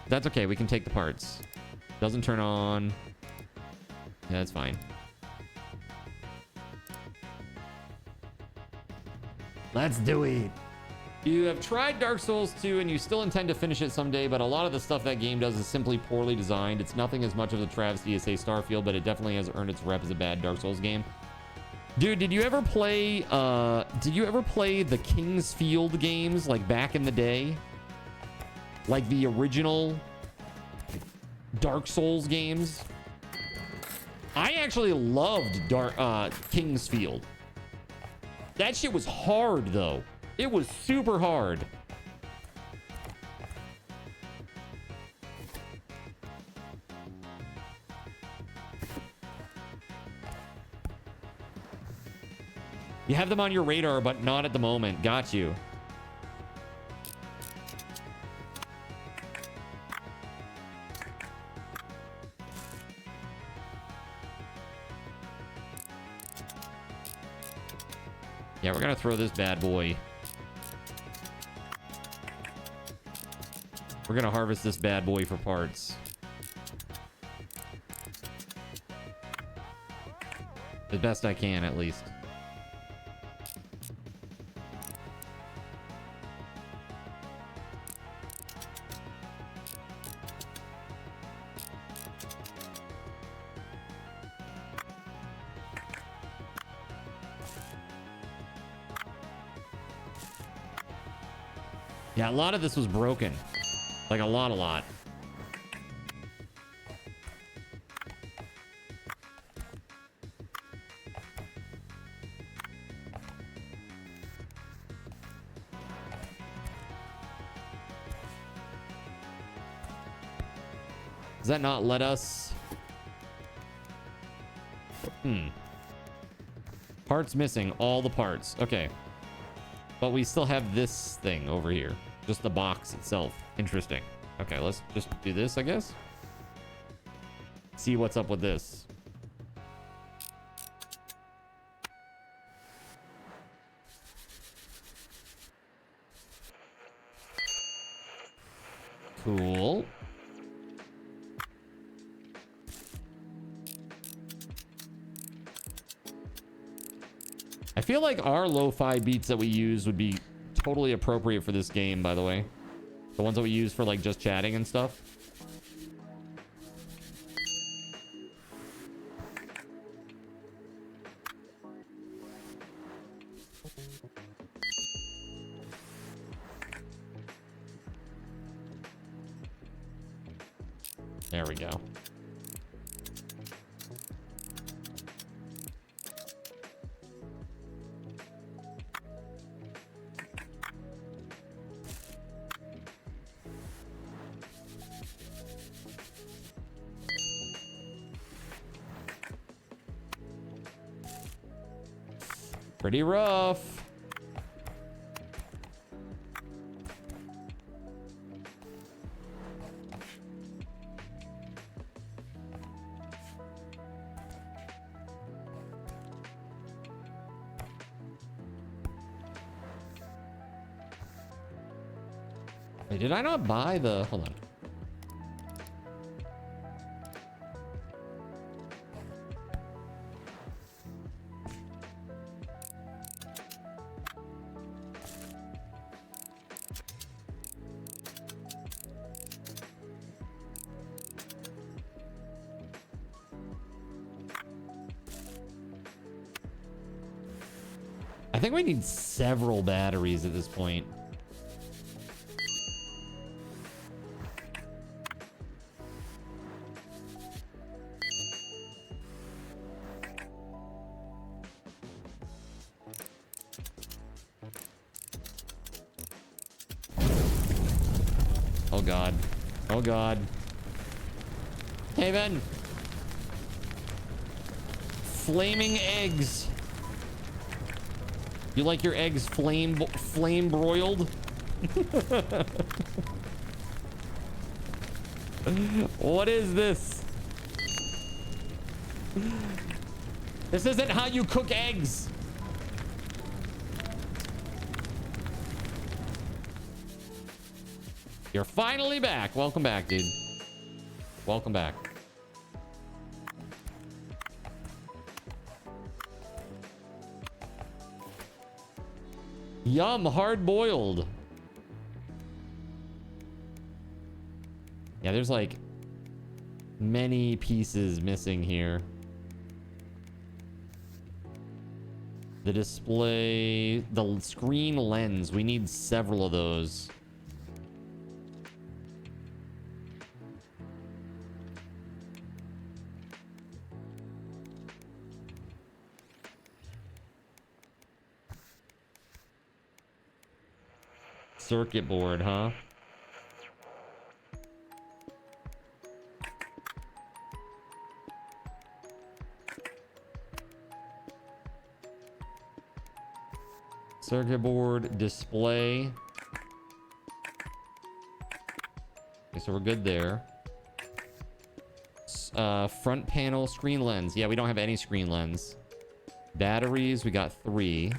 That's okay. We can take the parts. Doesn't turn on. Yeah, that's fine. Let's do it. You have tried Dark Souls 2 and you still intend to finish it someday, but a lot of the stuff that game does is simply poorly designed. It's nothing as much of a travesty as, say, Starfield, but it definitely has earned its rep as a bad Dark Souls game. Dude, did you ever play the King's Field games like back in the day? Like the original Dark Souls games? I actually loved King's Field. That shit was hard though. It was super hard. You have them on your radar, but not at the moment. Got you. Yeah, we're gonna throw this bad boy. We're gonna harvest this bad boy for parts. The best I can, at least. Yeah, a lot of this was broken. Like a lot. Does that not let us? Parts missing. All the parts. Okay. But we still have this thing over here. Just the box itself. Interesting. Okay, let's just do this, I guess. See what's up with this. Cool. I feel like our lo-fi beats that we use would be totally appropriate for this game, by the way. The ones that we use for like just chatting and stuff. There we go. Pretty rough. Wait, did I not buy the... Hold on. I think we need several batteries at this point. Oh God. Oh God. Haven. Flaming eggs. You like your eggs flame broiled? What is this? This isn't how you cook eggs. You're finally back. Welcome back, dude. Welcome back. Yum, hard boiled. Yeah, there's like many pieces missing here. The display, the screen lens, we need several of those. Circuit board, huh? Circuit board, display. Okay, so we're good there. Front panel, screen lens. Yeah, we don't have any screen lens. Batteries, we got 3.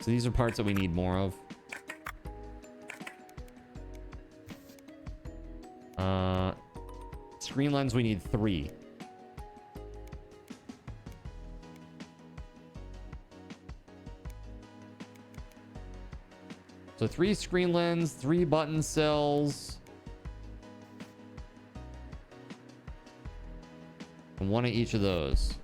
So these are parts that we need more of. Screen lens, we need 3. So 3 screen lens, 3 button cells. And 1 of each of those.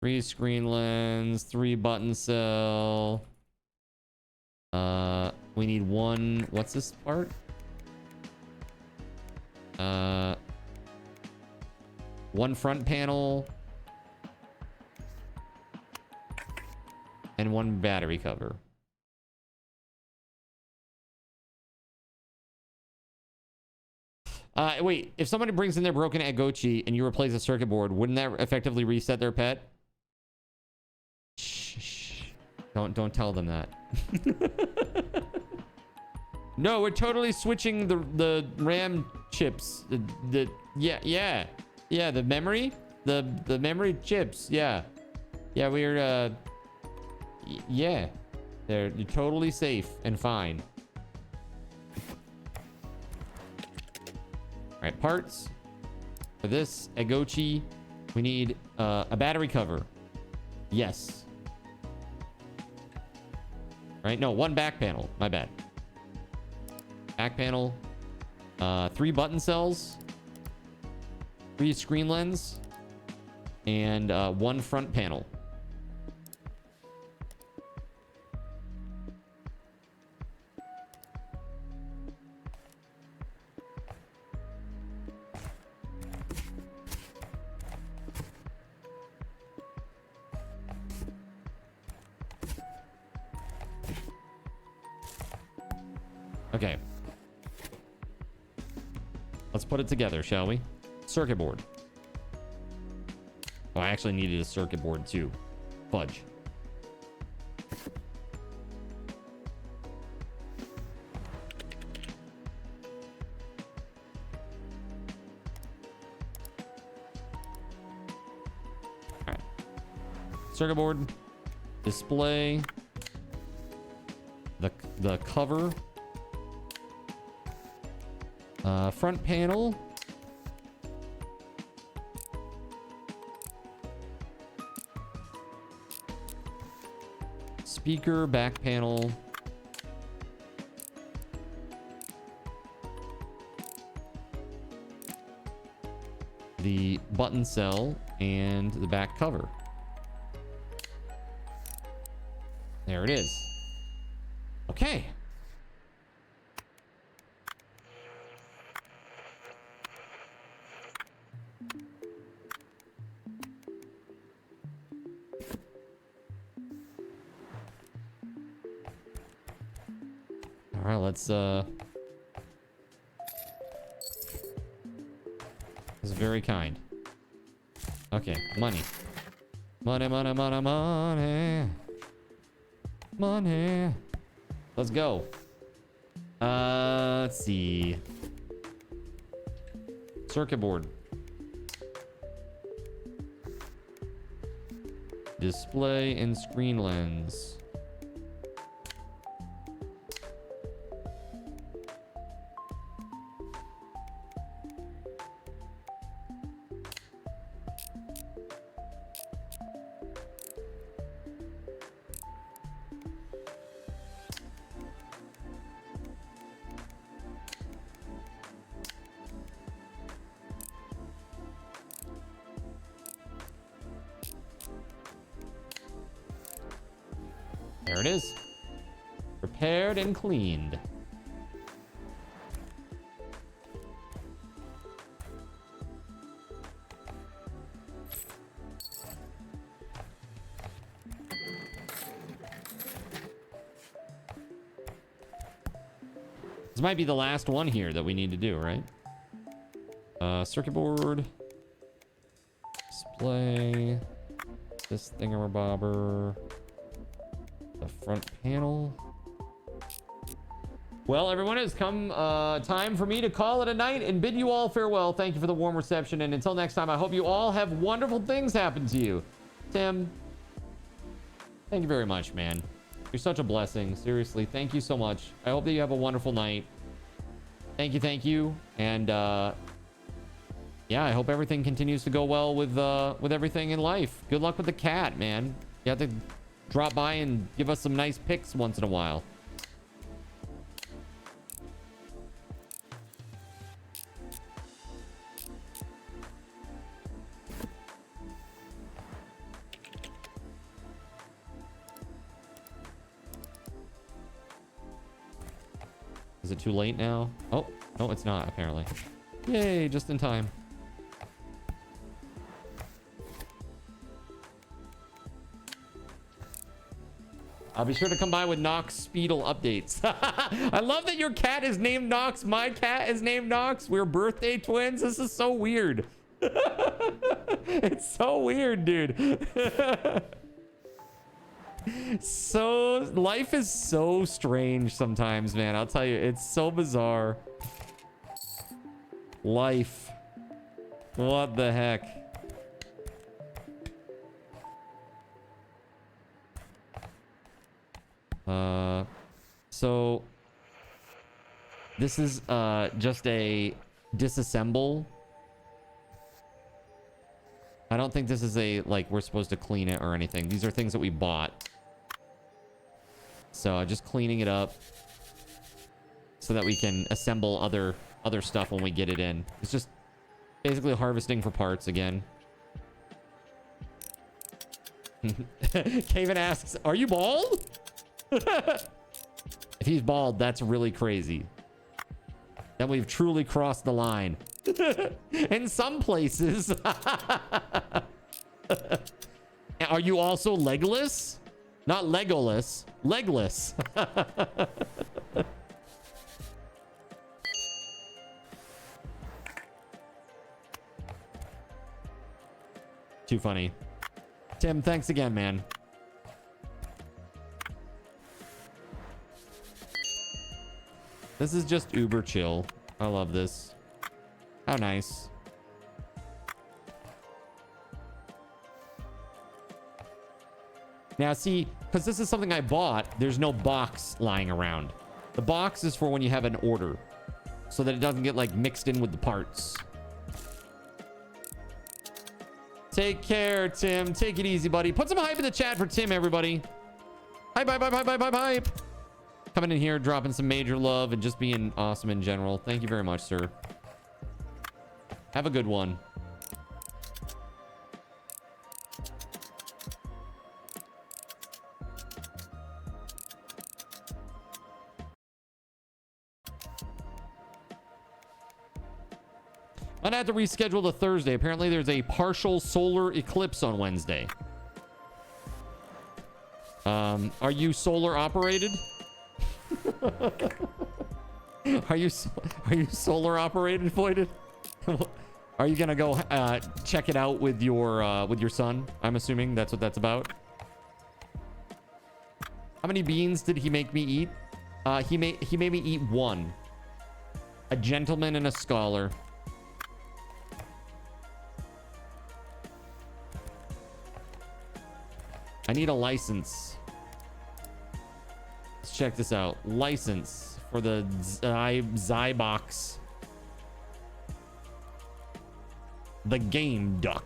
3 screen lens, 3 button cell. We need 1. What's this part? 1 front panel, and 1 battery cover. Wait, if somebody brings in their broken Agochi and you replace a circuit board, wouldn't that effectively reset their pet? Shh. Don't tell them that. No, we're totally switching the RAM chips. Yeah, the memory, the memory chips. Yeah, we're yeah, you're totally safe and fine. All right, parts for this Agochi. We need a battery cover. Yes. Right? No, 1 back panel. My bad. Back panel. 3 button cells. 3 screen lens. And 1 front panel. Okay. Let's put it together, shall we? Circuit board. Oh, I actually needed a circuit board too. Fudge. All right. Circuit board. Display. The cover. Front panel. Speaker, back panel. The button cell and the back cover. There it is. Okay. All right, let's this is very kind. Okay, money. Money. Let's go. Let's see. Circuit board. Display and screen lens. There it is. Prepared and cleaned. This might be the last one here that we need to do, right? Circuit board. Display. This thingamabobber. The front panel. Well, everyone, it's come time for me to call it a night and bid you all farewell. Thank you for the warm reception, and until next time, I hope you all have wonderful things happen to you. Tim, thank you very much, man. You're such a blessing. Seriously, thank you so much. I hope that you have a wonderful night. Thank you. And yeah, I hope everything continues to go well with everything in life. Good luck with the cat, man. You have to drop by and give us some nice pics once in a while. Is it too late now? Oh, no, it's not, apparently. Yay, just in time. I'll be sure to come by with Nox Speedle updates. I love that your cat is named Nox. My cat is named Nox. We're birthday twins. This is so weird. It's so weird, dude. So life is so strange sometimes, man. I'll tell you, it's so bizarre. Life. What the heck? So this is just a disassemble. I don't think this is a, like, we're supposed to clean it or anything. These are things that we bought. So just cleaning it up so that we can assemble other stuff when we get it in. It's just basically harvesting for parts again. Kaven asks, are you bald? If he's bald, that's really crazy. Then we've truly crossed the line. In some places. Are you also legless? Not Legolas. Legless. Too funny. Tim, thanks again, man. This is just uber chill. I love this. How nice. Now see, because this is something I bought, there's no box lying around. The box is for when you have an order, so that it doesn't get like mixed in with the parts. Take care, Tim. Take it easy, buddy. Put some hype in the chat for Tim, everybody. Hype, hype, hype, hype, hype, hype, hype. Coming in here, dropping some major love and just being awesome in general. Thank you very much, sir. Have a good one. I'd have to reschedule the Thursday. Apparently there's a partial solar eclipse on Wednesday. Are you solar operated? Are you solar operated, Voided? Are you gonna go check it out with your son? I'm assuming that's what that's about. How many beans did he make me eat? He made me eat one. A gentleman and a scholar. I need a license. Let's check this out. License for the Zybox. The Game Duck.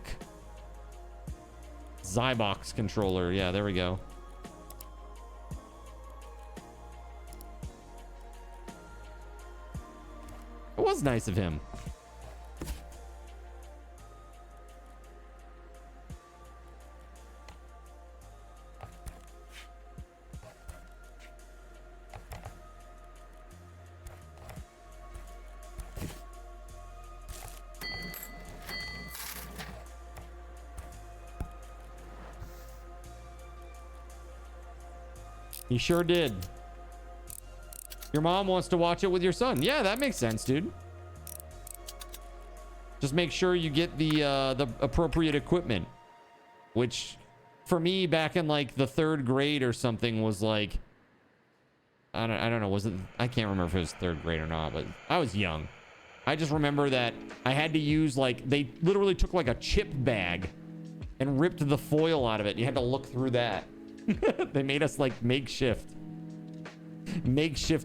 Zybox controller. Yeah, there we go. It was nice of him. He sure did. Your mom wants to watch it with your son. Yeah, that makes sense, dude. Just make sure you get the appropriate equipment, which for me back in like the 3rd grade or something was like, I don't know, was it, I can't remember if it was 3rd grade or not, but I was young. I just remember that I had to use, like, they literally took like a chip bag and ripped the foil out of it. You had to look through that. They made us like makeshift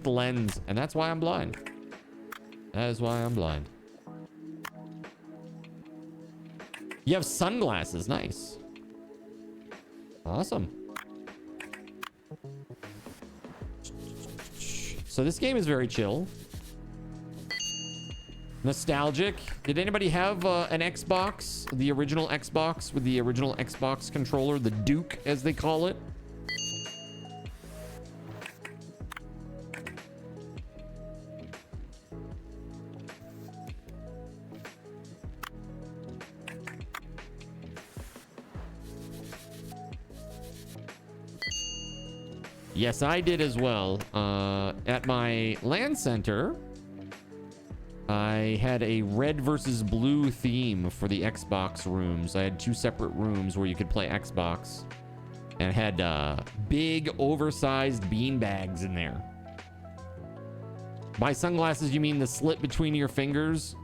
lens, and that's why I'm blind. That is why I'm blind. You have sunglasses. Nice. Awesome. So this game is very chill. Nostalgic. Did anybody have an Xbox? The original Xbox with the original Xbox controller, the Duke as they call it? Yes, I did as well. At my LAN center, I had a red versus blue theme for the Xbox rooms. I had 2 separate rooms where you could play Xbox, and it had big, oversized bean bags in there. By sunglasses, you mean the slit between your fingers?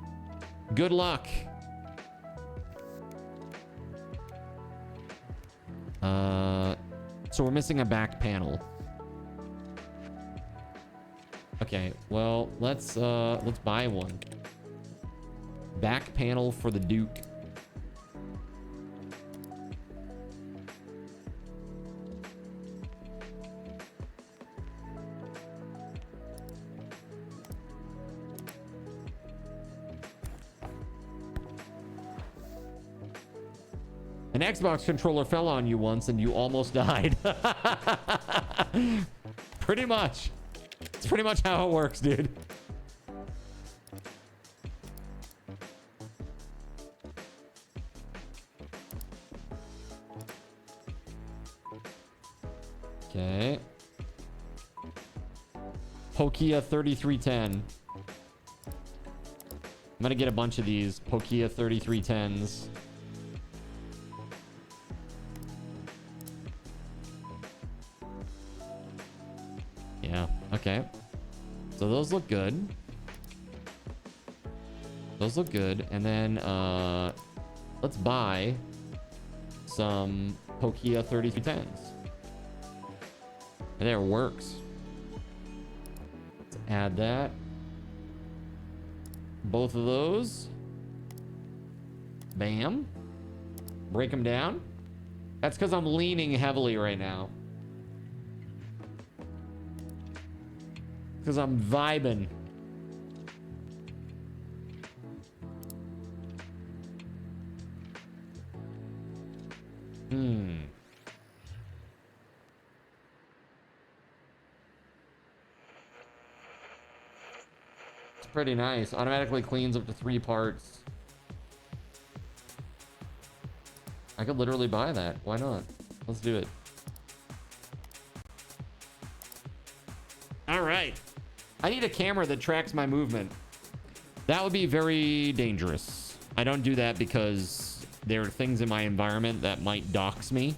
Good luck. So we're missing a back panel. Okay, well, let's buy one. Back panel for the Duke. An Xbox controller fell on you once and you almost died. Pretty much. It's pretty much how it works, dude. Okay. Pokia 3310. I'm gonna get a bunch of these Pokia 3310s. Yeah, okay. So those look good. Those look good. And then let's buy some Pokia 3310s. And there, works. Let's add that. Both of those. Bam. Break them down. That's because I'm leaning heavily right now. Because I'm vibing. It's pretty nice. Automatically cleans up to 3 parts. I could literally buy that. Why not? Let's do it. All right. I need a camera that tracks my movement. That would be very dangerous. I don't do that because there are things in my environment that might dox me.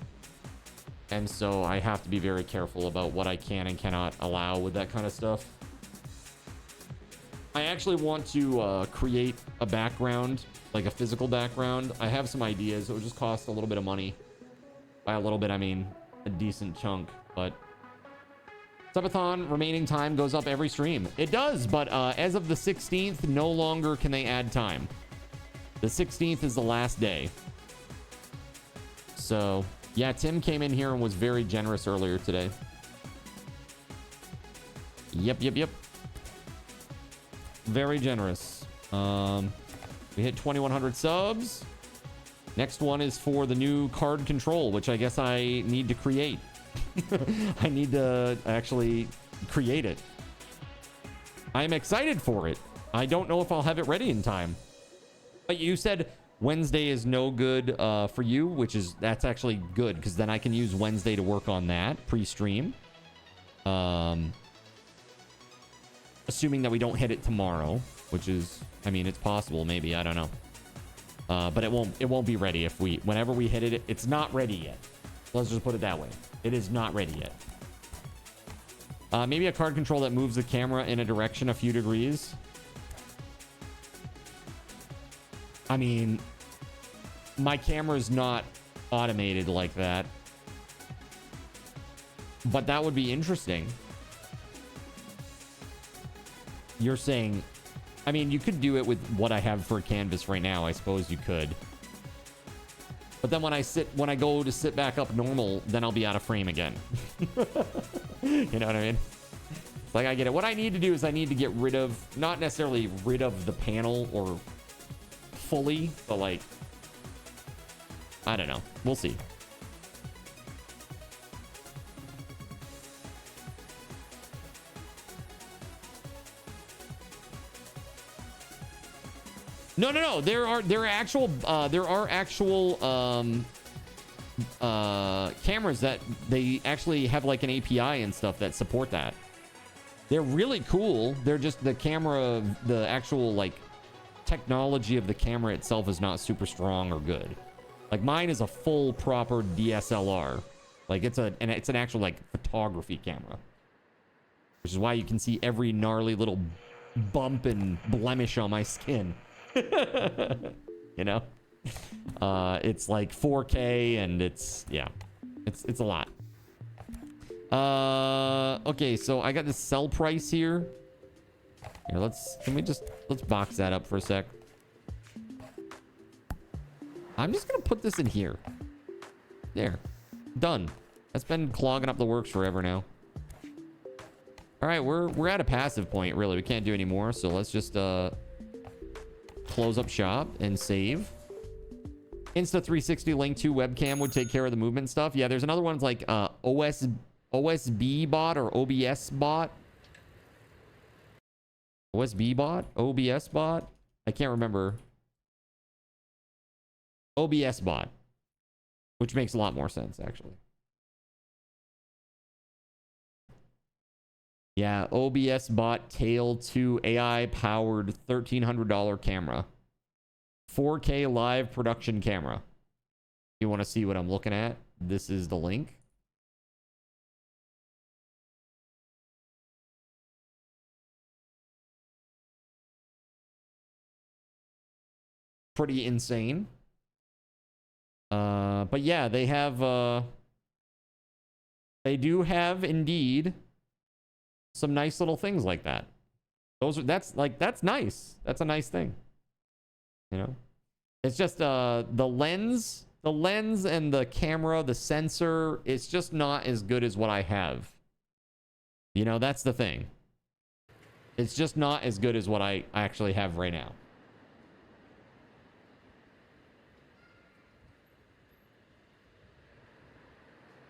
And so I have to be very careful about what I can and cannot allow with that kind of stuff. I actually want to create a background, like a physical background. I have some ideas. It would just cost a little bit of money. By a little bit, I mean a decent chunk, but... Subathon remaining time goes up every stream. It does, but as of the 16th, no longer can they add time. The 16th is the last day. So, yeah, Tim came in here and was very generous earlier today. Yep. Very generous. We hit 2,100 subs. Next one is for the new card control, which I guess I need to create. I need to actually create it. I'm excited for it. I don't know if I'll have it ready in time. But you said Wednesday is no good for you, that's actually good because then I can use Wednesday to work on that pre-stream. Assuming that we don't hit it tomorrow, which is, I mean, it's possible, maybe, I don't know. But it won't be ready whenever we hit it. It's not ready yet. Let's just put it that way. It is not ready yet. Maybe a card control that moves the camera in a direction a few degrees. I mean, my camera is not automated like that. But that would be interesting. You're saying... I mean, you could do it with what I have for a canvas right now. I suppose you could. But then when I go to sit back up normal, then I'll be out of frame again. You know what I mean? It's like, I get it. What I need to do is I need to get rid of, not necessarily rid of the panel or fully, but like, I don't know. We'll see. No. There are actual cameras that they actually have like an API and stuff that support that. They're really cool. They're just the camera, the actual like technology of the camera itself is not super strong or good. Like mine is a full proper DSLR. Like it's an actual like photography camera. Which is why you can see every gnarly little bump and blemish on my skin. You know? It's like 4K and it's a lot. Okay, so I got this sell price here. Here, let's box that up for a sec. I'm just gonna put this in here. There. Done. That's been clogging up the works forever now. All right, we're at a passive point, really. We can't do any more, so let's just close up shop and save. Insta360 Link 2 webcam would take care of the movement stuff. Yeah, there's another one like OSB bot or OBS bot. OSB bot? OBS bot? I can't remember. OBS bot. Which makes a lot more sense, actually. Yeah, OBS bot tail 2 AI powered $1,300 camera. 4K live production camera. You want to see what I'm looking at? This is the link. Pretty insane. But yeah, they have they do have indeed some nice little things like that. That's nice. That's a nice thing. You know? It's just the lens and the camera, the sensor, it's just not as good as what I have. You know, that's the thing. It's just not as good as what I actually have right now.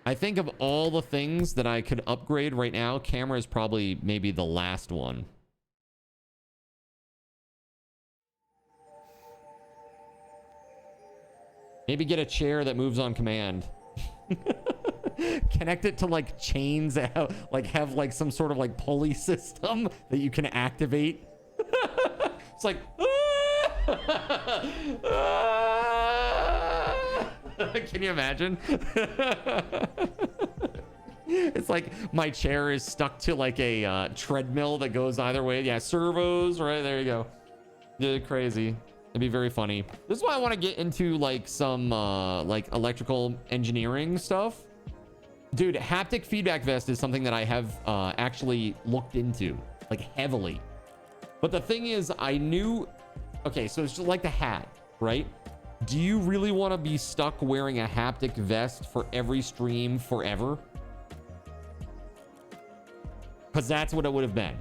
I think of all the things that I could upgrade right now, camera is probably maybe the last one. Maybe get a chair that moves on command. Connect it to like chains that have like some sort of like pulley system that you can activate. It's like can you imagine? It's like my chair is stuck to like a treadmill that goes either way. Yeah, servos, right? There you go. Yeah, crazy. It'd be very funny. This is why I want to get into like some like electrical engineering stuff. Dude, haptic feedback vest is something that I have actually looked into like heavily. But the thing is, I knew, okay, so it's just like the hat, right? Do you really want to be stuck wearing a haptic vest for every stream forever? Because that's what it would have been.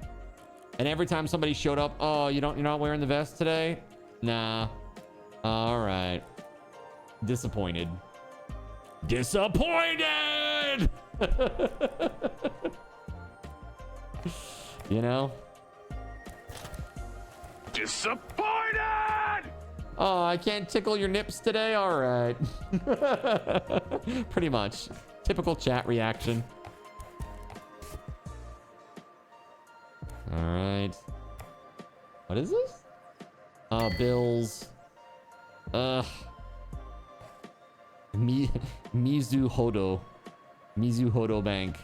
And every time somebody showed up, oh, you're not wearing the vest today? Nah. All right. Disappointed. Disappointed! You know? Disappointed! Oh, I can't tickle your nips today? All right. Pretty much. Typical chat reaction. All right. What is this? Bills. Mizuhodo. Mizuhodo Bank.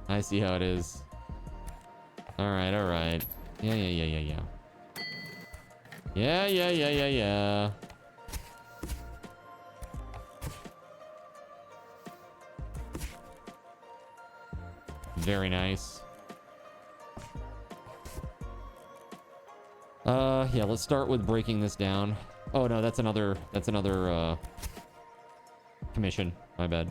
I see how it is. All right, all right. Yeah. Yeah. Very nice. Yeah, let's start with breaking this down. Oh no, that's another commission. My bad.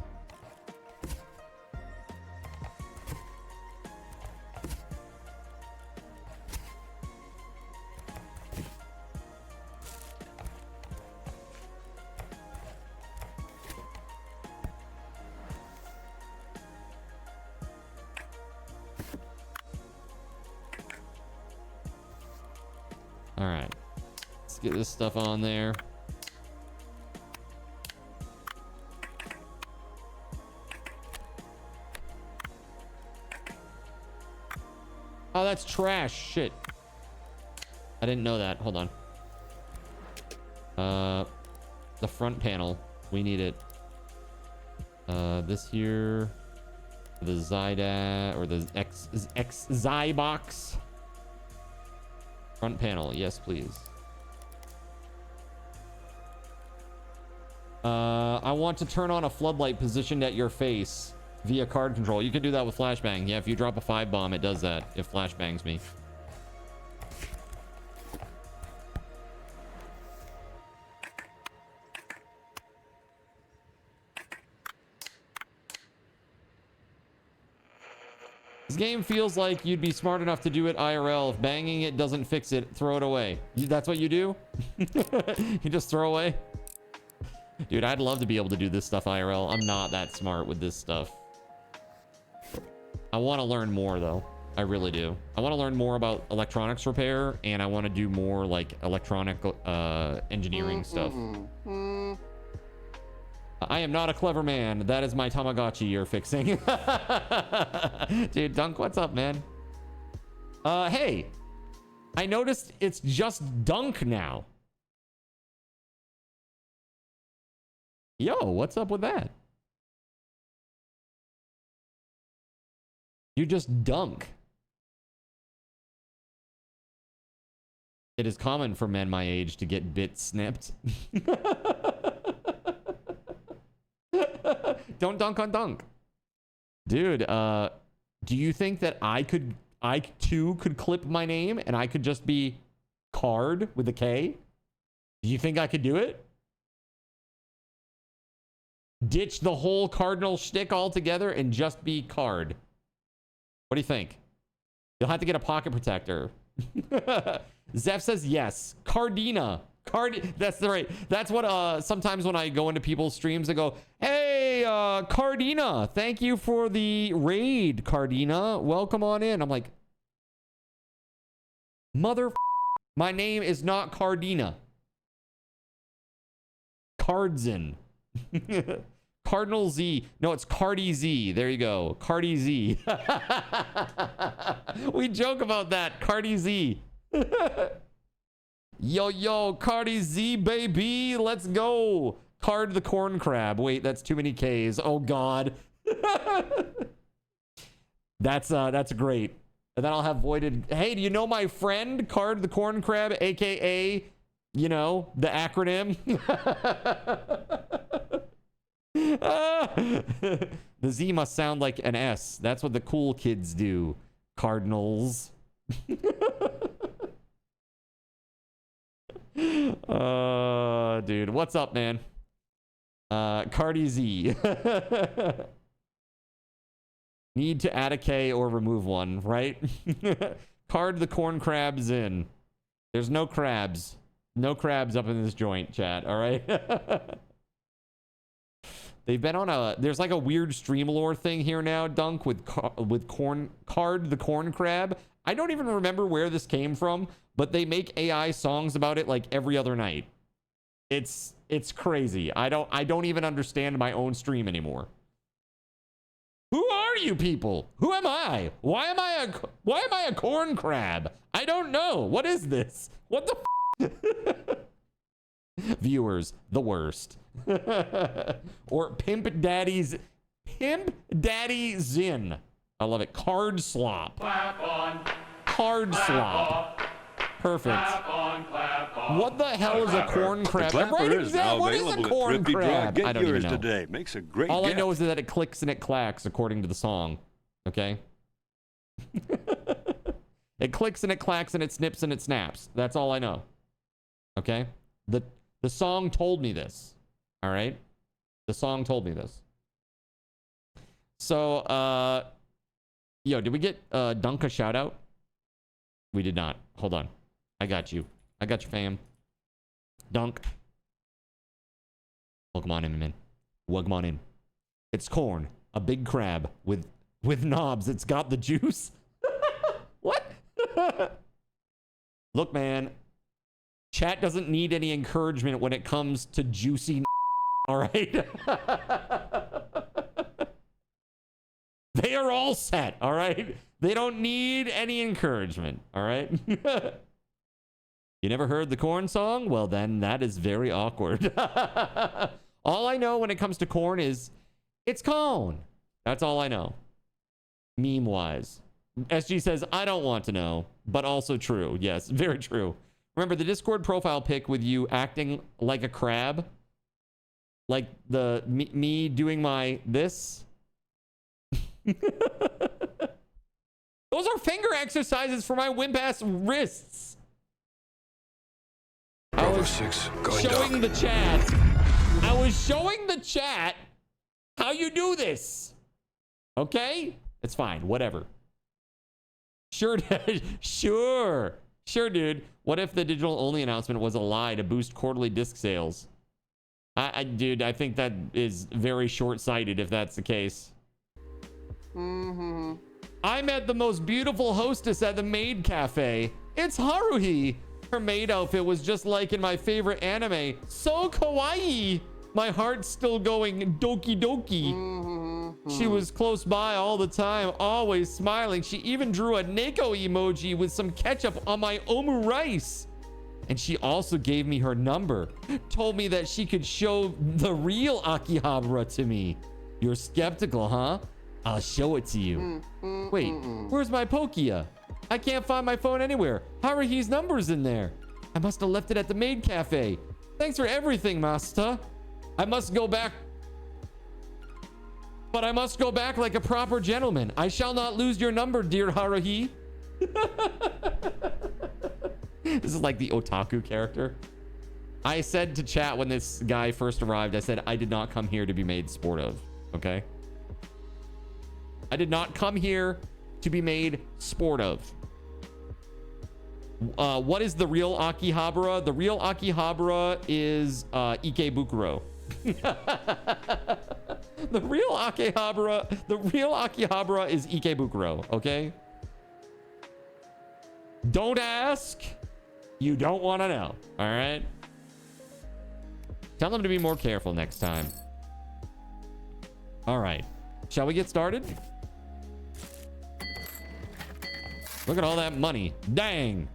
All right, let's get this stuff on there. that's trash. Shit. I didn't know that. Hold on. The front panel. We need it. This here. The Zyda or the X Zybox. Front panel. Yes, please. I want to turn on a floodlight positioned at your face via card control. You can do that with flashbang. Yeah, if you drop a 5 bomb, it does that. It flashbangs me. This game feels like you'd be smart enough to do it IRL. If banging it doesn't fix it, throw it away. That's what you do? You just throw away? Dude, I'd love to be able to do this stuff IRL. I'm not that smart with this stuff. I want to learn more, though. I really do. I want to learn more about electronics repair, and I want to do more, like, electronic engineering stuff. I am not a clever man. That is my Tamagotchi you're fixing. Dude, Dunk, what's up, man? Hey. I noticed it's just Dunk now. Yo, what's up with that? You just Dunk. It is common for men my age to get bit snipped. Don't dunk on Dunk. Dude, do you think that I too could clip my name and I could just be Card with a K? Do you think I could do it? Ditch the whole cardinal shtick altogether and just be Card. What do you think? You'll have to get a pocket protector. Zeph says yes. Cardina. That's the right. That's what sometimes when I go into people's streams, I go, hey, Cardina, thank you for the raid, Cardina. Welcome on in. I'm like, my name is not Cardina. Cardsin. Cardinal Z. No, it's Cardi Z. There you go. Cardi Z. We joke about that. Cardi Z. Yo, Cardi Z, baby. Let's go. Card the corn crab. Wait, that's too many Ks. Oh, God. That's great. And then I'll have voided. Hey, do you know my friend, Card the corn crab, a.k.a., you know, the acronym? The Z must sound like an S. That's what the cool kids do. Cardinals. Dude, what's up, man? Cardi Z. Need to add a K or remove one, right? Card the corn crabs in. There's no crabs. No crabs up in this joint, chat, all right? They've been on there's like a weird Streamlore thing here now, Dunk, with Card the corn crab. I don't even remember where this came from, but they make AI songs about it like every other night. It's crazy. I don't even understand my own stream anymore. Who are you people? Who am I? Why am I a corn crab? I don't know. What is this? What the Viewers, the worst. Or Pimp Daddy Zin. I love it. Card slop. Clap on. Card slop. Perfect. Clap on, clap on. What the hell is a corn crab? What is a corn crab? I don't even know. Today. Makes a great All I know is that it clicks and it clacks according to the song. Okay? It clicks and it clacks and it snips and it snaps. That's all I know. Okay? The song told me this. All right? The song told me this. So, yo, did we get Dunk a shout out? We did not. Hold on. I got you. I got you, fam. Dunk. Welcome on in, man. Welcome on in. It's corn. A big crab with knobs. It's got the juice. What? Look, man. Chat doesn't need any encouragement when it comes to juicy. All right? They are all set. All right? They don't need any encouragement. All right. You never heard the Korn song? Well, then that is very awkward. All I know when it comes to Korn is it's Korn. That's all I know. Meme wise. SG says, I don't want to know, but also true. Yes, very true. Remember the Discord profile pic with you acting like a crab? Like the me doing my this? Those are finger exercises for my wimp ass wrists. I was showing the chat. I was showing the chat how you do this. Okay? It's fine. Whatever. Sure, sure, dude. What if the digital only announcement was a lie to boost quarterly disc sales? Dude, I think that is very short-sighted if that's the case. I met the most beautiful hostess at the maid cafe. It's Haruhi. Her maid outfit was just like in my favorite anime. So kawaii. My heart's still going doki doki. She was close by all the time, always smiling. She even drew a Neko emoji with some ketchup on my omu rice. And she also gave me her number. Told me that she could show the real Akihabara to me. You're skeptical, huh? I'll show it to you. Wait, where's my Pokia? I can't find my phone anywhere. Haruhi's number's in there. I must have left it at the maid cafe. Thanks for everything, Master. I must go back. But I must go back like a proper gentleman. I shall not lose your number, dear Haruhi. This is like the otaku character. I said to chat when this guy first arrived, I said, I did not come here to be made sport of. Okay? I did not come here to be made sport of. What is the real Akihabara? The real Akihabara is Ikebukuro. The real Akihabara is Ikebukuro, okay? Don't ask. You don't want to know. All right? Tell them to be more careful next time. All right. Shall we get started? Look at all that money. Dang.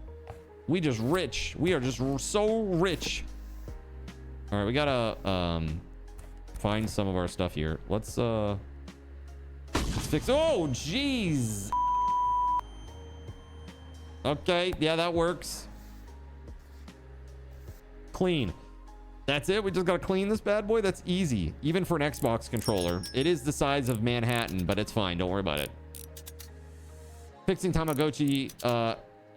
We just rich. We are just so rich. All right, we gotta find some of our stuff here. Let's fix. Oh, jeez. Okay, yeah, that works. Clean. That's it. We just gotta clean this bad boy. That's easy, even for an Xbox controller. It is the size of Manhattan, but it's fine. Don't worry about it. Fixing Tamagotchi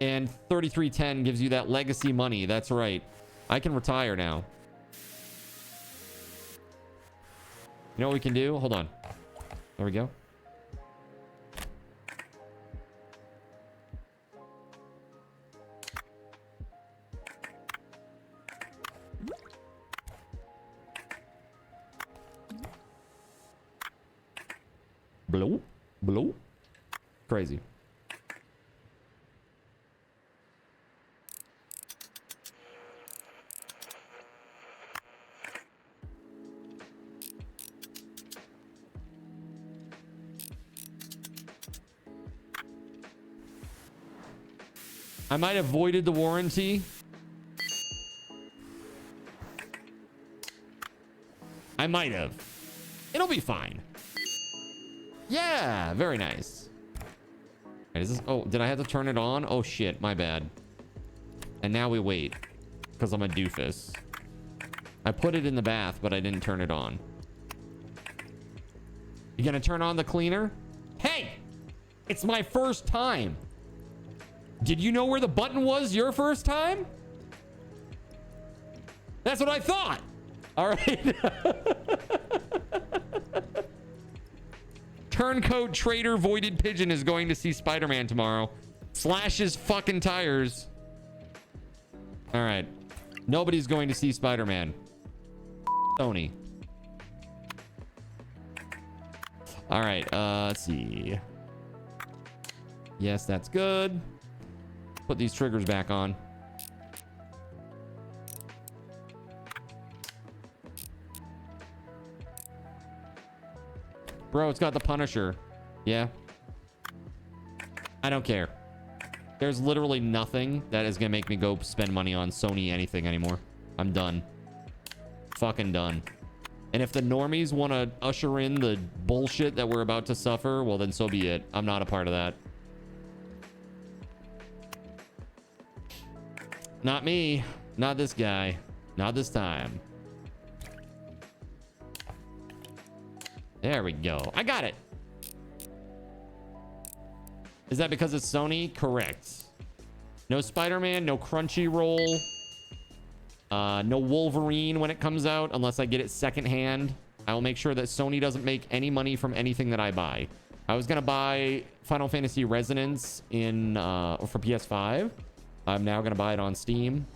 and 3310 gives you that legacy money. That's right. I can retire now. You know what we can do? Hold on. There we go. Blow. Blow. Crazy. I might have voided the warranty. I might have. It'll be fine. Yeah, very nice. Right, is this, oh, did I have to turn it on? Oh shit, my bad. And now we wait because I'm a doofus. I put it in the bath, but I didn't turn it on. You gonna turn on the cleaner? Hey, it's my first time. Did you know where the button was your first time? That's what I thought. All right. Turncoat Trader Voided Pigeon is going to see Spider-Man tomorrow. Slashes fucking tires. All right. Nobody's going to see Spider-Man. Tony. All right. Let's see. Yes, that's good. Put these triggers back on. Bro, it's got the Punisher. Yeah. I don't care. There's literally nothing that is gonna make me go spend money on Sony anything anymore. I'm done. Fucking done. And if the normies want to usher in the bullshit that we're about to suffer, well then so be it. I'm not a part of that. Not me. Not this guy. Not this time. There we go. I got it. Is that because it's Sony? Correct. No Spider-Man, no Crunchyroll, no Wolverine when it comes out, unless I get it secondhand. I will make sure that Sony doesn't make any money from anything that I buy. I was gonna buy Final Fantasy Resonance in for PS5. I'm now gonna buy it on Steam.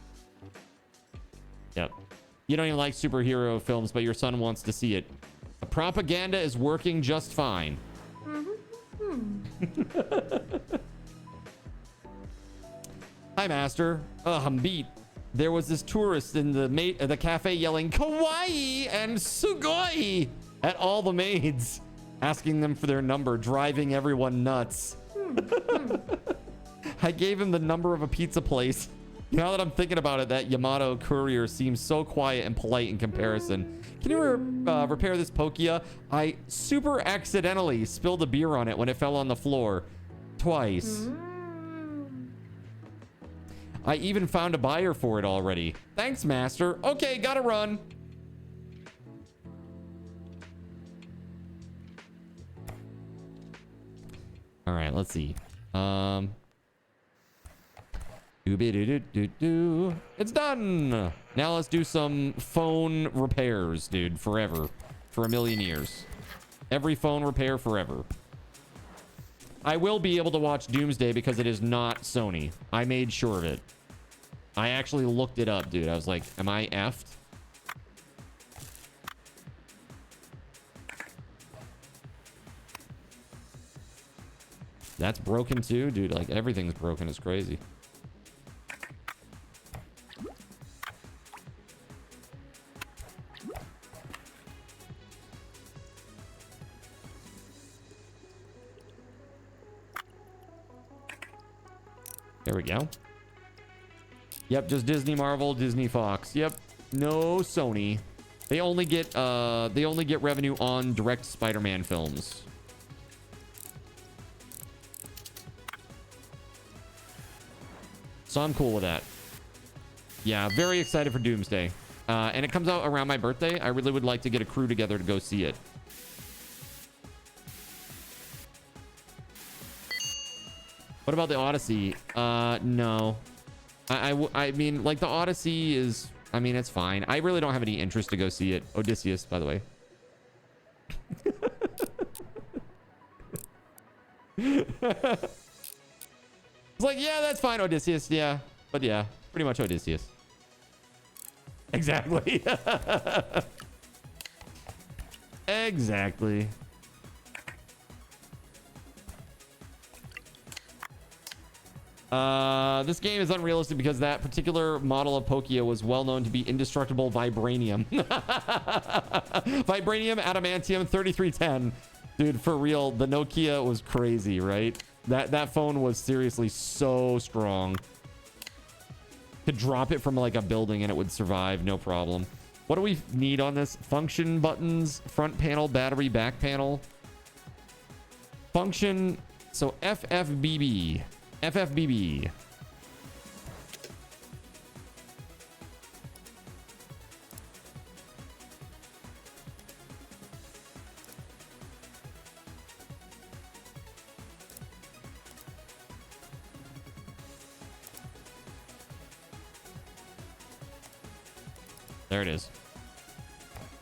Yep. You don't even like superhero films, but your son wants to see it. The propaganda is working just fine. Hi, Master. I'm beat. There was this tourist in the cafe yelling kawaii and sugoi at all the maids, asking them for their number, driving everyone nuts. I gave him the number of a pizza place. Now that I'm thinking about it, that Yamato courier seems so quiet and polite in comparison. Can you repair this Pokia? I super accidentally spilled a beer on it when it fell on the floor. Twice. I even found a buyer for it already. Thanks, Master. Okay, gotta run. All right, let's see. It's done. Now let's do some phone repairs, dude. Forever. For a million years. Every phone repair forever. I will be able to watch Doomsday because it is not Sony. I made sure of it. I actually looked it up, dude. I was like, am I effed? That's broken too, dude. Like everything's broken. It's crazy. There we go. Yep, just Disney, Marvel, Disney, Fox. Yep, no Sony. They only get revenue on direct Spider-Man films. So I'm cool with that. Yeah, very excited for Doomsday. And it comes out around my birthday. I really would like to get a crew together to go see it. What about the Odyssey? No. I mean, like, the Odyssey is... I mean, it's fine. I really don't have any interest to go see it. Odysseus, by the way. It's like, yeah, that's fine, Odysseus. Yeah. But yeah, pretty much Odysseus. Exactly. Exactly. This game is unrealistic because that particular model of Pokia was well known to be indestructible vibranium. Vibranium, adamantium, 3310. Dude, for real, the Nokia was crazy, right? That phone was seriously so strong. Could drop it from like a building and it would survive, no problem. What do we need on this? Function buttons, front panel, battery, back panel. Function, so FFBB. FFBB. There it is.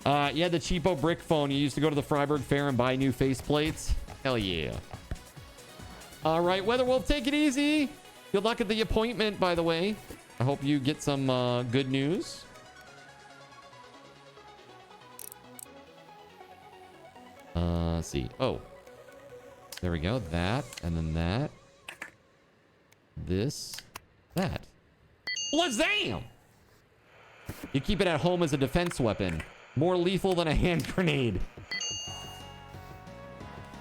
Yeah, the cheapo brick phone. You used to go to the Freiburg Fair and buy new faceplates. Hell yeah. All right, WeatherWolf, take it easy. Good luck at the appointment, by the way. I hope you get some good news. Let's see. Oh, there we go. That, and then that. This, that. Blazam! You keep it at home as a defense weapon. More lethal than a hand grenade.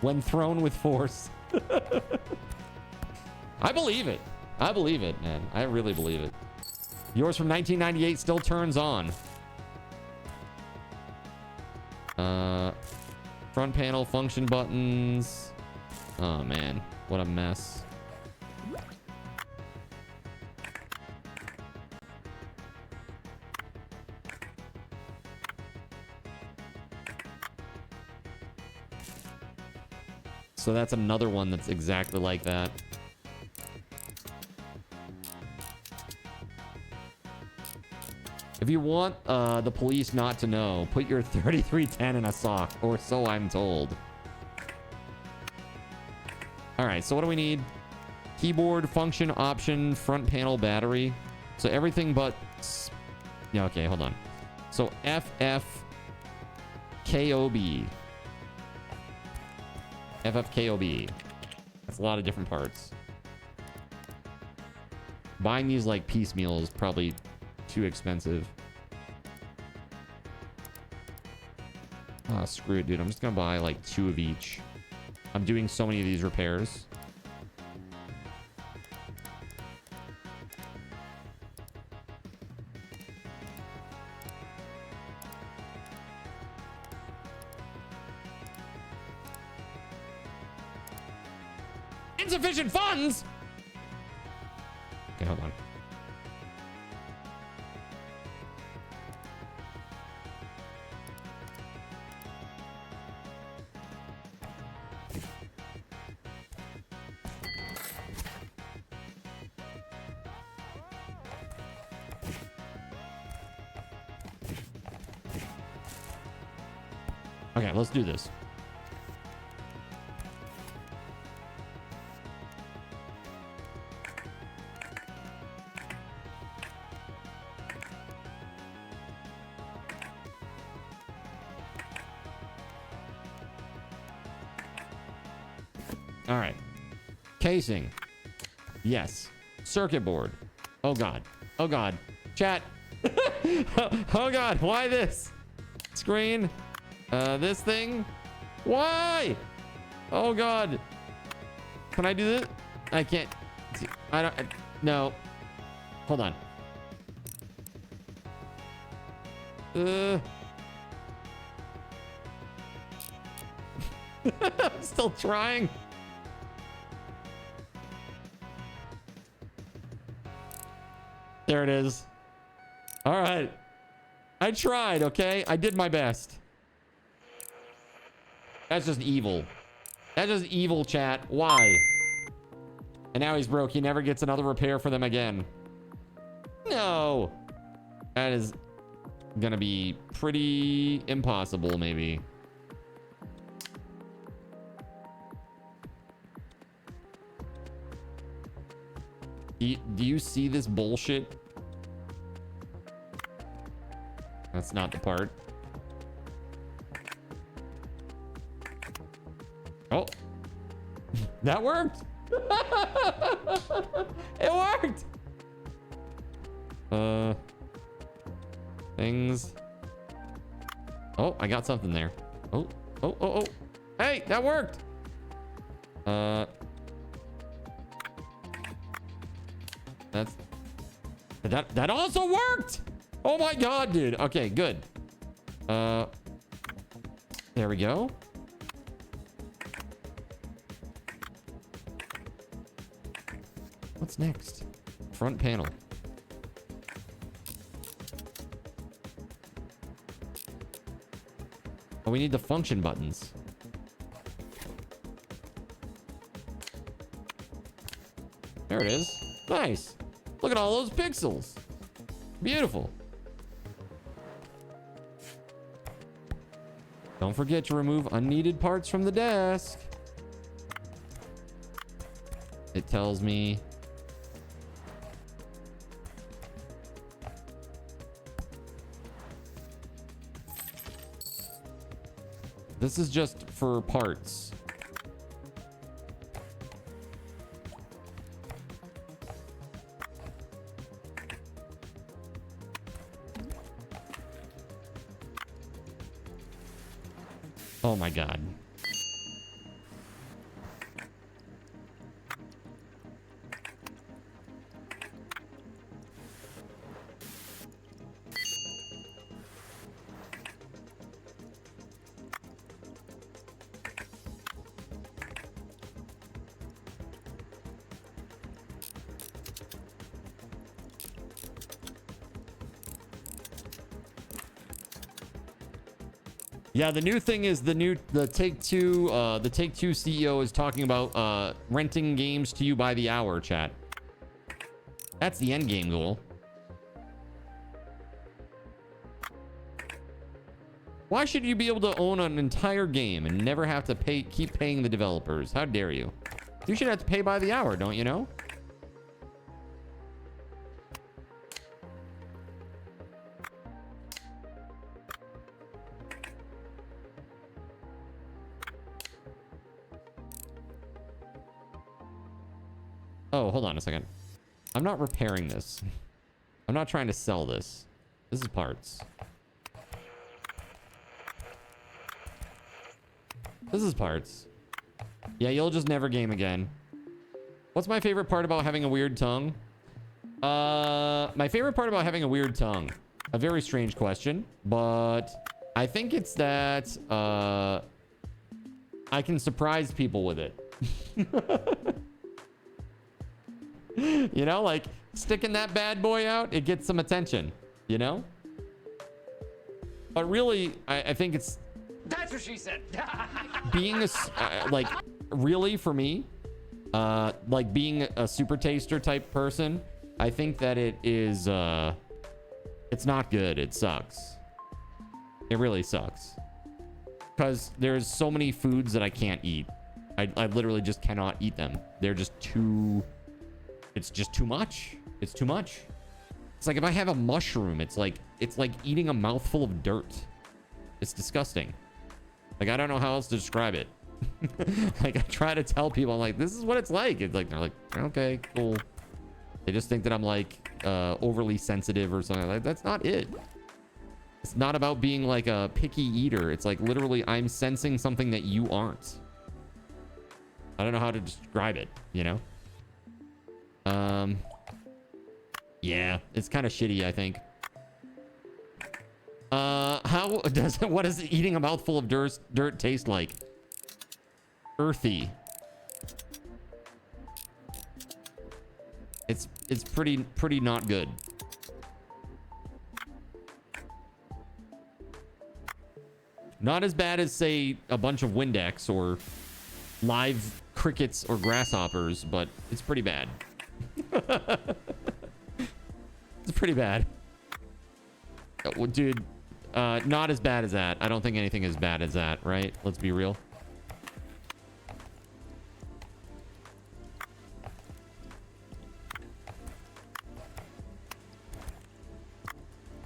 When thrown with force. I believe it. I believe it, man. I really believe it. Yours from 1998 still turns on. Front panel function buttons. Oh man, what a mess. So that's another one that's exactly like that. If you want the police not to know, put your 3310 in a sock, or so I'm told. All right, so what do we need? Keyboard, function, option, front panel, battery. So everything but... Yeah, okay, hold on. So FFKOB. FFKOB. That's a lot of different parts. Buying these like piecemeal is probably too expensive. Ah, screw it, dude. I'm just gonna buy like 2 of each. I'm doing so many of these repairs. Insufficient funds? Okay, hold on. Okay, let's do this. All right. Casing. Yes. Circuit board. Oh God. Oh God. Chat. Oh God. Why this? Screen. This thing. Why? Oh God. Can I do this? I can't. I don't. No. Hold on. I'm still trying. There it is. All right. I tried, okay? I did my best. That's just evil. That's just evil, chat. Why? And now he's broke. He never gets another repair for them again. No. That is gonna be pretty impossible, maybe. Do you see this bullshit? That's not the part. Oh. That worked! It worked! Things. Oh, I got something there. Oh. Hey, that worked! That also worked. Oh my God, dude. Okay, good. There we go. What's next? Front panel. Oh, we need the function buttons. There it is. Nice. Look at all those pixels. Beautiful. Don't forget to remove unneeded parts from the desk. It tells me. This is just for parts. Oh my God. Yeah, the new thing is the Take-Two CEO is talking about renting games to you by the hour, chat. That's the end game goal. Why should you be able to own an entire game and never have to keep paying the developers? How dare you? You should have to pay by the hour, don't you know? Oh, hold on a second. I'm not repairing this. I'm not trying to sell this. This is parts. This is parts. Yeah, you'll just never game again. What's my favorite part about having a weird tongue? My favorite part about having a weird tongue. A very strange question, but I think it's that I can surprise people with it. You know, like sticking that bad boy out, it gets some attention, you know? But really, I think it's... That's what she said. Being a... like, really, for me, like being a super taster type person, I think that it is... it's not good. It sucks. It really sucks. Because there's so many foods that I can't eat. I literally just cannot eat them. They're just too... It's just too much. It's too much. It's like if I have a mushroom, it's like eating a mouthful of dirt. It's disgusting. Like, I don't know how else to describe it. Like, I try to tell people, I'm like, this is what it's like. It's like, they're like, okay, cool. They just think that I'm like overly sensitive or something. Like, that's not it. It's not about being like a picky eater. It's like literally I'm sensing something that you aren't. I don't know how to describe it, you know? Yeah, it's kind of shitty, I think. What does eating a mouthful of dirt taste like? Earthy. It's pretty not good. Not as bad as, say, a bunch of Windex or live crickets or grasshoppers, but it's pretty bad. It's pretty bad. Well, dude, not as bad as that. I don't think anything is bad as that, right? Let's be real.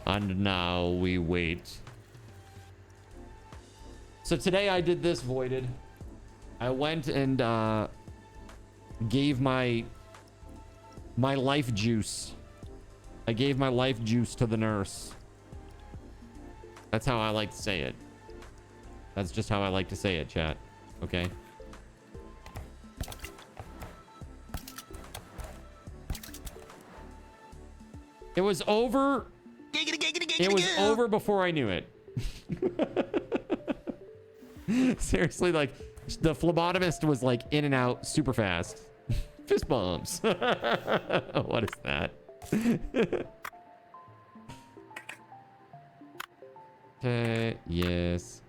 And now we wait. So today I did this, Voided. I went and gave my life juice. I gave my life juice to the nurse. That's how I like to say it. That's just how I like to say it, chat. Okay? It was over. It was over before I knew it. Seriously, like, the phlebotomist was like in and out super fast. Fist bumps. What is that? Okay, yes.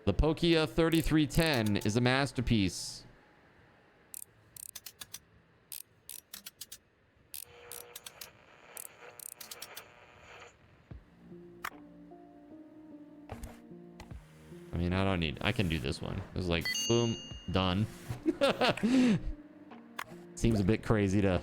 The Pokia 3310 is a masterpiece. I mean, I can do this one. It's like, boom, done. Seems a bit crazy to...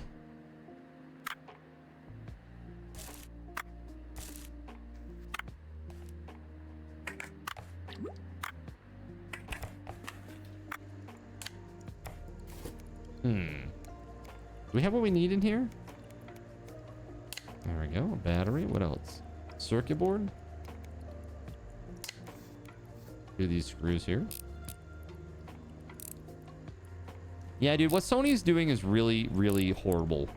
Do we have what we need in here? There we go. Battery. What else? Circuit board. Do these screws here. Yeah, dude, what Sony's doing is really, really horrible.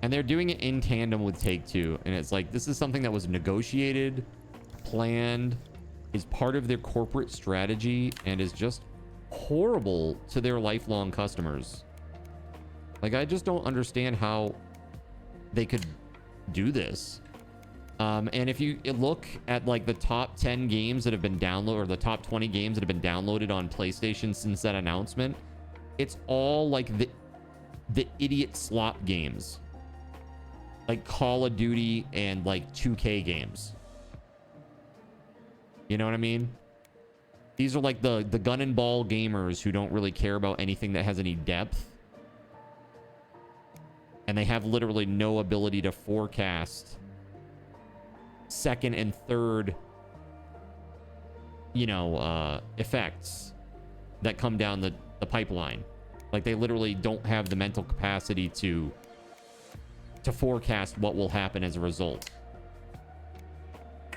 And they're doing it in tandem with Take-Two. And it's like, this is something that was negotiated, planned, is part of their corporate strategy, and is just horrible to their lifelong customers. Like, I just don't understand how they could do this. And if you look at like the top 10 games that have been downloaded, or the top 20 games that have been downloaded on PlayStation since that announcement, it's all like the idiot slop games, like Call of Duty and like 2K games. You know what I mean? These are like the gun and ball gamers who don't really care about anything that has any depth. And they have literally no ability to forecast second and third, you know, effects that come down the pipeline. Like they literally don't have the mental capacity to forecast what will happen as a result.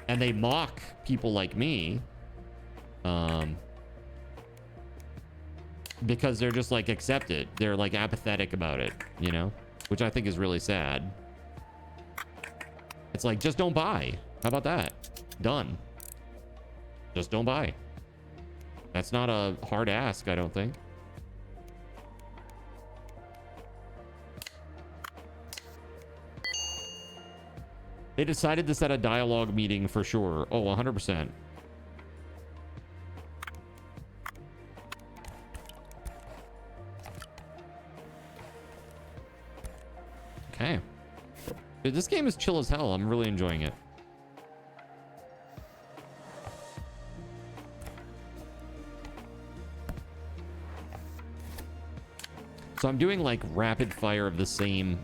And they mock people like me, because they're just like, accept it. They're like apathetic about it, you know, which I think is really sad. It's like, just don't buy. How about that? Done. Just don't buy. That's not a hard ask, I don't think. They decided to set a dialogue meeting for sure. Oh, 100%. Okay. Dude, this game is chill as hell. I'm really enjoying it. So I'm doing like rapid fire of the same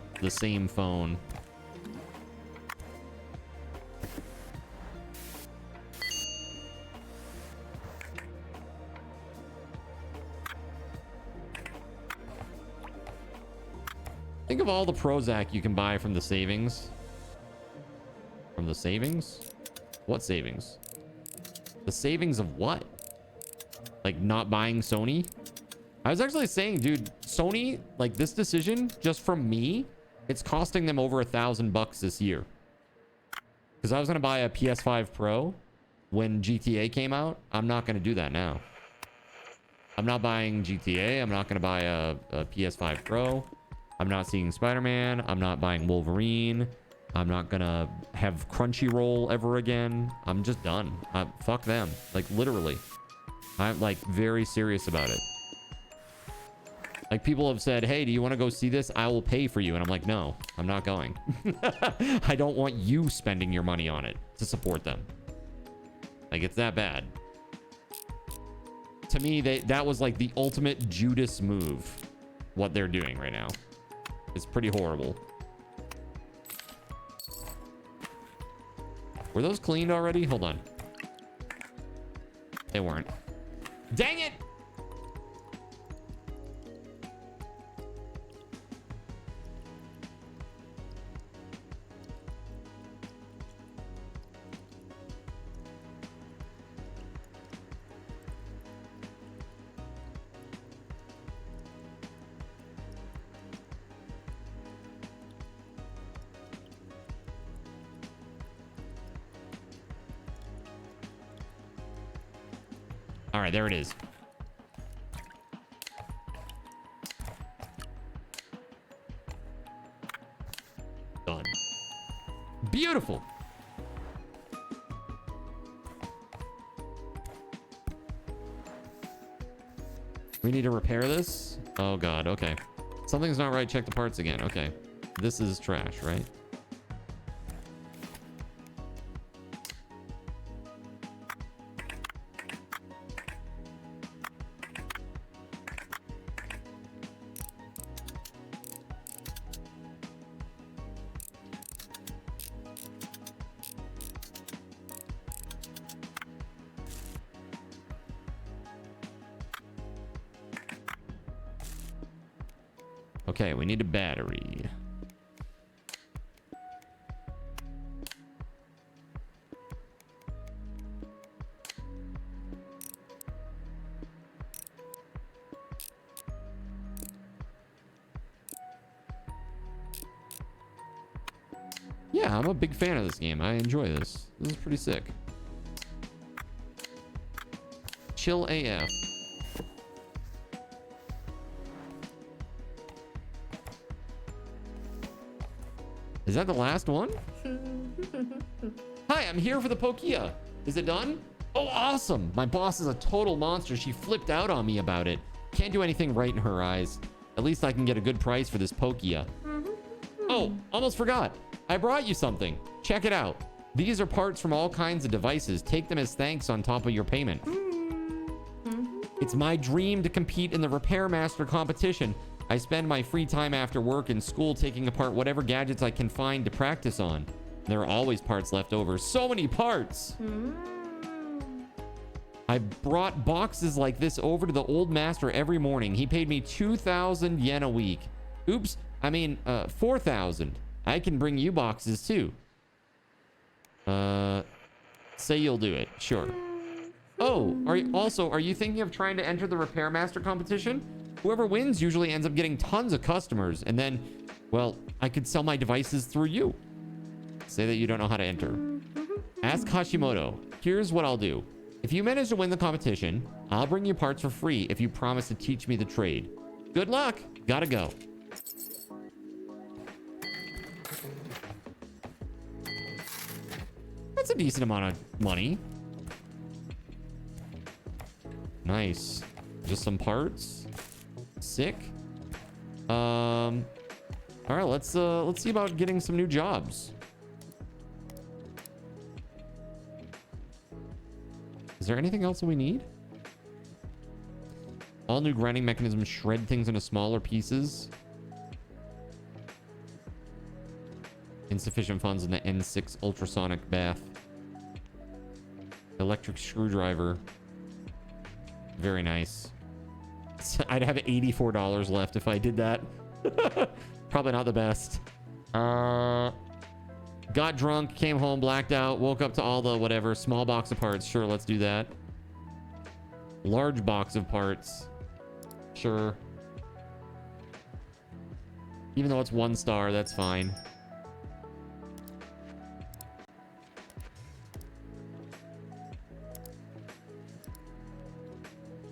phone. Think of all the Prozac you can buy from the savings. From the savings? What savings? The savings of what? Like not buying Sony? I was actually saying, dude, Sony, like this decision, just from me, it's costing them over $1,000 this year. Because I was going to buy a PS5 Pro when GTA came out. I'm not going to do that now. I'm not buying GTA. I'm not going to buy a PS5 Pro. I'm not seeing Spider-Man. I'm not buying Wolverine. I'm not going to have Crunchyroll ever again. I'm just done. Fuck them. Like, literally. I'm, like, very serious about it. Like, people have said, hey, do you want to go see this? I will pay for you. And I'm like, no, I'm not going. I don't want you spending your money on it to support them. Like, it's that bad. To me, that was like the ultimate Judas move, what they're doing right now. It's pretty horrible. Were those cleaned already? Hold on. They weren't. Dang it! All right, there it is. Done. Beautiful. We need to repair this? Oh God, okay. Something's not right, check the parts again. Okay. This is trash, right? Okay, we need a battery. Yeah, I'm a big fan of this game. I enjoy this. This is pretty sick. Chill AF. Is that the last one? Hi, I'm here for the Pokia. Is it done? Oh, awesome. My boss is a total monster. She flipped out on me about it. Can't do anything right in her eyes. At least I can get a good price for this Pokia. Oh, almost forgot. I brought you something. Check it out. These are parts from all kinds of devices. Take them as thanks on top of your payment. It's my dream to compete in the Repair Master competition. I spend my free time after work and school taking apart whatever gadgets I can find to practice on. There are always parts left over. So many parts! I brought boxes like this over to the old master every morning. He paid me 2,000 yen a week. Oops, I mean 4,000. I can bring you boxes too. Say you'll do it. Sure. Oh, are you thinking of trying to enter the Repair Master competition? Whoever wins usually ends up getting tons of customers, and then, well, I could sell my devices through you. Say that you don't know how to enter. Ask Hashimoto. Here's what I'll do. If you manage to win the competition, I'll bring you parts for free if you promise to teach me the trade. Good luck. Gotta go. That's a decent amount of money. Nice. Just some parts. Sick. All right, let's see about getting some new jobs. Is there anything else that we need? All new grinding mechanisms shred things into smaller pieces. Insufficient funds in the N6 ultrasonic bath. Electric screwdriver. Very nice. I'd have $84 left if I did that. Probably not the best. Got drunk, came home, blacked out, woke up to all the whatever. Small box of parts. Sure, let's do that. Large box of parts. Sure. Even though it's 1 star, that's fine.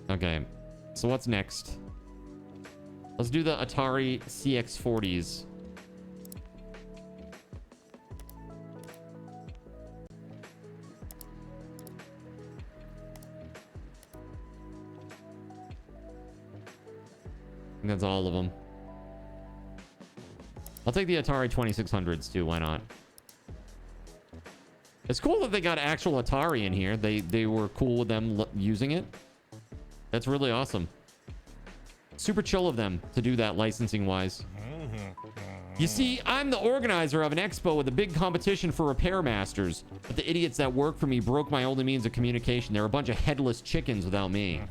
Okay, so what's next? Let's do the Atari CX40s. I think that's all of them. I'll take the Atari 2600s too, why not? It's cool that they got actual Atari in here. They were cool with them using it. That's really awesome. Super chill of them to do that licensing wise. You see, I'm the organizer of an expo with a big competition for repair masters, but the idiots that work for me broke my only means of communication. They're a bunch of headless chickens without me.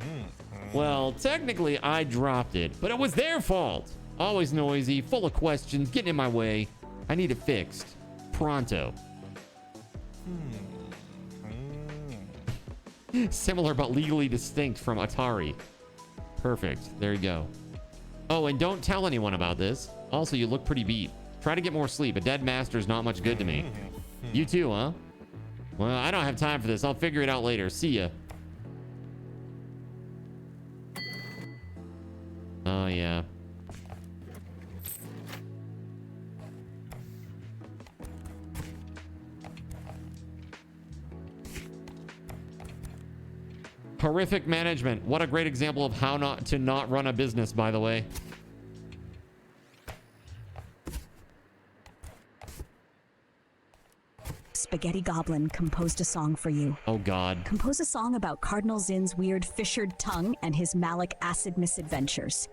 Well, technically I dropped it, but it was their fault. Always noisy, full of questions, getting in my way. I need it fixed. Pronto. Similar but legally distinct from Atari. Perfect. There you go. Oh, and don't tell anyone about this. Also, you look pretty beat. Try to get more sleep. A dead master is not much good to me. You too, huh? Well, I don't have time for this. I'll figure it out later. See ya. Oh, yeah. Horrific management. What a great example of how not to run a business, by the way. Spaghetti Goblin composed a song for you. Oh, God. Compose a song about Cardinal Zin's weird fissured tongue and his malic acid misadventures.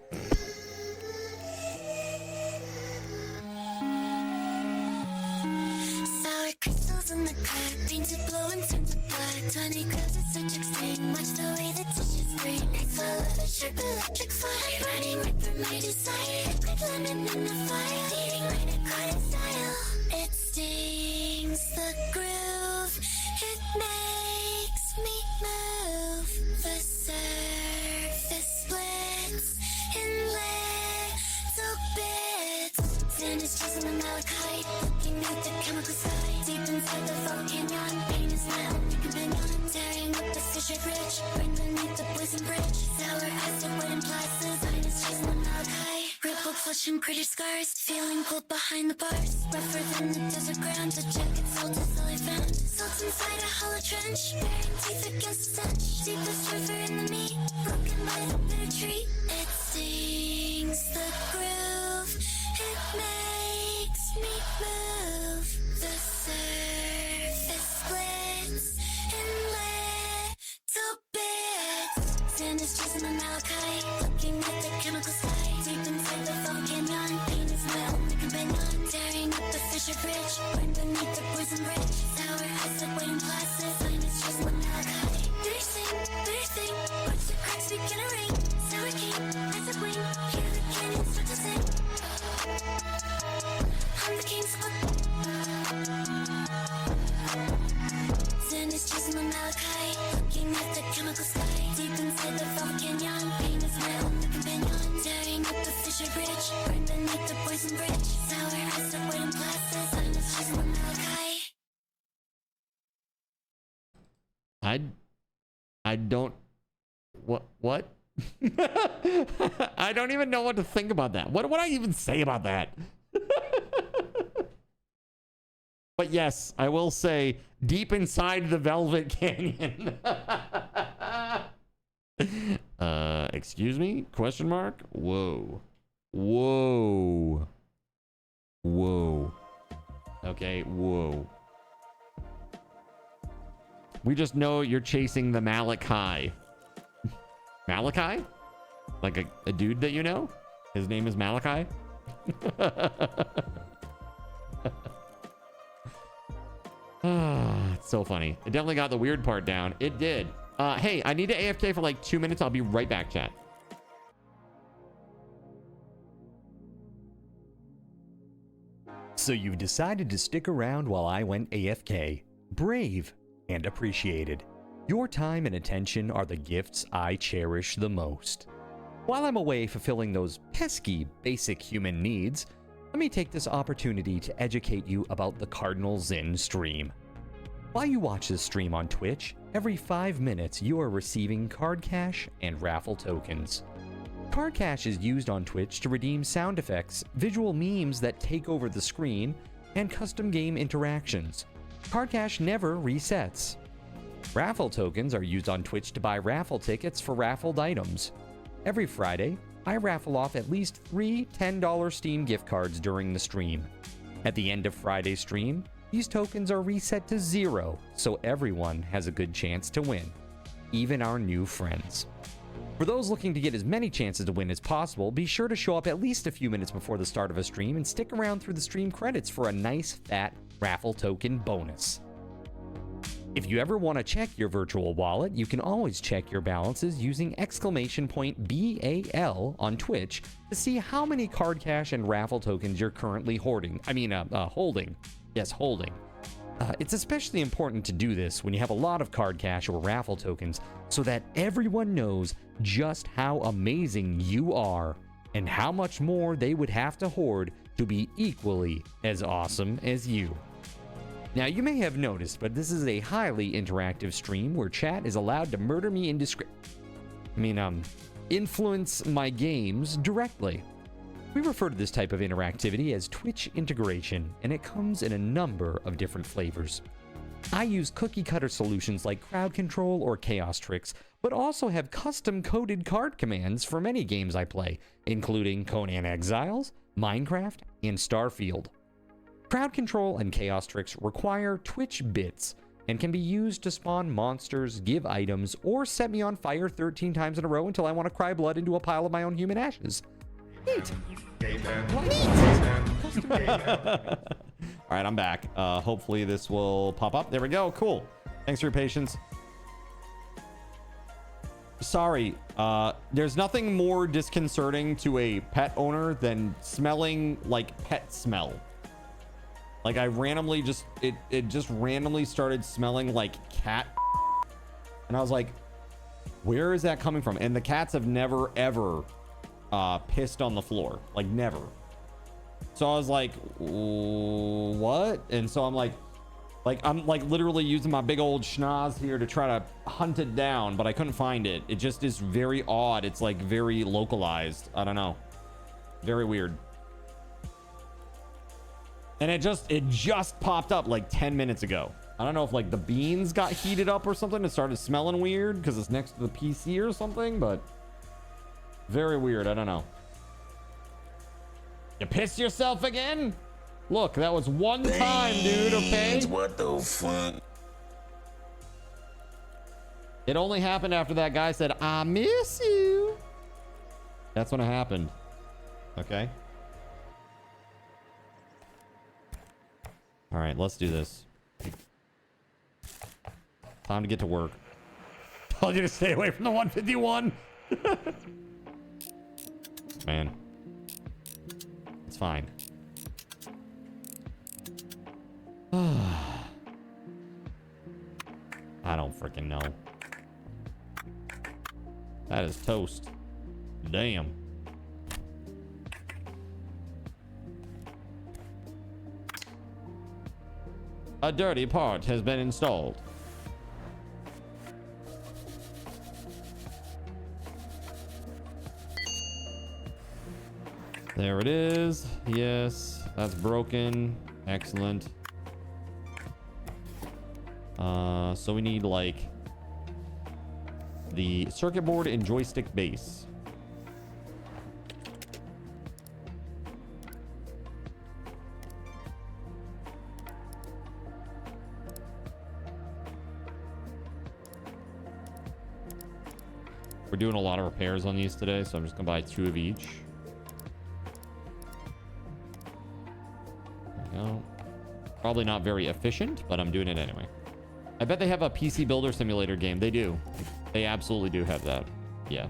Sour crystals in the crack, painted blue and tinted black. Tiny crabs at such extreme, watch the way the dishes scream. It's full of a sharp electric fire, burning right through my desire. Liquid lemon in the fire, leading right across style. It stings the groove, it makes me move. The surface splits in little bits. Sand is chasing the malachite, looking at the chemical side. Deep inside the volcano, pain is my only companion. Tearing up the fissure bridge, burn beneath the poison bridge. Sour acid, wooden plastic, sign is chasing the malachite. Ripple Flushing pretty scars, feeling cold behind the bars. Rougher than the desert ground, the jacket salt is all I found. Salt inside a hollow trench, burying teeth against the stench. Deepest river in the meat, broken by the bitter tree. It stings the groove, it makes me move. The surface splits in little bits. Sand is chasing the malachite, looking at the chemical sky. Deep inside the fall canyon, pain is my only companion. Tearing up the Fisher Bridge, burn beneath the poison bridge. Sour acid, waiting placid, sign is just one malachite. Bitter thing, watch the cracks begin to ring. Sour king, acid wing, hear the canyon start to sing. I'm the king's book. Sand is chasing the malachite, looking at the chemical sky. Deep inside the fall canyon, pain is my only companion. Tearing up the Fisher Bridge, burn beneath the poison bridge. Sour acid, waiting placid, sign is chasing the malachite. I don't. What? I don't even know what to think about that. What would I even say about that? But yes, I will say, deep inside the Velvet Canyon. Excuse me? Question mark? Whoa. Whoa. Whoa. Okay, whoa. We just know you're chasing the Malachi. Malachi? Like a dude that you know? His name is Malachi? It's so funny. It definitely got the weird part down. It did. Hey, I need to AFK for like 2 minutes. I'll be right back, chat. So you've decided to stick around while I went AFK. Brave and appreciated. Your time and attention are the gifts I cherish the most. While I'm away fulfilling those pesky basic human needs, let me take this opportunity to educate you about the Cardinal Zin stream. While you watch this stream on Twitch, every 5 minutes you are receiving card cash and raffle tokens. Card cash is used on Twitch to redeem sound effects, visual memes that take over the screen, and custom game interactions. Card cash never resets. Raffle tokens are used on Twitch to buy raffle tickets for raffled items. Every Friday, I raffle off at least 3 $10 Steam gift cards during the stream. At the end of Friday's stream, these tokens are reset to 0, so everyone has a good chance to win, even our new friends. For those looking to get as many chances to win as possible, be sure to show up at least a few minutes before the start of a stream and stick around through the stream credits for a nice fat raffle token bonus. If you ever want to check your virtual wallet, you can always check your balances using !BAL on Twitch to see how many card cash and raffle tokens you're currently holding. Yes, holding. It's especially important to do this when you have a lot of card cash or raffle tokens so that everyone knows just how amazing you are and how much more they would have to hoard to be equally as awesome as you. Now, you may have noticed, but this is a highly interactive stream where chat is allowed to murder me influence my games directly. We refer to this type of interactivity as Twitch integration, and it comes in a number of different flavors. I use cookie-cutter solutions like crowd control or chaos tricks, but also have custom-coded card commands for many games I play, including Conan Exiles, Minecraft, and Starfield. Crowd control and chaos tricks require Twitch bits and can be used to spawn monsters, give items, or set me on fire 13 times in a row until I want to cry blood into a pile of my own human ashes. Neat. All right, I'm back. Hopefully this will pop up. There we go. Cool. Thanks for your patience. Sorry. There's nothing more disconcerting to a pet owner than smelling like pet smell. Like I randomly it just randomly started smelling like cat, and I was like, where is that coming from? And the cats have never ever pissed on the floor, like never. So I was like, what? And so I'm like literally using my big old schnoz here to try to hunt it down, but I couldn't find it. It just is very odd. It's like very localized. I don't know. Very weird. And it just popped up like 10 minutes ago. I don't know if like the beans got heated up or something. It started smelling weird because it's next to the PC or something, but very weird. I don't know. You pissed yourself again? Look, that was one time, dude, okay? What the fuck? It only happened after that guy said, I miss you. That's when it happened. Okay. All right, let's do this. Time to get to work. Told you to stay away from the 151. Man. It's fine. I don't freaking know. That is toast. Damn. A dirty part has been installed. There it is. Yes, that's broken. Excellent. So we need like the circuit board and joystick base. We're doing a lot of repairs on these today, so I'm just gonna buy 2 of each. There we go. Probably not very efficient, but I'm doing it anyway. I bet they have a PC builder simulator game. They do. They absolutely do have that. Yeah.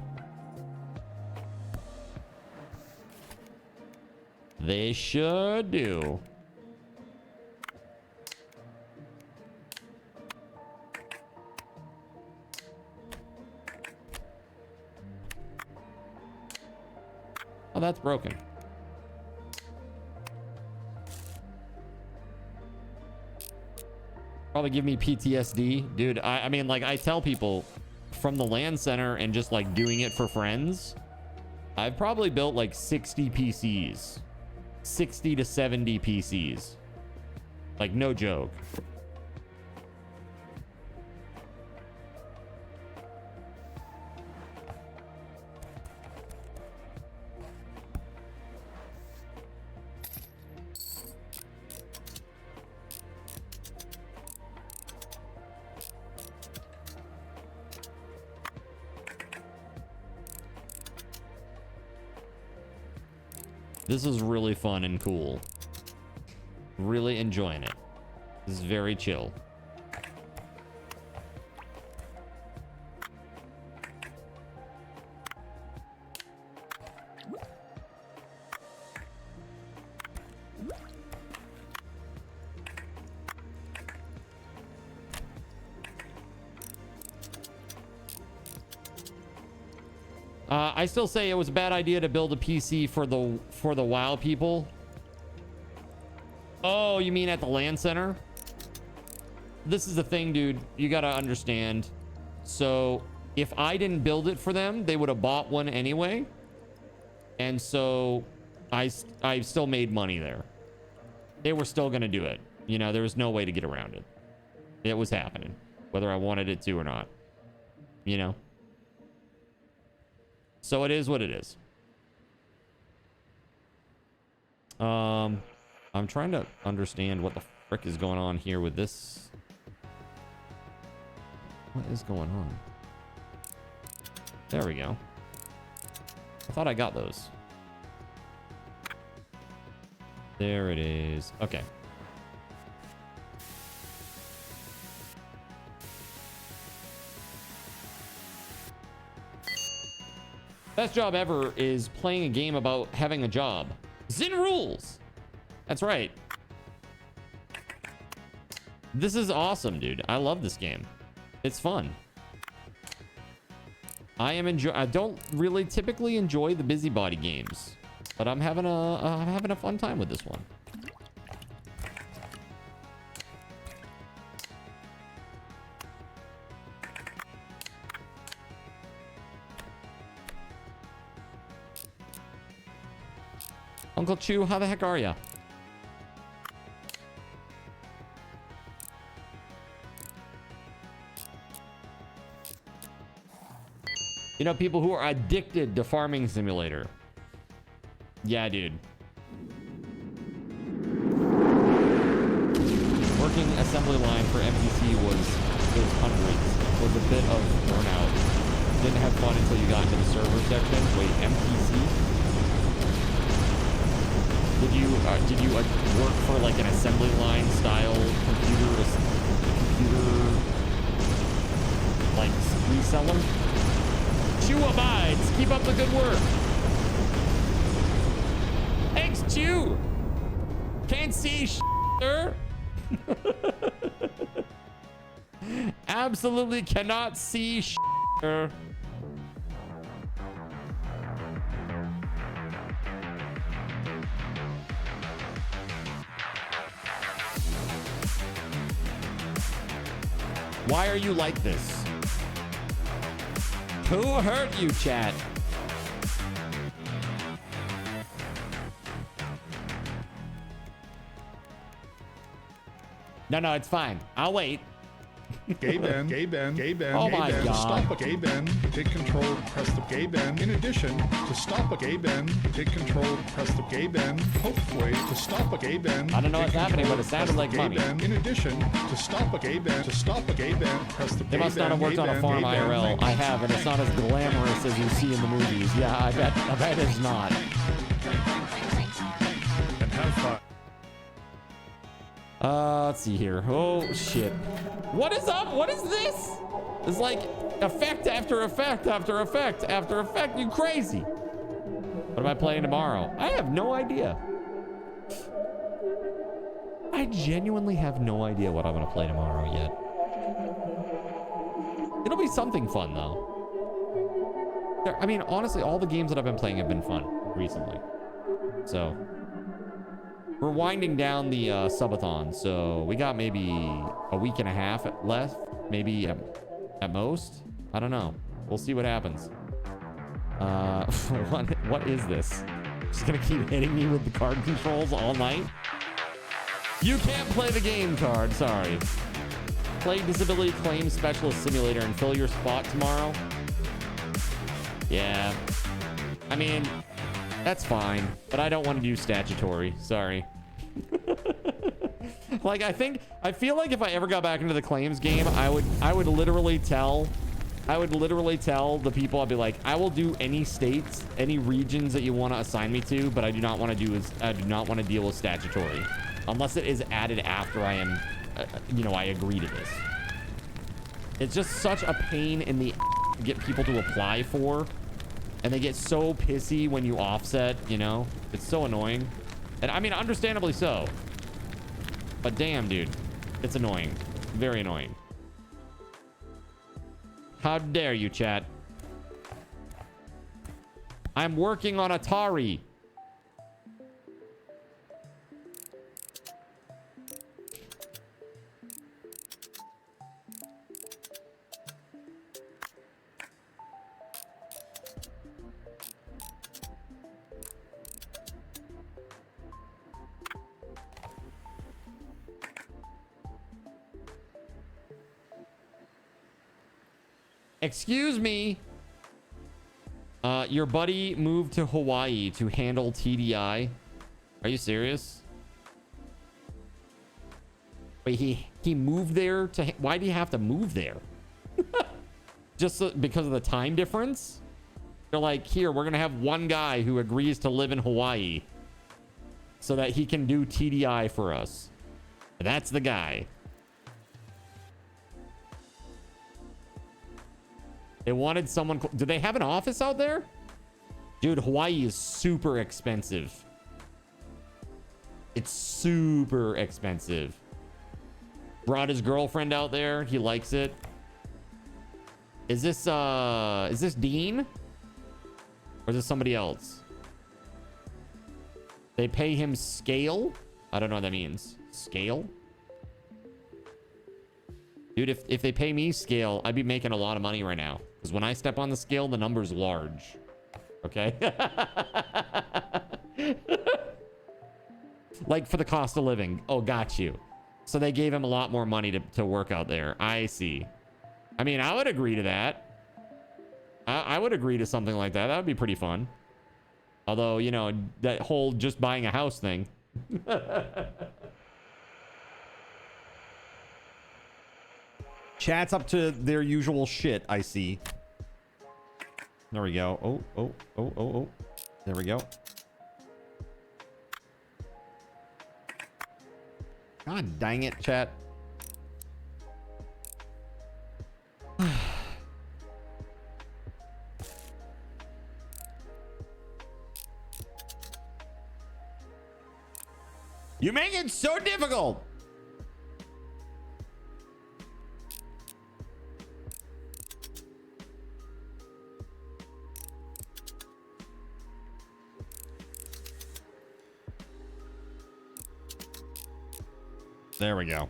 They sure do. Oh, that's broken. Probably give me PTSD. Dude, I mean, like, I tell people from the LAN center and just, like, doing it for friends, I've probably built, like, 60 PCs. 60 to 70 PCs. Like, no joke. This is really fun and cool. Really enjoying it. This is very chill. I still say it was a bad idea to build a PC for the WoW people. Oh, you mean at the LAN center? This is the thing, dude. You gotta understand. So if I didn't build it for them, they would have bought one anyway. And so I still made money there. They were still gonna do it. You know, there was no way to get around it. It was happening, whether I wanted it to or not. You know? So it is what it is. I'm trying to understand what the frick is going on here with this. What is going on? There we go. I thought I got those. There it is. Okay. Best job ever is playing a game about having a job. Zin rules. That's right. This is awesome, dude. I love this game. It's fun. I don't really typically enjoy the busybody games, but I'm having a fun time with this one. Uncle Chew, how the heck are ya? You know, people who are addicted to Farming Simulator. Yeah, dude. Working assembly line for MPC was hundreds. Was a bit of burnout. Didn't have fun until you got into the server section. Wait, MPC? Did you work for like an assembly line style computer like reseller? Chew abides. Keep up the good work. Thanks, Chew. Can't see, sir. Absolutely cannot see, sir. Why are you like this? Who hurt you, chat? No, it's fine. I'll wait. Gay Ben, gay Ben, gay Ben. Oh gay my ben. God. To stop a gay Ben, hit control, press the gay Ben. In addition, to stop a gay Ben, hit control, press the gay Ben. Hopefully, to stop a gay Ben. I don't know what's happening, but it sounded like money. Ben. In addition, to stop a gay Ben, press the They must not have worked on a farm IRL. I have, and it's not as glamorous as you see in the movies. Yeah, I bet it's not. And have fun. Let's see here. Oh, shit. What is up? What is this? It's like effect after effect after effect after effect. You crazy. What am I playing tomorrow? I have no idea. I genuinely have no idea what I'm going to play tomorrow yet. It'll be something fun, though. I mean, honestly, all the games that I've been playing have been fun recently. So... we're winding down the subathon, so we got maybe a week and a half left, maybe at most. I don't know. We'll see what happens. What is this? Just gonna keep hitting me with the card controls all night? You can't play the game card, sorry. Play Disability Claims Specialist Simulator and fill your spot tomorrow. Yeah. I mean... that's fine, but I don't want to do statutory. Sorry. Like, I feel like if I ever got back into the claims game, I would literally tell the people, I'd be like, I will do any states, any regions that you want to assign me to, but I do not want to deal with statutory unless it is added after I am, I agree to this. It's just such a pain in the to get people to apply for. And they get so pissy when you offset, It's so annoying. And I mean, understandably so. But damn, dude. It's annoying. Very annoying. How dare you, chat? I'm working on Atari. Excuse me. Your buddy moved to Hawaii to handle TDI. Are you serious? Wait, he moved there to... why do you have to move there? Just because of the time difference? They're like, here, we're going to have one guy who agrees to live in Hawaii so that he can do TDI for us. That's the guy. They wanted someone... do they have an office out there? Dude, Hawaii is super expensive. It's super expensive. Brought his girlfriend out there. He likes it. Is this Dean? Or is this somebody else? They pay him scale? I don't know what that means. Scale? Dude, if they pay me scale, I'd be making a lot of money right now. Because when I step on the scale, the number's large. Okay? Like for the cost of living. Oh, got you. So they gave him a lot more money to work out there. I see. I mean, I would agree to that. I would agree to something like that. That would be pretty fun. Although, you know, that whole just buying a house thing. Chat's up to their usual shit, I see. There we go. Oh. There we go. God dang it, chat. You make it so difficult. There we go.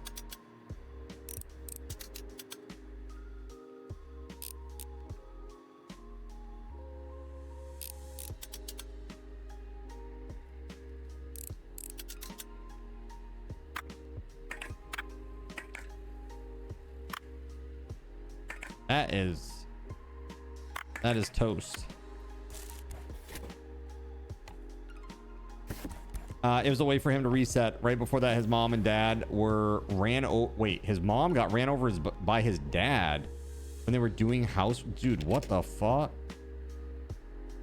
That is toast. It was a way for him to reset. Right before that, his mom and dad were wait, his mom got ran over by his dad when they were doing house. Dude, what the fuck?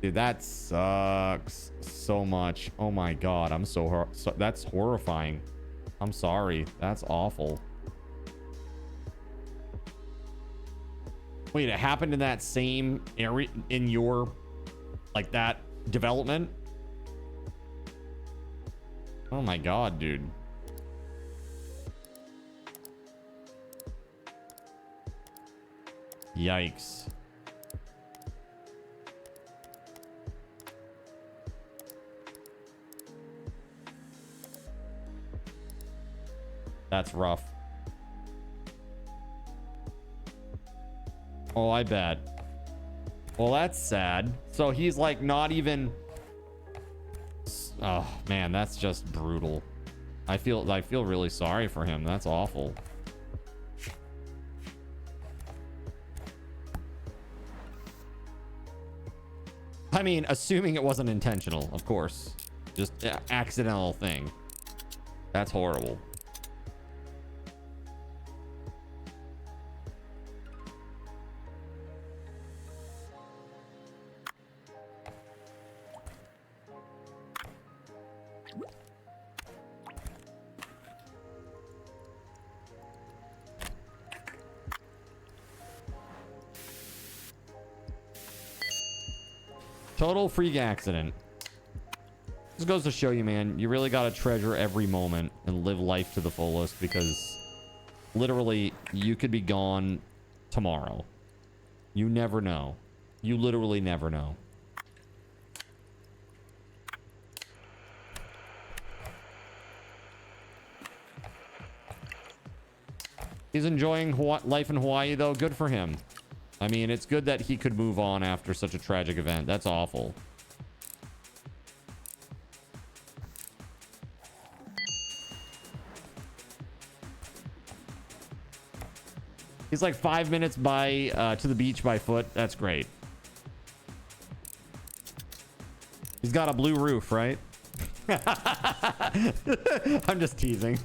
Dude, that sucks so much. Oh my god, I'm so that's horrifying. I'm sorry. That's awful. Wait, it happened in that same area in your, like, that development? Oh my god, dude. Yikes. That's rough. Oh, I bet. Well, that's sad. So he's like not even... Oh, man, that's just brutal. I feel really sorry for him. That's awful. I mean, assuming it wasn't intentional, of course. Just an accidental thing. That's horrible. Total freak accident. This goes to show you, man, you really gotta treasure every moment and live life to the fullest, because literally you could be gone tomorrow. You never know. You literally never know. He's enjoying life in Hawaii, though. Good for him. I mean, it's good that he could move on after such a tragic event. That's awful. He's like 5 minutes to the beach by foot. That's great. He's got a blue roof, right? I'm just teasing.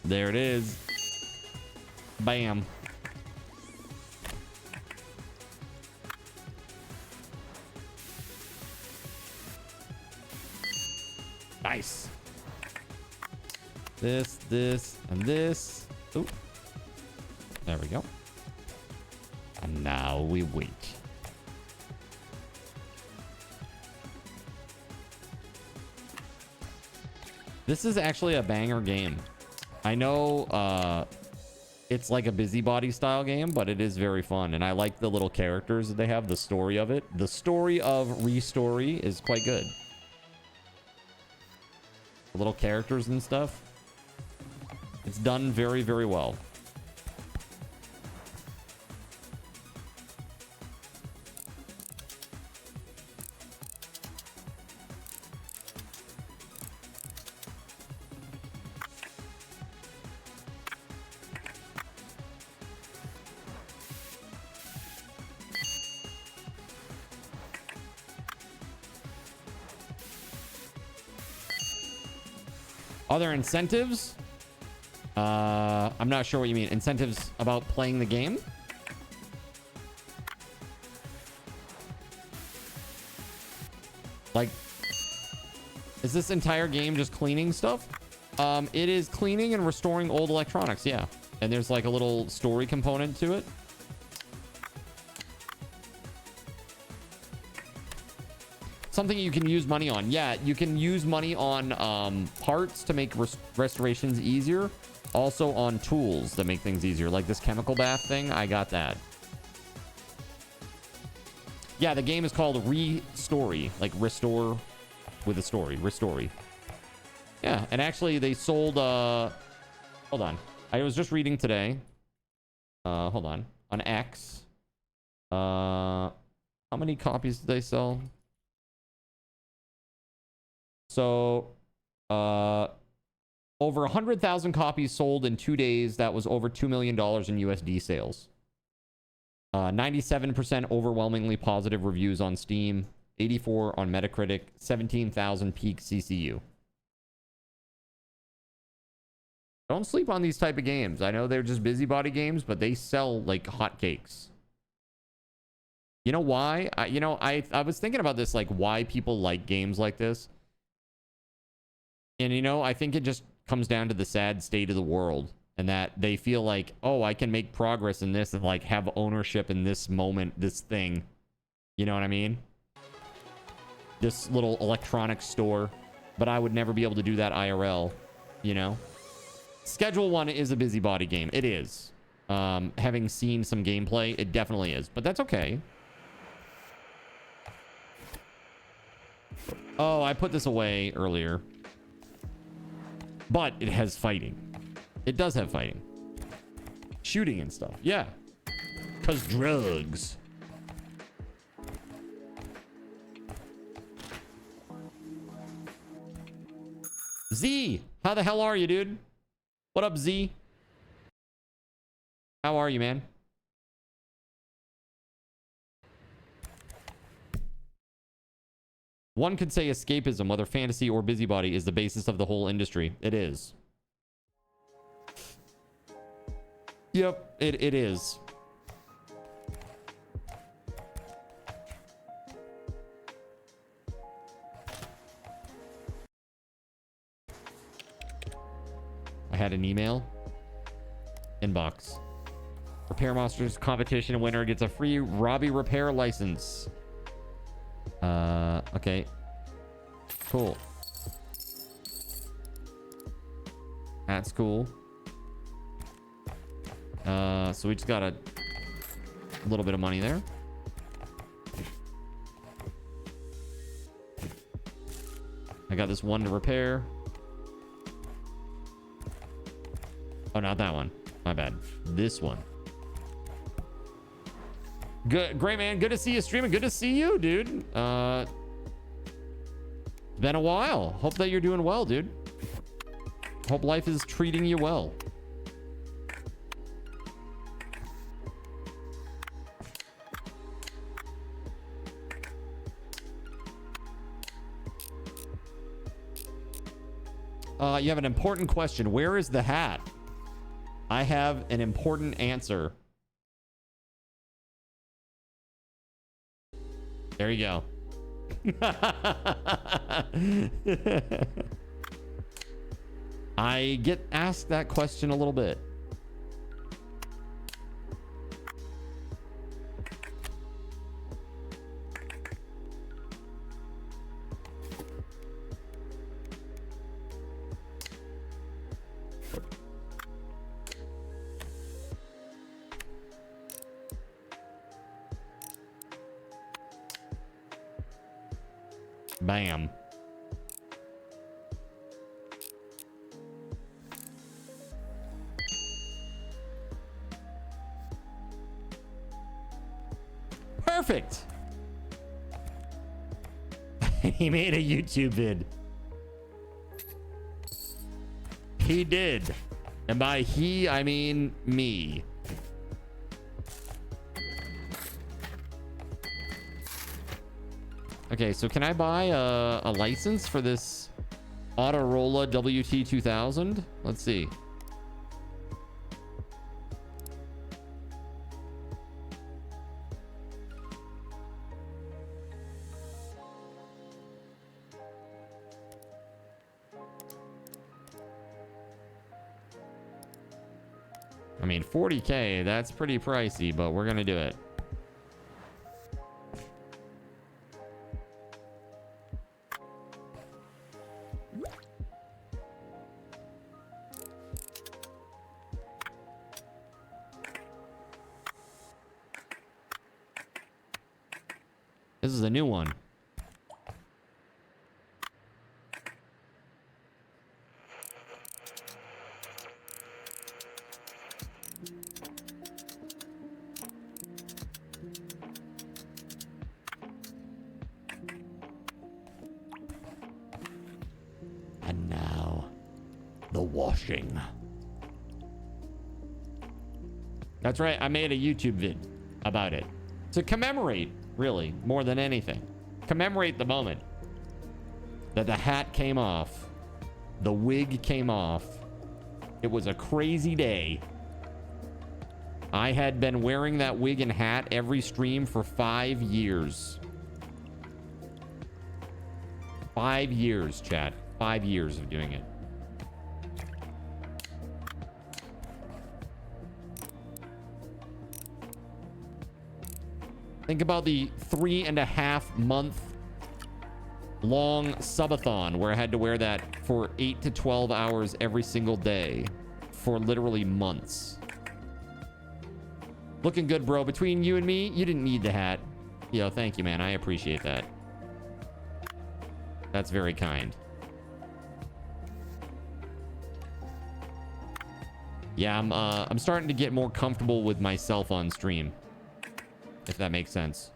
There it is. Bam. Nice. This, and this. Ooh. There we go. And now we wait. This is actually a banger game. I know it's like a busybody style game, but it is very fun. And I like the little characters that they have, the story of it. The story of Restory is quite good. The little characters and stuff. It's done very, very well. Are there incentives? I'm not sure what you mean. Incentives about playing the game? Like, is this entire game just cleaning stuff? It is cleaning and restoring old electronics, yeah. And there's like a little story component to it. Something you can use money on. Yeah, you can use money on parts to make restorations easier. Also on tools that make things easier. Like this chemical bath thing, I got that. Yeah, the game is called Restory. Like restore with a story. Restory. Yeah, and actually they sold... hold on. I was just reading today. Hold on. On X. How many copies did they sell? So, over 100,000 copies sold in 2 days. That was over $2 million in USD sales. 97% overwhelmingly positive reviews on Steam. 84 on Metacritic. 17,000 peak CCU. Don't sleep on these type of games. I know they're just busybody games, but they sell like hotcakes. You know why? I was thinking about this, like why people like games like this. And, you know, I think it just comes down to the sad state of the world and that they feel like, oh, I can make progress in this and like have ownership in this moment, this thing. You know what I mean? This little electronics store. But I would never be able to do that IRL, you know? Schedule 1 is a busybody game. It is. Having seen some gameplay, it definitely is. But that's okay. Oh, I put this away earlier. But it has fighting. It does have fighting. Shooting and stuff. Yeah. Because drugs. Z, how the hell are you, dude? What up, Z? How are you, man? One could say escapism, whether fantasy or busybody, is the basis of the whole industry. It is. Yep, it is. I had an email. Inbox. Repair Monsters competition winner gets a free Robbie repair license. Okay. Cool. That's cool. So we just got a little bit of money there. I got this one to repair. Oh, not that one. My bad. This one. Good, great, man. Good to see you streaming. Good to see you, dude. It's been a while. Hope that you're doing well, dude. Hope life is treating you well. You have an important question. Where is the hat? I have an important answer. There you go. I get asked that question a little bit. Bam. Perfect. He made a YouTube vid. He did. And by he, I mean me. Okay, so can I buy a license for this Autorola WT2000? Let's see. I mean, 40K, that's pretty pricey, but we're gonna do it. This is a new one. And now, the washing. That's right, I made a YouTube vid about it. To commemorate, really, more than anything. Commemorate the moment that the hat came off. The wig came off. It was a crazy day. I had been wearing that wig and hat every stream for 5 years. 5 years, chat. 5 years of doing it. Think about the 3.5 month long subathon where I had to wear that for 8 to 12 hours every single day for literally months. Looking good, bro. Between you and me, you didn't need the hat. Yo, thank you, man. I appreciate that. That's very kind. Yeah, I'm starting to get more comfortable with myself on stream, if that makes sense.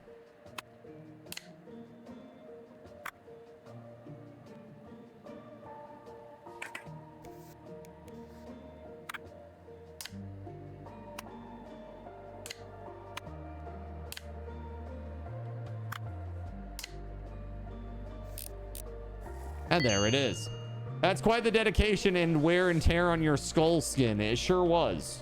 And there it is. That's quite the dedication and wear and tear on your skull skin. It sure was.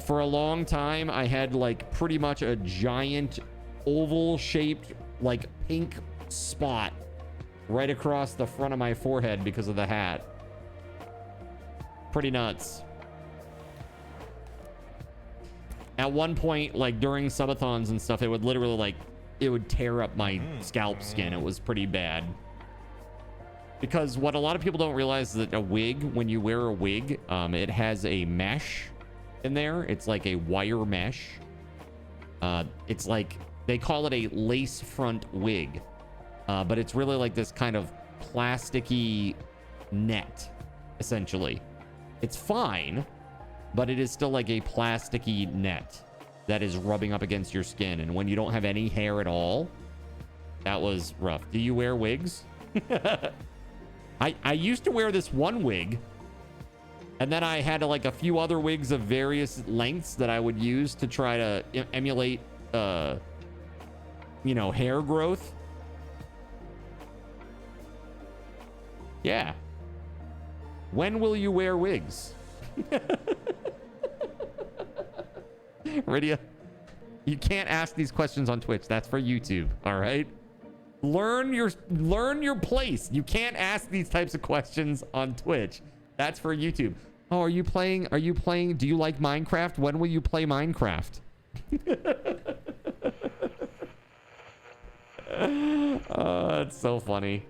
For a long time, I had like pretty much a giant oval shaped like pink spot right across the front of my forehead because of the hat. Pretty nuts. At one point, like during subathons and stuff, it would literally like, it would tear up my scalp skin. It was pretty bad. Because what a lot of people don't realize is that a wig, when you wear a wig, it has a mesh in there. It's like a wire mesh. It's like, they call it a lace front wig. But it's really like this kind of plasticky net, essentially. It's fine, but it is still like a plasticky net that is rubbing up against your skin. And when you don't have any hair at all, that was rough. Do you wear wigs? I used to wear this one wig, and then I had like a few other wigs of various lengths that I would use to try to emulate, you know, hair growth. Yeah. When will you wear wigs? Rydia, you can't ask these questions on Twitch. That's for YouTube, all right? Learn your place. You can't ask these types of questions on Twitch. That's for YouTube. Oh, are you playing? Do you like Minecraft? When will you play Minecraft? Oh, it's so funny.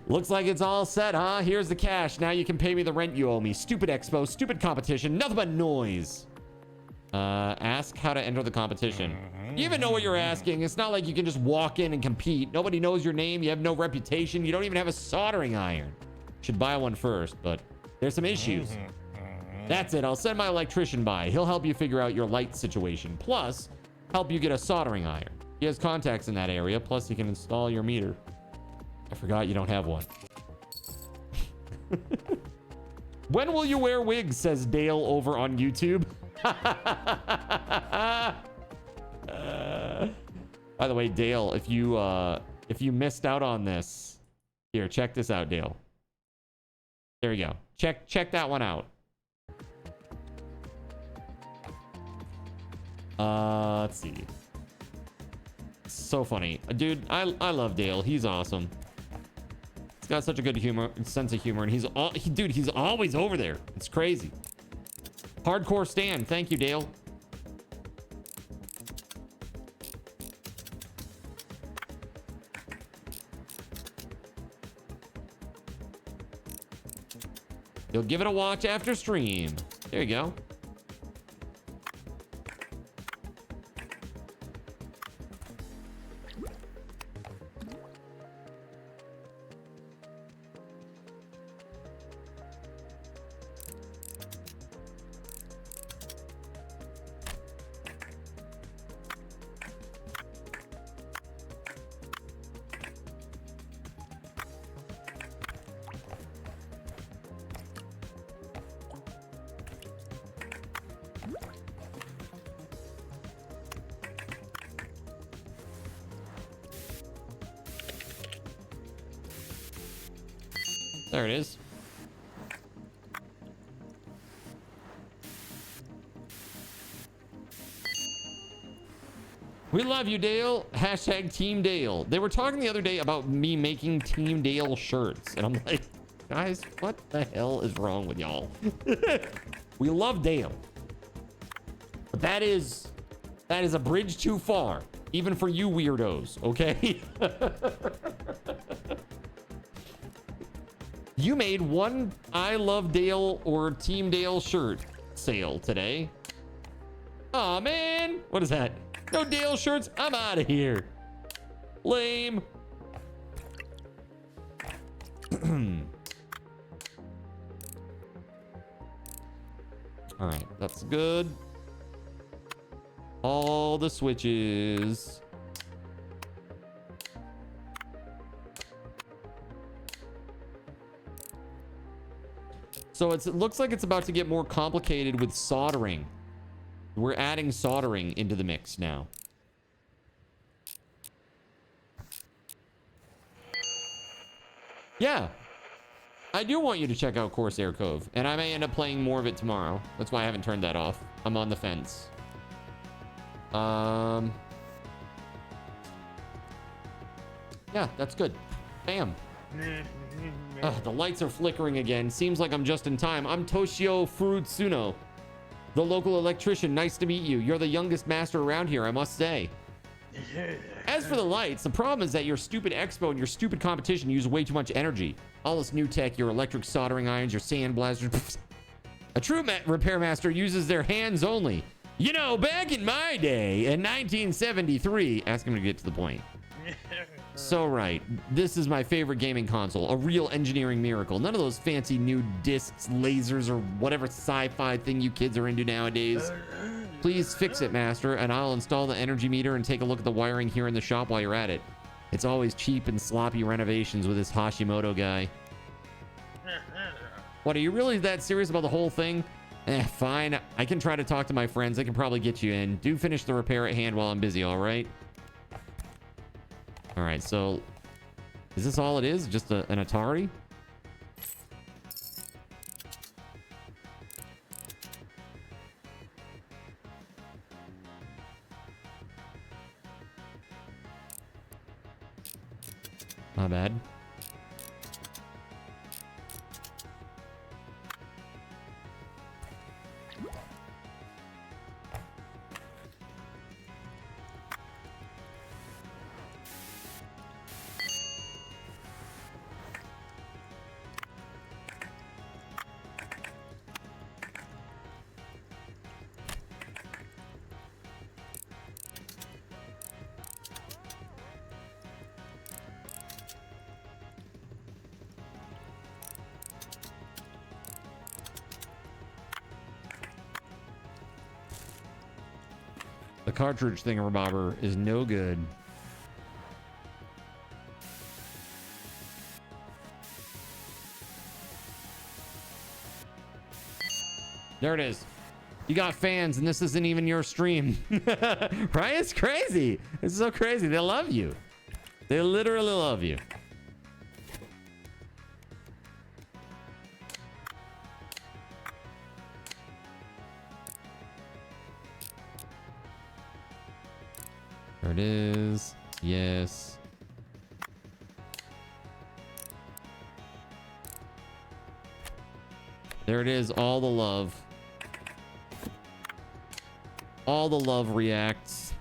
Looks like it's all set, huh? Here's the cash. Now you can pay me the rent you owe me. Stupid expo, stupid competition, nothing but noise. Ask how to enter the competition. You even know what you're asking. It's not like you can just walk in and compete. Nobody knows your name. You have no reputation. You don't even have a soldering iron. Should buy one first, but there's some issues. That's it. I'll send my electrician by. He'll help you figure out your light situation. Plus, help you get a soldering iron. He has contacts in that area, plus he can install your meter. I forgot you don't have one. When will you wear wigs, says Dale over on YouTube. By the way, Dale, if you missed out on this, here, check this out, Dale. There you go. Check that one out. Let's see. So funny, dude. I love Dale. He's awesome. He's got such a good sense of humor, and he's always over there. It's crazy. Hardcore Stan, thank you, Dale. You'll give it a watch after stream. There you go. There it is. We love you, Dale. Hashtag Team Dale. They were talking the other day about me making Team Dale shirts. And I'm like, guys, what the hell is wrong with y'all? We love Dale. But that is a bridge too far. Even for you weirdos, okay? You made one I Love Dale or Team Dale shirt sale today. Aw, man. What is that? No Dale shirts? I'm out of here. Lame. All right, that's good. All the switches. So it looks like it's about to get more complicated with soldering. We're adding soldering into the mix now. Yeah. I do want you to check out Corsair Cove, and I may end up playing more of it tomorrow. That's why I haven't turned that off. I'm on the fence. Yeah, that's good. Bam. The lights are flickering again. Seems like I'm just in time. I'm Toshio Furutsuno, the local electrician. Nice to meet you. You're the youngest master around here, I must say. As for the lights, the problem is that your stupid expo and your stupid competition use way too much energy. All this new tech, your electric soldering irons, your sand blasters. A true repair master uses their hands only. You know, back in my day, in 1973, ask him to get to the point. So right, this is my favorite gaming console, a real engineering miracle. None of those fancy new discs, lasers, or whatever sci-fi thing you kids are into nowadays. Please fix it, master, and I'll install the energy meter and take a look at the wiring here in the shop while you're at it. It's always cheap and sloppy renovations with this Hashimoto guy. What, are you really that serious about the whole thing? Fine. I can try to talk to my friends. I can probably get you in. Do finish the repair at hand while I'm busy, all right? All right, so is this all it is? Just an Atari? Not bad. The cartridge thingamabobber is no good. There it is. You got fans and this isn't even your stream. Right? It's crazy. It's so crazy. They love you. They literally love you. There it is. Yes. There it is. All the love. All the love reacts.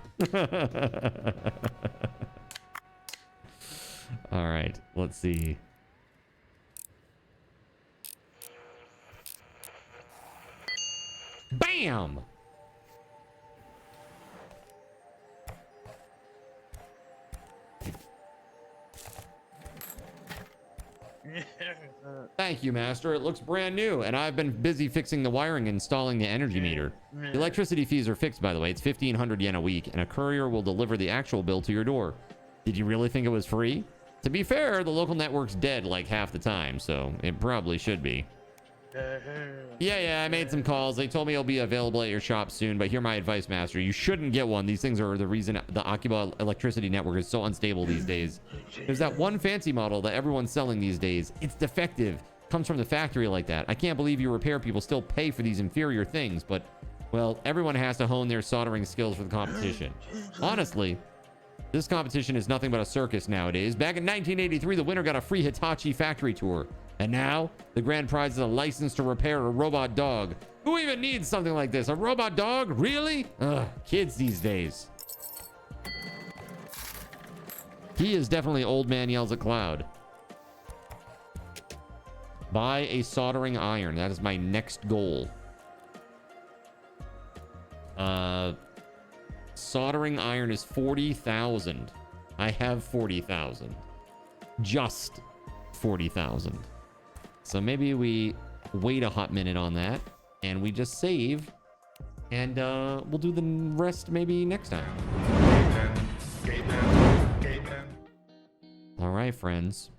All right. Let's see. Bam! Thank you, Master. It looks brand new, and I've been busy fixing the wiring and installing the energy meter. The electricity fees are fixed, by the way. It's 1,500 yen a week, and a courier will deliver the actual bill to your door. Did you really think it was free? To be fair, the local network's dead like half the time, so it probably should be. Yeah, I made some calls. They told me it'll be available at your shop soon, but hear my advice, Master. You shouldn't get one. These things are the reason the Akiba electricity network is so unstable these days. There's that one fancy model that everyone's selling these days. It's defective. Comes from the factory like that. I can't believe you repair people still pay for these inferior things, but, well, everyone has to hone their soldering skills for the competition. Honestly, this competition is nothing but a circus nowadays. Back in 1983, the winner got a free Hitachi factory tour. And now, the grand prize is a license to repair a robot dog. Who even needs something like this? A robot dog? Really? Ugh, kids these days. He is definitely old man yells at cloud. Buy a soldering iron. That is my next goal. Soldering iron is 40,000. I have 40,000. Just 40,000. So maybe we wait a hot minute on that and we just save and we'll do the rest maybe next time. All right, friends.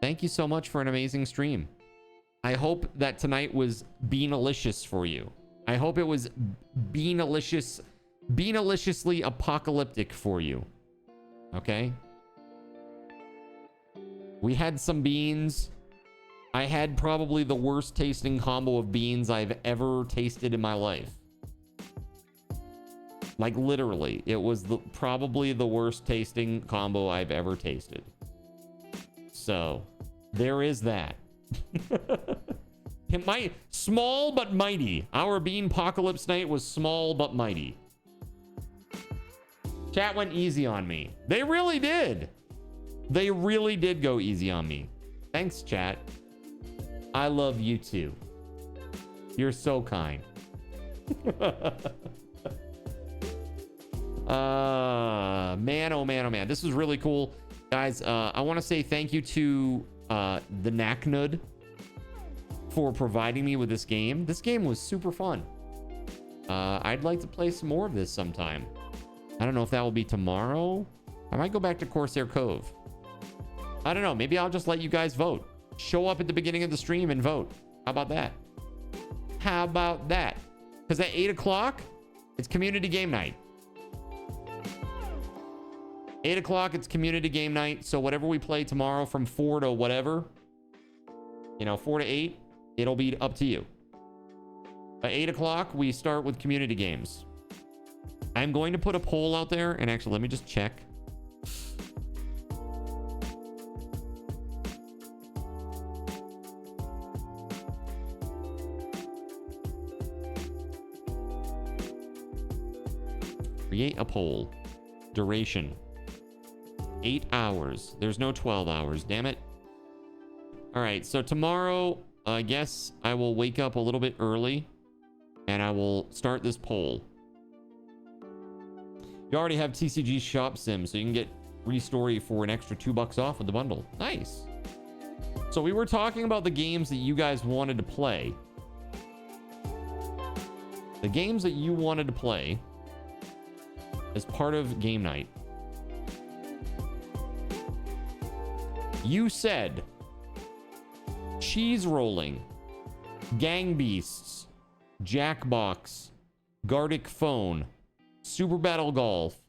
Thank you so much for an amazing stream. I hope that tonight was beanalicious for you. I hope it was beanaliciously apocalyptic for you. Okay? We had some beans. I had probably the worst tasting combo of beans I've ever tasted in my life. Like literally, it was probably the worst tasting combo I've ever tasted. So, there is that. Small but mighty. Our bean apocalypse night was small but mighty. Chat went easy on me. They really did. They really did go easy on me. Thanks, chat. I love you too. You're so kind. Man, oh man, oh man. This was really cool. Guys, I want to say thank you to the Knacknud for providing me with this game. This game was super fun. I'd like to play some more of this sometime. I don't know if that will be tomorrow. I might go back to Corsair Cove. I don't know. Maybe I'll just let you guys vote. Show up at the beginning of the stream and vote. How about that? How about that? Because at 8 o'clock, it's community game night. 8 o'clock, it's community game night. So whatever we play tomorrow from 4 to whatever, 4 to 8, it'll be up to you. At 8 o'clock, we start with community games. I'm going to put a poll out there. And actually, let me just check. Create a poll. Duration 8 hours. There's no 12 hours, damn it. All right, so tomorrow I guess I will wake up a little bit early and I will start this poll. You already have TCG Shop Sim, so you can get Restory for an extra $2 off with the bundle. Nice. So we were talking about the games that you guys wanted to play. The games that you wanted to play. as part of game night. You said cheese rolling, gang beasts, jackbox, Gardic phone, super battle golf,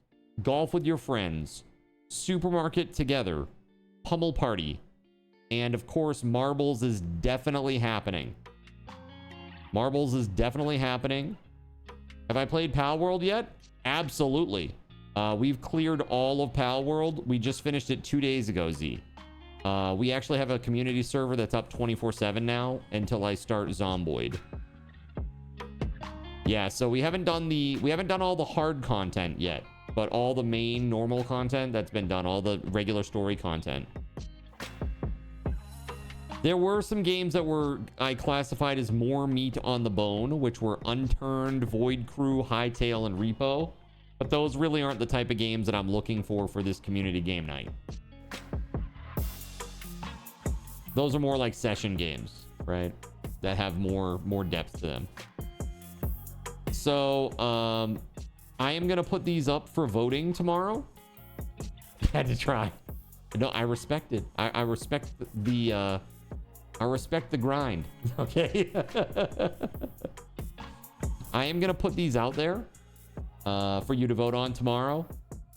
golf with your friends, supermarket together, pummel party, and of course marbles is definitely happening. Marbles is definitely happening. Have I played Pal World yet? Absolutely. We've cleared all of Pal World. We just finished it 2 days ago, Z. We actually have a community server that's up 24/7 now until I start Zomboid. Yeah, so we haven't done all the hard content yet, but all the main normal content that's been done, all the regular story content. There were some games that I classified as more meat on the bone, which were Unturned, Void Crew, Hightail, and Repo. But those really aren't the type of games that I'm looking for this community game night. Those are more like session games, right? That have more depth to them. So, I am going to put these up for voting tomorrow. Had to try. No, I respect it. I respect the grind. Okay. I am going to put these out there for you to vote on tomorrow.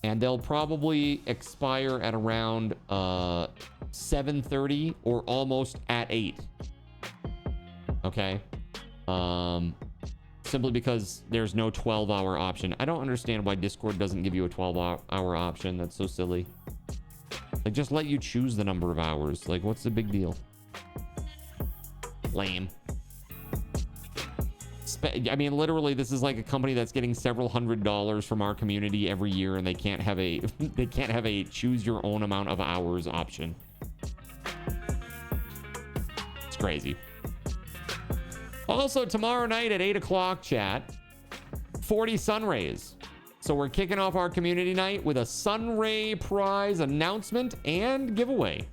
And they'll probably expire at around 7:30 or almost at 8. Okay. Simply because there's no 12-hour option. I don't understand why Discord doesn't give you a 12-hour option. That's so silly. Like, just let you choose the number of hours. Like, what's the big deal? Lame. I mean, literally, this is like a company that's getting several $100s from our community every year, and they can't have a choose your own amount of hours option. It's crazy. Also, tomorrow night at 8 o'clock, chat, 40 Sunrays. So we're kicking off our community night with a Sunray prize announcement and giveaway.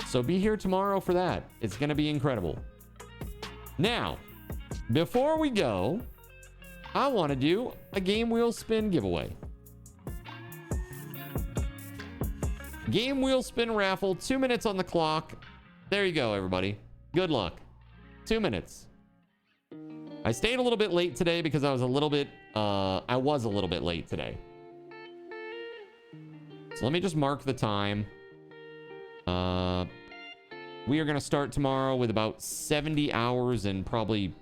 So be here tomorrow for that. It's going to be incredible. Now, before we go, I want to do a Game Wheel Spin giveaway. Game Wheel Spin raffle, 2 minutes on the clock. There you go, everybody. Good luck. 2 minutes. I stayed a little bit late today because I was a little bit late today. So let me just mark the time. We are going to start tomorrow with about 70 hours and probably,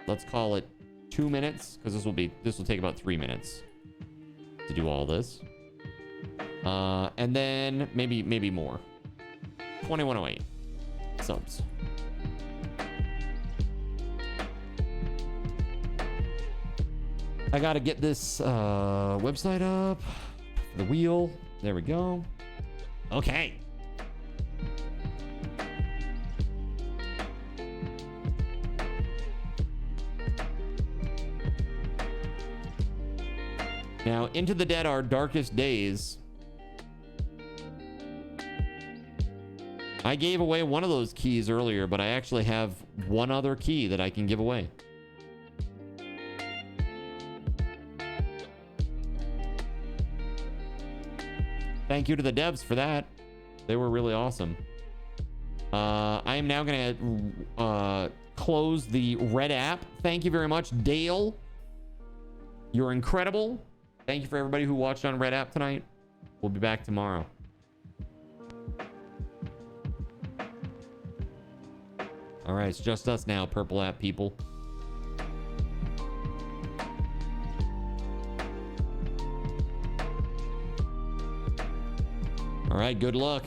let's call it 2 minutes, because this will take about 3 minutes to do all this. And then maybe more. 2108 subs. I got to get this website up. The wheel. There we go. Okay. Now, Into the Dead, Our Darkest Days. I gave away one of those keys earlier, but I actually have one other key that I can give away. Thank you to the devs for that. They were really awesome. I am now going to close the red app. Thank you very much, Dale. You're incredible. Thank you for everybody who watched on red app tonight. We'll be back tomorrow. All right, it's just us now, purple app people. All right, good luck.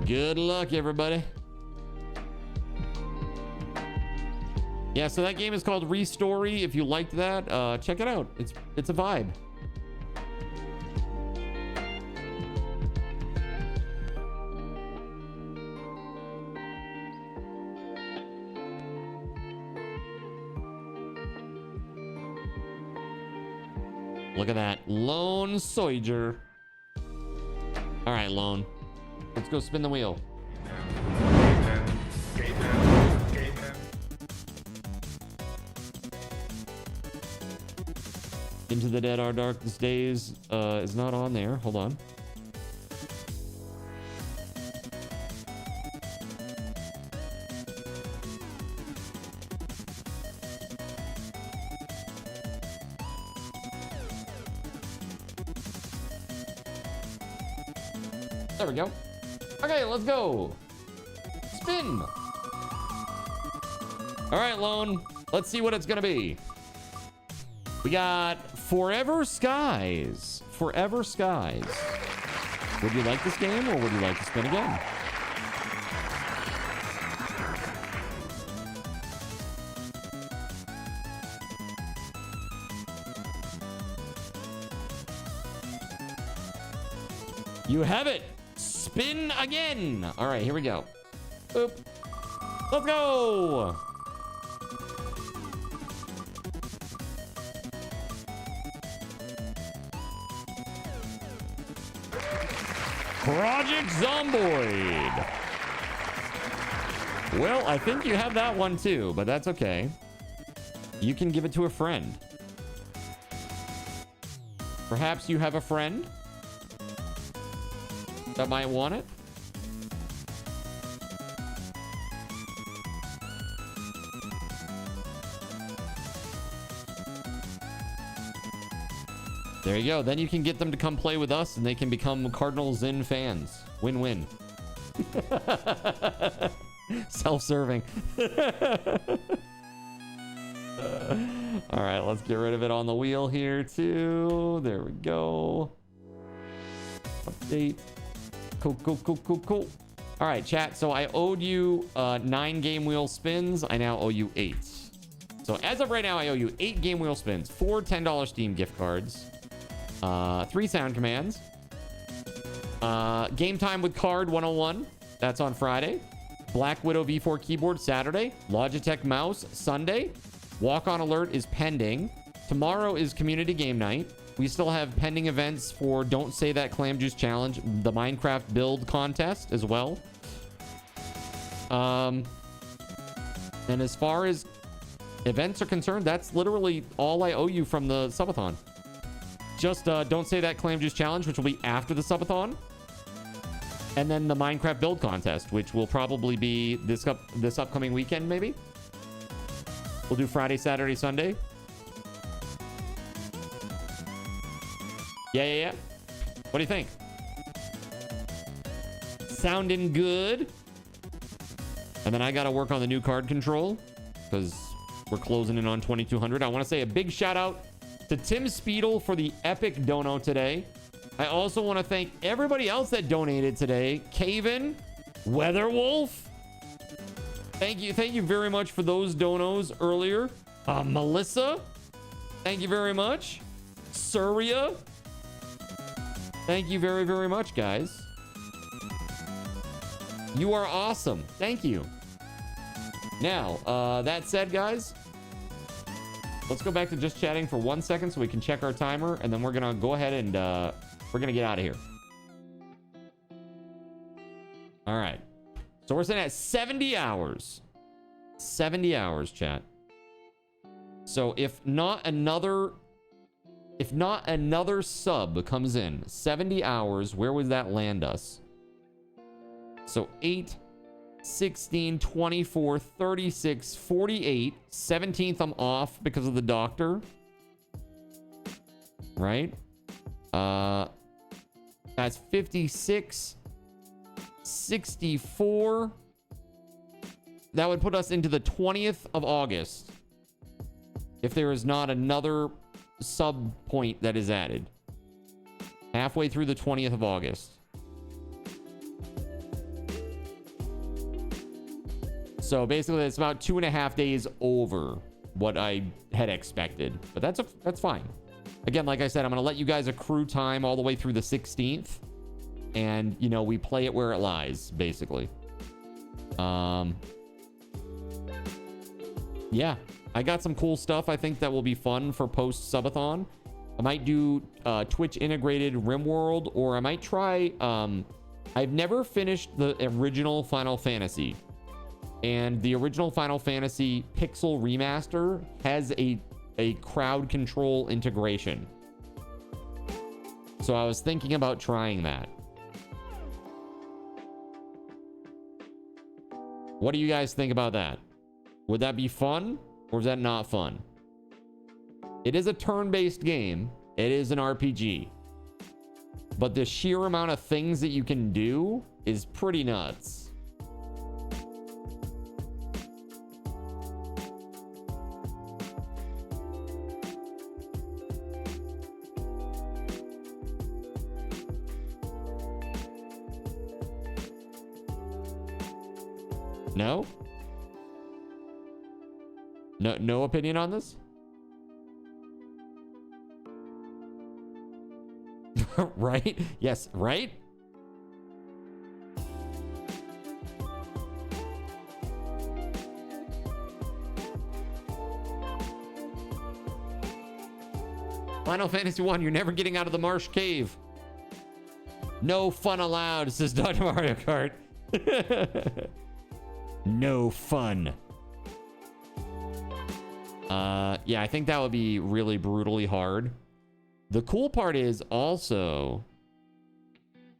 Good luck, everybody. Yeah, so that game is called Restory. If you liked that, check it out. It's a vibe. Look at that. Lone Soldier. All right, Lone. Let's go spin the wheel. Into the Dead Our Darkest Days is not on there. Hold on. There we go. Okay, let's go. Spin. All right, Lone. Let's see what it's gonna be. We got Forever Skies. Forever Skies. Would you like this game or would you like to spin again? You have it. Spin again. All right, here we go. Boop. Let's go. Project Zomboid. Well, I think you have that one too, but that's okay. You can give it to a friend. Perhaps you have a friend that might want it. There you go. Then you can get them to come play with us and they can become Cardinal Zin fans. Win-win. Self-serving. All right, let's get rid of it on the wheel here too. There we go. Update. Cool. All right, chat. So I owed you 9 game wheel spins. I now owe you 8. So as of right now, I owe you 8 game wheel spins, 4 $10 Steam gift cards, 3 sound commands, Game Time with Card 101. That's on Friday. Black Widow V4 keyboard Saturday. Logitech mouse Sunday. Walk on Alert is pending. Tomorrow is community game night. We still have pending events for Don't Say That Clam Juice Challenge, the Minecraft build contest as well. And as far as events are concerned, that's literally all I owe you from the Subathon. Just Don't Say That Clam Juice Challenge, which will be after the Subathon. And then the Minecraft build contest, which will probably be this upcoming weekend, maybe. We'll do Friday, Saturday, Sunday. Yeah. What do you think? Sounding good? And then I got to work on the new card control because we're closing in on 2200. I want to say a big shout out to TimSpeedle for the epic dono today. I also want to thank everybody else that donated today. Caven, WeatherWolf. Thank you very much for those donos earlier. Melissa, thank you very much. Surya, thank you very, very much, guys. You are awesome. Thank you. Now, that said, guys, let's go back to just chatting for 1 second so we can check our timer, and then we're gonna go ahead and we're gonna get out of here. All right. So we're sitting at 70 hours. 70 hours, chat. So if not another sub comes in, 70 hours, where would that land us? So 8, 16, 24, 36, 48. 17th, I'm off because of the doctor. Right? That's 56, 64. That would put us into the 20th of August. If there is not another sub point that is added. Halfway through the 20th of August. So basically it's about 2.5 days over what I had expected. But that's fine. Again, like I said, I'm going to let you guys accrue time all the way through the 16th. And, you know, we play it where it lies, basically. Yeah, I got some cool stuff I think that will be fun for post Subathon. I might do Twitch integrated RimWorld, or I might try... I've never finished the original Final Fantasy. And the original Final Fantasy Pixel Remaster has a a crowd control integration. So I was thinking about trying that. What do you guys think about that? Would that be fun or is that not fun? It is a turn-based game. It is an RPG. But the sheer amount of things that you can do is pretty nuts. No? No opinion on this? Right? Yes, right? Final Fantasy 1, you're never getting out of the marsh cave. No fun allowed, says Dr. Mario Kart. No fun. Yeah, I think that would be really brutally hard. The cool part is also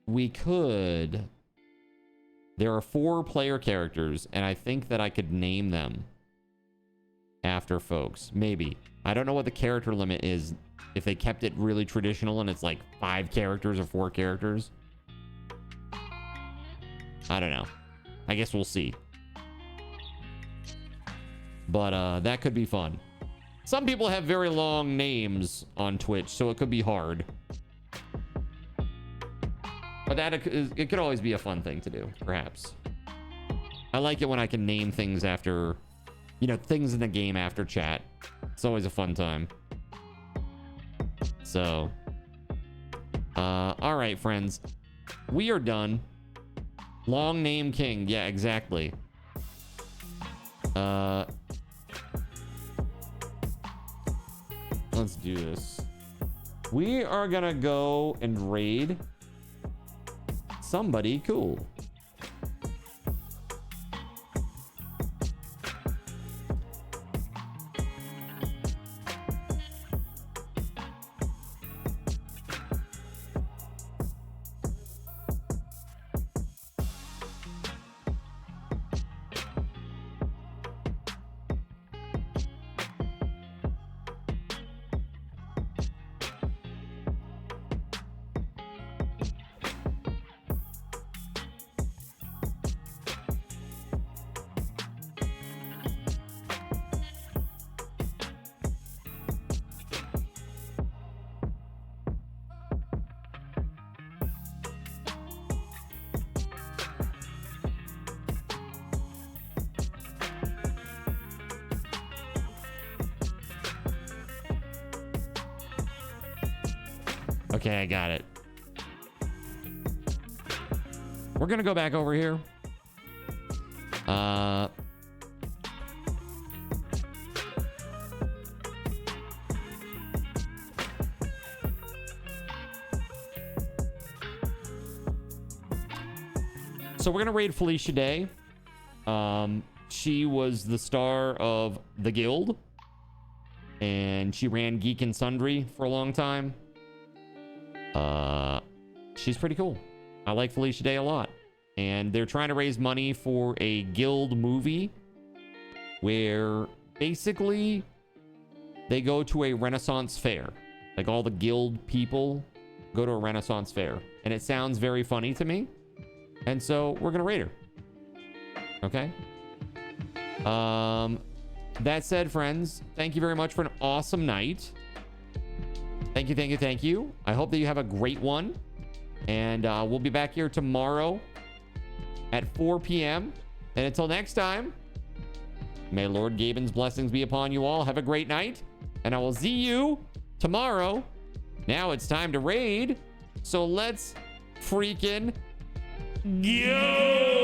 there are 4 player characters and I think that I could name them after folks. Maybe. I don't know what the character limit is if they kept it really traditional and it's like 5 characters or 4 characters. I don't know. I guess we'll see. But that could be fun. Some people have very long names on Twitch, so it could be hard. But it could always be a fun thing to do, perhaps. I like it when I can name things after, you know, things in the game after chat. It's always a fun time. So, all right, friends. We are done. Long name king. Yeah, exactly. Let's do this. We are gonna go and raid somebody cool. Okay, I got it. We're gonna go back over here. So we're gonna raid Felicia Day. She was the star of The Guild, and she ran Geek and Sundry for a long time. She's pretty cool. I like Felicia Day a lot. And they're trying to raise money for a guild movie where basically they go to a Renaissance fair. Like all the guild people go to a Renaissance fair. And it sounds very funny to me. And so we're going to raid her. Okay. That said, friends, thank you very much for an awesome night. Thank you, thank you, thank you. I hope that you have a great one. And we'll be back here tomorrow at 4 p.m. And until next time, may Lord Gaben's blessings be upon you all. Have a great night. And I will see you tomorrow. Now it's time to raid. So let's freaking go!